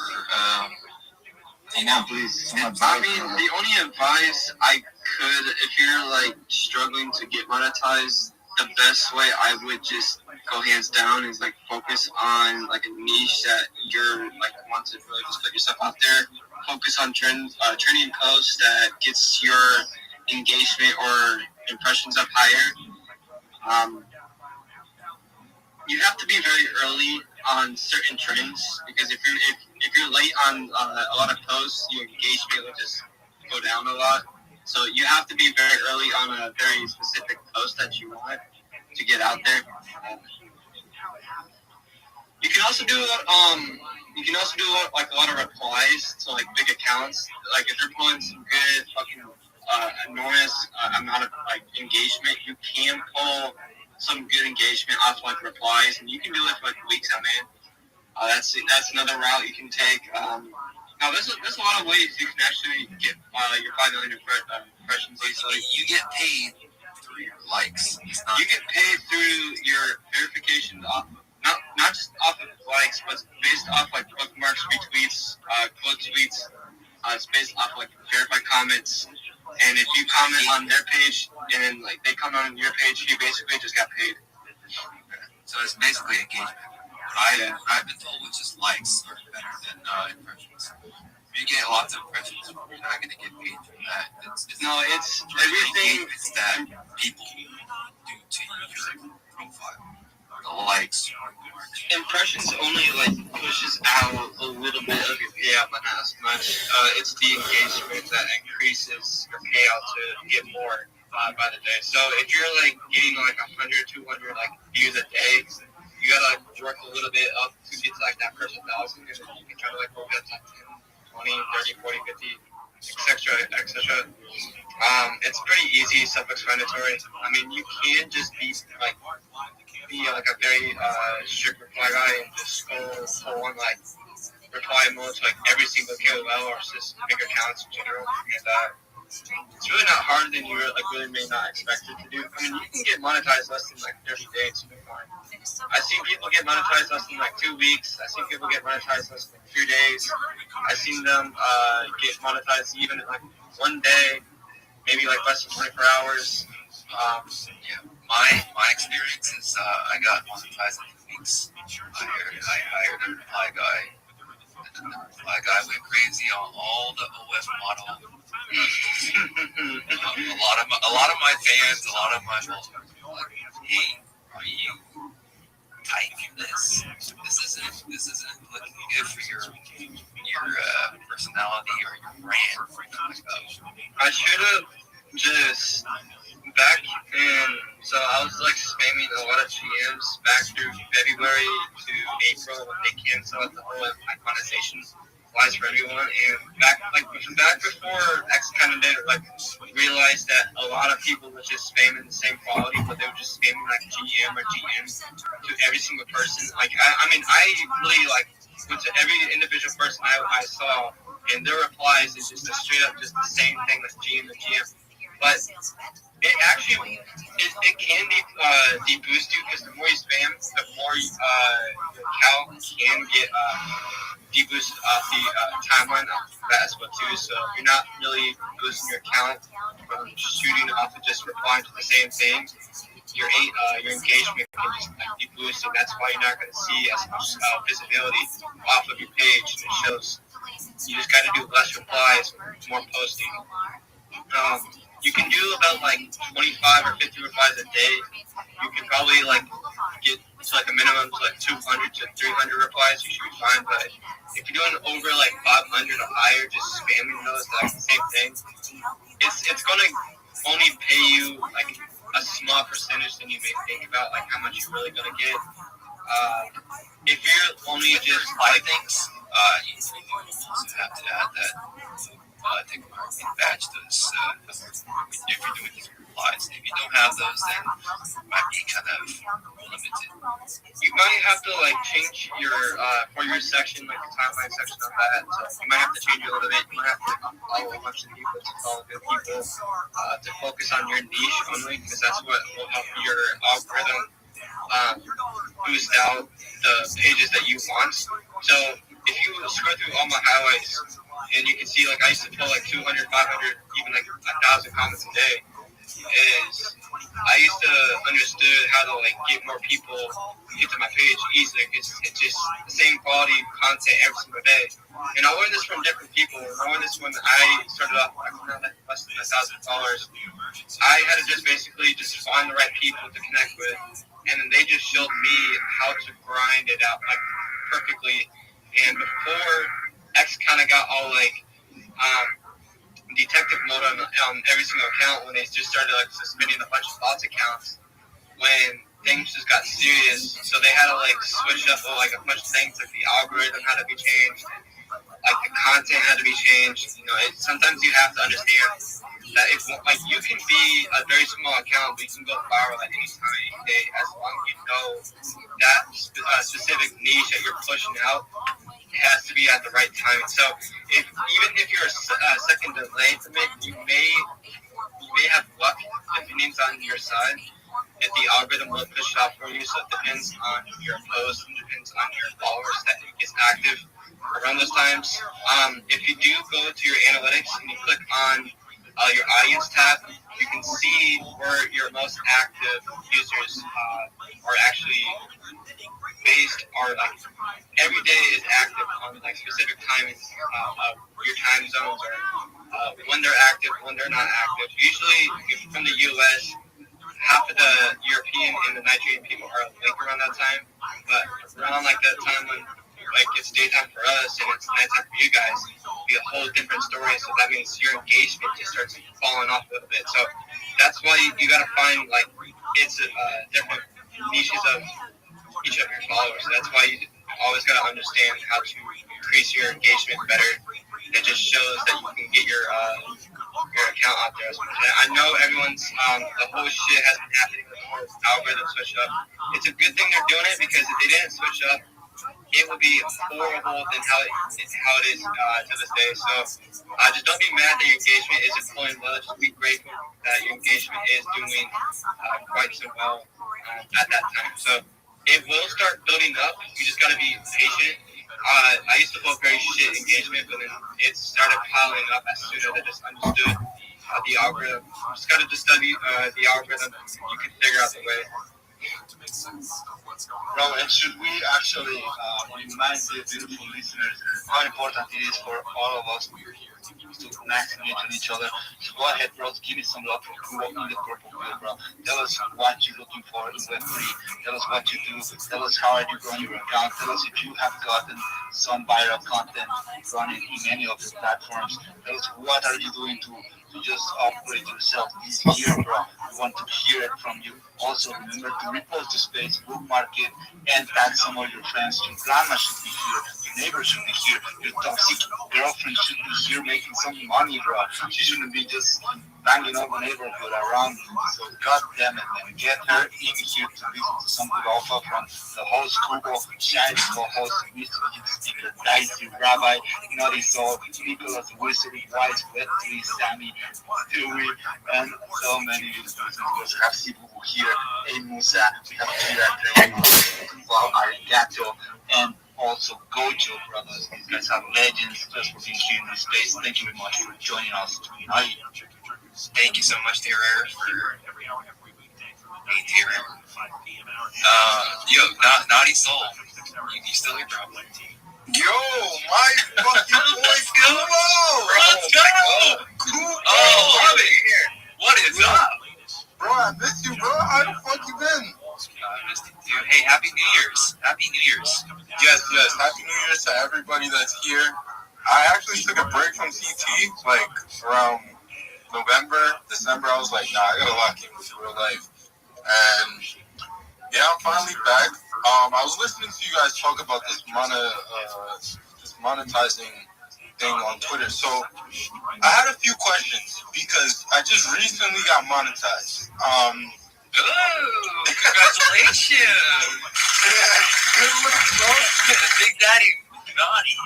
please? I mean, the only advice I could, if you're like struggling to get monetized, the best way I would just go hands down is like focus on like a niche that you're like want to really just put yourself out there. Focus on trending posts that gets your engagement or impressions up higher. You have to be very early on certain trends because if you're late on a lot of posts, your engagement will just go down a lot. So you have to be very early on a very specific post that you want to get out there. You can also do like a lot of replies to like big accounts. Like if you're pulling some good fucking enormous amount of like engagement, you can pull some good engagement off like replies, and you can do it for like weeks on end. That's another route you can take. Now there's a lot of ways you can actually get your 5 million impressions easily. You get paid through your likes. You get paid through your verification off, not just off of likes, but based off like bookmarks, retweets, quote tweets. It's based off like verified comments. And if you comment on their page and like they comment on your page, you basically just got paid. So it's basically engagement. I've been told it's just likes are better than impressions. If you get lots of impressions, you're not going to get paid for that. It's everything. It's that people do to your profile. The likes. Impressions only like pushes out a little bit of your payout, but not as much. It's the engagement that increases your payout to get more by the day. So if you're like getting like 100, 200 like views a day, you gotta like work a little bit up to get to like that first 1,000, and then you can try to like go get like 10, 20, 30, 40, 50, etc. It's pretty easy, self-explanatory. I mean, you can just be like a very strict reply guy and just go full on like reply mode to like every single KOL or just big accounts in general. And it's really not harder than you like really may not expect it to do. I mean, you can get monetized less than like 30 days. I've seen people get monetized less than like 2 weeks. I've seen people get monetized less than 3 days. I've seen them get monetized even in like 1 day, maybe like less than 24 hours. My experience is I got monetized in 2 weeks. I hired a reply guy, and the reply guy went crazy on all the OS model. a lot of my fans, a lot of my followers were like, "Hey, are you tight for this? This isn't looking good for your personality or your brand." I should have just back in, so I was like spamming a lot of GMs back through February to April when they canceled the whole iconization flies for everyone, and back before X kind of did like realized that a lot of people were just spamming the same quality, but they were just spamming like GM or GM to every single person. Like I mean I really like went to every individual person I saw, and their replies is just a straight up just the same thing as GM and GM. But it actually it can de-boost you because the more you spam, the more your account can get de-boosted off the timeline of that as well too. So you're not really boosting your account from shooting off of just replying to the same thing. Your engagement can just de-boost, and that's why you're not going to see as much visibility off of your page. And it shows you just got to do less replies, more posting. You can do about like 25 or 50 replies a day. You can probably like get to like a minimum to like 200 to 300 replies. You should be fine. But if you're doing over like 500 or higher, just spamming those like the same thing, it's gonna only pay you like a small percentage than you may think about like how much you're really gonna get. If you're only just like things, you also have to add that. Take a marketing badge to this if you're doing these replies. If you don't have those, then it might be kind of limited. You might have to like change your for your section, like the timeline section on that. So you might have to change it a little bit. You might have to follow a bunch of people to follow good people to focus on your niche only, because that's what will help your algorithm boost out the pages that you want. So if you scroll through all my highlights, and you can see like I used to pull like 200, 500, even like 1,000 comments a day. is I used to understood how to like get more people get to my page easily. It's just the same quality content every single day. And I learned this from different people. I learned this when I started off like less than 1,000 followers. I had to just basically just find the right people to connect with, and then they just showed me how to grind it out like perfectly. And before X kind of got all like detective mode on every single account, when they just started like suspending a bunch of bots accounts, when things just got serious, so they had to like switch up like a bunch of things, like the algorithm had to be changed, like the content had to be changed. You know, sometimes you have to understand that if like you can be a very small account, but you can go viral at any time, any day, as long as you know that specific niche that you're pushing out. It has to be at the right time. So even if you're a second delayed from it, you may have luck if things on your side. If the algorithm will push it out for you, so it depends on your post and depends on your followers that it gets active around those times. If you do go to your analytics and you click on your audience tab, you can see where your most active users are actually based, or like every day is active on like specific timings of your time zones, or when they're active, when they're not active. Usually from the US, half of the European and the Nigerian people are awake around that time, but around like that time when like it's daytime for us and it's nighttime for you guys, it'll be a whole different story. So that means your engagement just starts falling off a little bit. So that's why you gotta find like it's different niches of each of your followers. So that's why you always gotta understand how to increase your engagement better. It just shows that you can get your account out there. I know everyone's the whole shit has been happening with the whole algorithm switch up. It's a good thing they're doing it, because if they didn't switch up, it would be horrible than how it is to this day. So just don't be mad that your engagement isn't pulling well. Just be grateful that your engagement is doing quite so well at that time. So it will start building up. You just gotta be patient. I used to post very shit engagement, but then it started piling up as soon as I just understood the algorithm. You just gotta just study the algorithm. You can figure out the way. Bro, and should we actually remind the beautiful listeners how important it is for all of us to connect with each other? So go ahead, bro, give me some love for walking the purple wheel, bro. Tell us what you're looking for in Web3. Tell us what you do. Tell us how are you growing your account. Tell us if you have gotten some viral content running in any of the platforms. Tell us what are you doing to just upgrade yourself this year, bro. We want to hear it from you. Also, remember to repost the space, bookmark it, and tag some of your friends. Your grandma should be here, your neighbor should be here, your toxic girlfriend should be here making some money, bro. She shouldn't be just banging on the neighborhood around. So, god damn it, man, get her in here to listen to some good alpha from the host, Google, Shiny co-host, Mr. Speaker, Dicey, Rabbi, Naughty Soul, Nicholas, Wizard, Wise, Wet3, Sammy, Stewie, and so many listeners. We also have Sibu here, A Musa, we have Kira, Wow, Arigato, and also Gojo brothers. These guys are legends just for being here in this space. Thank you very much for joining us tonight. Thank you so much, Terror, for being here. Yo, Naughty Soul, you still here, bro? Yo, my fucking boy, Kubo! Let's go! Kubo! Oh, love it here. What is up? Bro, I missed you, bro. How the fuck you been? I missed you too. Hey, Happy New Year's. Happy New Year's. Yes. Happy New Year's to everybody that's here. I actually took a break from CT, like, around November, December. I was like, nah, I gotta lock in with real life. And, yeah, I'm finally back. I was listening to you guys talk about this monetizing thing on Twitter. So, I had a few questions, because I just recently got monetized. Oh, congratulations! Good luck, bro. Big Daddy Naughty.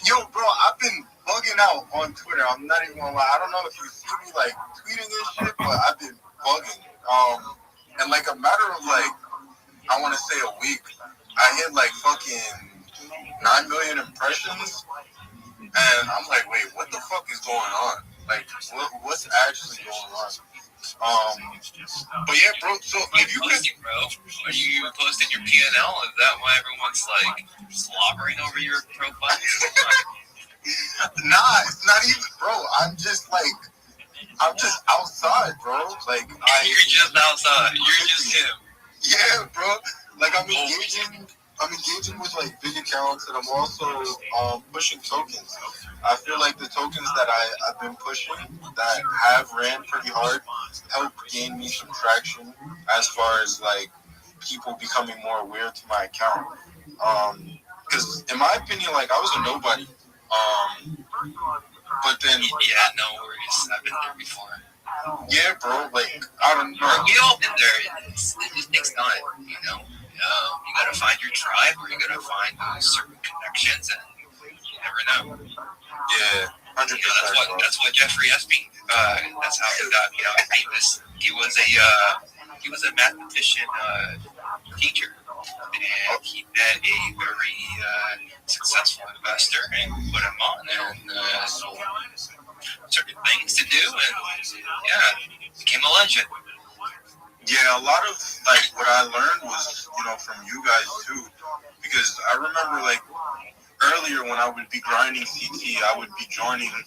Yo, bro, I've been bugging out on Twitter. I'm not even gonna lie. I don't know if you see me like tweeting and shit, but I've been bugging. And like a matter of like, I want to say a week, I hit like fucking 9 million impressions, and I'm like, wait, what the fuck is going on? Like, what's actually going on? But yeah, bro. So if you could, bro, are you posting your P&L? Is that why everyone's like slobbering over your profile? nah, it's not even, bro. I'm just outside, bro. Like you're just outside. You're just him. Yeah, bro. Like I'm engaging with like big accounts, and I'm also pushing tokens. I feel like the tokens that I've been pushing that have ran pretty hard help gain me some traction as far as like people becoming more aware to my account. Because in my opinion, like I was a nobody. But then no worries. I've been there before. Yeah, bro. Like I don't know. We all been there. It just takes time, you know. You gotta find your tribe, or you gotta find those certain connections, and you never know. Yeah, 100%. That's what Jeffrey Epstein. That's how he got famous. He was a mathematician teacher, and he met a very successful investor and put him on and sold certain things to do, and became a legend. Yeah, a lot of like what I learned was, from you guys too, because I remember like earlier when I would be grinding CT, I would be joining the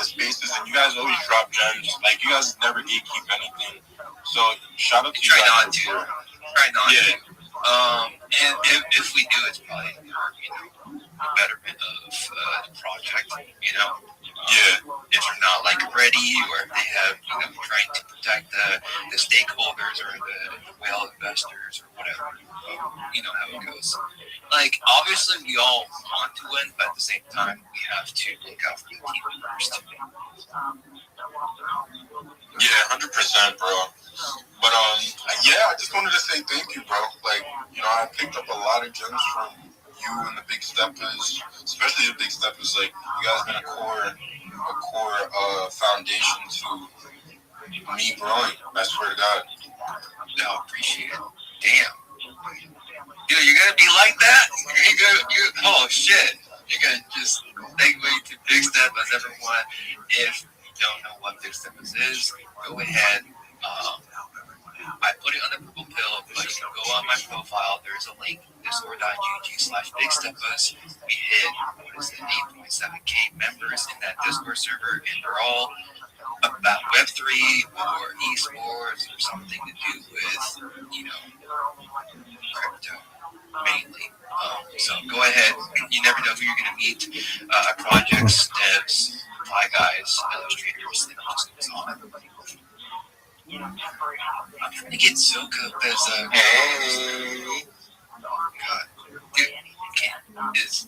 spaces, and you guys always drop gems. Like you guys never gatekeep anything. So shout out to you guys. Try not to. And if we do, it's probably the betterment of the project. Yeah. If you're not like ready, or if they have trying to protect the stakeholders or the whale investors or whatever, you know how it goes. Like obviously we all want to win, but at the same time we have to look out for the team first. Yeah, 100%, bro. But I just wanted to say thank you, bro. Like, I picked up a lot of gems from you and the big steppers, especially the big steppers. Like, you guys been a core foundation to me growing. I swear to God. No, appreciate it. Damn. Dude, you're gonna be like that? Oh shit. You're gonna just segue to Big Steppers, everyone. If you don't know what Big Steppers is, go ahead. I put it on the purple pill, but you can go on my profile. There's a link, discord.gg/bigsteppers. We hit 8.7K members in that Discord server, and they're all about Web3 or esports or something to do with, crypto mainly. So go ahead. You never know who you're going to meet. Projects, devs, fly guys, illustrators, and all goes on. I'm trying to get so good as Hey. God. Dude, is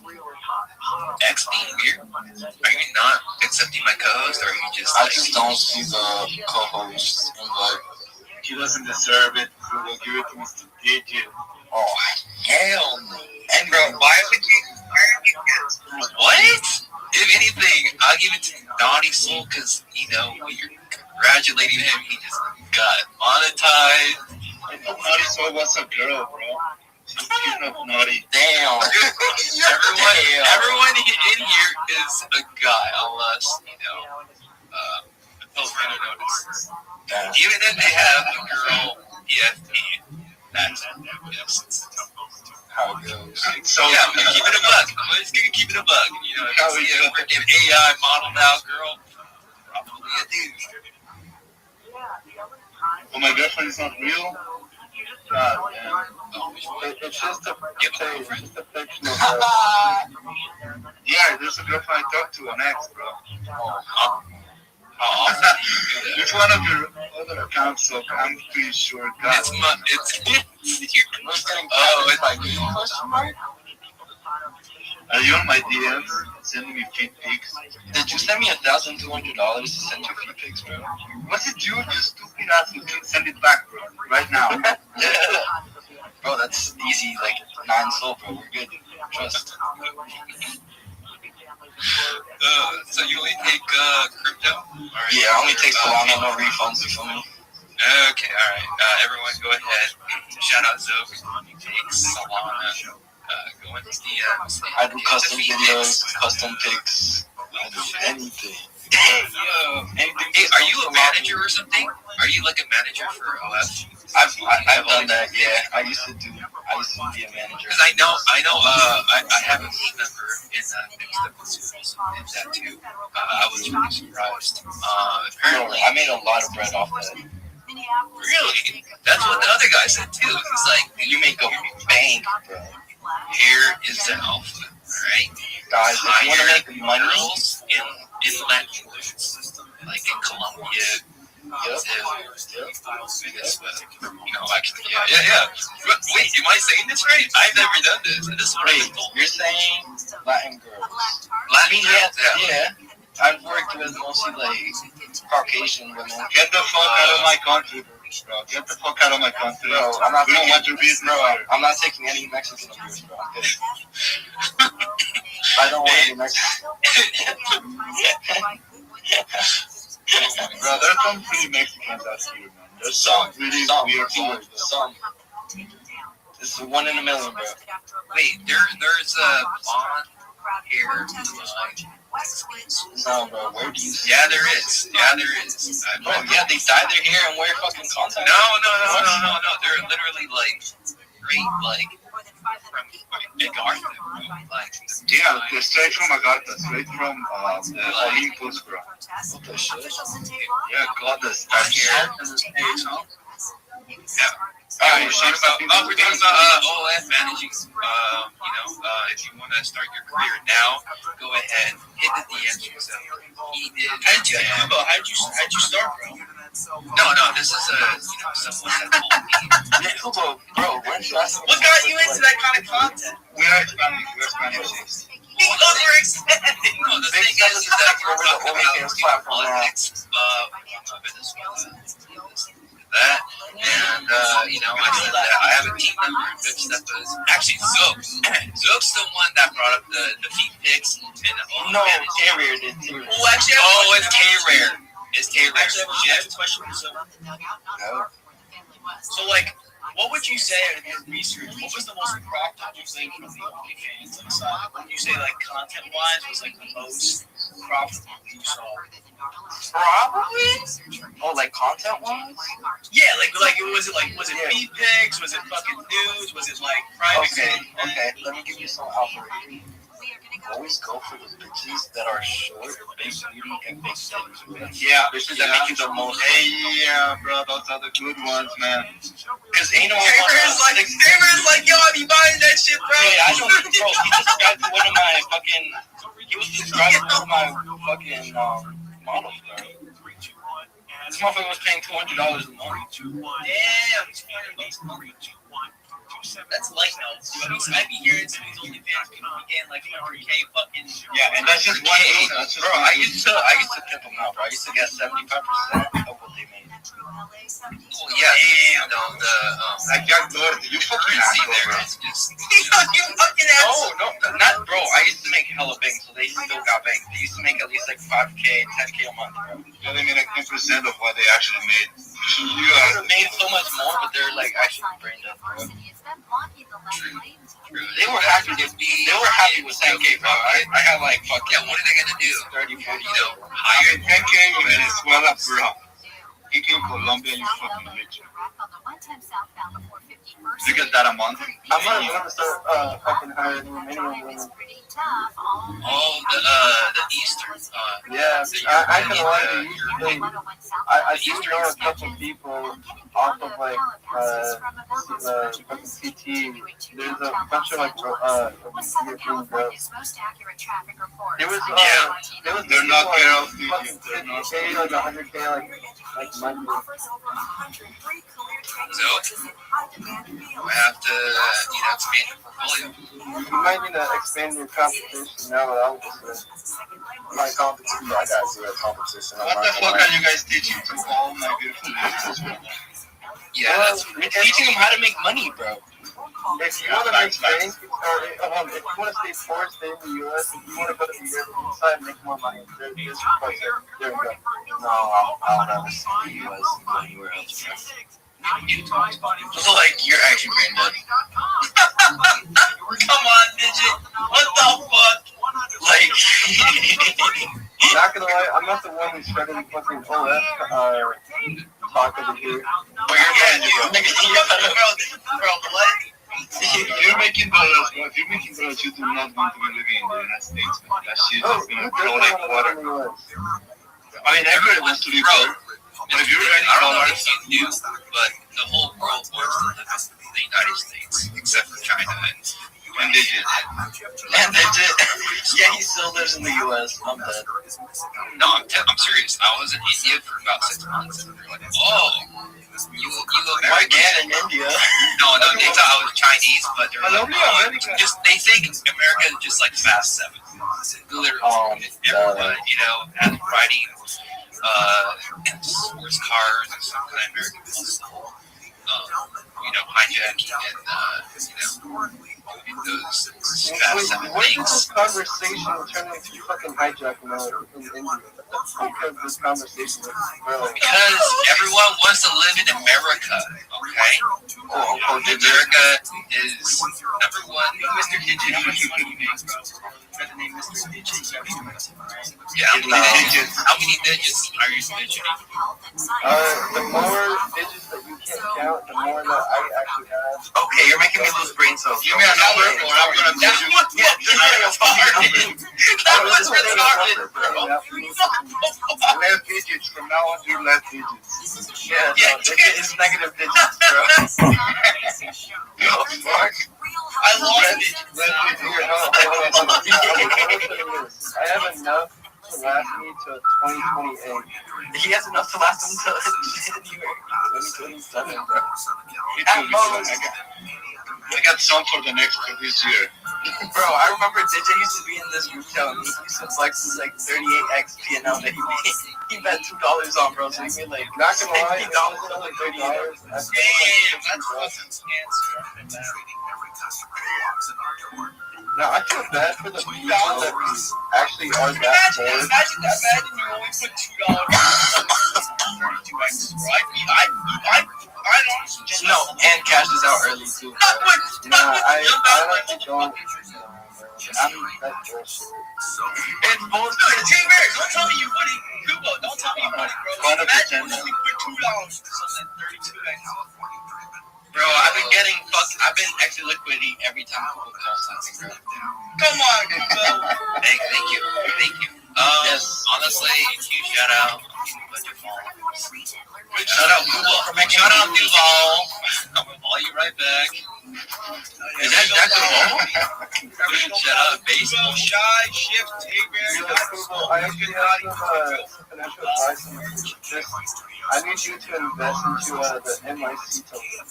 X being weird? Are you not accepting my co-host, or are you just I just don't see the co-host. Like, he doesn't deserve it. We'll give it to Mr. DJ. Oh, hell no. And bro, why would you? What? If anything, I'll give it to Naughty Soul, because, when you're congratulating him, he just got monetized. Naughty Soul was a girl, bro. She's cute enough, Naughty. Damn. Everyone in here is a guy, unless, until further notice. Even if they have a girl EFP, that's how it goes. So yeah, we're gonna keep it a bug. We're just gonna keep it a bug. If you see a freaking AI modeled out girl, probably a dude. Well, my girlfriend is not real. It's just a fiction of yeah, there's a girlfriend I talked to on X, bro. Which one of your other accounts? So I'm pretty sure. It's Are you on my DMs sending me feed pics? Did you send me $1,200 to send you feed pics, bro? What's it, dude? You stupid ass! You can send it back, bro. Right now. Yeah. Bro, that's easy. Like 9 soul, bro. We're good. Trust. So you only take crypto? Yeah, I only take Solana, no refunds, you feel me? Okay, alright. Everyone go ahead. Shout out Zoe. Take Solana. Go into DMs. I do custom videos, custom pics. I do anything. Hey, are you a manager or something? Are you like a manager for OF? I've done that. Yeah, I used to be a manager. Because I know. I have a team member in mixed up with schools and that too. I was really surprised. Apparently, I made a lot of bread off that. Really? That's what the other guy said too. He's like, you make a bank, bro. Here is the alpha, right? Guys, if you want to make money in Latin woods, like in Colombia. Actually, yeah. Wait, am I saying this right? I've never done this. This is what I told. You're saying Latin girls. Latin girls, yeah. I've worked with mostly like Caucasian women. Get the fuck out of my country, bro. Get the fuck out of my country. Bro, I'm not taking, want your business, bro. I'm not taking any Mexican abuse, bro. I'm kidding. I don't want any Mexican. Bro, there's some pretty Mexicans out here, man. There's some really weird ones. Some. This is 1 in a million, bro. Wait, there's a blonde hair. No, bro. Where do you see? Yeah, there is. Oh, yeah, they dye their hair and wear fucking contacts. No. They're literally like straight, like from Agartha, like. Yeah, they're straight from Agartha, straight from the Olympus, bro. What the shit? Yeah, God, that's here. Yeah. We're talking about OLF managing. If you want to start your career now, go ahead, hit the DMs yourself. He did. How'd you start, bro? No. This is someone that told me. Bro, What got you into that kind of content? We are Spanish. We're expanding. No, the thing is that we're talking about politics, that, and I said that I have a team member in Vic Stepas. Actually, Zook's the one that brought up the feet pics and the no, K-Rare did too. It's K-Rare. It's K-Rare. Actually, I have a question for Zook. No. So, like, what would you say in your research? What was the most profitable thing from the OnlyFans side? What would you say, like, content-wise, was like the most profitable you saw? Probably. Oh, like content-wise? Yeah, was it feed pics? Was it fucking nudes? Was it like private? Okay. Let me give you some alpha rating. Always go for the bitches that are short, big booty, and big titties. Yeah, bitches that make you the most. Hey, yeah, bro, those are the good ones, man. Cause ain't no one. Kramer's like, yo, I be buying that shit, bro. Yeah, I know, bro. He described one of my fucking. He was describing one of my fucking models, bro. This motherfucker was paying $200 a month. Damn, $200 That's like no. I be hearing some of these OnlyFans people be getting like 100K fucking. Yeah, and that's just one. Bro, I used to tip them out, bro. I used to get 75% of what they made. Well, yeah, like Jack Dorsey, you fucking asshole, bro. You fucking asshole. No, not bro. I used to make hella bank, so they still got bank. They used to make at least like 5K, 10K a month, bro. Yeah, they made like 10% of what they actually made. You could have made so much more, but they're like actually brain dead, bro. True. They were happy with 10K, bro. I had like fuck yeah. What are they gonna do? 30, 40. Higher 10K in Venezuela, bro. You came Colombia, you fucking bitch. You get that a month? I'm gonna start fucking hiring minimum women. Oh, the Eastern. Yeah, I can lie to you. I do know a couple people off of like the fucking CT. There's a bunch of like European girls. They're not girls, dude. They're not pay like 100K like monthly. So I have to expand your portfolio. You might need to expand your competition now. I would just say my competition. I gotta do a competition. What the fuck are you guys teaching to all my beautiful ladies? Yeah, we're teaching them how to make money, bro. If you want to make bank, or if you want to stay poor, stay in the U.S. If you want to go to the European side and make more money, there we go. No, I'll never see the U.S. and go anywhere else, bro. So, like, you're actually brain dead. Come on, midget. What the fuck? Like, Not gonna lie, I'm not the one who started the fucking OF talk over here. But you're making bro, what? If you're making dollars, you do not want to be living in the United States, man. That shit is gonna grow like water. I mean, everybody wants to be broke. But if you're earning I don't know dollars, if you knew, but the whole world wants to live in the United States, except for China and they did. And they did. Yeah, he still lives in the U.S. I'm dead. No, I'm serious. I was in India for about 6 months, and they're like, "Oh, you American?" Again in India. No, they thought I was Chinese, but they're like, they think America is just like Fast 7. Literally, everyone, has riding sports cars and some kind of American muscle, hijacking and those Fast 7 Where did things. this conversation turn into fucking hijacking in India? What the fuck is this conversation really? Because everyone wants to live in America, okay? America is number one. Mr. Digit, how much money you make, bro? The name Mr. Digit. Yeah, how many digits are you mentioning? The more digits that you can count, the more that I actually have. Okay, you're making me lose brain cells. Give me a number, or I'm gonna tell you. That was retarded, bro. Left digits from now on. Do left digits. Yeah, it's negative digits, bro. Oh fuck! I lost it. I have enough to last me to 2028. He has enough to last him until January 2027, bro. At most. I got some for this year. Bro, I remember DJ used to be in this group chat and he used to flex his like 38x P&L that he made. He bet $2 on, bro, so he made like not gonna lie, $50 on like $38. Damn, that's Rosen's answer. Now I feel bad for the people that actually are that bored. Imagine you only put $2 on 32x, bro. I honestly just no, and cashes out early too. I honestly don't. I'm that bullshit. It's bullshit. T-Bear, don't tell me you wouldn't. Kubo, don't tell me you wouldn't, bro. Imagine you only put $2 for something 32x. Bro, I've been extra liquidity every time Kubo calls something, bro. Come on, Kubo. Thank you. Yes, honestly, huge shout out. Shout out Duval. Shout out Duval. I'm gonna call you right back. Is that Duval? Shout out baseball. Shy, Shift, T-Bear. I actually have some financial advice. I need you to invest into the NYC token.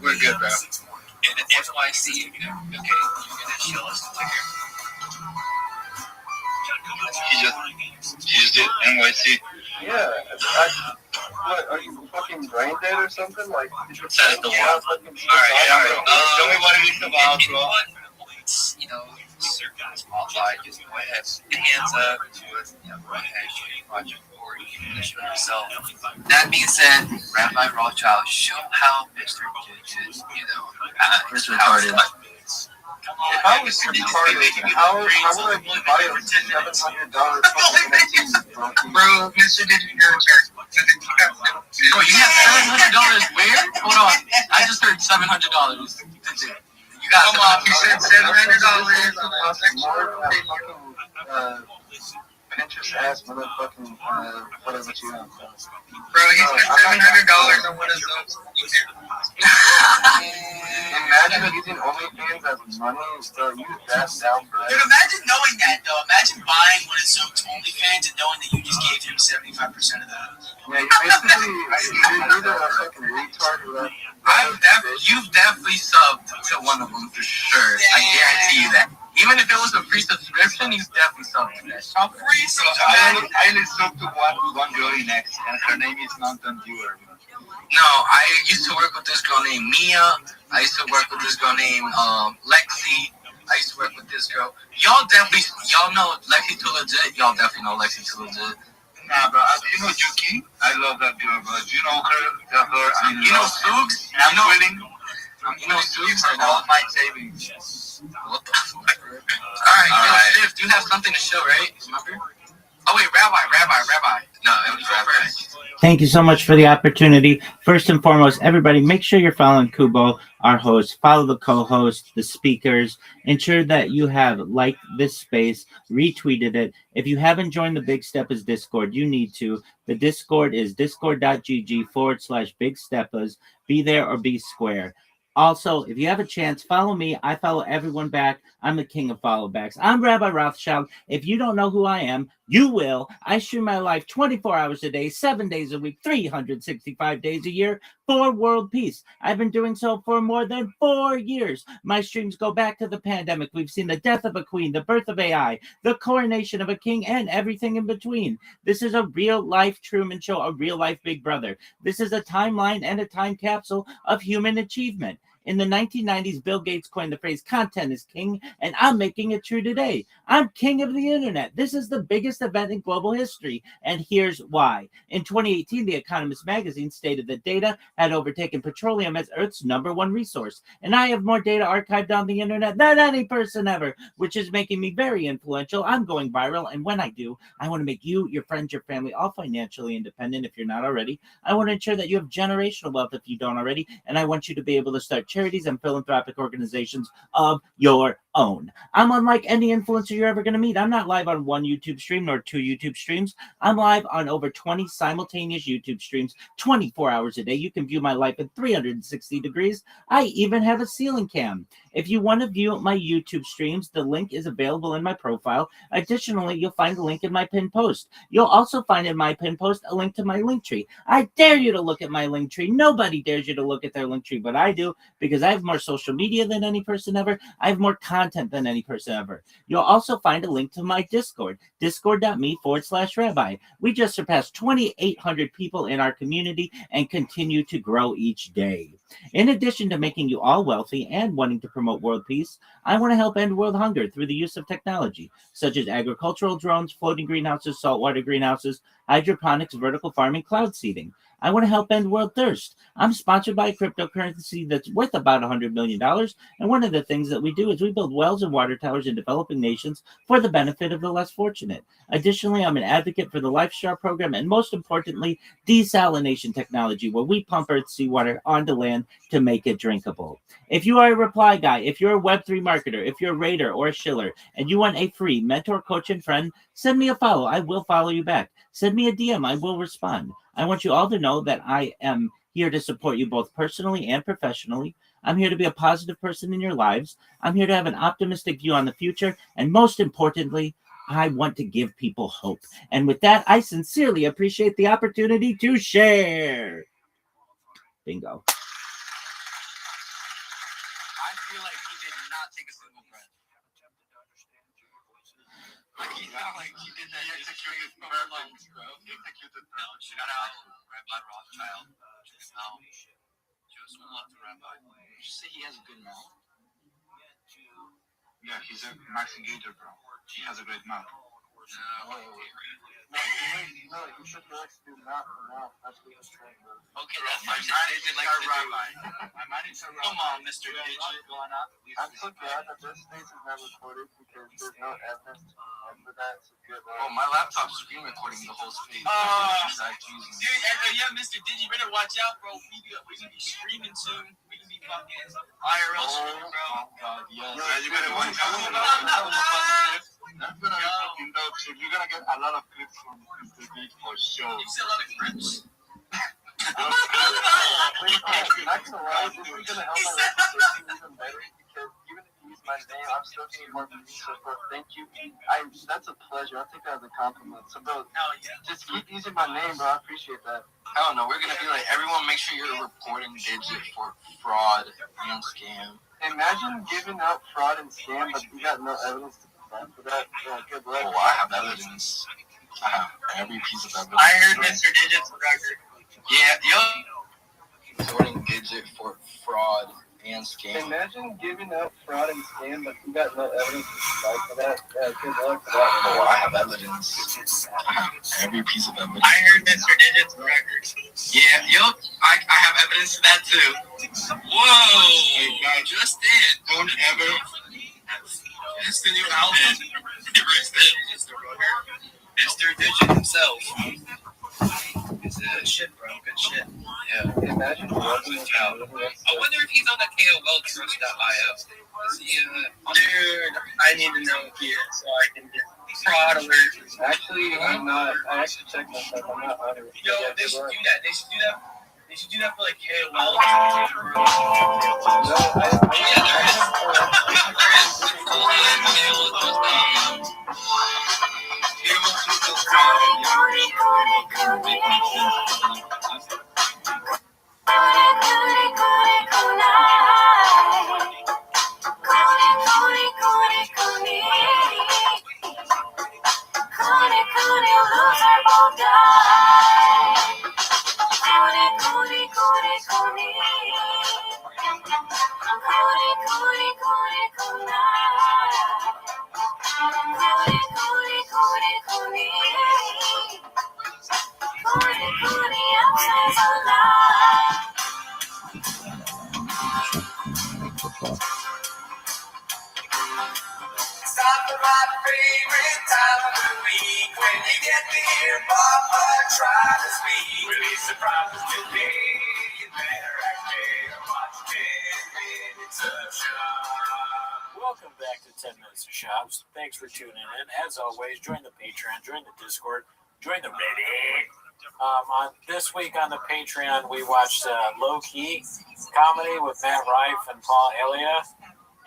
We're good, bro. In the NYC, okay, you're gonna show us the ticker. He just did NYC. Yeah. What, are you fucking brain dead or something? Like, That's the one. Alright. Tell me what it is about, bro. Certain qualified, just go ahead, hands up, go ahead, show your project forward, you can show yourself. That being said, Rabbi Rothschild, show how Mr. Digit, it's retarded. If I was retarded, how would I buy a $700 fucking NFT? Bro, Mr. Digit, you're a jerk. Bro, you have $700 where? Hold on, I just heard $700. You got come on, you said $700. Pinterest ass motherfucking whatever you have. Bro, he spent $700 on one of those. Imagine using OnlyFans as money, so you that down for Dude, imagine knowing that though. Imagine buying one of Zook's OnlyFans and knowing that you just gave him 75% of that. Yeah, you basically, you're either a fucking retard or that. You've definitely subbed to one of them for sure. I guarantee you that. Even if it was a free subscription, he's definitely subbed to that. Free subscription. I only subbed to one girl next, and her name is Mountain Viewer. No, I used to work with this girl named Mia. I used to work with this girl named Lexi. I used to work with this girl. Y'all know Lexi too legit. Y'all definitely know Lexi too legit. Nah, bro. Do you know Juki? I love that girl, bro. Do you know her? You know Sugs? You know Sugs? I know my savings. What the fuck? Alright, Shift, you have something to show, right? Remember? Oh wait, Rabbi. No, it was Rabbi. Thank you so much for the opportunity. First and foremost, everybody, make sure you're following Kubo, our host. Follow the co-host, the speakers. Ensure that you have liked this space, retweeted it. If you haven't joined the Big Steppers Discord, you need to. The Discord is discord.gg/Big Steppers. Be there or be square. Also, if you have a chance, follow me. I follow everyone back. I'm the king of follow backs. I'm Rabbi Rothschild. If you don't know who I am, you will. I stream my life 24 hours a day, 7 days a week, 365 days a year for world peace. I've been doing so for more than 4 years. My streams go back to the pandemic. We've seen the death of a queen, the birth of AI, the coronation of a king, and everything in between. This is a real life Truman Show, a real life Big Brother. This is a timeline and a time capsule of human achievement. In the 1990s, Bill Gates coined the phrase content is king, and I'm making it true today. I'm king of the internet. This is the biggest event in global history, and here's why. In 2018, The Economist magazine stated that data had overtaken petroleum as Earth's #1 resource, and I have more data archived on the internet than any person ever, which is making me very influential. I'm going viral, and when I do, I want to make you, your friends, your family all financially independent if you're not already. I want to ensure that you have generational wealth if you don't already, and I want you to be able to start charities and philanthropic organizations of your own. I'm unlike any influencer you're ever going to meet. I'm not live on one YouTube stream nor 2 YouTube streams. I'm live on over 20 simultaneous YouTube streams, 24 hours a day. You can view my life in 360 degrees. I even have a ceiling cam. If you want to view my YouTube streams, the link is available in my profile. Additionally, you'll find a link in my pinned post. You'll also find in my pinned post a link to my link tree. I dare you to look at my link tree. Nobody dares you to look at their link tree, but I do, because I have more social media than any person ever. I have more content than any person ever. You'll also find a link to my Discord, discord.me/rabbi. We just surpassed 2,800 people in our community and continue to grow each day. In addition to making you all wealthy and wanting to promote world peace, I want to help end world hunger through the use of technology, such as agricultural drones, floating greenhouses, saltwater greenhouses, hydroponics, vertical farming, cloud seeding. I want to help end world thirst. I'm sponsored by a cryptocurrency that's worth about $100 million. And one of the things that we do is we build wells and water towers in developing nations for the benefit of the less fortunate. Additionally, I'm an advocate for the LifeStar program and, most importantly, desalination technology, where we pump Earth's seawater onto land to make it drinkable. If you are a reply guy, if you're a Web3 marketer, if you're a raider or a shiller, and you want a free mentor, coach, and friend, send me a follow. I will follow you back. Send me a DM. I will respond. I want you all to know that I am here to support you both personally and professionally. I'm here to be a positive person in your lives. I'm here to have an optimistic view on the future. And most importantly, I want to give people hope. And with that, I sincerely appreciate the opportunity to share. Bingo. I feel like he did not take a single breath. Like he felt like he did that. He executed from lungs, bro. He executed from shout out Rabbi Rothschild. Just love to Rabbi. Did you say he has a good mouth? Yeah, he's a max engager, bro. He has a great mouth. No, you should just do mouth to mouth. That's what he's trying to do. okay, that's my digit like to do. Come on, Mr. Digit. Going up. I'm so glad that this space is not recorded because there's no evidence to remember that. It's a good one. Oh, my laptop's screen recording the whole space. Dude, yeah, Mr. Digit, you better watch out, bro. We can be streaming soon. We can be fucking IRL streaming, bro. Oh, God, yes. You better watch out. That's gonna be fucking dope. So you're gonna get a lot of clips from Mr. Beat for sure. You see a lot of clips. That's alright. This is gonna help my even better because even if you use my name, I'm still getting more views. So, bro, thank you. That's a pleasure. I'll take that as a compliment. So, bro, just keep using my name, bro. I appreciate that. I don't know. We're gonna be like, everyone, make sure you're reporting Digit for fraud and scam. Imagine giving out fraud and scam, but you got no evidence to prove for that. Yeah, good luck. Oh, I have evidence. I have every piece of evidence. I heard Mr. Digit's record. Yeah, yo. Reporting Digit for fraud and scam. Imagine giving out fraud and scam, but you got no evidence to provide for that. Yeah, good luck for that. Oh, I have evidence. I have every piece of evidence. I heard Mr. Digit's record. Yeah, yo. I have evidence of that too. Whoa! Hey, guys, just in. don't ever. It's the new album. It's the runner. Mr. Digit himself. It's shit, bro. Good shit. Yeah. Can you imagine working this out? I wonder if he's on the KOLtrust.io. Dude, I need to know if he is so I can get fraud alerts. Actually, I'm not. I actually checked myself. I'm not on it. Yo, they should do that. They should do that. They should do that for like KOL. It's time for my favorite time of the week when you get to hear Papa try to speak. Release surprises today. You better act fair. Watch 10 minutes of shop. Welcome back to 10 Minutes of Shops. Thanks for tuning in. As always, join the Patreon, join the Discord, join the Reddit. On this week on the Patreon, we watched Low Key comedy with Matt Rife and Paul Elia.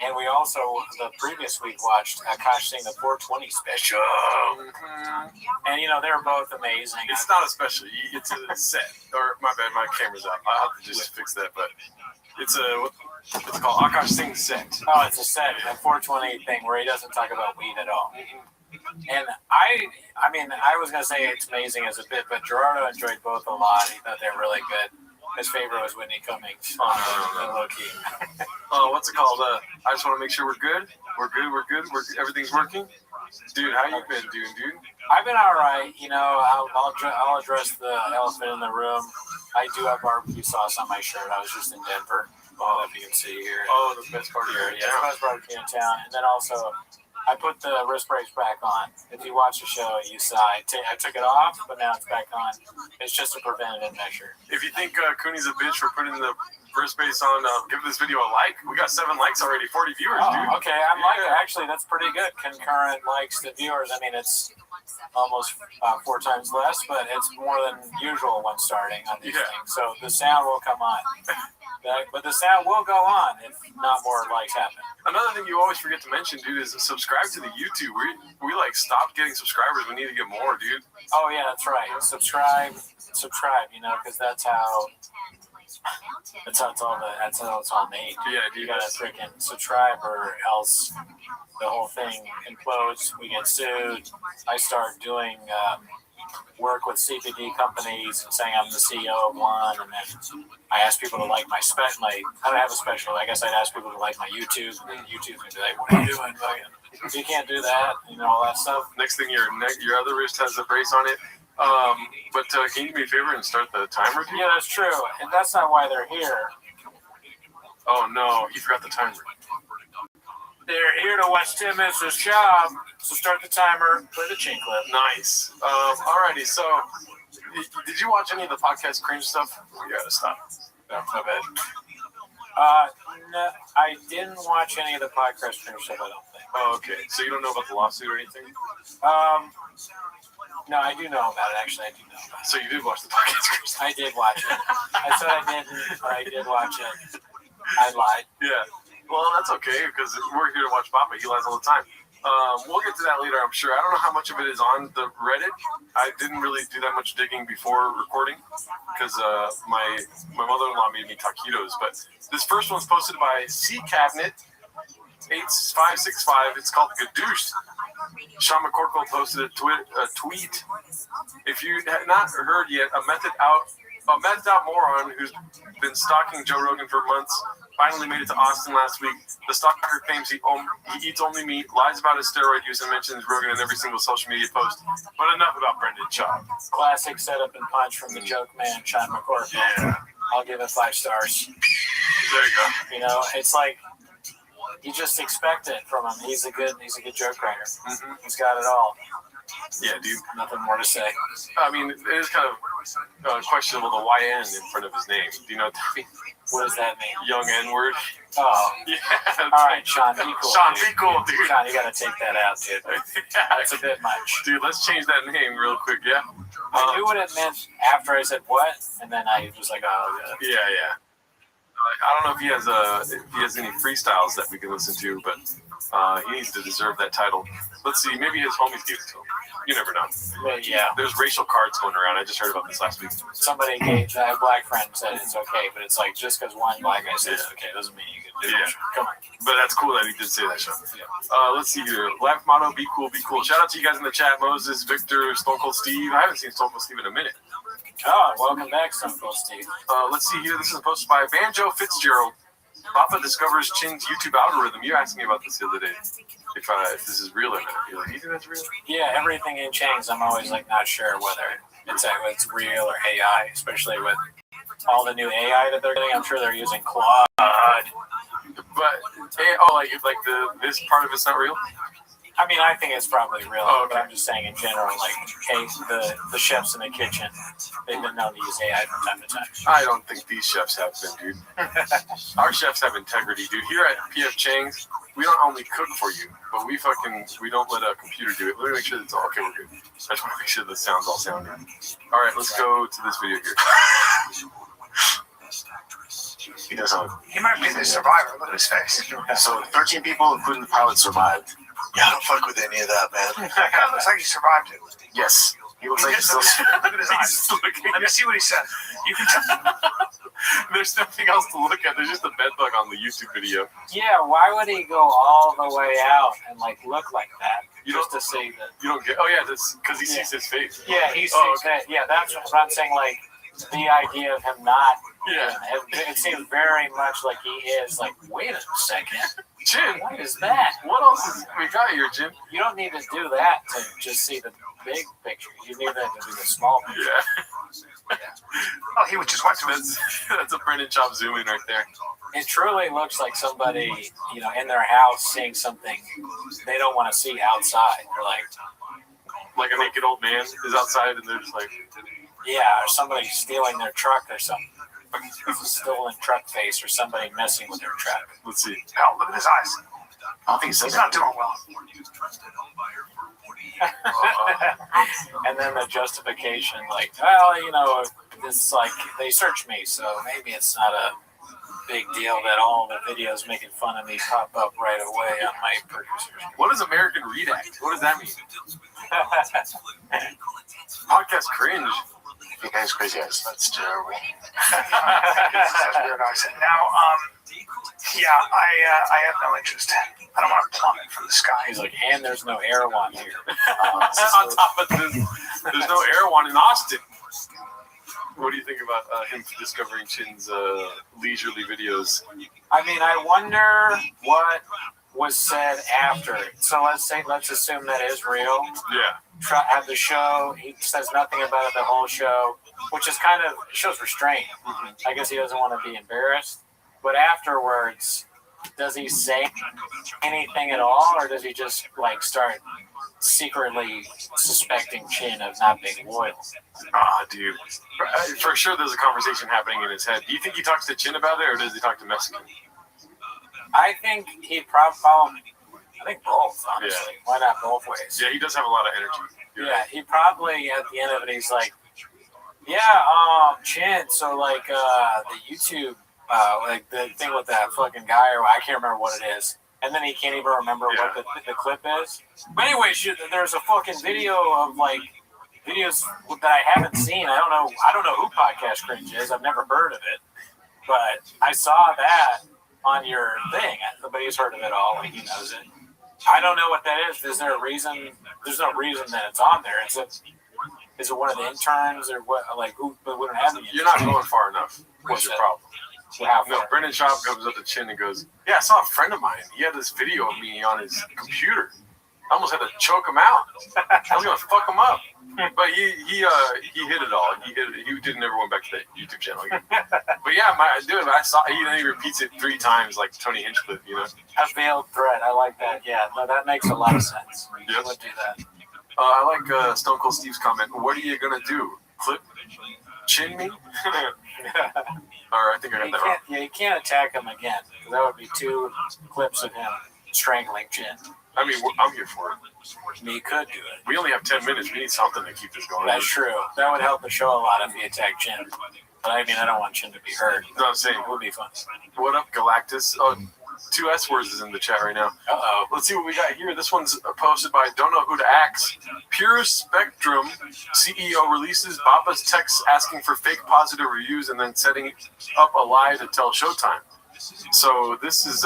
And we also, the previous week, watched Akash Singh the 420 special. And, you know, they were both amazing. It's not a special. It's a set. Or, my bad, my camera's up. I'll have to just fix that. But it's called Akash Singh set. Oh, it's a set, a 420 thing where he doesn't talk about weed at all. And I mean, I was going to say it's amazing as a bit, but Gerardo enjoyed both a lot. He thought they were really good. His favorite was Whitney Cummings. Low Key. What's it called? I just want to make sure we're good. We're good. Everything's working. Dude, how you been doing, dude? I've been all right. You know, I'll address the elephant in the room. I do have barbecue sauce on my shirt. I was just in Denver. If you can see here. Oh, the best part here. Yeah, the best barbecue in town. And then also, I put the wrist brace back on. If you watch the show, you saw I took it off, but now it's back on. It's just a preventative measure. If you think Cooney's a bitch for putting the wrist brace on, give this video a like. We got 7 likes already, 40 viewers, dude. Okay, I'm liking it. Actually, that's pretty good. Concurrent likes to viewers. I mean, it's almost 4 times less, but it's more than usual when starting on these things. So the sound will come on. But the sound will go on if not more likes happen. Another thing you always forget to mention, dude, is subscribe to the YouTube. We like stopped getting subscribers. We need to get more, dude. Oh yeah, that's right. Subscribe. You know, because that's how it's all made. Yeah, dude, you gotta freaking subscribe or else the whole thing implodes. We get sued. I start doing work with CBD companies and saying I'm the CEO of one, and then I ask people to like my special. I don't have a special. I guess I'd ask people to like my YouTube, and then YouTube's gonna be like, "What are you doing?" You can't do that, you know, all that stuff. Next thing, your other wrist has a brace on it. But can you do me a favor and start the timer? Yeah, that's true, and that's not why they're here. Oh no, you forgot the timer. They're here to watch 10 Minutes of Job, so start the timer, play the chain clip. Nice. Alrighty, so did you watch any of the podcast cringe stuff? We gotta stop. No, my bad. No, I didn't watch any of the podcast cringe stuff, I don't think. Oh, okay. So you don't know about the lawsuit or anything? No, I do know about it, actually. I do know about it. So you did watch the podcast cringe stuff? I did watch it. I said I didn't, but I did watch it. I lied. Yeah. Well, that's okay, because we're here to watch Papa. He lies all the time. We'll get to that later, I'm sure. I don't know how much of it is on the Reddit. I didn't really do that much digging before recording, because my mother-in-law made me taquitos. But this first one's posted by CCabinet8565. It's called Gadoosh. Sean McCorkle posted a tweet. If you have not heard yet, a methed out moron who's been stalking Joe Rogan for months finally made it to Austin last week. The stalker claims he eats only meat, lies about his steroid use, and mentions Rogan in every single social media post. But enough about Brendan Schaub. Classic setup and punch from the joke man, Sean McCorkle. Yeah. I'll give it 5 stars. There you go. You know, it's like You just expect it from him. He's a good joke writer. Mm-hmm. He's got it all. Yeah, dude. Nothing more to say. I mean, it is kind of questionable the YN in front of his name. Do you know what that means? What does that mean? Young N-word. Oh. Yeah. All right, Sean, be cool. Sean, be cool, dude. Sean, you got to take that out, dude. That's a bit much. Dude, let's change that name real quick, yeah? I knew what it meant after I said what, and then I was like, oh, yeah. Yeah. I don't know if he has any freestyles that we can listen to, but he needs to deserve that title. Let's see, maybe his homies gave it to him. You never know. But yeah. There's racial cards going around. I just heard about this last week. Somebody gave a black friend said it's okay, but it's like just because one black guy says it's okay doesn't mean you can do it. Come on. But that's cool that he did say that, Sean. Yeah. Let's see here. Life motto: be cool, be cool. Shout out to you guys in the chat: Moses, Victor, Stone Cold Steve. I haven't seen Stone Cold Steve in a minute. Oh, welcome back, Stone Cold Steve. Let's see here. This is posted by Banjo Fitzgerald. Papa discovers Chin's YouTube algorithm. You asked me about this the other day. If this is real or not. You're like, you think that's real? Yeah, everything in Chang's, I'm always like not sure whether it's real or AI, especially with all the new AI that they're getting. I'm sure they're using Claude. But this part of it's not real. I mean, I think it's probably real, okay. But I'm just saying in general, like, hey, the chefs in the kitchen, they've been known to use AI from time to time. I don't think these chefs have been, dude. Our chefs have integrity, dude. Here at PF Chang's, we don't only cook for you, but we don't let a computer do it. Let me make sure that's all okay. We're good. I just want to make sure the sound's all sounding. All right, let's go to this video here. He doesn't. He might be the survivor. Look at his face. So 13 people, including the pilot, survived. Yeah, I don't fuck with any of that, man. That guy looks like he survived it. Yes. He looks like he's still. Look at his eyes. Let me see what he said. You can tell. There's nothing else to look at. There's just a bed bug on the YouTube video. Yeah, why would he go all the way out and look like that? Just to say that. You don't get. Oh yeah, that's because he sees his face. Yeah, he sees that. Yeah, that's what I'm saying. Like the idea of him not. Yeah. It seems very much like he is like. Wait a second. Jim, what is that? What else is we got here, Jim? You don't need to do that to just see the big picture. You need that to do the small picture. Yeah. Oh, he was just watching. That's a Brendan Chop zoom in right there. It truly looks like somebody, in their house seeing something they don't want to see outside. They're like a naked old man is outside, and they're just like, yeah, or somebody stealing their truck or something. Stolen truck face or somebody messing with their truck. Let's see. Oh, look at his eyes. I don't think he's not doing well. And then the justification, like, well, it's like they search me, so maybe it's not a big deal that all the videos making fun of me pop up right away on my producers. What is American Redact? What does that mean? Podcast cringe. You guys crazy eyes. That's terrible. Now, I have no interest. I don't want to plummet from the sky. He's like, and there's no Erewhon here. On top of this, there's no Erewhon in Austin. What do you think about him discovering Chin's leisurely videos? I mean, I wonder what was said after. So let's assume that is real. Yeah. Have the show. He says nothing about it the whole show, which is kind of shows restraint. Mm-hmm. I guess he doesn't want to be embarrassed. But afterwards, does he say anything at all, or does he just start secretly suspecting Chin of not being loyal? Dude, for sure there's a conversation happening in his head. Do you think he talks to Chin about it, or does he talk to Mexican? I think he'd probably. I think both, honestly. Yeah. Why not both ways? Yeah, he does have a lot of energy. Yeah, he probably, at the end of it, he's like, Chin, so, the YouTube, the thing with that fucking guy, or I can't remember what it is. And then he can't even remember what the clip is. But anyway, there's a fucking video of, videos that I haven't seen. I don't know who Podcast Cringe is. I've never heard of it. But I saw that on your thing. Nobody's heard of it all. He knows it. I don't know what that is. Is there a reason? There's no reason that it's on there. Is it one of the interns or what? Who? But we don't have any. You're not going far enough. What's your problem? No, Brendan Schaub comes up to Chin and goes, "Yeah, I saw a friend of mine. He had this video of me on his computer. I almost had to choke him out. I was gonna fuck him up." But he hit it all. He did never went back to that YouTube channel again. But yeah, I saw he repeats it 3 times like Tony Hinchcliffe, you know. A veiled threat. I like that. Yeah, no, that makes a lot of sense. Yep. Would do that. I like Stone Cold Steve's comment. What are you gonna do? Chin me? Or I think I got that wrong. Yeah, you can't attack him again. That would be 2 clips of him strangling Chin. I mean, I'm here for it. Me could do it. We only have 10 minutes. We need something to keep this going. That's true. That would help the show a lot if he attacked Chin. But I mean, I don't want Chin to be hurt. No, I'm saying it would be fun. What up, Galactus? Oh, 2 S words is in the chat right now. Uh-oh. Let's see what we got here. This one's posted by Don't Know Who to Axe. Pure Spectrum CEO releases Baba's text asking for fake positive reviews and then setting up a lie to tell Showtime. So this is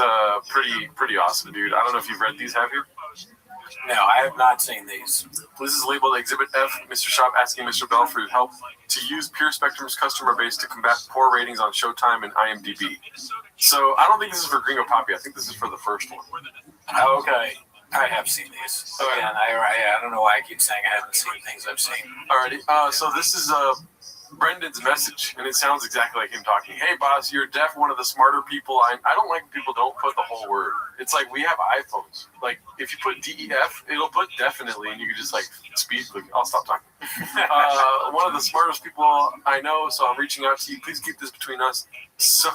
pretty awesome, dude. I don't know if you've read these, have you? No, I have not seen these. This is labeled Exhibit F. Mr. Shop asking Mr. Bell for help to use Pure Spectrum's customer base to combat poor ratings on Showtime and IMDb. So I don't think this is for Gringo Poppy. I think this is for the first one. Okay. I have seen these. Okay. And I don't know why I keep saying I haven't seen things I've seen. Alrighty. So this is Brendan's message, and it sounds exactly like him talking. Hey, boss, you're deaf, one of the smarter people. I don't like when people don't put the whole word. It's like we have iPhones. Like, if you put DEF, it'll put definitely, and you can just, like, speak. I'll stop talking. One of the smartest people I know, so I'm reaching out to you. Please keep this between us. So...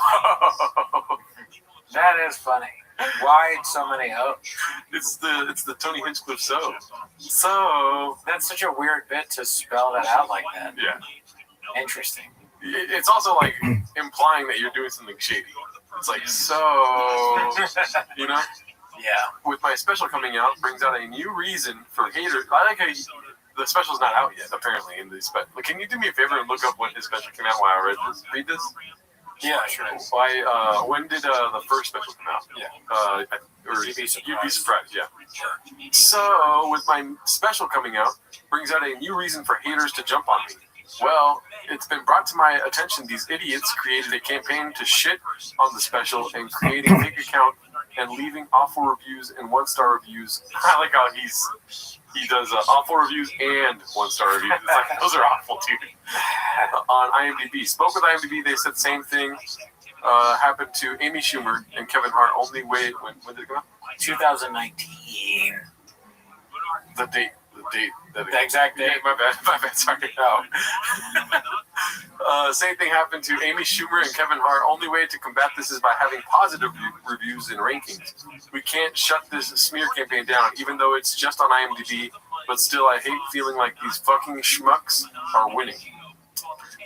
That is funny. Why so many O's? It's the Tony Hinchcliffe so. That's such a weird bit to spell that out like that. Yeah. Interesting. It's also like implying that you're doing something shady. It's like, so, you know? Yeah. With my special coming out, brings out a new reason for haters. I like how the special's not out yet, apparently, in the special. Can you do me a favor and look up when his special came out while I read this? Yeah, sure. Why? When did the first special come out? Yeah. You'd be surprised, yeah. Sure. So, with my special coming out, brings out a new reason for haters to jump on me. Well, it's been brought to my attention these idiots created a campaign to shit on the special and creating a fake account and leaving awful reviews and 1-star reviews. I like how he does awful reviews and 1-star reviews. It's like, those are awful too. On IMDb. Spoke with IMDb, they said same thing. Happened to Amy Schumer and Kevin Hart. Only way, when did it come out? 2019. The date. The exact date. Yeah, my bad. Sorry. No. Same thing happened to Amy Schumer and Kevin Hart. Only way to combat this is by having positive reviews and rankings. We can't shut this smear campaign down, even though it's just on IMDb. But still, I hate feeling like these fucking schmucks are winning.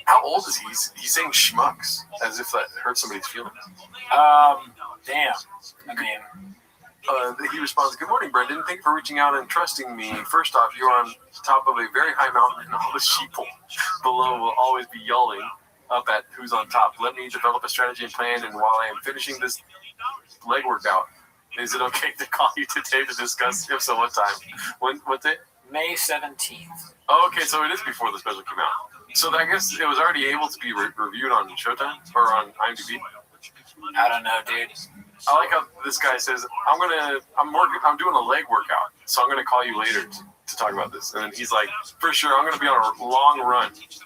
How old is he? He's saying schmucks, as if that hurts somebody's feelings. Damn. I mean... He responds, "Good morning, Brendan. Thank you for reaching out and trusting me. First off, you're on top of a very high mountain, and all the sheeple below will always be yelling up at who's on top. Let me develop a strategy and plan, and while I am finishing this leg workout, is it okay to call you today to discuss? If so, what time? What day? May 17th. Oh, okay, so it is before the special came out. So I guess it was already able to be reviewed on Showtime or on IMDb. I don't know, dude. I like how this guy says, I'm doing a leg workout, so I'm gonna call you later to talk about this. And then he's like, for sure, I'm gonna be on a long run. These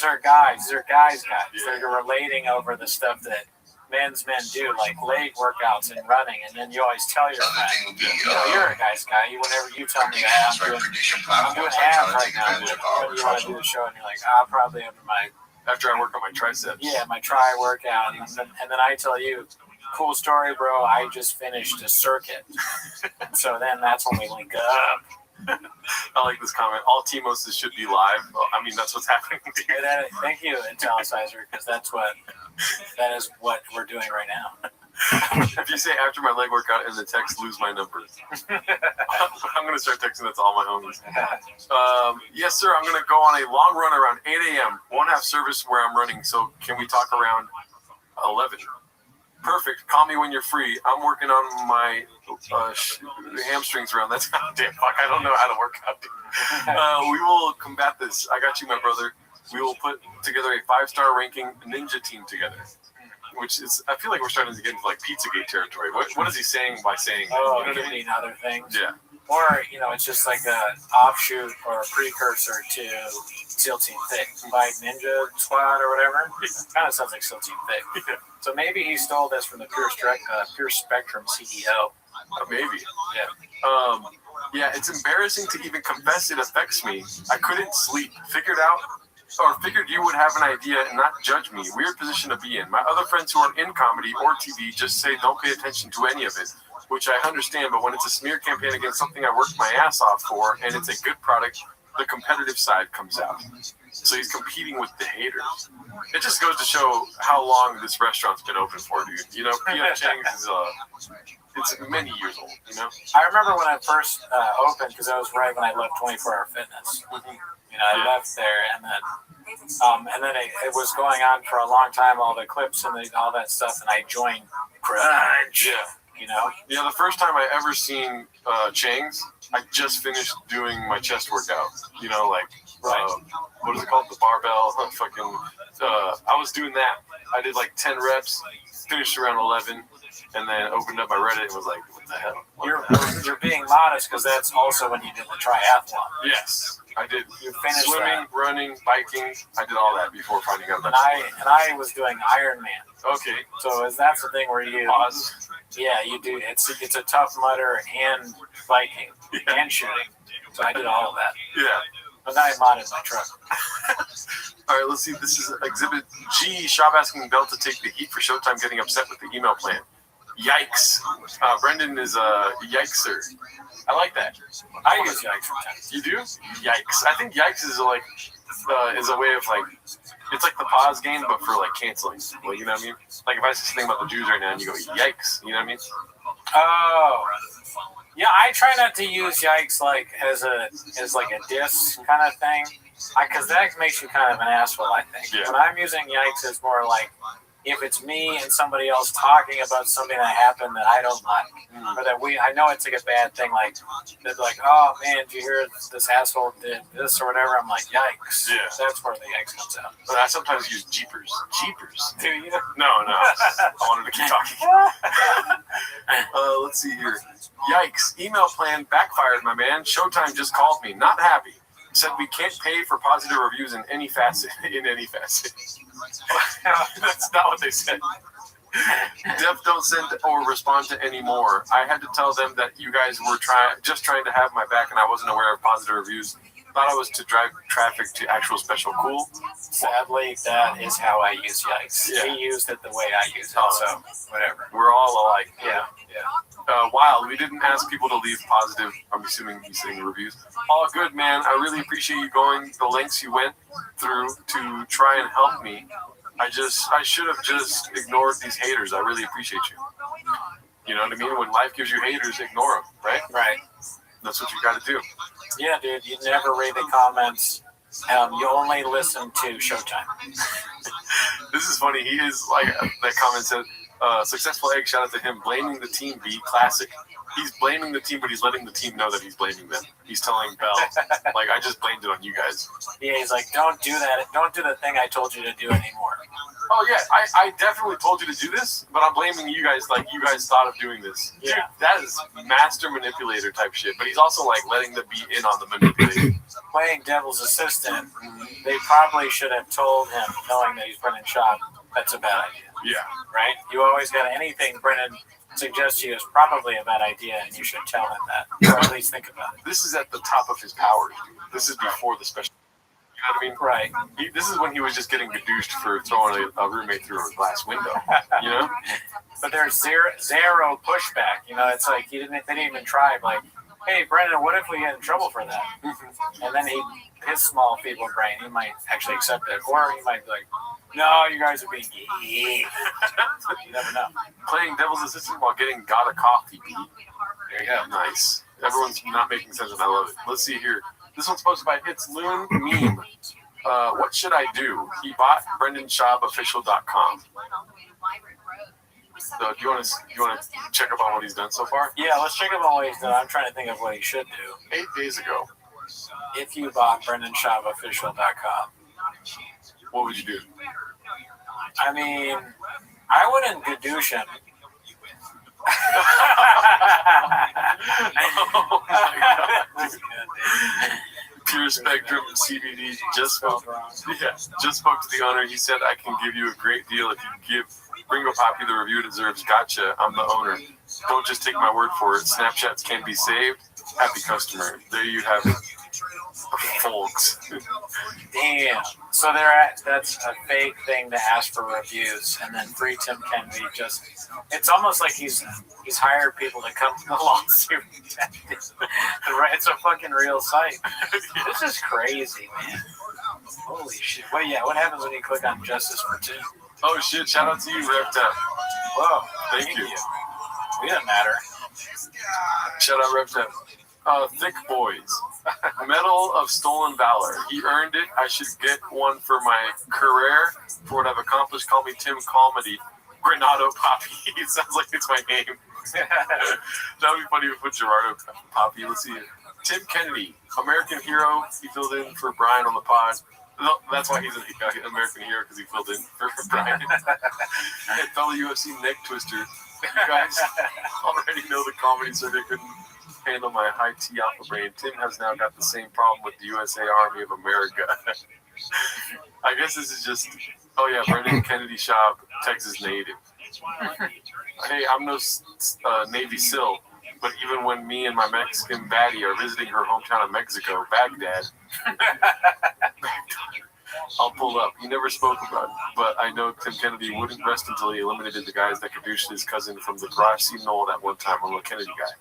are guys. These are guys. Yeah. They're relating over the stuff that men do, like leg workouts and running, and then you always tell your friend, you're a guy's guy. Whenever you tell me that, I'm doing abs right now. When you want to do the show, and you're like, probably after I work on my triceps. Yeah, my tri workout. And then I tell you, cool story, bro, I just finished a circuit. So then that's when we link up. I like this comment. All T-Moses should be live. Well, I mean, that's what's happening. Thank you, Italicizer, because that is what we're doing right now. If you say after my leg workout in the text, lose my number. I'm going to start texting that to all my homies. Yes, sir. I'm going to go on a long run around 8 a.m. Won't have service where I'm running, so can we talk around 11? Perfect. Call me when you're free. I'm working on my hamstrings around that time. Damn, fuck. I don't know how to work out. We will combat this. I got you, my brother. We will put together a 5-star ranking ninja team together. Which is, I feel like we're starting to get into like Pizzagate territory. What is he saying by saying that? Oh, you know what I mean? Other things. Yeah. Or, it's just like a offshoot or a precursor to SEAL Team Thick, like Ninja Squad or whatever. It kind of sounds like SEAL Team Thick. So maybe he stole this from the Pure Spectrum CEO. Maybe. Yeah. Yeah, it's embarrassing to even confess it affects me. I couldn't sleep. Figured you would have an idea and not judge me. Weird position to be in. My other friends who are in comedy or TV just say don't pay attention to any of it, which I understand, but when it's a smear campaign against something I worked my ass off for and it's a good product, the competitive side comes out. So he's competing with the haters. It just goes to show how long this restaurant's been open for, dude. P.F. Chang's is it's many years old, I remember when I first opened, because that was right when I left 24-Hour Fitness. I left there, and then it was going on for a long time, all the clips and all that stuff, and I joined Crunch. Yeah, the first time I ever seen Chang's, I just finished doing my chest workout. What is it called? The barbell. I was doing that. I did like 10 reps, finished around 11, and then opened up my Reddit and was like, what the hell? You're being modest, because that's also when you did the triathlon. Yes. I did swimming, running, biking. I did all that before finding out that. And I was doing Ironman. Okay. So that's the thing where you pause. Yeah, you do. It's a tough Mudder and biking and shooting. So I did all of that. Yeah. But now I modded my truck. All right, let's see. This is Exhibit G. Shop asking Bell to take the heat for Showtime getting upset with the email plan. Yikes. Brendan is a yikeser. I like that. I use yikes sometimes. You do? Yikes. I think yikes is a way of it's like the pause game, but for canceling. You know what I mean? Like if I say something about the Jews right now and you go, yikes, you know what I mean? Oh. Yeah, I try not to use yikes as a diss kind of thing. Because that makes you kind of an asshole, I think. Yeah. When I'm using yikes, it's more like if it's me and somebody else talking about something that happened that I don't like, or that I know it's like a bad thing, they're like, oh man, did you hear this asshole did this or whatever? I'm like, yikes. Yeah. That's where the yikes comes out. But I sometimes use jeepers. Jeepers. Do you? No. I wanted to keep talking. Let's see here. Yikes. Email plan backfired, my man. Showtime just called me. Not happy. Said we can't pay for positive reviews in any facet. That's not what they said. Def don't send or respond to any more. I had to tell them that you guys were just trying to have my back and I wasn't aware of positive reviews. Thought I was to drive traffic to actual special cool. Sadly, that is how I use yikes. Yeah. He used it the way I use it, so whatever. We're all alike. Yeah. Wild, we didn't ask people to leave positive, I'm assuming he's saying reviews. All good, man. I really appreciate you going the lengths you went through to try and help me. I should have just ignored these haters. I really appreciate you. You know what I mean? When life gives you haters, ignore them, right? Right. That's what you got to do. Yeah, dude. You never read the comments. You only listen to Showtime. This is funny. He is that comment said, successful egg, shout out to him, blaming the team, be classic. He's blaming the team, but he's letting the team know that he's blaming them. He's telling Bell, I just blamed it on you guys. Yeah, he's like, don't do that. Don't do the thing I told you to do anymore. Oh, yeah, I definitely told you to do this, but I'm blaming you guys you guys thought of doing this. Yeah. Dude, that is master manipulator type shit, but he's also, letting them be in on the manipulation. Playing devil's assistant, they probably should have told him, knowing that he's Brendan Schaub, that's a bad idea. Yeah. Right? You always got anything Brendan suggests to you is probably a bad idea, and you should tell him that, or at least think about it. This is at the top of his powers, dude. This is before the special. You know what I mean? Right. This is when he was just getting gadooshed for throwing a roommate through a glass window. You know? But there's zero pushback. It's like they didn't even try. Hey, Brendan, what if we get in trouble for that? And then his small, feeble brain, he might actually accept it, or he might be like, no, you guys are being You never know. Playing devil's assistant while getting got a coffee beat. There you go. Nice. Everyone's not making sense, and I love it. Let's see here. This one's posted by It's Loon Meme. What should I do? He bought BrendanSchaubOfficial.com. So do you want to check up on what he's done so far? Yeah, let's check up on what he's done. I'm trying to think of what he should do. 8 days ago. If you bought BrendanSchaubOfficial.com, what would you do? I mean, I wouldn't gadoosh him. Pure Spectrum CBD just spoke to the owner. He said, I can give you a great deal if you bring a poppy the review deserves. Gotcha. I'm the owner. Don't just take my word for it. Snapchats can be saved. Happy customer. There you have it, folks. Damn. So that's a fake thing to ask for reviews, and then Free Tim Kennedy it's almost like he's hired people to come to the lawsuit. It's a fucking real site. This is crazy, man. Holy shit. Well, yeah, what happens when you click on Justice for Tim? Oh shit, shout out to you, RevTap. Whoa, thank you. We didn't matter. Shout out RevTap. Thick Boys. Medal of Stolen Valor. He earned it. I should get one for my career. For what I've accomplished, call me Tim Comedy. Granado Poppy. It sounds like it's my name. That would be funny if we put Gerardo Poppy. Let's see it. Tim Kennedy, American hero. He filled in for Brian on the pod. No, that's why he's an American hero, because he filled in for Brian. And fellow UFC neck twister. You guys already know the comedy circuit couldn't handle my high T alpha brain. Tim has now got the same problem with the USA Army of America. I guess this is just, oh yeah, Brendan Kennedy Shop, Texas native. Hey, I'm no Navy SEAL, but even when me and my Mexican baddie are visiting her hometown of Mexico, Baghdad, I'll pull up. He never spoke about it, but I know Tim Kennedy wouldn't rest until he eliminated the guys that caduced his cousin from the garage scene Knoll that one time, a little Kennedy guy.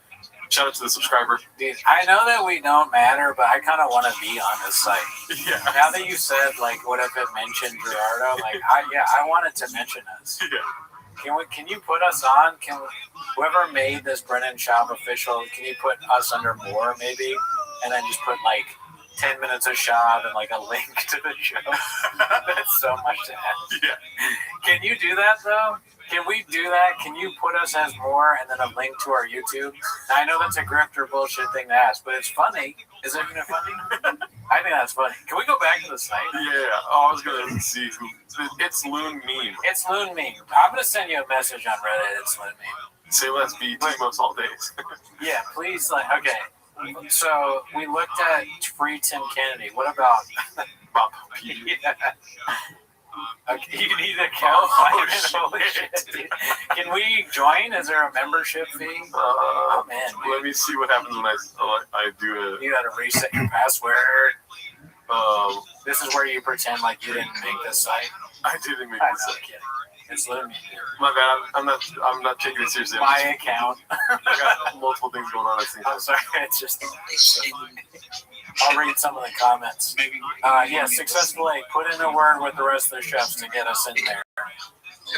Shout out to the subscriber. Dude, I know that we don't matter, but I kind of want to be on this site. Yeah. Now that you said, like, what if it mentioned Gerardo? Like, I wanted to mention us. Yeah. Can you put us on? Whoever made this Brennan Shop official, can you put us under more maybe? And then just put like 10 minutes of shop and like a link to the show. That's so much to ask. Yeah. Can you do that though? Can we do that? Can you put us as more and then a link to our YouTube? Now, I know that's a grifter bullshit thing to ask, but it's funny. Isn't it funny? I think that's funny. Can we go back to the site? Yeah. Oh, I was going to see who. It's Loon Meme. It's Loon Meme. I'm going to send you a message on Reddit. It's Loon Meme. Say less be Timos all days. Yeah, please. Okay. So we looked at Free Tim Kennedy. What about Bob? Yeah. Okay, you need an account. Holy shit. Can we join? Is there a membership fee? Oh man. Let me see what happens when I do it. You gotta reset your password. This is where you pretend like you didn't make this site. I didn't make this site. It's literally my bad. I'm not taking it seriously. My account. I got multiple things going on at the same time. I'm sorry. It's just. I'll read some of the comments. Yeah, successfully put in a word with the rest of the chefs to get us in there.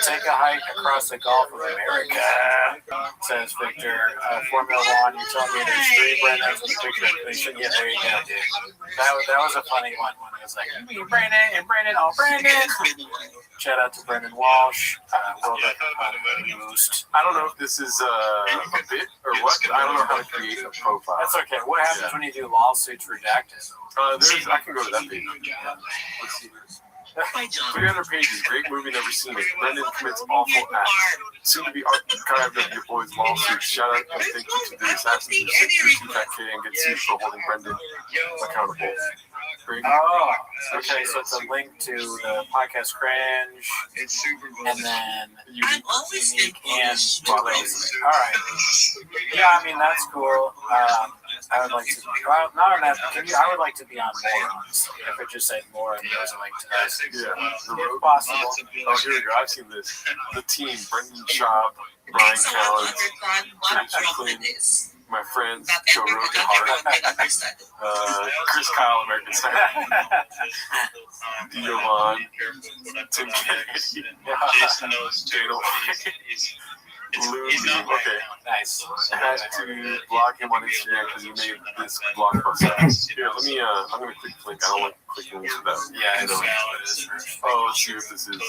Take a hike across the Gulf of America, says Victor. Formula One, you told me there's 3 Brennans with a picture of Alicia. Yeah, there you go, dude. That was a funny one when it was like, Brandon and Brandon, oh, Brandon. Shout out to Brendan Walsh. World Record Boost. I don't know if this is a bit or what. I don't know how to create a profile. That's okay. What happens when you do lawsuits redacted? I can go to that page. Let's see. 300 pages. Great movie, never seen it. Brendan commits awful acts. Soon to be archived of your boy's lawsuits. Shout out and thank you to the assassins who sit through TPAK and get sued for holding Brendan accountable. Oh, okay. So it's a link to the podcast Cringe, and then Unique and Broadway's. All right. Yeah, I mean that's cool. I would like to. Well, not on that. I would like to be on more. Honestly, if it just said more and there's a link to this. Yeah, if possible. Oh, here we go. I've seen this. The team: Brendan Schaub, Brian Callen, Teresa Quinn, my friends Joe Rogan Hart, Chris Kyle, American Sniper, Dio Vaughn, Tim Kennedy, Jason knows Jada White. Okay. Nice. I had to block him on Instagram because he made this blog post. Here, let me. I'm gonna click the link. I don't like clicking links for that. Yeah, I know what it is. Oh, let's see if this is.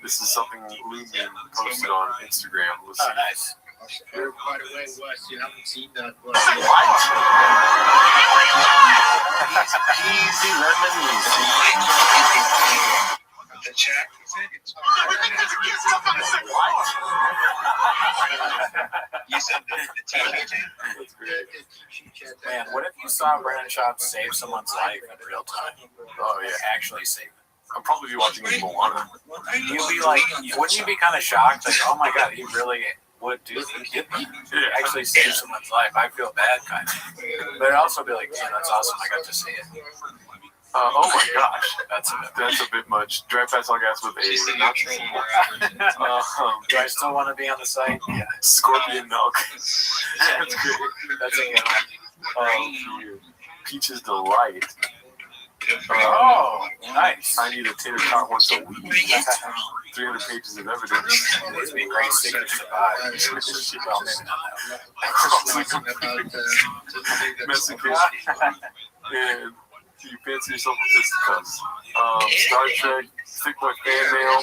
This is something Loon posted on Instagram. Let's see. Oh, nice. By the way, Wes, you haven't seen that. What? Easy lemon. chat. You said the teenager? That's great. Man, what if you saw Brandon Schaub save someone's life in real time? Oh, yeah, actually save it. I'll probably be watching Moana. You'd be like, wouldn't you be kind of shocked? Like, oh my God, he really would do it. He did actually save someone's life. I feel bad, kind of. But I'd also be like, yeah, that's awesome. I got to see it. Oh my gosh, that's a bit much. Drive past all gas with a. Do I still want to be on the site? Yeah. Scorpion milk. That's great. That's a good one. Peach's Delight. Oh, nice. I need a tater tot once a week. 300 pages of evidence. These would be great secrets to buy. Well, maybe not. Mexican. And you fancy yourself with fisticuffs. Star Trek, Thick Boy fan mail.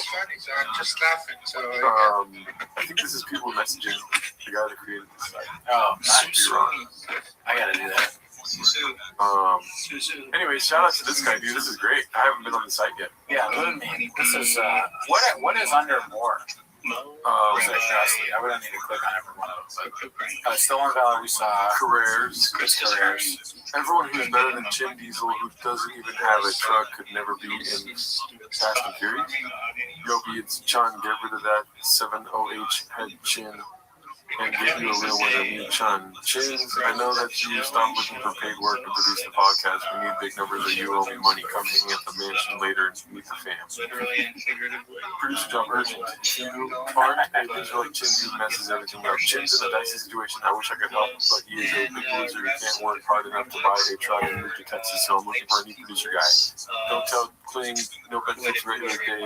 I think this is people messaging the guy that created this site. Oh, nice. I gotta do that. Anyway, shout out to this guy, dude. This is great. I haven't been on the site yet. Yeah, me. This is what is under more? I wouldn't need to click on every one of them. But Stolen Valor, we saw Careers. Everyone who's better than Chin Diesel, who doesn't even have a truck, could never be in Fast and Furious. Yogi, it's Chun. Get rid of that 7OH head chin and get you a real winner, me, Chun. Chins, I know that you stopped looking for paid work to produce the podcast. We need big numbers of you owe me money coming at the mansion later and meet the fam. Producer job urgent. If you aren't a visual like Chin, who messes everything up. Chin's in a dicey situation. I wish I could help, but he is a big loser who can't work hard enough to buy a truck and move to Texas, so I'm looking for a new producer guy. Don't tell Kling no benefits, regular pay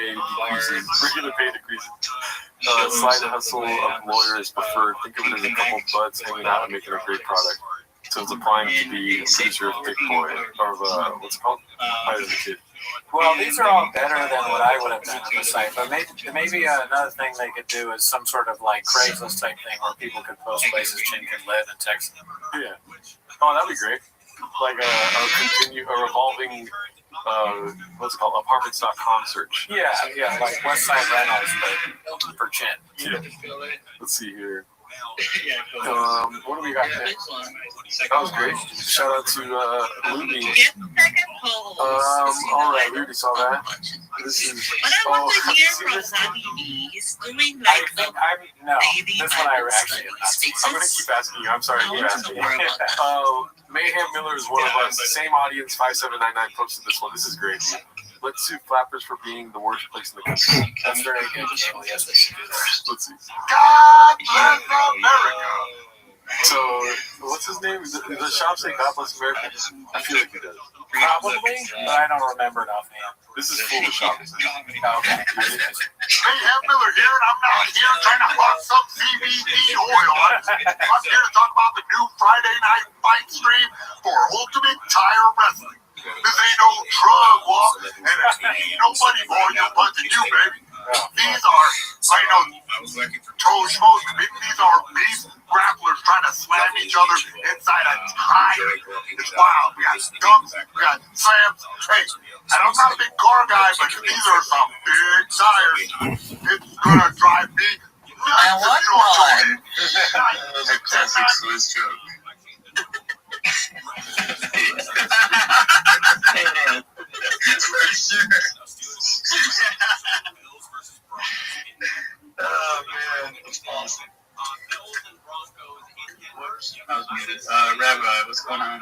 decreases. Regular pay decreases. Side hustle of lawyers preferred. Think of it as a couple buds hanging out and making a great product. So it's applying to be a producer of Big Boy, or of, what's it called? Higher than a Kid. Well, these are all better than what I would have done on the site, but maybe another thing they could do is some sort of like Craigslist type thing where people could post places Chin can live and text them. Yeah. Oh, that'd be great. Like a revolving, what's it called, apartments.com search. Yeah, like West Side Rentals, but for Chin. Yeah. Let's see here. What do we got next? That was great. Shout out to Luby. All right, we already saw that. This is. What I want to hear from Habibi is doing like no, this one I actually am not. I'm going to keep asking you. I'm sorry. Keep asking you. Mayhem Miller is one of us. The same audience, 5799 posted this one. This is great. Let's sue flappers for being the worst place in the country. That's very good. Yes, they should do that. Let's see. God bless America. So, what's his name? Does the shop say God bless America? I feel like he does. Probably, but I don't remember it offhand. This is full of shop. Okay. Mayhem Miller here, and I'm not here trying to hawk some CBD oil. I'm here to talk about the new Friday night fight stream for Ultimate Tire Wrestling. This ain't no drug walk, and ain't nobody more you punching you, baby. These are, I know, toes schmoes, these are beast grapplers trying to slam each other inside a tire. It's wild. We got dumps, we got slams. Hey, and I'm not a big car guy, but these are some big tires. It's gonna drive me nuts if you don't enjoy it. A classic Swiss joke. For sure. Oh man, that's awesome. Rabbi, what's going on?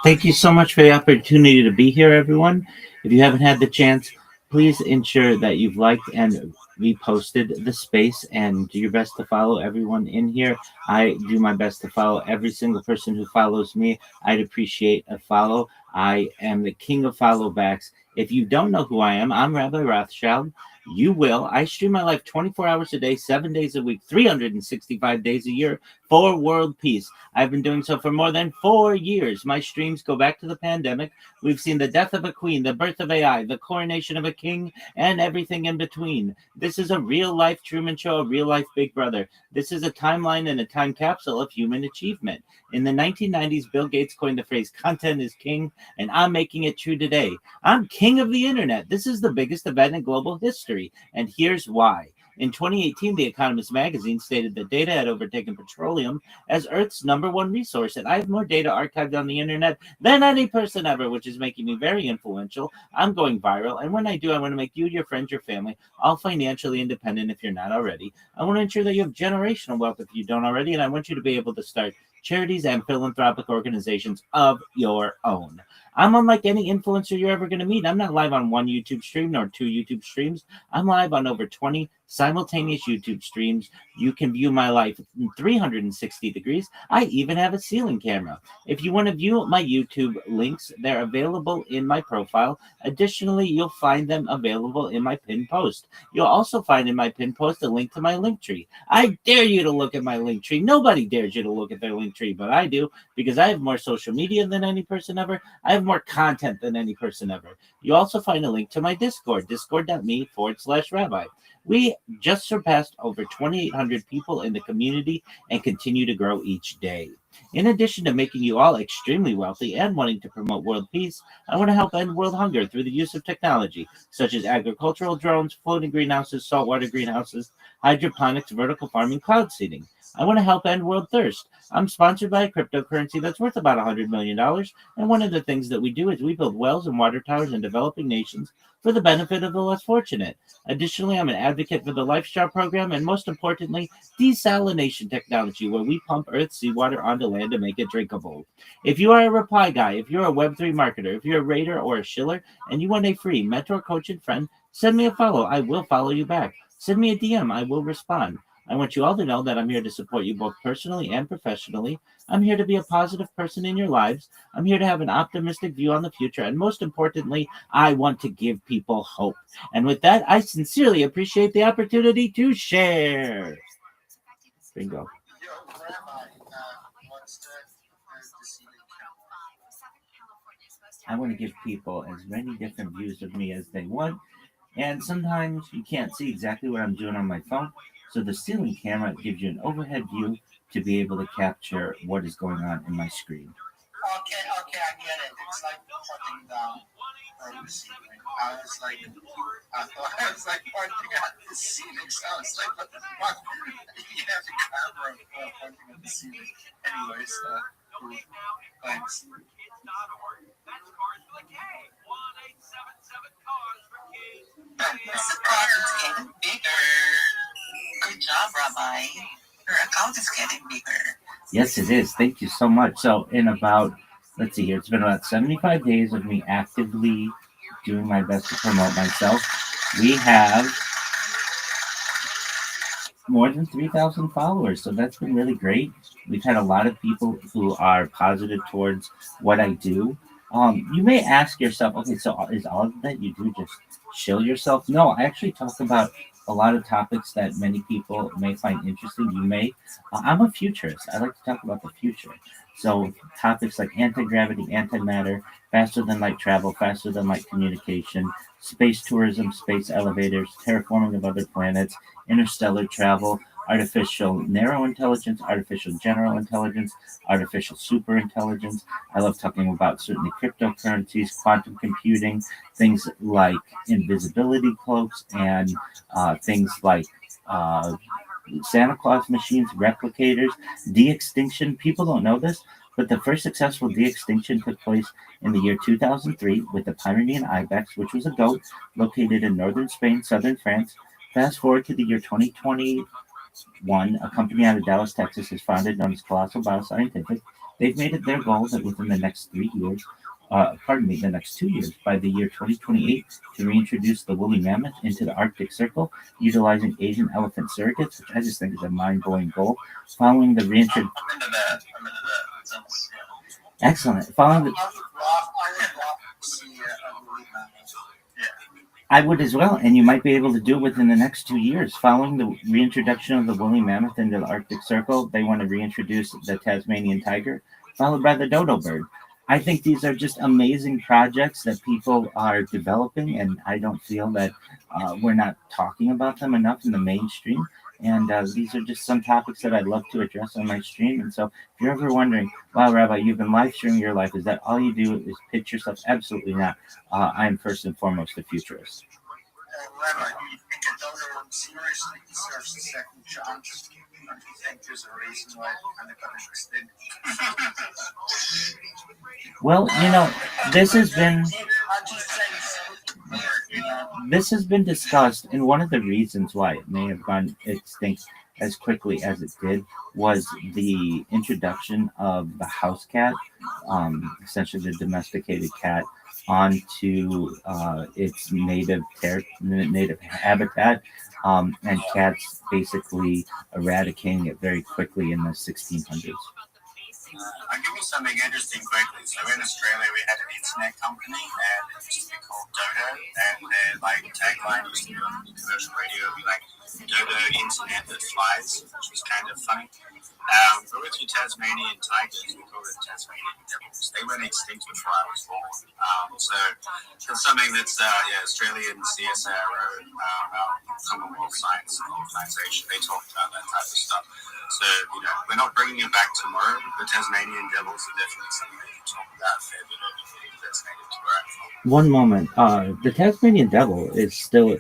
Thank you so much for the opportunity to be here, everyone. If you haven't had the chance, please ensure that you've liked and reposted the space and do your best to follow everyone in here. I do my best to follow every single person who follows me. I'd appreciate a follow. I am the king of follow backs. If you don't know who I am, I'm Rabbi Rothschild. You will. I stream my life 24 hours a day, 7 days a week, 365 days a year for world peace. I've been doing so for more than 4 years. My streams go back to the pandemic. We've seen the death of a queen, the birth of AI, the coronation of a king, and everything in between. This is a real-life Truman Show, a real-life Big Brother. This is a timeline and a time capsule of human achievement. In the 1990s, Bill Gates coined the phrase, content is king, and I'm making it true today. I'm king of the internet. This is the biggest event in global history, and here's why. In 2018, The Economist magazine stated that data had overtaken petroleum as Earth's #1 resource, and I have more data archived on the internet than any person ever, which is making me very influential. I'm going viral, and when I do, I want to make you, your friends, your family, all financially independent if you're not already. I want to ensure that you have generational wealth if you don't already, and I want you to be able to start charities and philanthropic organizations of your own. I'm unlike any influencer you're ever going to meet. I'm not live on one YouTube stream nor 2 YouTube streams. I'm live on over 20 simultaneous YouTube streams. You can view my life in 360 degrees. I even have a ceiling camera. If you want to view my YouTube links, they're available in my profile. Additionally, you'll find them available in my pinned post. You'll also find in my pinned post a link to my link tree. I dare you to look at my link tree. Nobody dares you to look at their link tree, but I do, because I have more social media than any person ever. I have more content than any person ever. You also find a link to my Discord, discord.me/rabbi. We just surpassed over 2,800 people in the community and continue to grow each day. In addition to making you all extremely wealthy and wanting to promote world peace, I want to help end world hunger through the use of technology, such as agricultural drones, floating greenhouses, saltwater greenhouses, hydroponics, vertical farming, cloud seeding. I want to help end world thirst. I'm sponsored by a cryptocurrency that's worth about $100 million, and one of the things that we do is we build wells and water towers in developing nations for the benefit of the less fortunate. Additionally, I'm an advocate for the Lifestyle program, and most importantly, desalination technology, where we pump Earth's seawater onto land to make it drinkable. If you are a reply guy, if you're a Web3 marketer, if you're a raider or a shiller, and you want a free mentor, coach, and friend, send me a follow. I will follow you back. Send me a DM. I will respond. I want you all to know that I'm here to support you both personally and professionally. I'm here to be a positive person in your lives. I'm here to have an optimistic view on the future. And most importantly, I want to give people hope. And with that, I sincerely appreciate the opportunity to share. Bingo. I want to give people as many different views of me as they want. And sometimes you can't see exactly what I'm doing on my phone. So the ceiling camera gives you an overhead view to be able to capture what is going on in my screen. Okay, I get it. It's like pointing down from the ceiling. I was like pointing at the ceiling. So I was like, what the fuck? You have the camera pointing at the ceiling. Anyways, cool. Thanks. This account is getting bigger. Good job, Rabbi. Your account is getting bigger. Yes, it is. Thank you so much. So in about, let's see here, it's been about 75 days of me actively doing my best to promote myself. We have more than 3,000 followers, so that's been really great. We've had a lot of people who are positive towards what I do. You may ask yourself, okay, so is all of that you do just chill yourself? No, I actually talk about a lot of topics that many people may find interesting. I'm a futurist. I like to talk about the future. So topics like anti-gravity, antimatter, faster than light travel, faster than light communication, space tourism, space elevators, terraforming of other planets, interstellar travel, artificial narrow intelligence, artificial general intelligence, artificial superintelligence. I love talking about certainly cryptocurrencies, quantum computing, things like invisibility cloaks, and things like Santa Claus machines, replicators, de-extinction. People don't know this, but the first successful de-extinction took place in the year 2003 with the Pyrenean ibex, which was a goat located in northern Spain, southern France. Fast forward to the year 2021, a company out of Dallas, Texas is founded known as Colossal Bioscientific. They've made it their goal that within the next the next 2 years, by the year 2028, to reintroduce the woolly mammoth into the Arctic Circle, utilizing Asian elephant surrogates, which I just think is a mind-blowing goal. Following the reintroduction, excellent. I would as well, and you might be able to do it within the next 2 years. Following the reintroduction of the woolly mammoth into the Arctic Circle, they want to reintroduce the Tasmanian tiger, followed by the dodo bird. I think these are just amazing projects that people are developing, and I don't feel that we're not talking about them enough in the mainstream. And these are just some topics that I'd love to address on my stream. And so, if you're ever wondering, wow, Rabbi, you've been live streaming your life, is that all you do is pitch yourself? Absolutely not. I'm first and foremost a futurist. Rabbi, do you think a donor seriously deserves a second chance? Or do you think there's a reason why it kind of got extended? Well, this has been discussed, and one of the reasons why it may have gone extinct as quickly as it did was the introduction of the house cat, essentially the domesticated cat, onto its native habitat, and cats basically eradicating it very quickly in the 1600s. I'll give you something interesting quickly. So in Australia, we had an internet company, and it used to be called Dodo, and their tagline used to be on the commercial radio, be like Dodo Internet that flies, which was kind of funny. But with your Tasmanian tigers, we call them Tasmanian devils. They went extinct before I was born. So that's something that's Australian CSIRO, our Commonwealth Science Organisation. They talk about that type of stuff. So we're not bringing it back tomorrow. The Tasmanian devils are definitely something they can talk about a fair bit of that's native to where I'm from. One moment. The Tasmanian devil is still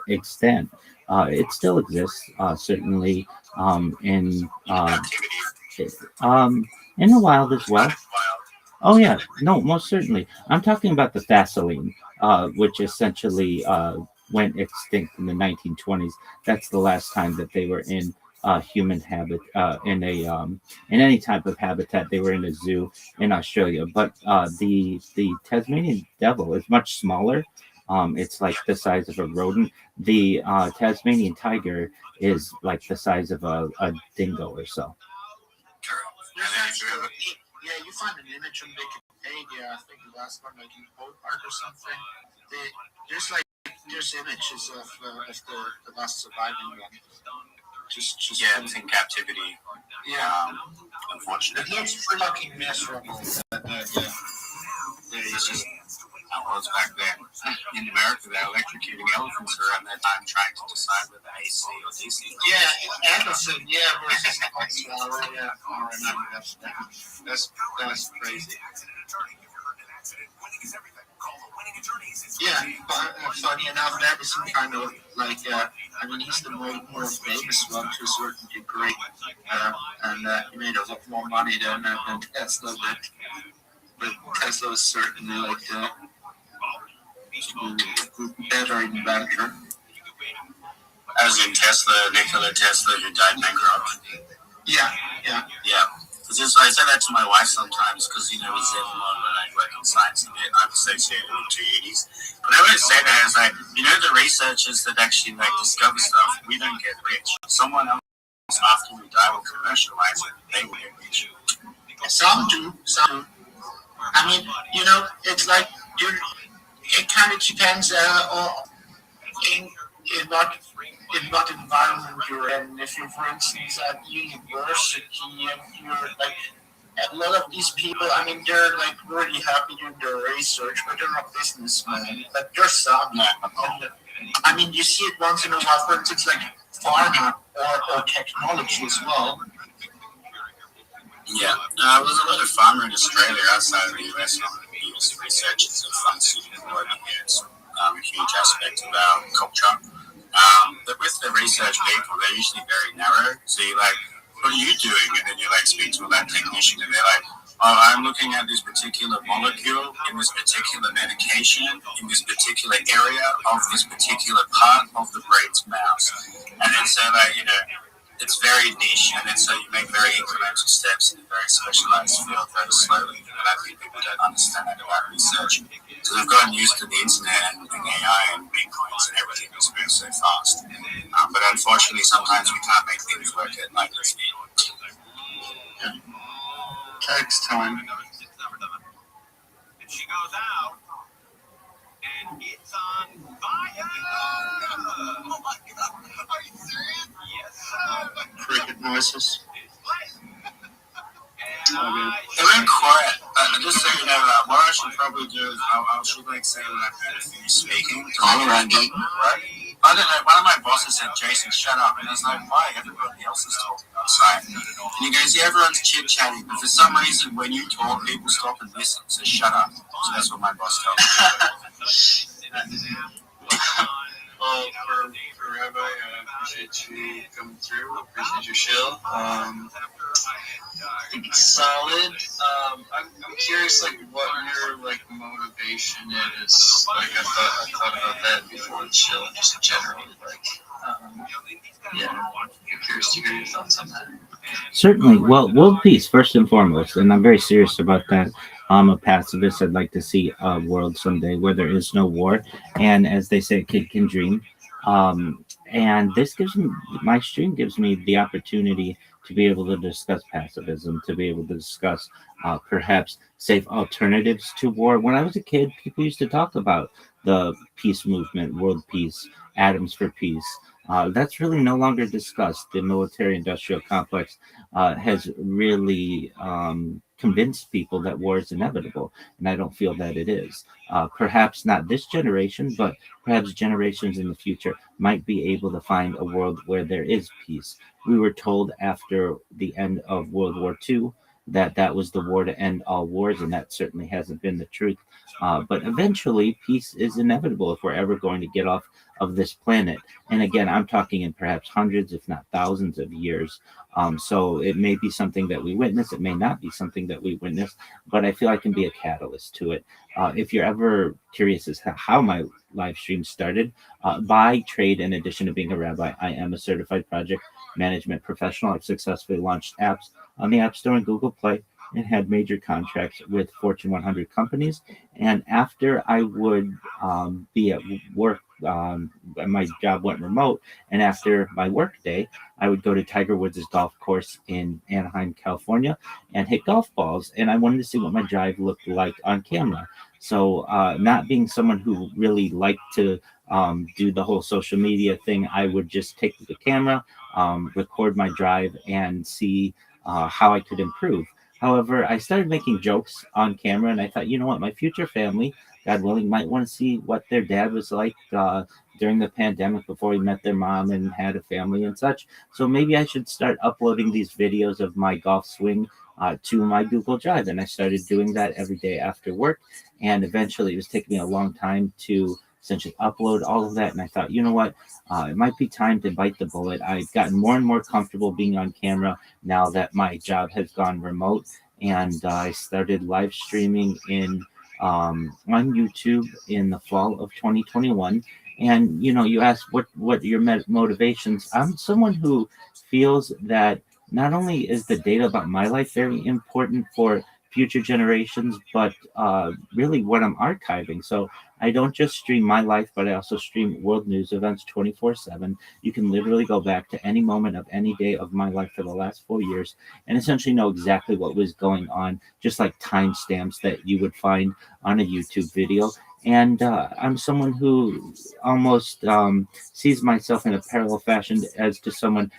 extant. It still exists, certainly in the wild as well. Oh yeah, no, most certainly. I'm talking about the Thassaline, which essentially went extinct in the 1920s. That's the last time that they were in human habit, in any type of habitat. They were in a zoo in Australia. But the Tasmanian devil is much smaller. It's like the size of a rodent. The Tasmanian tiger is like the size of a dingo or so. Yeah, you find an image on Wikipedia, I think the last one, like in Boat Park or something. There's images of the last surviving one. Just it's in captivity. Yeah, unfortunately. It looks fucking miserable. It's just how it was back then. In America, they're electrocuting elephants around that time, trying to decide whether AC or DC. Yeah, Anderson, versus Oxford, yeah. I remember that's crazy. Yeah, but funny enough, that is some kind of he's the more famous one to a certain degree, and he made a lot more money than Tesla did. But Tesla was certainly better inventor. As in Nikola Tesla, who died bankrupt. Yeah. I say that to my wife sometimes because, with Evermore, when I work in science a bit, I'm associated with two unis. But I always say that as the researchers that actually discover stuff, we don't get rich. Someone else after we die will commercialize it, they will get rich. Some do. I mean, it's like it kind of depends in what environment you're in. If you're, for instance, at university and you're a lot of these people, I mean, they're really happy doing their research, but they're not businessmen. But there's some. I mean, you see it once in a while, for instance, pharma or technology as well. Yeah, there was a lot of pharma in Australia outside of the US. One of the biggest researchers of pharmaceutical work here. It's a huge aspect of our culture. But with the research people, they're usually very narrow. So you're like, what are you doing? And then you speak to a lab technician, and they're like, oh, I'm looking at this particular molecule in this particular medication in this particular area of this particular part of the brain's mouse. And then so it's very niche, and then so you make very incremental steps in a very specialized field very slowly. And I think people don't understand that about research. So they've gotten used to the internet and AI and bitcoins and everything that's moving so fast. But unfortunately, sometimes we can't make things work at the speed. Takes time. It's on fire! Oh my god, are you serious? Yes. Cricket noises. And then quiet. Just so you know, what I should probably do is I should like say when I've had a few speaking. Alrighty. Right? I don't know. One of my bosses said, "Jason, shut up," and I was like, "Why? Everybody else is talking." I was like, and he goes, "Yeah, everyone's chit chatting, but for some reason, when you talk, people stop and listen. So shut up." So that's what my boss told me. Well, for Rabbi, I appreciate you coming through. Appreciate your show. I think it's solid. I'm curious, like, what your like motivation is. Like, I thought about that before the show, just generally, yeah. I'm curious to hear your thoughts on that. Certainly. Well, world peace first and foremost, and I'm very serious about that. I'm a pacifist. I'd like to see a world someday where there is no war, and as they say, a kid can dream. And this gives me my stream gives me the opportunity to be able to discuss pacifism, to be able to discuss perhaps safe alternatives to war. When I was a kid, people used to talk about the peace movement, world peace, atoms for peace. That's really no longer discussed. The military industrial complex has really convinced people that war is inevitable, and I don't feel that it is. Perhaps not this generation, but perhaps generations in the future might be able to find a world where there is peace. We were told after the end of World War II that that was the war to end all wars, and that certainly hasn't been the truth. But eventually, peace is inevitable if we're ever going to get off of this planet. And again, I'm talking in perhaps hundreds, if not thousands of years. So it may be something that we witness, it may not be something that we witness, but I feel I can be a catalyst to it. If you're ever curious as to how my live stream started, by trade, in addition to being a rabbi, I am a certified project management professional. I've successfully launched apps on the App Store and Google Play and had major contracts with Fortune 100 companies. And after I would be at work, my job went remote, and after my work day, I would go to Tiger Woods' golf course in Anaheim, California, and hit golf balls. And I wanted to see what my drive looked like on camera. So, not being someone who really liked to do the whole social media thing, I would just take the camera, record my drive, and see how I could improve. However, I started making jokes on camera, and I thought, you know what, my future family, God willing, might want to see what their dad was like during the pandemic before he met their mom and had a family and such. So maybe I should start uploading these videos of my golf swing to my Google Drive. And I started doing that every day after work. And eventually it was taking me a long time to essentially upload all of that. And I thought, you know what, it might be time to bite the bullet. I've gotten more and more comfortable being on camera now that my job has gone remote. And I started live streaming on YouTube in the fall of 2021. And you asked what your motivations. I'm someone who feels that not only is the data about my life very important for future generations, but really what I'm archiving. So I don't just stream my life, but I also stream world news events 24/7. You can literally go back to any moment of any day of my life for the last 4 years and essentially know exactly what was going on, just like timestamps that you would find on a YouTube video. And I'm someone who almost sees myself in a parallel fashion as to someone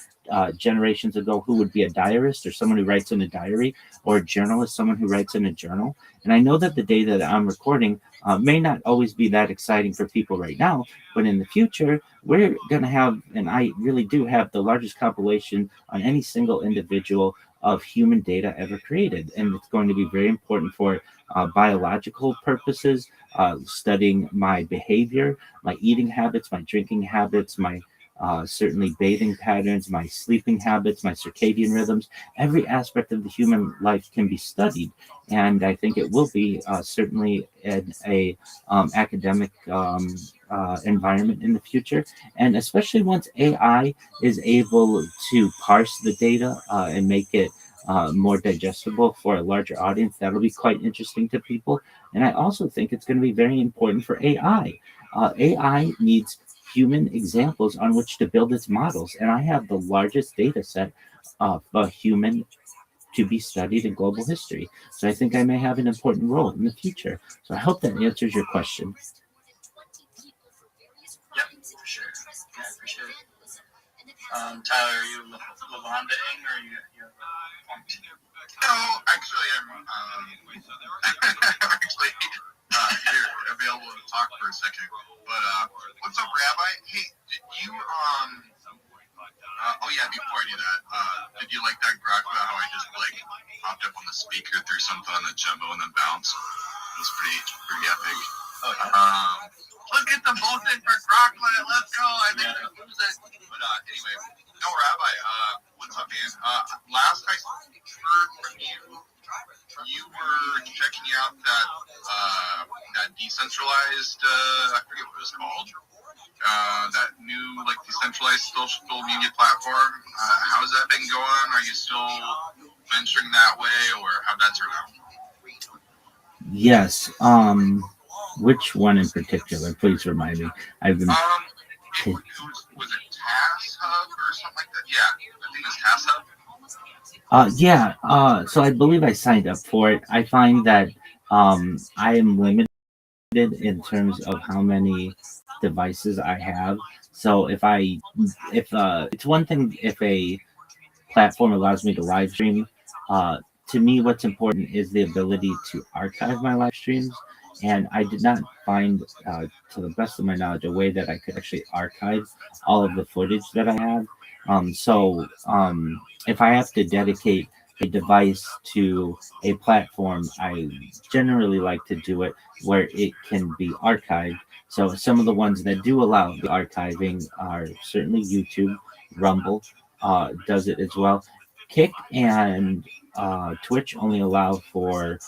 generations ago who would be a diarist or someone who writes in a diary, or a journalist, someone who writes in a journal. And I know that the data that I'm recording may not always be that exciting for people right now, but in the future, we're going to have, and I really do have, the largest compilation on any single individual of human data ever created. And it's going to be very important for biological purposes, studying my behavior, my eating habits, my drinking habits, my certainly bathing patterns, my sleeping habits, my circadian rhythms. Every aspect of the human life can be studied, and I think it will be certainly in a academic environment in the future. And especially once AI is able to parse the data and make it more digestible for a larger audience, that'll be quite interesting to people. And I also think it's going to be very important for AI. AI needs human examples on which to build its models. And I have the largest data set of a human to be studied in global history. So I think I may have an important role in the future. So I hope that answers your question. Tyler, are you Lavandaing or you have a point? No, actually, I'm actually here, available to talk for a second. But what's up, Rabbi? Hey, did you oh yeah, before I do that, did you like that grok about how I just like popped up on the speaker, threw something on the jumbo, and then bounced? It was pretty epic. Look at the Bolton for Groklet. Let's go. I think we lose it. But anyway, no, Rabbi. What's up, man? Last I heard from you, you were checking out that decentralized. I forget what it was called. That new like decentralized social media platform. How's that been going? Are you still venturing that way, or how'd that turn out? Yes. Which one in particular? Please remind me. I've been. Was it TAS Hub or something like that? Yeah, I think it's TAS Hub. Yeah. So I believe I signed up for it. I find that I am limited in terms of how many devices I have. So if it's one thing if a platform allows me to live stream. To me, what's important is the ability to archive my live streams. And I did not find, to the best of my knowledge, a way that I could actually archive all of the footage that I have. If I have to dedicate a device to a platform, I generally like to do it where it can be archived. So some of the ones that do allow the archiving are certainly YouTube, Rumble does it as well. Kick and Twitch only allow for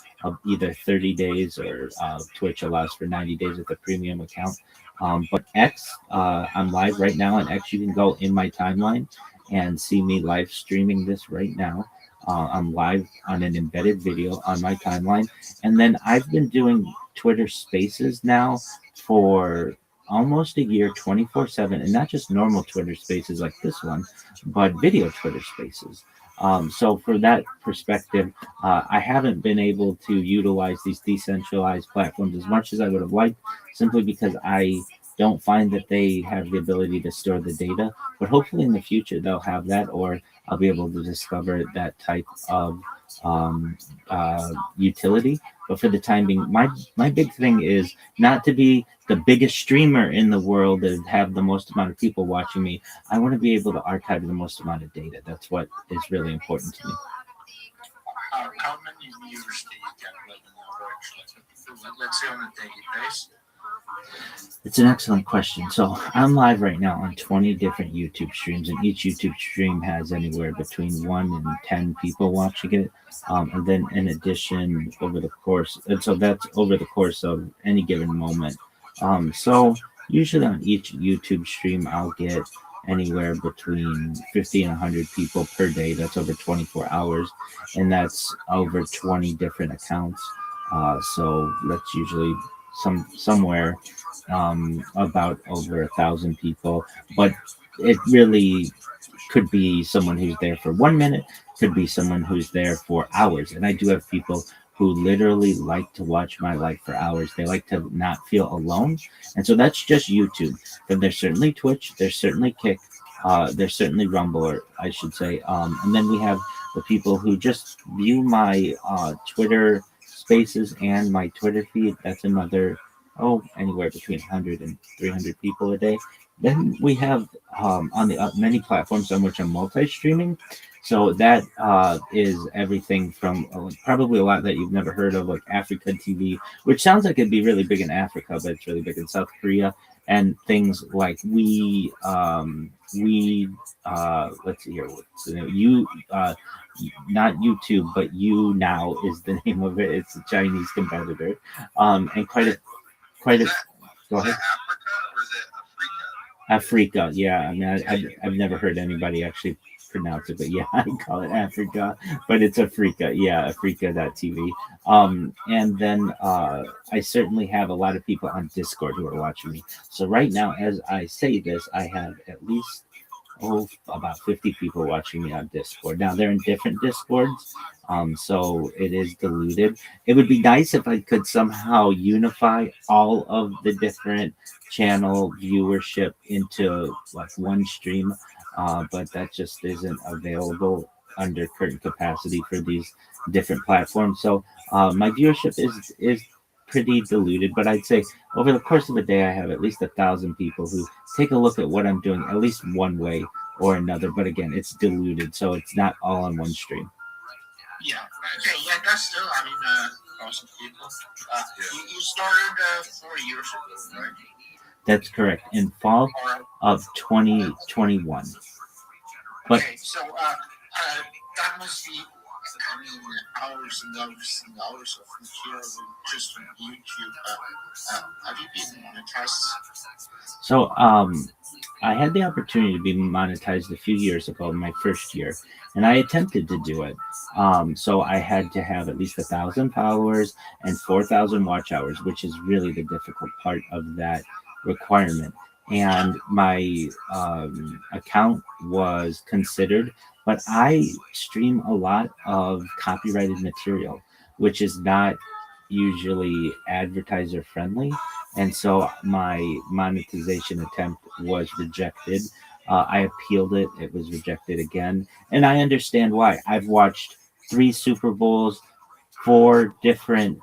either 30 days or Twitch allows for 90 days with a premium account. But X, I'm live right now on X. You can go in my timeline and see me live streaming this right now. I'm live on an embedded video on my timeline. And then I've been doing Twitter Spaces now for almost a year, 24/7, and not just normal Twitter Spaces like this one, but video Twitter Spaces. So for that perspective, I haven't been able to utilize these decentralized platforms as much as I would have liked, simply because I don't find that they have the ability to store the data. But hopefully in the future they'll have that, or I'll be able to discover that type of utility. But for the time being, my big thing is not to be the biggest streamer in the world and have the most amount of people watching me. I want to be able to archive the most amount of data. That's what is really important to me. How many viewers do you get living let's say on a daily basis? It's an excellent question. So I'm live right now on 20 different YouTube streams, and each YouTube stream has anywhere between 1 and 10 people watching it. And then in addition, over the course, and so that's over the course of any given moment. So usually on each YouTube stream, I'll get anywhere between 50 and 100 people per day. That's over 24 hours, and that's over 20 different accounts. So that's usually somewhere about over 1,000 people. But it really could be someone who's there for 1 minute, could be someone who's there for hours. And I do have people who literally like to watch my life for hours. They like to not feel alone. And so that's just YouTube. But there's certainly Twitch, there's certainly Kick, there's certainly Rumble, or I should say. And then we have the people who just view my Twitter Spaces and my Twitter feed. That's another, anywhere between 100 and 300 people a day. Then we have on the many platforms on which I'm multi-streaming. So that is everything from probably a lot that you've never heard of, like Africa TV, which sounds like it'd be really big in Africa, but it's really big in South Korea, and things like let's see here, what's the name? Not YouTube, but now is the name of it. It's a Chinese competitor, and quite a. Go ahead. Africa or is it Africa, yeah. I mean, I've never heard anybody actually pronounce it, but yeah, I call it Africa, but it's Africa, yeah, Africa.tv. And then I certainly have a lot of people on Discord who are watching me. So right now, as I say this, I have at least about 50 people watching me on Discord. Now they're in different Discords, so it is diluted. It would be nice if I could somehow unify all of the different channel viewership into like one stream. but that just isn't available under current capacity for these different platforms. So my viewership is pretty diluted, but I'd say over the course of a day, I have at least 1,000 people who take a look at what I'm doing at least one way or another. But again, it's diluted, so it's not all on one stream. Yeah. Okay. Yeah, that's still. I mean, awesome people. You started 4 years ago, right? That's correct. In fall of 2021. But okay, so that must be. I mean, hours and hours and hours of material just from YouTube. Have you been monetized? So I had the opportunity to be monetized a few years ago, my first year, and I attempted to do it. So I had to have at least 1,000 followers and 4,000 watch hours, which is really the difficult part of that requirement. And my account was considered, but I stream a lot of copyrighted material, which is not usually advertiser friendly, and so my monetization attempt was rejected. I appealed it, it was rejected again, and I understand why. I've watched 3 Super Bowls, 4 different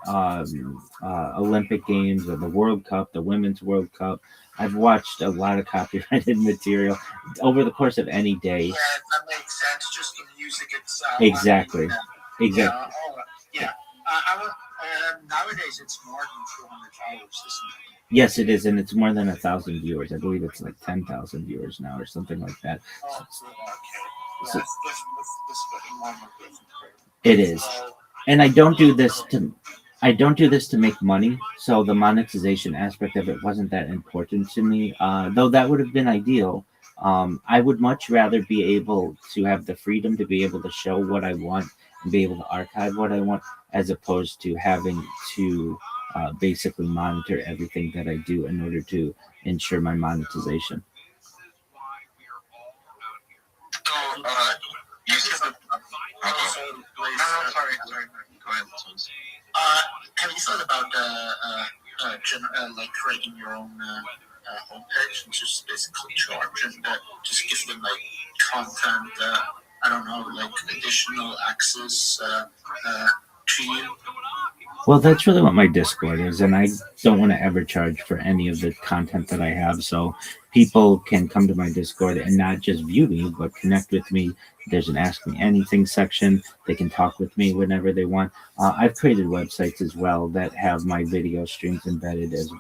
Olympic Games, or the World Cup, the Women's World Cup. I've watched a lot of copyrighted material over the course of any day. Yeah, that makes sense. Just the music itself. Exactly. I mean, Exactly. Yeah. Nowadays, it's more than 200 hours, isn't it? Yes, it is, and it's more than 1,000 viewers. I believe it's like 10,000 viewers now, or something like that. Oh, okay. So, That's it is, and I don't do this to make money. So the monetization aspect of it wasn't that important to me, though that would have been ideal. I would much rather be able to have the freedom to be able to show what I want and be able to archive what I want, as opposed to having to basically monitor everything that I do in order to ensure my monetization. So, you said sorry. Go ahead. Have you thought about like creating your own homepage and just basically charge and just give them like content? I don't know, like additional access to you. Well, that's really what my Discord is, and I don't want to ever charge for any of the content that I have. So people can come to my Discord and not just view me, but connect with me. There's an Ask Me Anything section. They can talk with me whenever they want. I've created websites as well that have my video streams embedded as.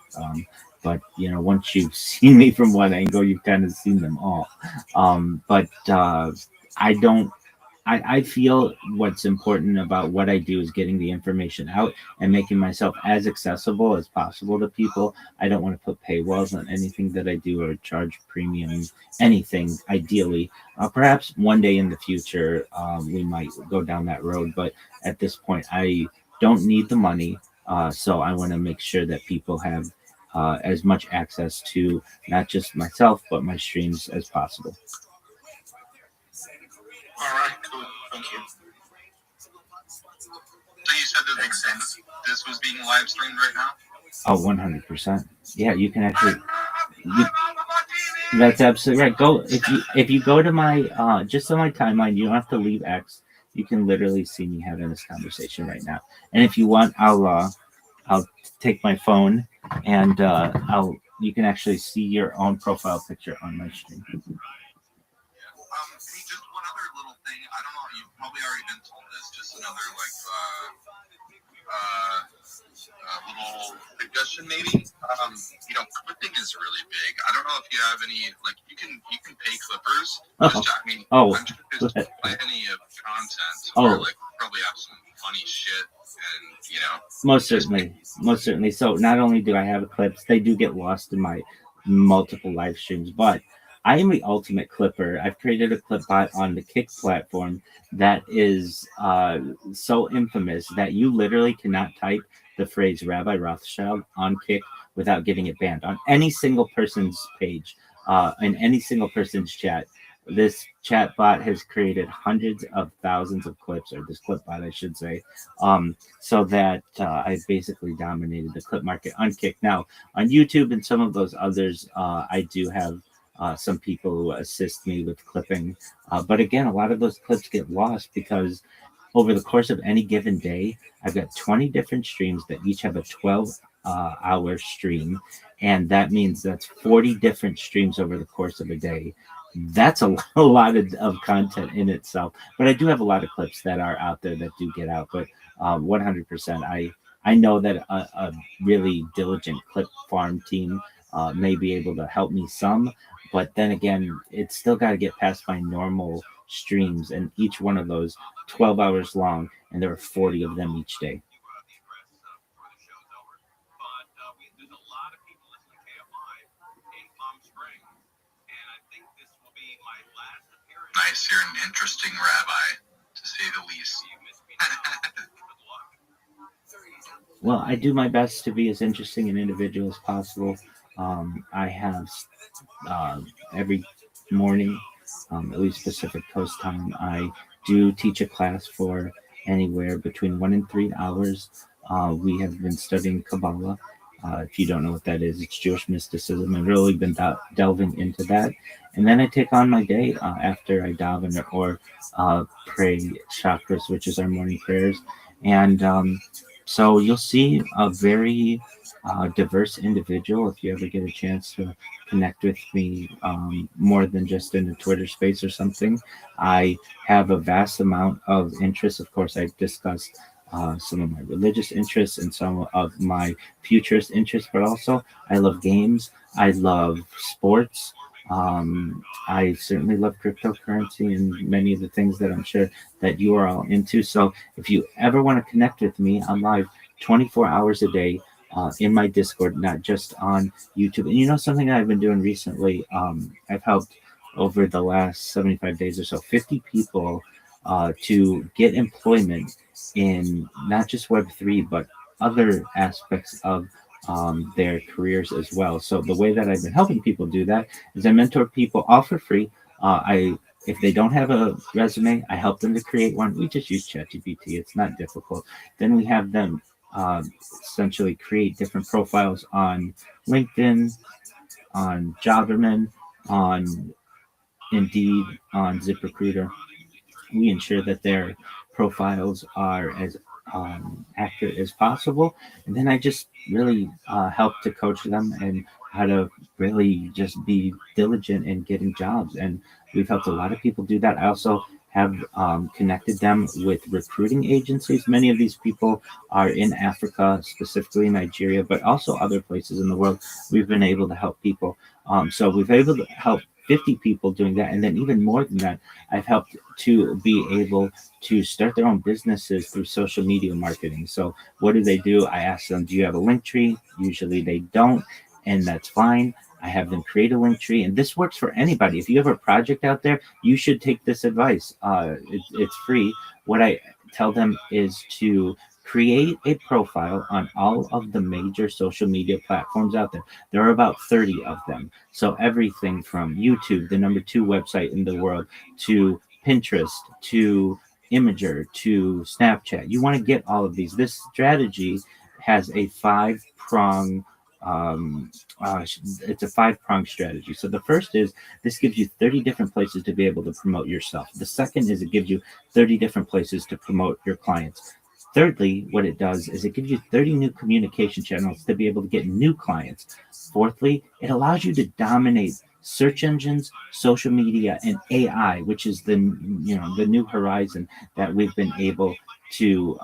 But once you've seen me from one angle, you've kind of seen them all. But I don't. I feel what's important about what I do is getting the information out and making myself as accessible as possible to people. I don't want to put paywalls on anything that I do or charge premium anything, ideally. Perhaps one day in the future, we might go down that road. But at this point, I don't need the money. So I want to make sure that people have as much access to not just myself, but my streams as possible. All right, cool. Thank you. So you said that makes sense. This was being live streamed right now? Oh, 100%. Yeah, you can actually. That's absolutely right. Go if you go to my just on my timeline, you don't have to leave X. You can literally see me having this conversation right now. And if you want, I'll take my phone and you can actually see your own profile picture on my stream. Just one other little thing. I don't know. You've probably already been told this. Just another little suggestion, maybe. Clipping is really big. I don't know if you have any. You can pay clippers. I'm sure there's plenty of content. Where, probably have some funny shit, and Most certainly. So not only do I have clips, they do get lost in my multiple live streams, but I am the ultimate clipper. I've created a clip bot on the Kick platform that is so infamous that you literally cannot type the phrase Rabbi Rothschild on Kick without getting it banned on any single person's page, in any single person's chat. This chat bot has created hundreds of thousands of clips, or this clip bot, I should say, so that I've basically dominated the clip market on Kick. Now, on YouTube and some of those others, I do have some people who assist me with clipping. But again, a lot of those clips get lost because over the course of any given day, I've got 20 different streams that each have a 12-hour stream. And that means that's 40 different streams over the course of a day. That's a lot of content in itself. But I do have a lot of clips that are out there that do get out. But 100%, I know that a really diligent clip farm team may be able to help me some. But then again, it's still got to get past my normal streams. And each one of those 12 hours long, and there are 40 of them each day. Nice, you're an interesting rabbi, to say the least. Well, I do my best to be as interesting an individual as possible. I have every morning, at least Pacific Coast time, I do teach a class for anywhere between 1 and 3 hours. We have been studying Kabbalah. If you don't know what that is, it's Jewish mysticism. I've really been delving into that. And then I take on my day after I daven or pray chakras, which is our morning prayers. And so you'll see a very diverse individual if you ever get a chance to connect with me more than just in a Twitter space or something. I have a vast amount of interests. Of course, I've discussed some of my religious interests and some of my futurist interests, but also I love games. I love sports. I certainly love cryptocurrency and many of the things that I'm sure that you are all into. So if you ever want to connect with me, I'm live 24 hours a day in my Discord, not just on YouTube. And you know something I've been doing recently? I've helped over the last 75 days or so, 50 people to get employment in not just Web3, but other aspects of their careers as well. So the way that I've been helping people do that is I mentor people all for free. If they don't have a resume, I help them to create one. We just use ChatGPT. It's not difficult. Then we have them essentially create different profiles on LinkedIn, on Jobberman, on Indeed, on ZipRecruiter. We ensure that their profiles are as accurate as possible. And then I just really help to coach them and how to really just be diligent in getting jobs. And we've helped a lot of people do that. I also have connected them with recruiting agencies. Many of these people are in Africa, specifically Nigeria, but also other places in the world. We've been able to help people. So we've been able to help 50 people doing that. And then even more than that, I've helped to be able to start their own businesses through social media marketing. So what do? I ask them, do you have a link tree? Usually they don't, and that's fine. I have them create a link tree, and this works for anybody. If you have a project out there, you should take this advice. It's free. What I tell them is to create a profile on all of the major social media platforms out there. There are about 30 of them. So everything from YouTube, the number 2 website in the world, to Pinterest, to Imager, to Snapchat. You want to get all of these. This strategy has a 5-prong it's a 5-pronged strategy. So the first is this gives you 30 different places to be able to promote yourself. The second is it gives you 30 different places to promote your clients. Thirdly, what it does is it gives you 30 new communication channels to be able to get new clients. Fourthly, it allows you to dominate search engines, social media, and AI, which is the new horizon that we've been able to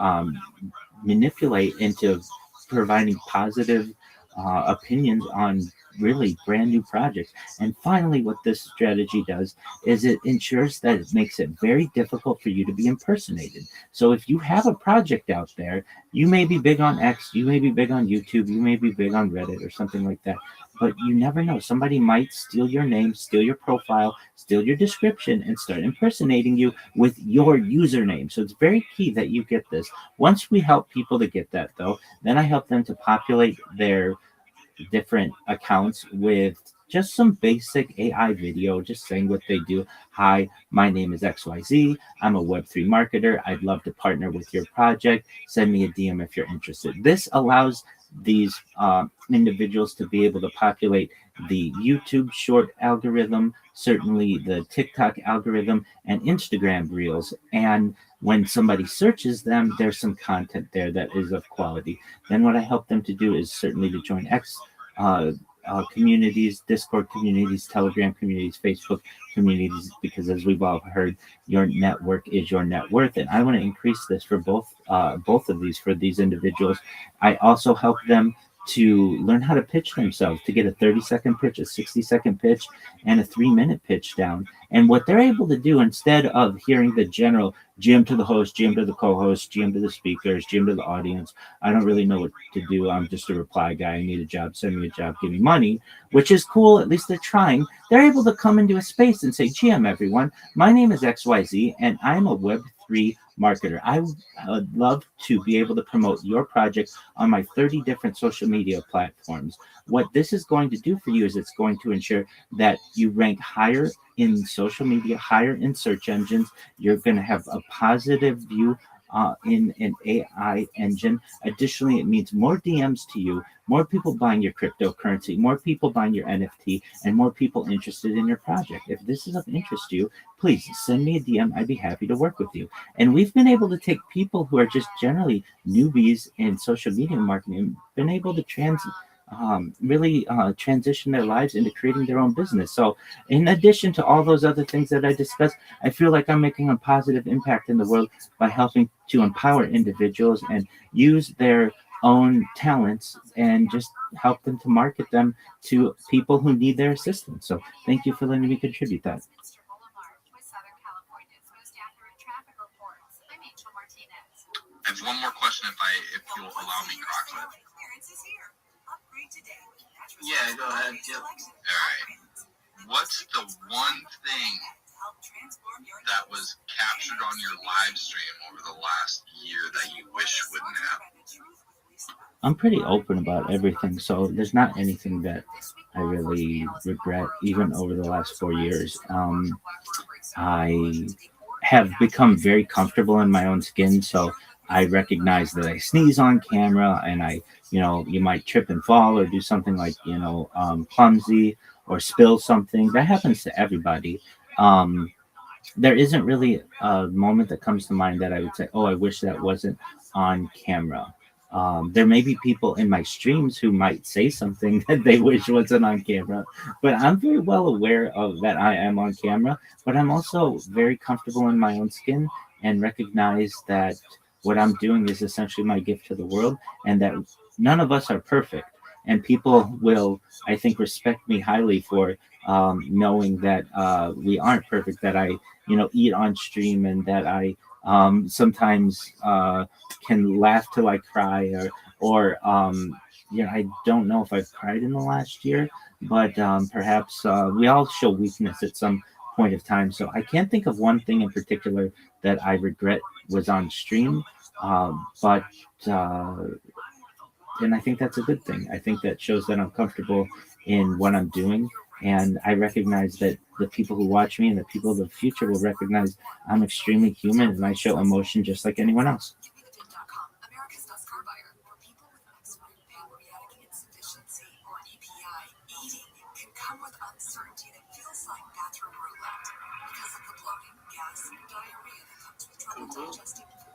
manipulate into providing positive opinions on really brand new projects. And finally, what this strategy does is it ensures that it makes it very difficult for you to be impersonated. So if you have a project out there, you may be big on X, you may be big on YouTube, you may be big on Reddit or something like that, but you never know. Somebody might steal your name, steal your profile, steal your description, and start impersonating you with your username. So it's very key that you get this. Once we help people to get that, though, then I help them to populate their different accounts with just some basic AI video, just saying what they do. Hi, my name is XYZ. I'm a Web3 marketer. I'd love to partner with your project. Send me a DM if you're interested. This allows these individuals to be able to populate the YouTube short algorithm, certainly the TikTok algorithm, and Instagram reels. And when somebody searches them, there's some content there that is of quality. Then what I help them to do is certainly to join communities, Discord communities, Telegram communities, Facebook communities, because as we've all heard, your network is your net worth, and I want to increase this for both of these for these individuals. I also help them to learn how to pitch themselves, to get a 30-second pitch, a 60-second pitch, and a 3-minute pitch down. And what they're able to do, instead of hearing the general GM to the host, GM to the co-host, GM to the speakers, GM to the audience, I don't really know what to do, I'm just a reply guy, I need a job, send me a job, give me money, which is cool, at least they're trying. They're able to come into a space and say, GM, everyone, my name is XYZ, and I'm a Web3 marketer. I would love to be able to promote your project on my 30 different social media platforms. What this is going to do for you is it's going to ensure that you rank higher in social media, higher in search engines. You're going to have a positive view in an AI engine. Additionally, it means more DMs to you, more people buying your cryptocurrency, more people buying your NFT, and more people interested in your project. If this is of interest to you, please send me a DM. I'd be happy to work with you. And we've been able to take people who are just generally newbies in social media marketing and been able to transition their lives into creating their own business. So in addition to all those other things that I discussed, I feel like I'm making a positive impact in the world by helping to empower individuals and use their own talents and just help them to market them to people who need their assistance. So thank you for letting me contribute that. I have one more question if you'll allow me, Crockett. Yeah, go ahead. Yep. All right. What's the one thing that was captured on your live stream over the last year that you wish wouldn't have? I'm pretty open about everything, so there's not anything that I really regret, even over the last 4 years. I have become very comfortable in my own skin, so I recognize that I sneeze on camera and you might trip and fall or do something like, clumsy or spill something. That happens to everybody. There isn't really a moment that comes to mind that I would say, oh, I wish that wasn't on camera. There may be people in my streams who might say something that they wish wasn't on camera, but I'm very well aware of that I am on camera, but I'm also very comfortable in my own skin and recognize that what I'm doing is essentially my gift to the world, and that none of us are perfect. And people will, I think, respect me highly for knowing that we aren't perfect, that I, eat on stream, and that I sometimes can laugh till I cry, or I don't know if I've cried in the last year, but perhaps we all show weakness at some point of time. So I can't think of one thing in particular that I regret was on stream, but and I think that's a good thing. I think that shows that I'm comfortable in what I'm doing, and I recognize that the people who watch me and the people of the future will recognize I'm extremely human and I show emotion just like anyone else.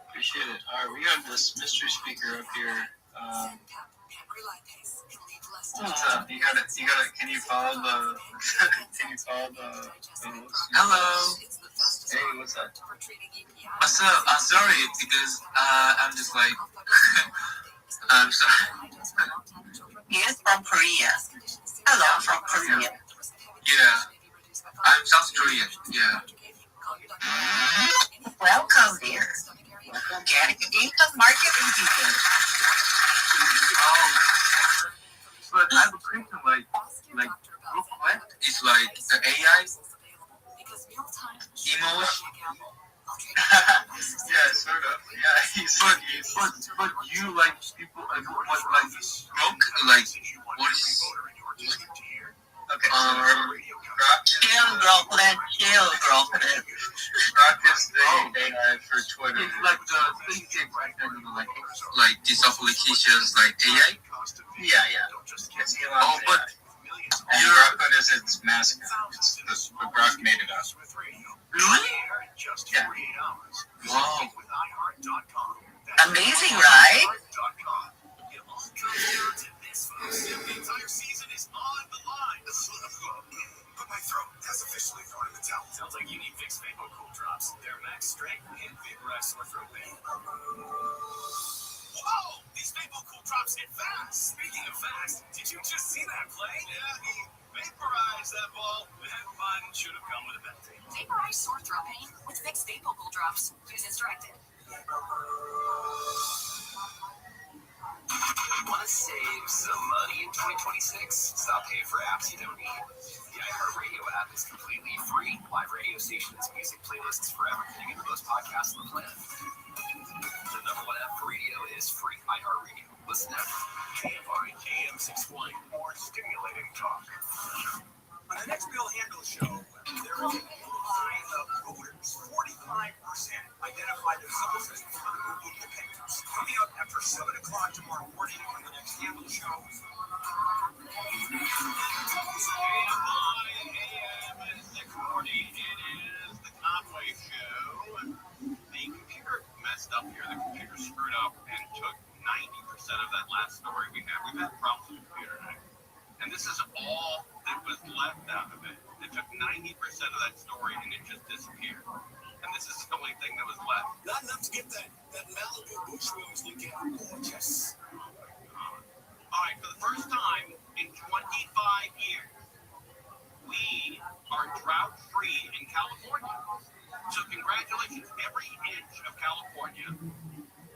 Appreciate it. All right, we got this mystery speaker up here. What's up? You gotta. Can you follow the? Hello. Hey, what's up? What's up? I'm sorry because I'm just like I'm sorry. He is from Korea. Hello, from Korea. Yeah, I'm South Korean. Yeah. Welcome, dear. Welcome, getting into marketing people. But I have a question, like real quick. It's like the AI emoji. Yeah, sort of. Yeah, but you like people like broke like what is okay. Chill, girlfriend. Rock is the AI for Twitter. It's like the thing right there, like these applications like AI. Yeah. Oh, but But it's mascot. The Brock made it up. Really? Yeah. Whoa. Amazing, right? The entire season is on the line. But my throat has officially thrown in the towel. Sounds like you need Vicks Vapor Cool Drops. They're max strength and vaporize sore throat pain. Whoa! These Vapor Cool Drops hit fast. Speaking of fast, did you just see that play? Yeah, he vaporized that ball. That fun should have come with a penalty. Vaporize sore throat pain with Vicks Vapor Cool Drops. Use as directed. Want to save some money in 2026? Stop paying for apps you don't need. The iHeartRadio app is completely free. Live radio stations, music playlists, forever getting into those podcasts on the planet. The number one app for radio is free. iHeartRadio. Listen now. KFI AM 620. More stimulating talk. On the next Bill Handle show, there is a line of voters. 45% identify themselves as political independents. Coming up after 7 o'clock tomorrow morning on the next Handle show. It is the Conway Show. The computer messed up here. The computer screwed up and took 90% of that last story we had. We've had problems with the computer tonight. And this is all that was left out of it. It took 90% of that story and it just disappeared. And this is the only thing that was left. Not enough to get that Malibu bush we always look at. Gorgeous. All right, for the first time in 25 years, we are drought-free in California. So congratulations. Every inch of California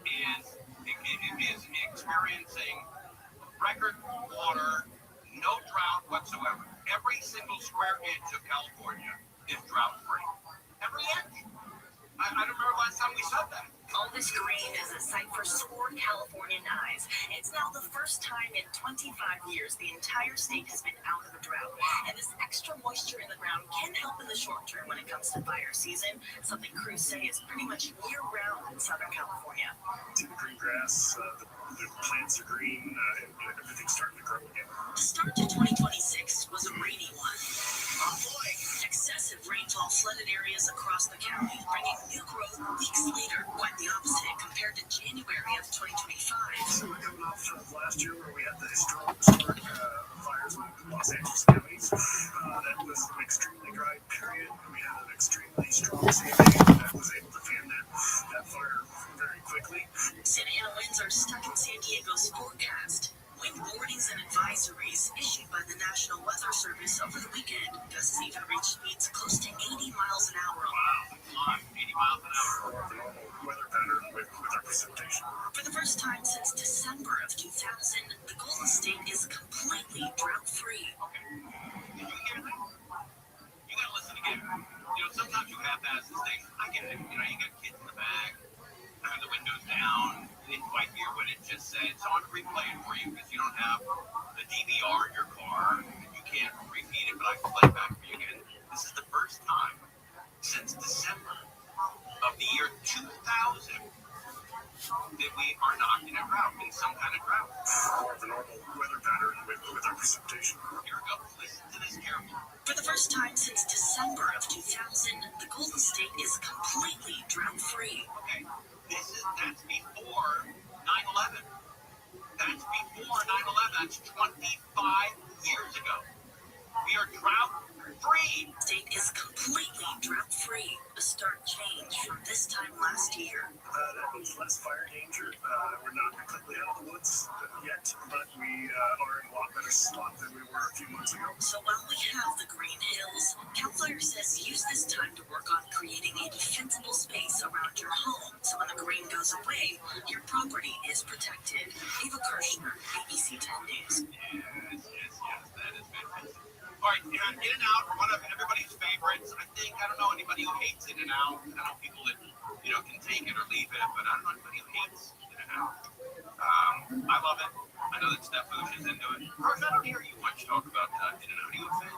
is experiencing record water, no drought whatsoever. Every single square inch of California is drought-free. Every inch. I don't remember last time we said that. All this green is a sight for sore Californian eyes. It's now the first time in 25 years the entire state has been out of a drought. And this extra moisture in the ground can help in the short term when it comes to fire season, something crews say is pretty much year-round in Southern California. The green grass, the plants are green, and everything's starting to grow again. The start to 2026 was a rainy one. Oh boy! Excessive rainfall flooded areas across the county, bringing new growth weeks later. Quite the opposite compared to January of 2025. So we're coming off of last year where we had the historic fires in Los Angeles County. That was an extremely dry period. We had an extremely strong Sandy that was able to fan that fire very quickly. Santa Ana winds are stuck in San Diego's forecast. Wind warnings and advisories issued by the National Weather Service over the weekend. Gusts even reached speeds close to 80 miles an hour. Wow, 80 miles an hour. The normal weather pattern with our precipitation. For the first time since December of 2000, the Golden State is completely drought-free. Okay. Did you hear that? You gotta listen again. Sometimes you have to ask this thing. I get it. You got kids in the back, having the windows down. You didn't quite hear what it just said. So I'm going to replay it for you because you don't have the DVR in your car. You can't repeat it, but I can play it back for you again. This is the first time since December of the year 2000 that we are not in a drought, in some kind of drought. More of a normal weather pattern with our precipitation. Here we go. Listen to this carefully. For the first time since December of 2000, the Golden State is completely drought-free. Okay. That's before 9/11. That's before 9/11. That's 25 years ago. We are drought-free. The state is completely drought-free. A stark change from this time last year. That means less fire danger. We're not completely out of the woods yet, but we are in a lot better spot than we were a few months ago. So while we have the green hills, CAL FIRE says use this time to work on creating a defensible space around your home. So when the green goes away, your property is protected. Eva Kirshner, ABC 10 News. Yes, that is fantastic. All right, In-N-Out, one of everybody's favorites. I don't know anybody who hates In-N-Out. I know people that, can take it or leave it, but I don't know anybody who hates In-N-Out. I love it. I know that Steph Bush is into it. Rose, I don't hear you much talk about In-N-Out. Are you a fan?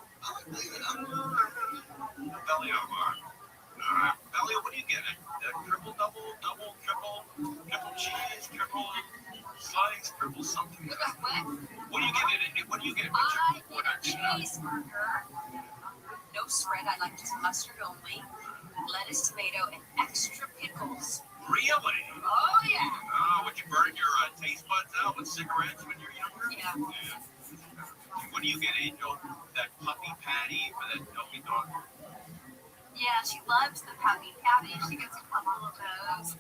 Bellio, Bellio, what do you get? Triple, double, triple cheese, triple... sliding scribble something. What do you get in it? What do you get? What a cheeseburger. No spread. I like just mustard only. Lettuce, tomato, and extra pickles. Really? Oh yeah. Oh, would you burn your taste buds out with cigarettes when you're younger? Yeah. What do you get, Angel? That puppy patty for that doggy dog? Yeah, she loves the puppy patty. She gets a couple of those.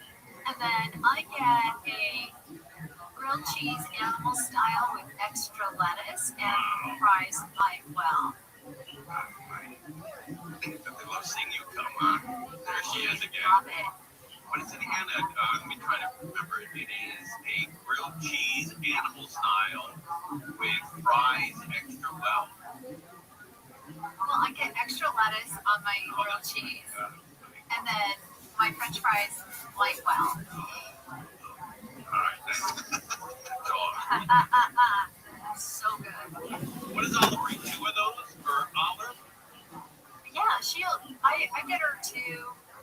And then I get a grilled cheese animal style with extra lettuce and fries light well. I love seeing you come on. There she is again. Love it. What is it again? Let me try to remember. It is a grilled cheese animal style with fries extra well. Well, I get extra lettuce on my grilled cheese. And then my french fries light well. Alright, So good. What does Olive bring? 2 of those for Olive? Yeah, I get her 2.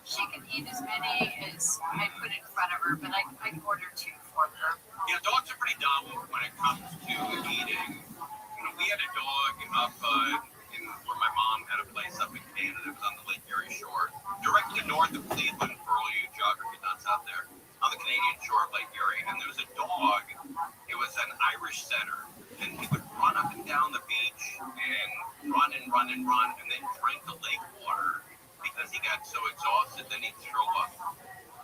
She can eat as many as I put in front of her, but I order 2 for her. Yeah, dogs are pretty dumb when it comes to eating. You know, we had a dog up in where my mom had a place up in Canada. It was on the Lake Erie shore, directly north of Cleveland for all you geography nuts out there, on the Canadian shore of Lake Erie. And there was a dog. It was an Irish setter, and he would run up and down the beach and run and run and run, and then drink the lake water because he got so exhausted, then he'd throw up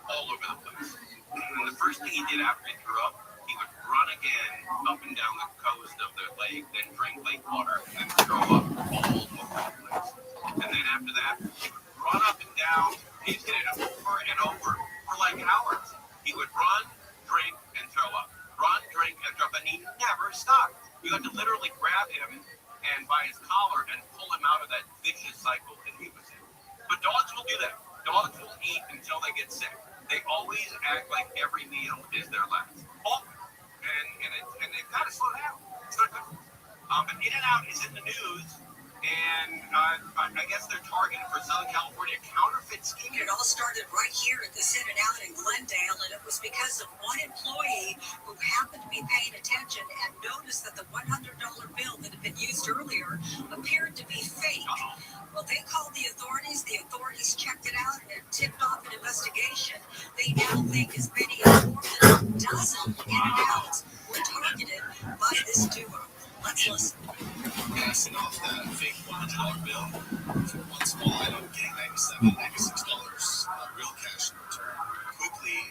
all over the place. And the first thing he did after he threw up, he would run again up and down the coast of the lake, then drink lake water, and then throw up all over the place. And then after that, he would run up and down, he did it over and over for like hours. He would run, drink, and throw up. Run, drink, and throw up, and he never stopped. You had to literally grab him and by his collar and pull him out of that vicious cycle that he was in. But dogs will do that. Dogs will eat until they get sick. They always act like every meal is their last. Oh, and they've got to slow down. It's not good. But In-N-Out is in the news, and I guess they're targeted for Southern California counterfeit scheme. It all started right here at this In-N-Out in Glendale, and it was because of one employee who happened to be paying attention and noticed that the $100 bill that had been used earlier appeared to be fake. Well, they called the authorities. The authorities checked it out and tipped off an investigation. They now think as many as more than a dozen In-N-Outs were targeted by this duo. Let's listen. Passing off that fake $100 bill for one small item, getting $96 real cash in return. Quickly,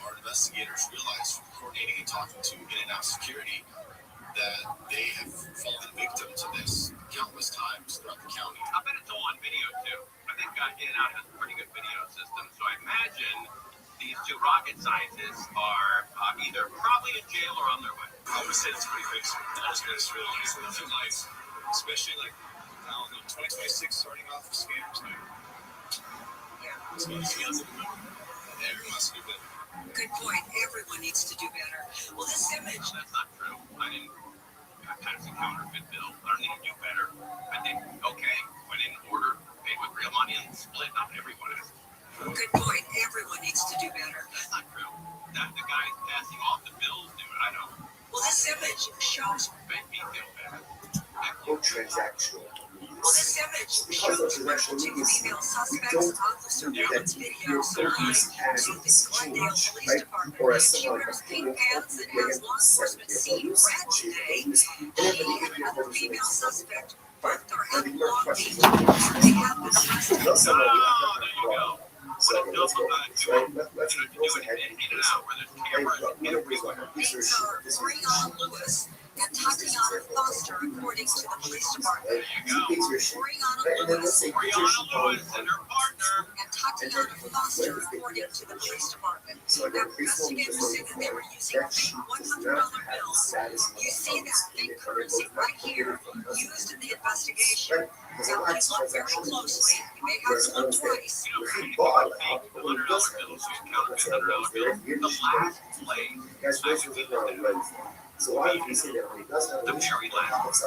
our investigators realized from coordinating and talking to In-N-Out Security that they have fallen victim to this countless times throughout the county. I bet it's all on video too. I think In-N-Out has a pretty good video system, so I imagine these 2 rocket scientists are either probably in jail or on their way. I would say it's pretty big. That was good. It's really nothing nice, especially like I don't know, 2026 starting off with scams. So everyone wants to do better. Good point. Everyone needs to do better. Well, this image. That's not true. I didn't pass a counterfeit bill. I don't need to do better. I did okay. Went in order, paid with real money, and split. Not everyone is. Good point. Everyone needs to do better. That's not true. That the guy passing off the bills do it. I don't. Well, this image shows. Make me feel better. Transactional. Well, this image shows where the 2 female suspects officer Robert's video online. So the Glendale Police Department, she wears pink pants and has law enforcement seen red today. She and another female suspect both are having long beach. They have been arrested. Oh, there you go. So let's go ahead and get it out where there's cameras everywhere. These are Breonna Lewis and Tatiana Foster, according to the police department. Breonna Lewis and her partner. And Tatiana Foster, according to the police department. Now, investigators say that they were using fake $100 bills. You see that fake currency right here, used in the investigation. Now, if you look very closely, you may have to look twice. The last place so why do you say that when he does have the very last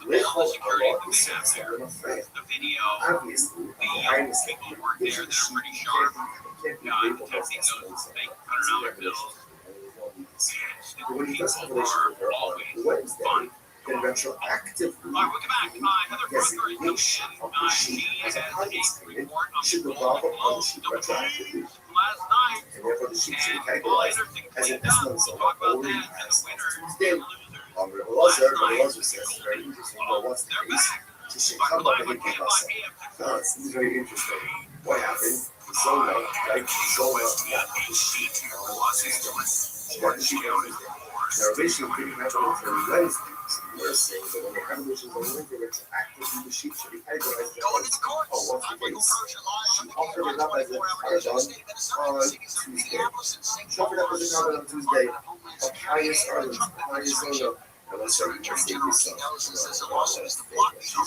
with all the security that they have there, the video, obviously, the people who work there that are pretty sharp, detecting those fake $100 bills. But when he does have a relationship with her on Wednesday, then retroactively, designation of the sheep as a harvest payment should revolve upon the sheep retroactively. And therefore, the sheep should be categorized as an Esmanzona only as Tuesday. Rabbi Rothschild says, very interesting. Well, what's the case? She should come up with a kibasa. This is very interesting. What happened? Zona, right? Zona, the sheep on Tuesday. She got the sheep on Tuesday. Now, Rishon didn't have it until Wednesday. So we're saying that when they have Rishon on Wednesday, retroactively the sheep should be categorized as, oh, what's the case? She offered it up as a carbon on Tuesday. She offered up as a carbon on Tuesday. A pious Arlen, a pious Zona. And let's start with the state yourself. She's a Zona, and she's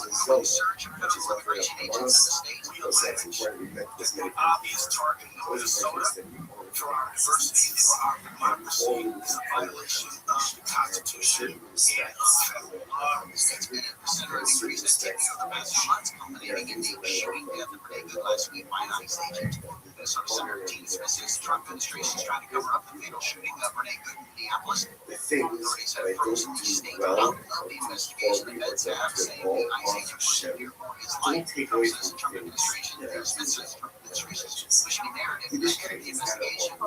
offering up Hamas. Because that's important. We've met this many times. Those are interesting. For our diversity, for our democracy, violation of the Constitution, respect, that's been at the center of increased activity of the past few months, culminating in the shooting death of a last week by an ICE agent. Minnesota Senator Tina Smith says the Trump administration is trying to cover up the fatal shooting of Renee Good in Minneapolis. Authorities have frozen the state outcome of the investigation. The feds have saying the ICE agent was here for his life. Trump says the Trump administration, Smith says the Trump administration is pushing a narrative that the investigation.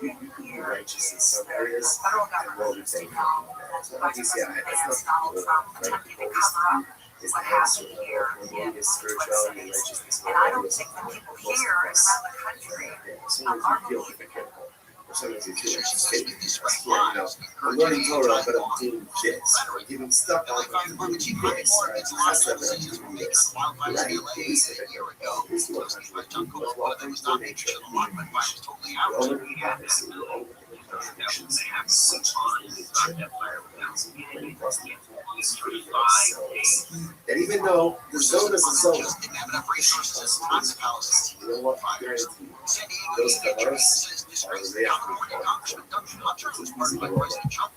You can be righteous in some areas and wrong in some areas. So obviously, that's not the is the answer of harmonious spirituality and righteousness. And I don't think that people here and around the country sometimes you feel hypocritical. Or sometimes you feel like she's faking this. Yeah, I'm learning Torah, but I'm doing this. Or giving stuff out, but I'm doing this. Right? That's not that I'm doing this. Right? It is hypocritical. It's not contradicting. But welcome to the nature of human beings. We're all in hypocrisy. We're all in contradictions. Such a nature of and even though the zone is a zone, you know what? Guarantee those cars are there.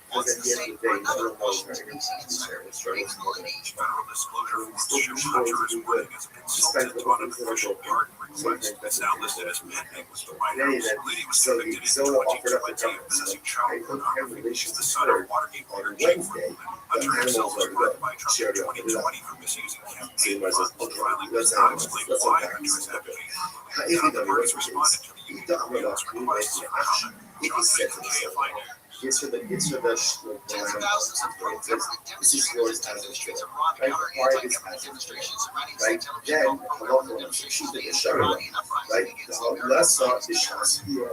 Because at the end of the day, no one knows where it is. Struggles more than each federal disclosure will show Hunter is winning as a consultant on an official garden request that's now listed as pending with the White House. Lady was convicted in 2020 of possessing child pornography. The son of Watergate lawyer Jake Ruben. Hunter himself was pardoned by Trump in 2020 for misusing campaign funds. Filing does not explain why Hunter is advocating. The parties responded to the UAP's request for comment. If he said to the This is yours as a show. Right? Why this as a show? Right? Then, she did a show. Right? Let's start the show here.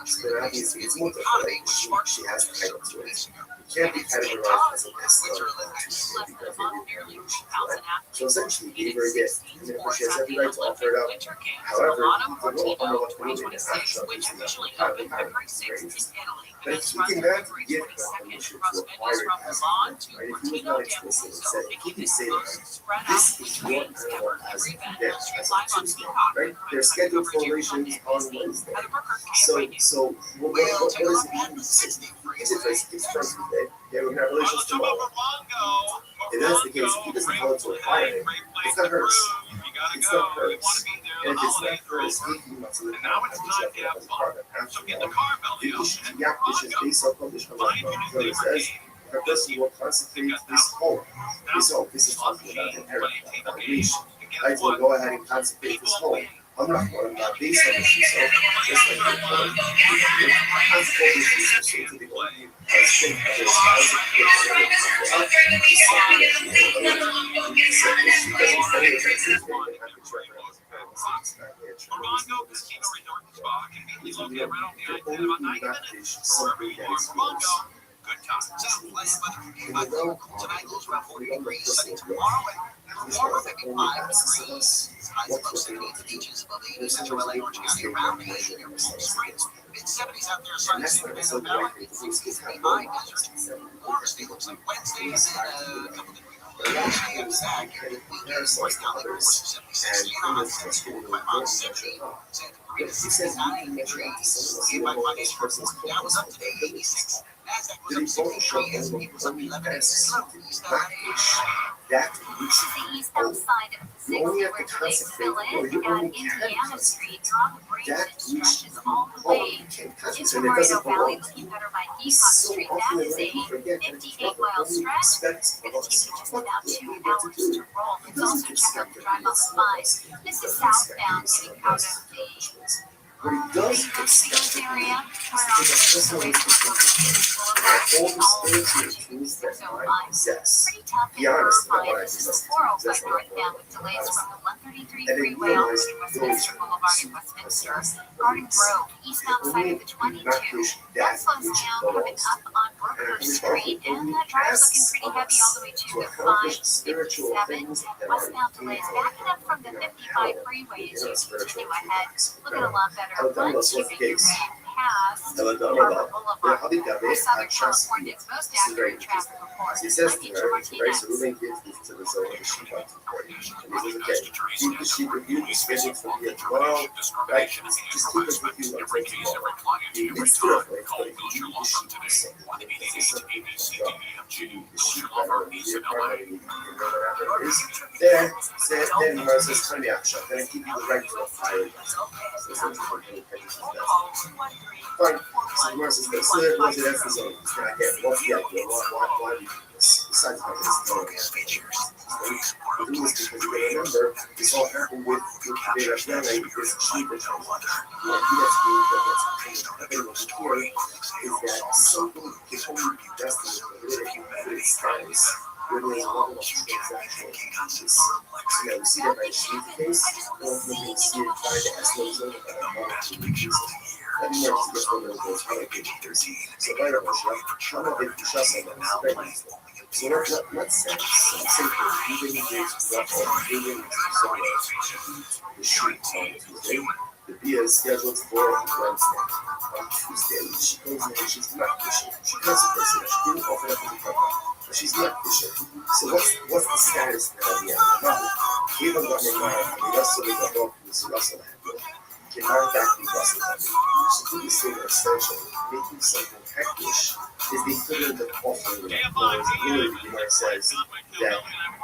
So obviously, it's multiplied. She has title to it. It can't be categorized as an Esther because they didn't use it, right? So essentially, gave her a gift. And therefore, she has every right to offer it up. However, the role of what we're doing is actually very interesting. But if you can have the gift of permission to acquire it as a gift, right? If you was not explicit and said, if you can say to her, this is your animal as a gift, as a Tuesday, right? They're scheduled for relations on Wednesday. So what does it mean? Is it like it's first day? Yeah, we're gonna have relations tomorrow. If that's the case, he doesn't hold to acquire it. It's not hers. It's not hers. And if it's not hers, he must have now it's time to have fun. So get the car belly up. The Yakdish is based on publishment law. So it says, if a person will consecrate this home, this is talking about inheritance, not nation. I will go ahead and consecrate this home. I'm not going to based on the Shiso, just like the consecrate the Shiso to the only husband of his house. Good times. Tonight goes around 40 degrees. Sunny tomorrow and warmer, maybe 5 degrees. Highs above 78 beaches above 80. Central LA, Orange County, around 80. Springs, mid-70s out there. Sunny, San Fernando Valley, mid-60s. High desert. Warmest day looks like Wednesday, and then a couple degrees. Wednesday after that, weekends right now, like 76. About 70. Santa Clarita, 69 degrees. That was up today, 86. NASDAQ the devotion of only best practice that which you only have to concentrate, or you only can concentrate that which you can concentrate, and it doesn't belong to you. So often when we forget that it's not the only aspects of us, what we get to do. He doesn't expect that we will see us. He doesn't expect that we will see us. What he does expect that we will is a personal all the spiritual tools that I possess. Be honest about what I possess. That's what I want. And then realize those Garden Grove, eastbound side of the 22. That slows down coming up on Broker Street, and that drive's looking pretty heavy all the way to the 557. Westbound delays backing up from the 55 freeway as you continue ahead. Looking a lot better once you make your way past Harbor Boulevard. Southern California's most accurate traffic report. He says to her, very soothing gives this to the zone of the sheep out to the party. And he says, okay, keep the sheep with you, the schedule for here tomorrow, right? Just keep us with you until tomorrow. He leads to it, but he leads the sheep with something. This is something that's wrong. The sheep that are in the apartment, you know whatever it is. Then Mara says, turn me out, shut. Then I keep you the right to a fire. Fine. So Mara says, that's the zone. It's not yet. What's the idea? Why do you do this? Besides how it's going to be features. We do this because you gotta remember, this all happened with the Restream, this sheep that comes on. What he has to do, that's available here, is that something can only be destined with its times. Where there's a level of transactional conscious. So yeah, we see that by sheep case, we'll see it by the S-Low zone about a month to reduce it. And then to get one of those other pictures. So right up, I'm not going to just say that. So let's say even if there's the shoot on Tuesday, the BIA is scheduled for Wednesday. On Tuesday, she goes in and she's not fishing. She consecrates it. She didn't open up the cover, but she's not fishing. So what's the status now at the end of the month? Even when they are the rest of the dog is Russell Handler. Can now back be Russell Handler. So do the same extension, making something heckish is the equivalent of offering it. Whereas really, Gemara says that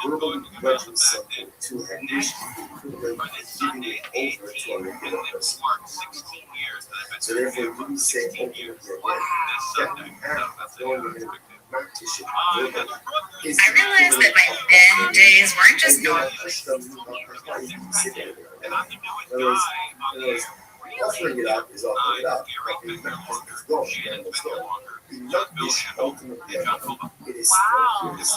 verbally grudging something too heckish is the equivalent of giving it over to a regular person. So therefore, when you say open up your head, that act of going in and practicing is I realized that my men days weren't just going. Offering it up is offering it up, but the mouth is going, and it's going. The nut is ultimately it is still here,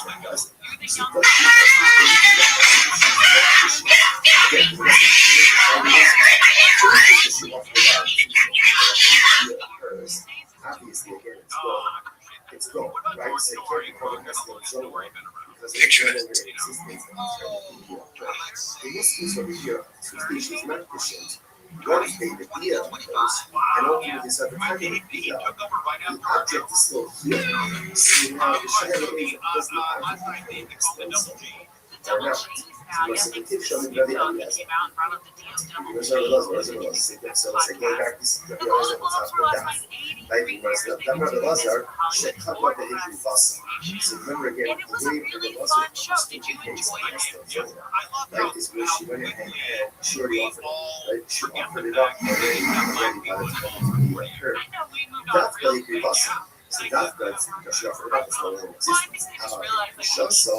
so obviously, again, it's gone, right? So you can't become a Muslim zone because it's no longer in existence. In this case over here, Tuesday she's not efficient. Wednesday, the Bia occurs, and ultimately, so at the time of the Bia, the object is still here. So now the shadow does not object is still something. Or not. So the tip show me that the other has. There's no laws, so let's say, go back to the laws at the top of the down. Like, you must have done the laws are, should cut up the Hebrew bus. So remember again, the way for the laws are, like, is where she went ahead and she already offered it. Like, she offered it up already by the time it occurred. That's the Hebrew bus. So that's because she offered it up, it's no longer in existence. So,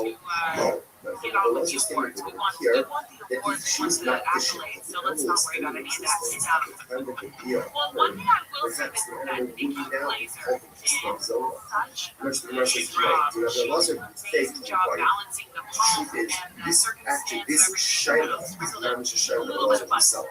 no. The laws are stated here that if she's not fishing, if the animal is still in existence at the time that the deal occurred, perhaps the animal would be now withholding this zone. Which the Gemara says, right, the laws are fake, this actually, this shayla is not just shayla, the laws of himself.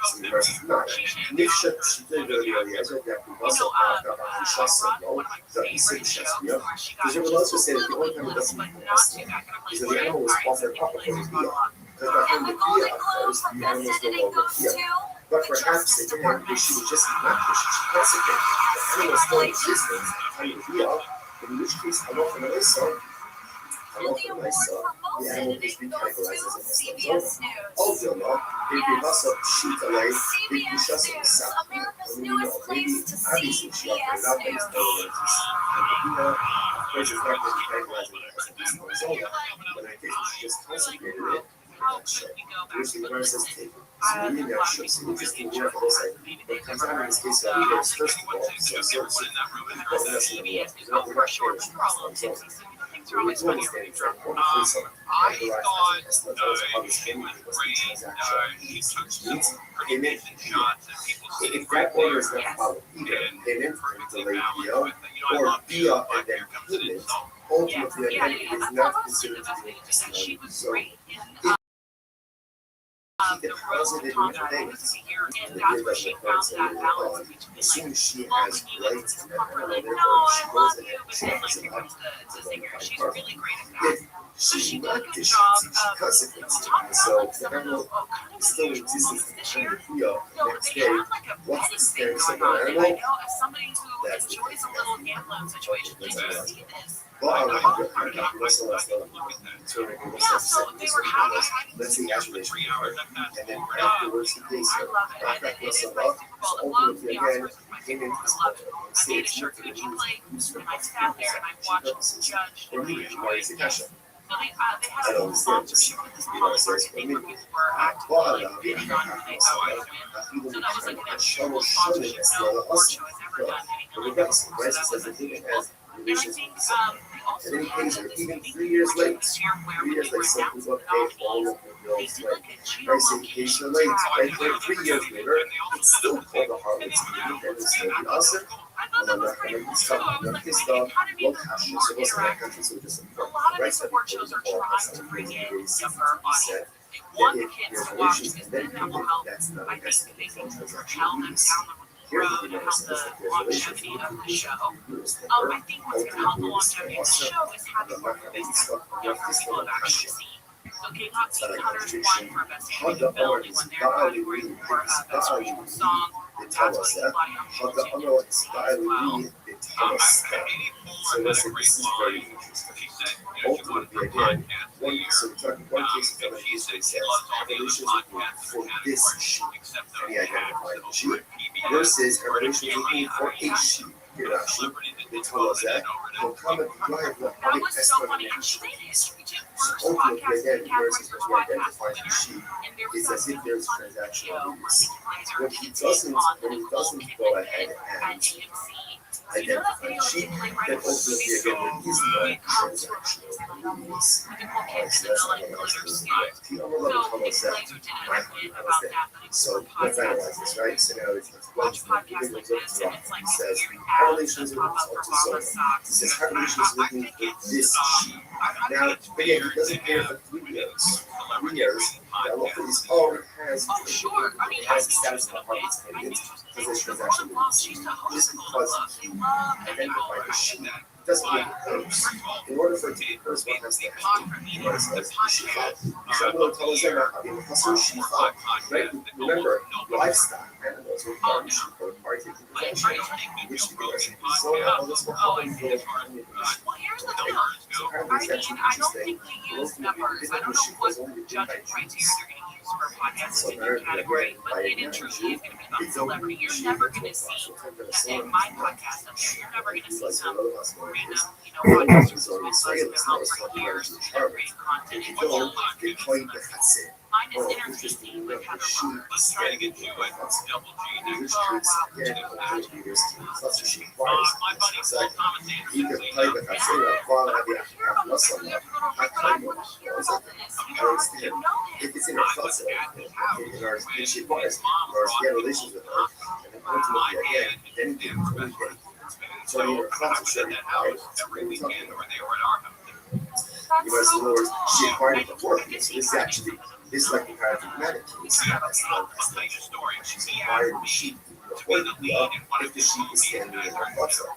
So the Gemara says, no, if she did go to the Eliezer, that we also have the Shasa, no, the Isa Shasbia, because the laws would say that the only time it doesn't make the Western is that the animal was offered up for the deal. Because by the time the deal occurs, the animal is no longer here. But perhaps again, if she was just not fishing, she consecrated, the animal is still in existence at the time of the deal, in which case, I'm off for the Isa, the animal is being categorized as a Muslim zone. Although, if you must have shoot away, if you just accept maybe obviously she operated out based on the which is not going to be categorized as a Muslim zone. But I think she just consecrated it. Which the Gemara says take. So reading that shows you just the word for this like what comes out in this case of leaders first of all, so that's in the world. We're not sure it's Muslim zone. So we do understand it's like one person categorized as a how this game was the transaction which means payment. If that order is not followed either, payment and delay via or via and then payment, ultimately again it is not considered to be a Muslim zone. Keep it positive in your days. And that's where she found that balance between as soon as she has rights and therefore she goes ahead and she has it up to the she's really great at that. So she did a good job of consequences. So the animal still exists in the field the next day. What's the status of the animal? That's the little gambling situation. Well, so they were having let's say affirmation and then afterwards the case of ultimately again came into this say it's not going to use and I sat there and I watched the judge or me the question. I don't understand this. You know, it says for me, well, bidding on who they thought was win. So that was like an additional sponsorship. No award show has ever done anything like that. So that was a big one. And I think and then he pays her even 3 years late. 3 years late, some people pay all of the bills like pricing late. Right there, 3 years later, it's still called a Harvard meeting and it's still the answer. And I'm not going to be stuck. I'm not pissed off. Well, cash is supposed to be a country, so just important. Right, so award shows are trying to bring in younger audience. They want the kids to watch because then that will help. I think they can propel them down the road and help the longevity of the show. I think what's going to help the longevity of the show is having more movies that younger people have actually seen. So King Hot Hunters won for Best Capability when they're category for Best Original Song. That's what Fly on the as well. So this is very interesting. Ultimately, again, so we're talking one case of case that says evolution is for this sheep, and he identified the sheep, versus evolution is looking for a sheep. You're not sheep. They told us that. They'll come and drive the public explanation. So ultimately, again, versus what he identifies the sheep is as if there's transactional use. When he doesn't go ahead and identify sheep, then ultimately again there is no transactional use. So that's not what I was doing. So let's analyze this, right? So now it's he says correlation is looking for he says correlation is looking for this sheep. Now again, he doesn't care for 3 years. 3 years, the law police already has it has the status of apartments and it's because transaction just because he identified the sheep doesn't make it curse. In order for it to be curse, one has to have to what it says sheep. Someone tells them not being a hustle sheep. Right? Remember, livestock animals were part of sheep or partaking possession, which the person so now this will help them build well, here's the deal. I mean, I don't think they use numbers. I don't know what judging criteria they're going to use for podcasting category, but it intrigues is going to be about celebrity. You're never going to see in my podcast up there. You're never going to see some random, podcasters who's been buzzing their house for years and creating content. It's all about mine is interesting with Heather Walker. Let's try to get you a double G. My buddy Paul Thomas if it's in a cluster, in our relationship with her, and then ultimately again, then you can really get so in your cluster, every weekend where they were at our house. Because in other words, she acquired it before. So this is actually this is like the paradigmatic case. She's acquired the sheep before if the sheep is standing in her cluster.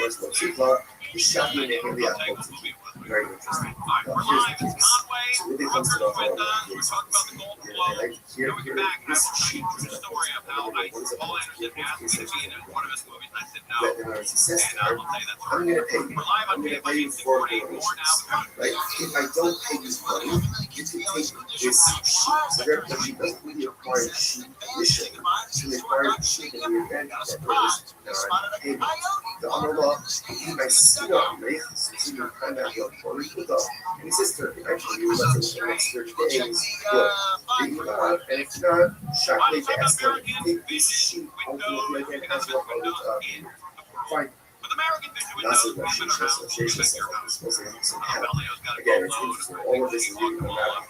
was what you thought. The shot you in the apple. Very interesting. Here's the case. So when it comes to the whole case, I like to hear this sheet. That the narrative says to her, I'm going to pay you. I'm going to pay you for donations. Right? If I don't pay you money, you can take this sheet. So therefore, she doesn't really acquire the sheet initially. She acquired the sheet in the event that there is non-payment. The Amrullah, he by Sina, so you kind of have a put up. And he says to her, actually, you let us in the next 30 days. Good. If you not, and if not, shockingly, they ask her, take this sheet, ultimately, again, as well, fine. Massive association is supposed to have some help. Again, it's interesting. All of this is really coming out of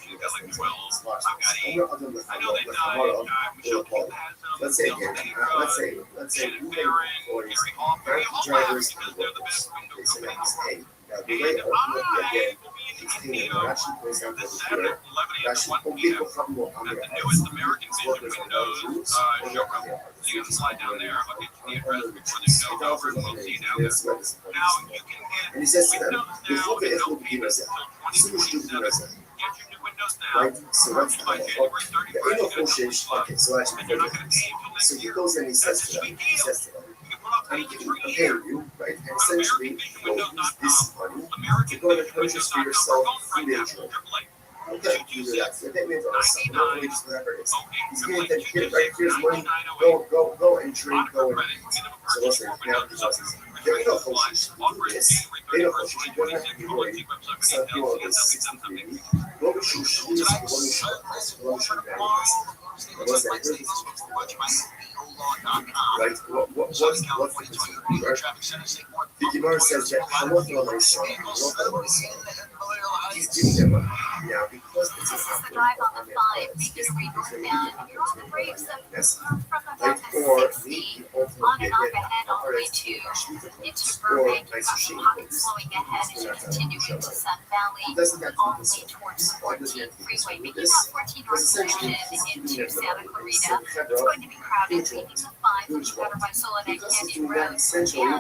let's say again, let's say who made employees, drivers, and workers. They say that was hey. Now the way ultimately again, it's taking actually goes down to the here. Actually, people come more on their heads. These workers are not Jews, or they're on their heads. You can slide down there. And he says to them, before the Ethel begin as right? So what's the Eno Koshish, okay, so actually, so he goes and he says to them, I'm paying you, right? And essentially, you will use this money to go and purchase for yourself food and drink. Okay, you do that. So that means something, just whatever it is. He's giving that kid, right? Here's money, go and drink, go and eat. So let's say, now, they know Koshish do this. They know Koshish, you don't have to be worried. Some people are 63. What we should do is what we should what's that? Right? What's the concern? The Gemara says that he's giving them money. Now, because this is the drive on the 5, make it a read northbound. You're on the brakes from about 60 on and off ahead all the way into Burbank. You've got some pockets slowing ahead as you continue into Sun Valley, all the way towards 14 freeway. Making that 14 northbound into Santa Clarita. It's going to be crowded, taking the 5 from Chicago by Solonite Canyon Road and out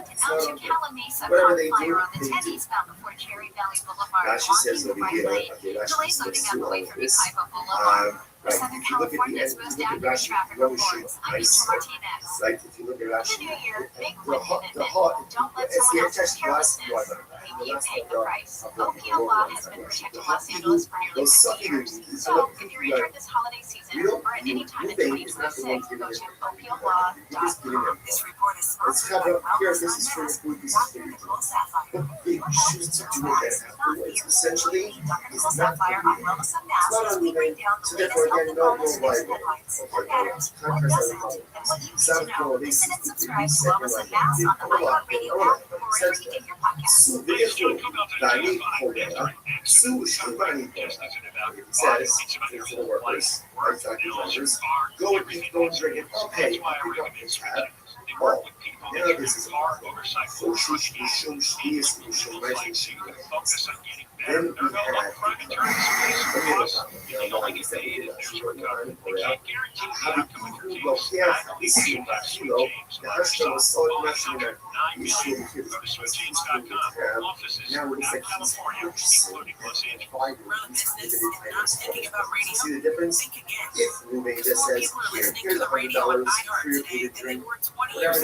to Calamasa Bonfire on the 10 eastbound before Cherry Valley Boulevard. Delays loading up the way from Ukaipa Boulevard. For Southern California's most accurate traffic reports, I'm Rachel Martinez. Right, if you look at The new year, make one commitment. Don't let someone else's carelessness leave you paying the price. OPL Law has been protecting Los Angeles for nearly 50 years. So, if you're injured this holiday season or at any time in 2026, go to OPLLaw.com. This report is sponsored by Dr. Nicole Sapphire. Essentially, Nicole Sapphire on Wellness Unmasked as we break down the latest health and wellness news headlines. What matters, what doesn't, and what you need to know. Listen and subscribe to Wellness Unmasked on the iHeartRadio app or wherever you get your podcasts. It says to the workers, go and eat, go and drink it. Okay, pick up this tab. Oh, now this is then we see the difference? If moving just says, here's $100 for your food and drink, whatever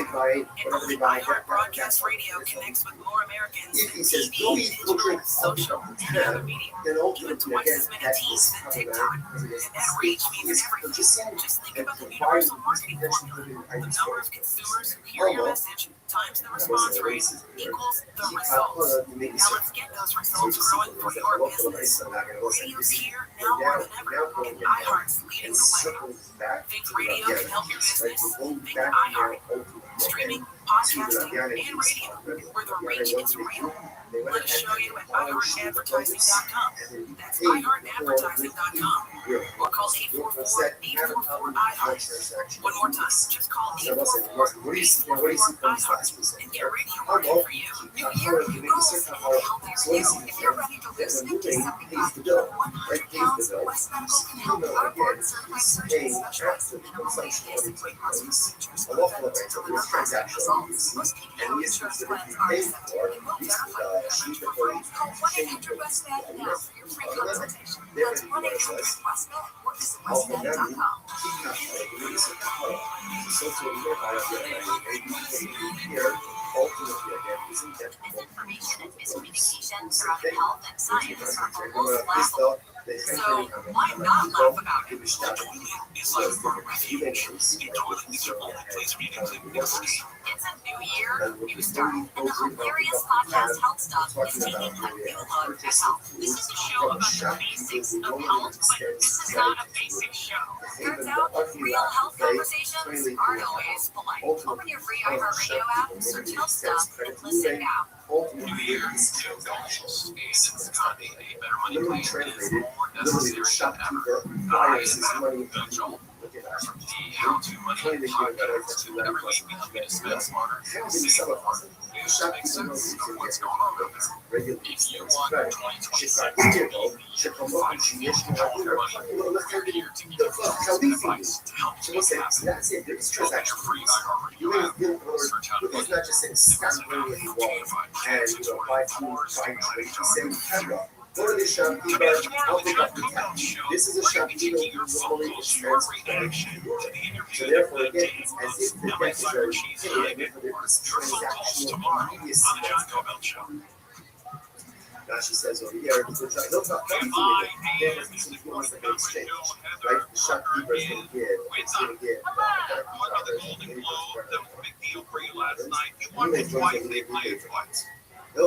they buy, Broadcast radio connects with more Americans. if he says, go eat, go drink, social, and other media. then ultimately, Twice as many teams than TikTok. And that reach means everything. Just think about the universal marketing formula. The number of consumers who hear your message times the response rate equals the results. Now let's get those results growing for your business. Radio's here now more than ever, and iHeart's leading the way. Think radio can help your business? Think iHeart. Streaming, podcasting, and radio, where the reach is real. Let's show you at iHeartAdvertising.com. That's iHeartAdvertising.com. Or call 844-844-IHEART. One more time, just call 844-844-IHEART and get radio working for you. New year, new goals, and help for you. If you're ready to lose 50, 75, even 100 pounds, West Medical can help. Our board-certified surgeons specialize in minimally invasive weight loss procedures that will deliver positive results. Most PPO insurance plans are accepted and will verify your coverage for free. Call 1-800-WEST-MED now for your free consultation. That's 1-800-WEST-MED or visit westmed.com. Misinformation and miscommunication surrounding health and science are almost laughable. So why not laugh about it? It's like a refuge. It's a new year, new start, and the hilarious podcast Health Stuff is taking a new look at health. This is a show about the basics of health, but this is not a basic show. Turns out, real health conversations aren't always polite. Open your free iHeartRadio app, search Health Stuff, and listen now. New Year, new goals, and it's gonna be a better money plan is more necessary than ever. I am Joel. From the How to Money podcast to every week we help you to spend smarter, save more, and make sense of what's going on out there. If you want 2026 to be the year you find how your money, we're here to give you tools and advice to help you make it happen. Open your free iHeartRadio app, search How to Money, and listen now for notified chats to tours and Go to the shopkeeper, I'll pick up the tab. This is a shopkeeper who normally is transparent. So therefore, again, it's as if the debt is already paid, and therefore there is transactional immediacy. Now she says over here, he'll talk everything with it. Then he wants to go exchange. Right? The shopkeeper is going to give. It's going to give. I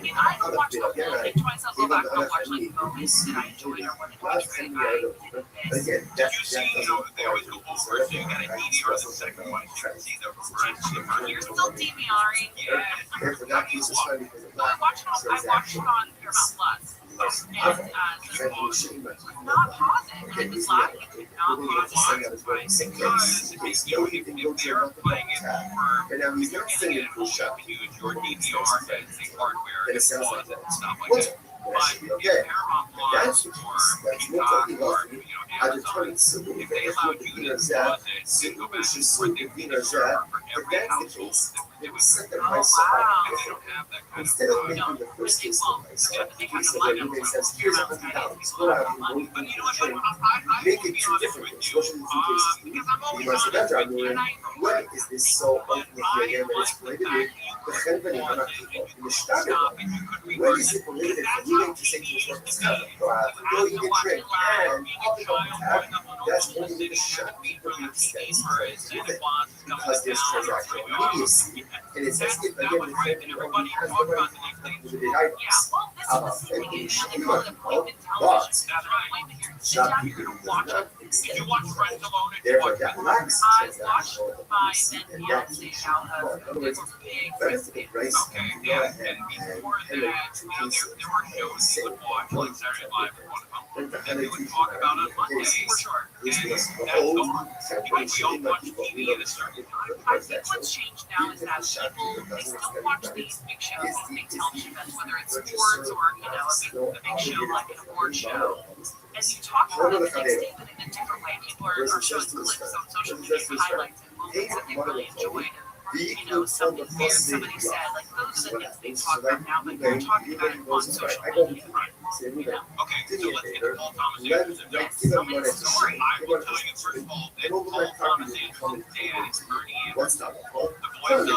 mean, I don't watch the whole thing twice. I'll go back and watch like moments that I enjoyed or wanted to watch. Right? Again, that's they always go over if you got an EDR the second one. You're still DVRing. I watched it on Paramount Plus. And not pause it. I was laughing and not pause it. Because if they're playing it over, and now he's not sending to use your DVR as a hardware and stuff like that. But if Paramount Plus or Peacock or Amazon, if they allow you to pause it and go back and forth, they would for every household. It would set the and price they don't have that kind instead of making the first case the price, he says, here's $100. Go out and make it two different things. What should the two cases be? He wants to get down there. Why is this so ultimately again that it's prohibited? The Chelbani are not people. In the Shtaga, why is it prohibited for women to say to his workers, go eat a drink and I'll pick up the tab? That's only the shopkeeper who extends because there's transactional immediacy. And it's as if, again, the Chelbani only has the right to limited items. And we should not people, but shopkeeper does not extend. Therefore, that lacks transactional immediacy, and that keeps you in other words, benefit the price and go ahead and handle two cases and say one then the other two cases which was the whole separation of people who know the I think what's changed now is that people, they still watch these big shows, these big television events, whether it's sports or, a big show like an award show. And you talk about it the next day, but in a different way. People are showing clips on social media, highlights and moments that they really enjoyed. Something weird somebody said, like those are the things they talk about now, but you're talking about it on social media. Okay, so let's get to Paul Thomas Anderson. So many story. I will tell you first of all that Paul Thomas Anderson's dad is Bernie Anderson, the voice of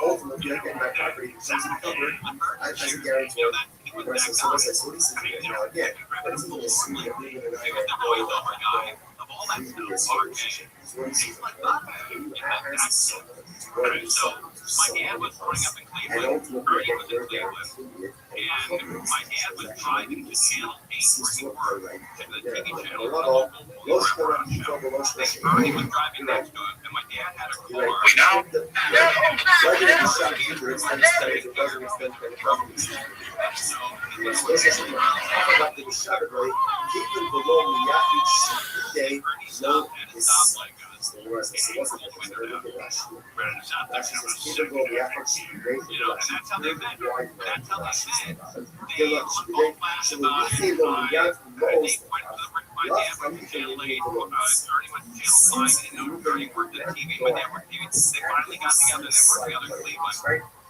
ultimately, I get my property covered as a guarantor. So what he says now again, but it's going to assume that we're going to the voice of all that stuff. relationship. So what he says, So my dad was growing up in Cleveland. Ernie was in Cleveland. And my dad was driving to Channel 8 where he worked, to the TV channel, the local restaurant show. Ernie was driving next to him, and my dad had a car. We now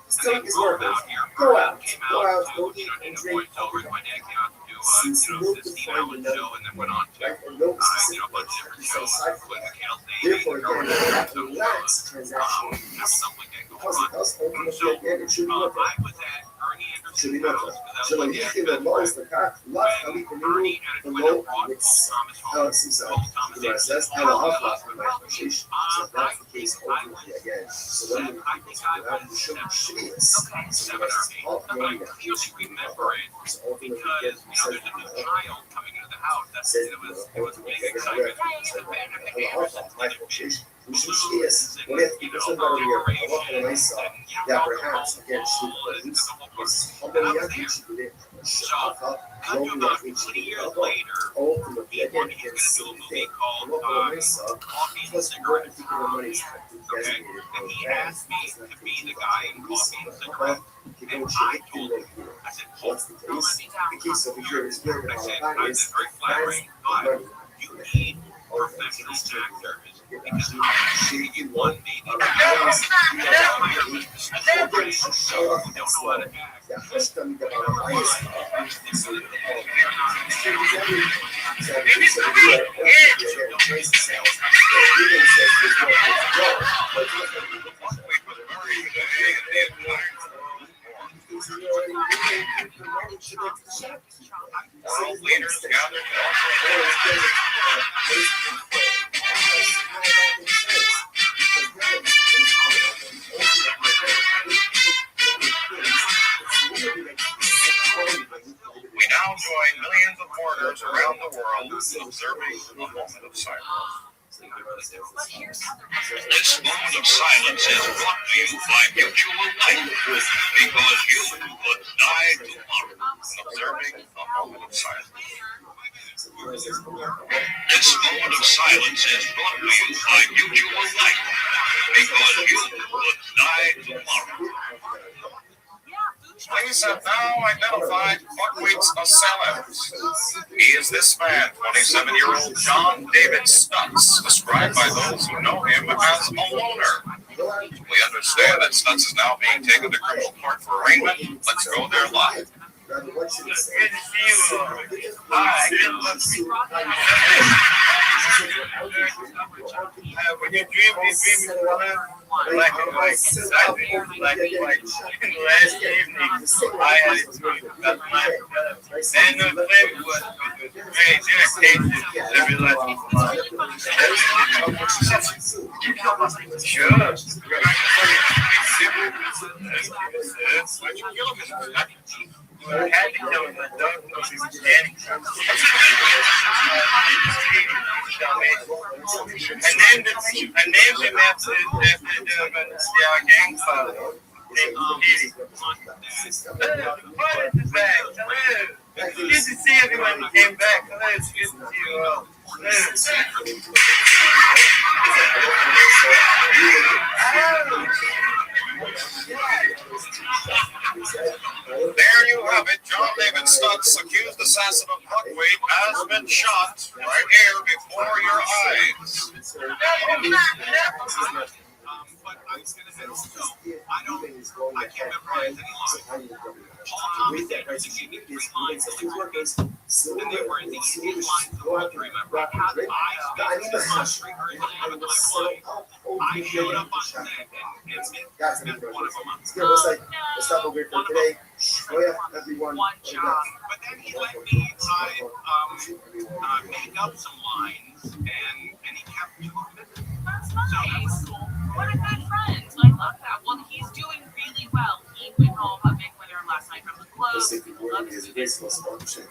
Still is working. Go out. Go out. Go eat and drink. My dad came out to do, the Steve Allen show, and then went on to, a bunch of different shows, including the Cal State. Therefore, relax transaction. Stuff like that going on. So, I was at Ernie Anderson's house, because I was at Ernie had a twin brought Paul Thomas home. Paul Thomas I think I was 7 or 8, but I clearly remember it because, there's a new child coming into the house. It was a big excitement. So, cut to about 20 years later, he was going to do a movie called Coffee and Cigarettes. Okay? And he asked me to be the guy in Coffee and Cigarettes. And I told him, I said, don't let me down. I said, very flattering, but you need professional actors because I'm you one baby. You don't know how to act. World leaders gathered We now join millions of mourners around the world observing a moment of silence. This moment of silence is brought to you by mutual life, because you would die tomorrow. Observing a moment of silence. This moment of silence is brought to you by mutual life, because you would die tomorrow. Police have now identified Buckwheat's assailants. He is this man, 27-year-old John David Stutz, described by those who know him as a loner. We understand that Stutz is now being taken to criminal court for arraignment. Let's go there live. Good to see you. Hi. When you dream of color, black and white, black and white. Last evening, I had a dream about my and the flame was very irritated. Sure. I had to kill him. The dog was standing. I named him after our gang father. Named Diddy. What is the bag? It's good to see everyone who came back. It's good to see you all. There you have it. John David Stutz, accused assassin of Buckwheat, has been shot right here before your eyes. But I was going to say also, I can't memorize any lines. Paul Thomas Anderson gave me 3 lines to listen to, and they were the easiest lines of all to remember. I spent 2 months rehearsing one of my lines. I showed up on set and missed one of them. One job. But then he let me make up some lines, and he kept 2 of them. That's nice. So that was cool. What a good friend. love that. Well, he's doing really well. He went home a big winner last night from the Globe.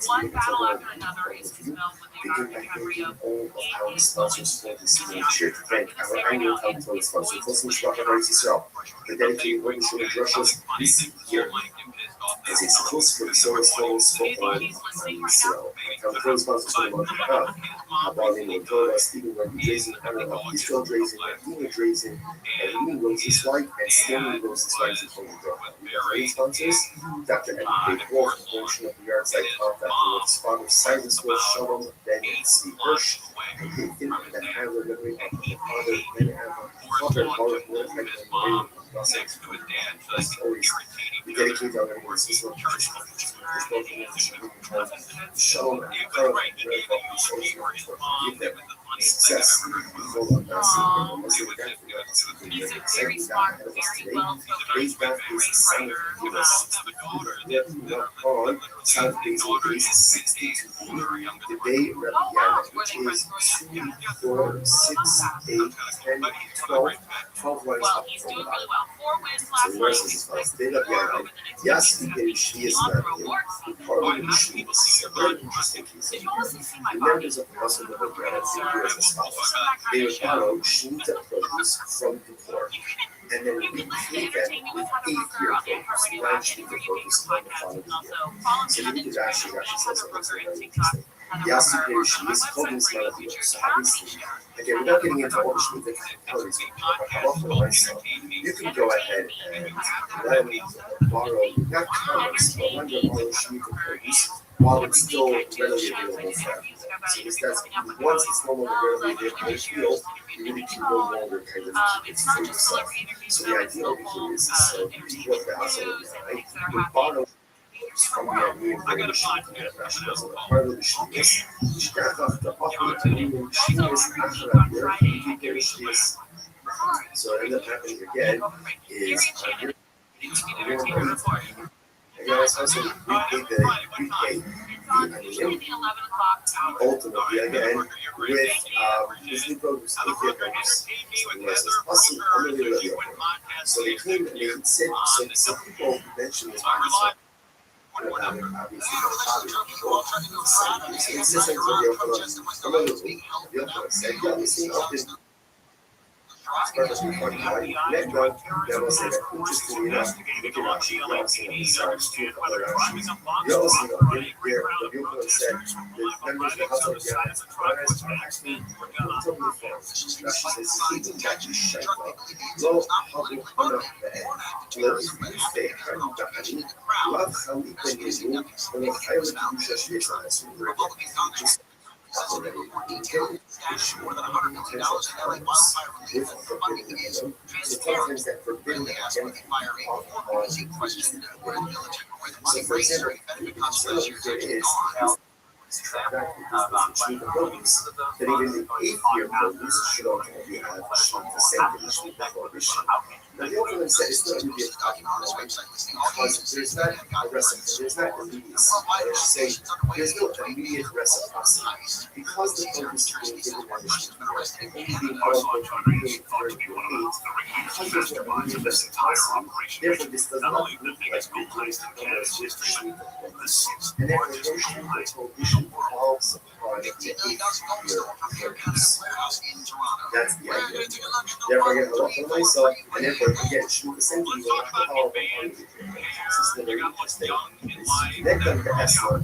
One battle after another is his film with Leonardo DiCaprio. All of our sponsors for this year to thank our annual Capital sponsor, Cosmos Market Israel. The dedicated publisher of Russia's this year as a support for the service tools for all Israel. Capital sponsors for the month of Av. Abali Motora, Stephen Wendy Drazen, Anna Israel Drazen, Dina Drazen, and Rose's wife, and Stanley Rose's wife is from the sponsors. Dr. Eddie Wolf, portion of the yard site contact with his father, Cyrus Wolf, Shalom, Ben, and Steve Hirsch, and he didn't that have the memory of the father, Ben, and father, Laura, Wolf, and Next to his dad, so that's always dedicated to our system. Shalom, and Carl, and give them success. He's a very smart, very well Raise back his son, give us on South Base Base 62. The day Rabbi which is 2, 4, 6, 8, 10, 12, 12 runs well, up he's from doing the really bottom. well. 4 wins last So the night. rest is fast. They love Yana. Yes, she is not here. Part of the machine is a very interesting case. Did you also see my The body? members of the Muscle River Brand figure as follows. They would borrow sheets of produce from the poor and then repay them with 8-year produce, 9 sheets of produce on the following year. So you could actually say something very interesting. Yes, she is clothing smell of yours. So obviously, again, without getting into all the sheets of calories, for myself, you can go ahead and lend or borrow, not commerce, but lend or borrow sheets of produce while it's still readily available for everyone. So that's once it's no longer readily available in the field, you really can no longer kind of keep it for yourself. So the idea over here is so what the household would borrow from the new machine part of the machine is so what ended up happening again is also repay ultimately again with this new produce, so they came and they said, so some people mentioned this So for example, that even the 8-year produce should ultimately have the same condition of prohibition. Now the overland said it's not really a because there's not a reciprocity, there's not there's no immediate reciprocity. Because the produce is being given addition and only being held for because there's no immediate reciprocity, therefore this does not look like the place to come as just and therefore the prohibition falls upon the 8-year produce. That's the idea. Therefore, I get a lot for myself, and therefore, again, shoot the same thing with alcohol. This is the very interesting. Then come the S1.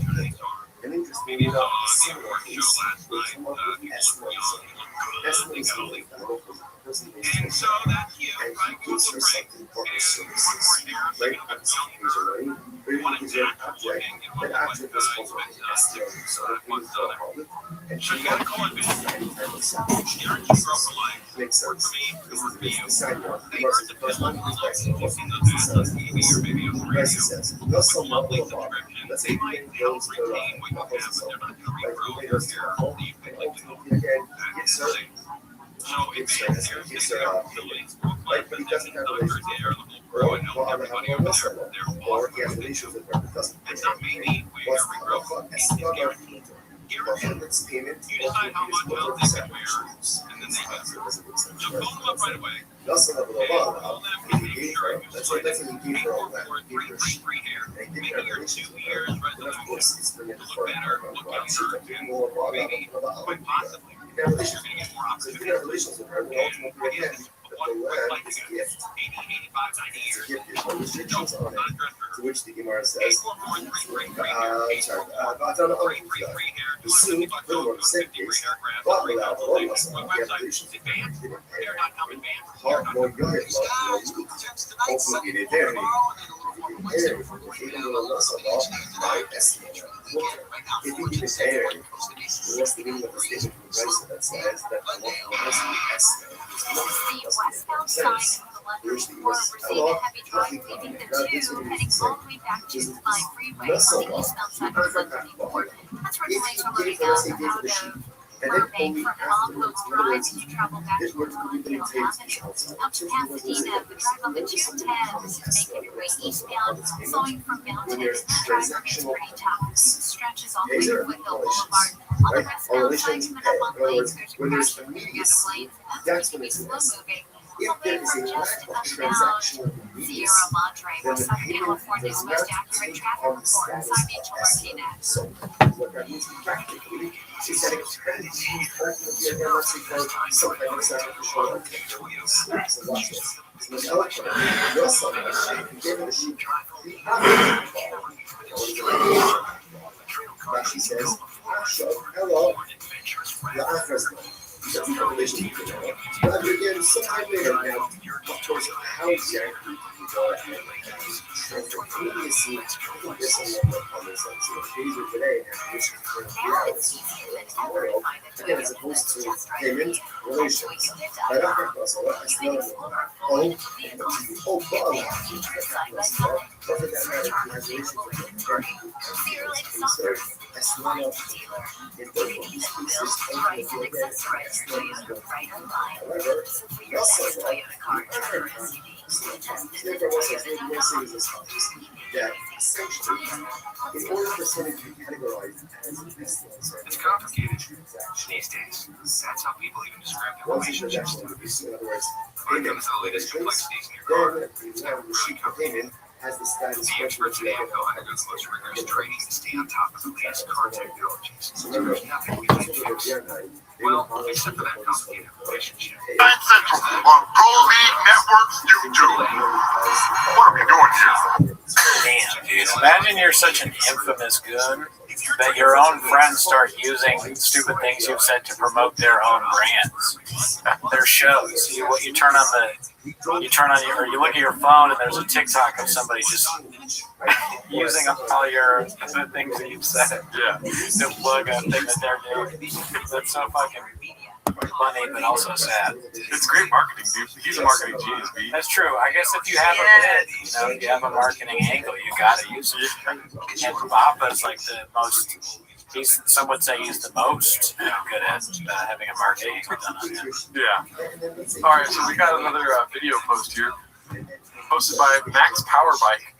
An interesting enough, similar case, they come up with S1. S1 is really the person who is and he gives her something for her services. Right? Really gives her an object. That object is called an S1. So it means the public. And she got called any type of separation. Makes sense. This is the side yard. The first one is price says, no some level of art. Let's say you goes to right, but he doesn't have a relationship. Or he has relations with her, but doesn't pay. What's the Its payment You decide how much else they can bear, and then they can. So phone them up right away. Nossa, não, Okay, não, call them and make sure you that's sign that's an engagement paperwork on that. for free hair. Make it your 2 years resolution to look better, look younger, and maybe, quite possibly, you're going to get more opportunities. But what would like to get 80, 85, 90 years? No, not dress To which the Gemara says, 844-333 hair. 844-333 hair. the suit, furthermore, the same case, but without the one muscle, What website? Advanced? Hair.com Advanced? Hard, no, you got it, hopefully it is there. If you keep it there, what's the meaning of the statement from Bryce that says that the one has the S? Westbound side Which the or US receive a heavy drive leaving the 2 heading all the way back to the line freeway on the eastbound side of London Airport. That's where delays are loading up out of Burbank from Longboat Drive to travel back towards Longdale Avenue. Up to Pasadena, but drive on the 210 making your way eastbound, flowing from Mountain Drive remains pretty tough. Stretches all the way to Foothill Boulevard. On the westbound side, coming up on Blades, there's a crash between the other lanes. That's going to be slow moving. If there is a lack of transactional convenience, Sierra Madre, then West the Southern payment California's does most not accurate take traffic on the report, status Simon of Martinez. So what that means practically is that it can be ultimately again, let's say for some kind of sacrificial outcome. So watch this. So the electron, your son, gave it a sheet. Rashi says, hello, the answer but again, sometime later now, of course, how exactly you go ahead and immediacy, I think there's some number of comments on Taser today, and which is for 3 hours tomorrow. Again, as opposed to payment relations. But I don't know, so I still oh, Bob. But for that matter, congratulations on the that's not a in both of these pieces. However, we also that essentially, in order for something to be categorized as an excellence or it's complicated these days. That's how people even describe their relationships. In other words, When it comes to the latest complexities in your car, payment has the status the experts at AMCO undergo the most rigorous training to stay on top of the latest car technologies. So remember, Nothing we can do. Well, except for that complicated relationship. Central on Pro League Network's YouTube. What are we doing here? Damn, dude. Imagine you're such an infamous goon that your own friends start using stupid things you've said to promote their own brands, their shows. You turn on your, or you look at your phone and there's a TikTok of somebody just using all your the things that you've said. Yeah. To plug a thing that they're doing. That's so fucking funny, but also sad. It's great marketing, dude. He's a marketing genius, B. That's true. I guess if you have a bit, you have a marketing angle, you gotta use it. And Papa's like the most. Some would say he's the most good at having a marketing angle done on him. Yeah. All right, so we got another video post here, posted by Max Powerbike.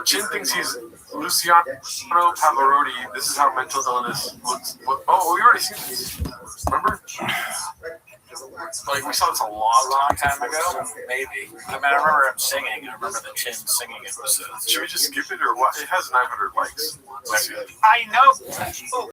Chin thinks he's Luciano Pavarotti. This is how mental illness looks. Oh, we already seen this. Remember? Like, we saw this a long time ago. Maybe. I mean, I remember him singing. I remember the Chin singing episodes. Should we just skip it or what? It has 900 likes. I know.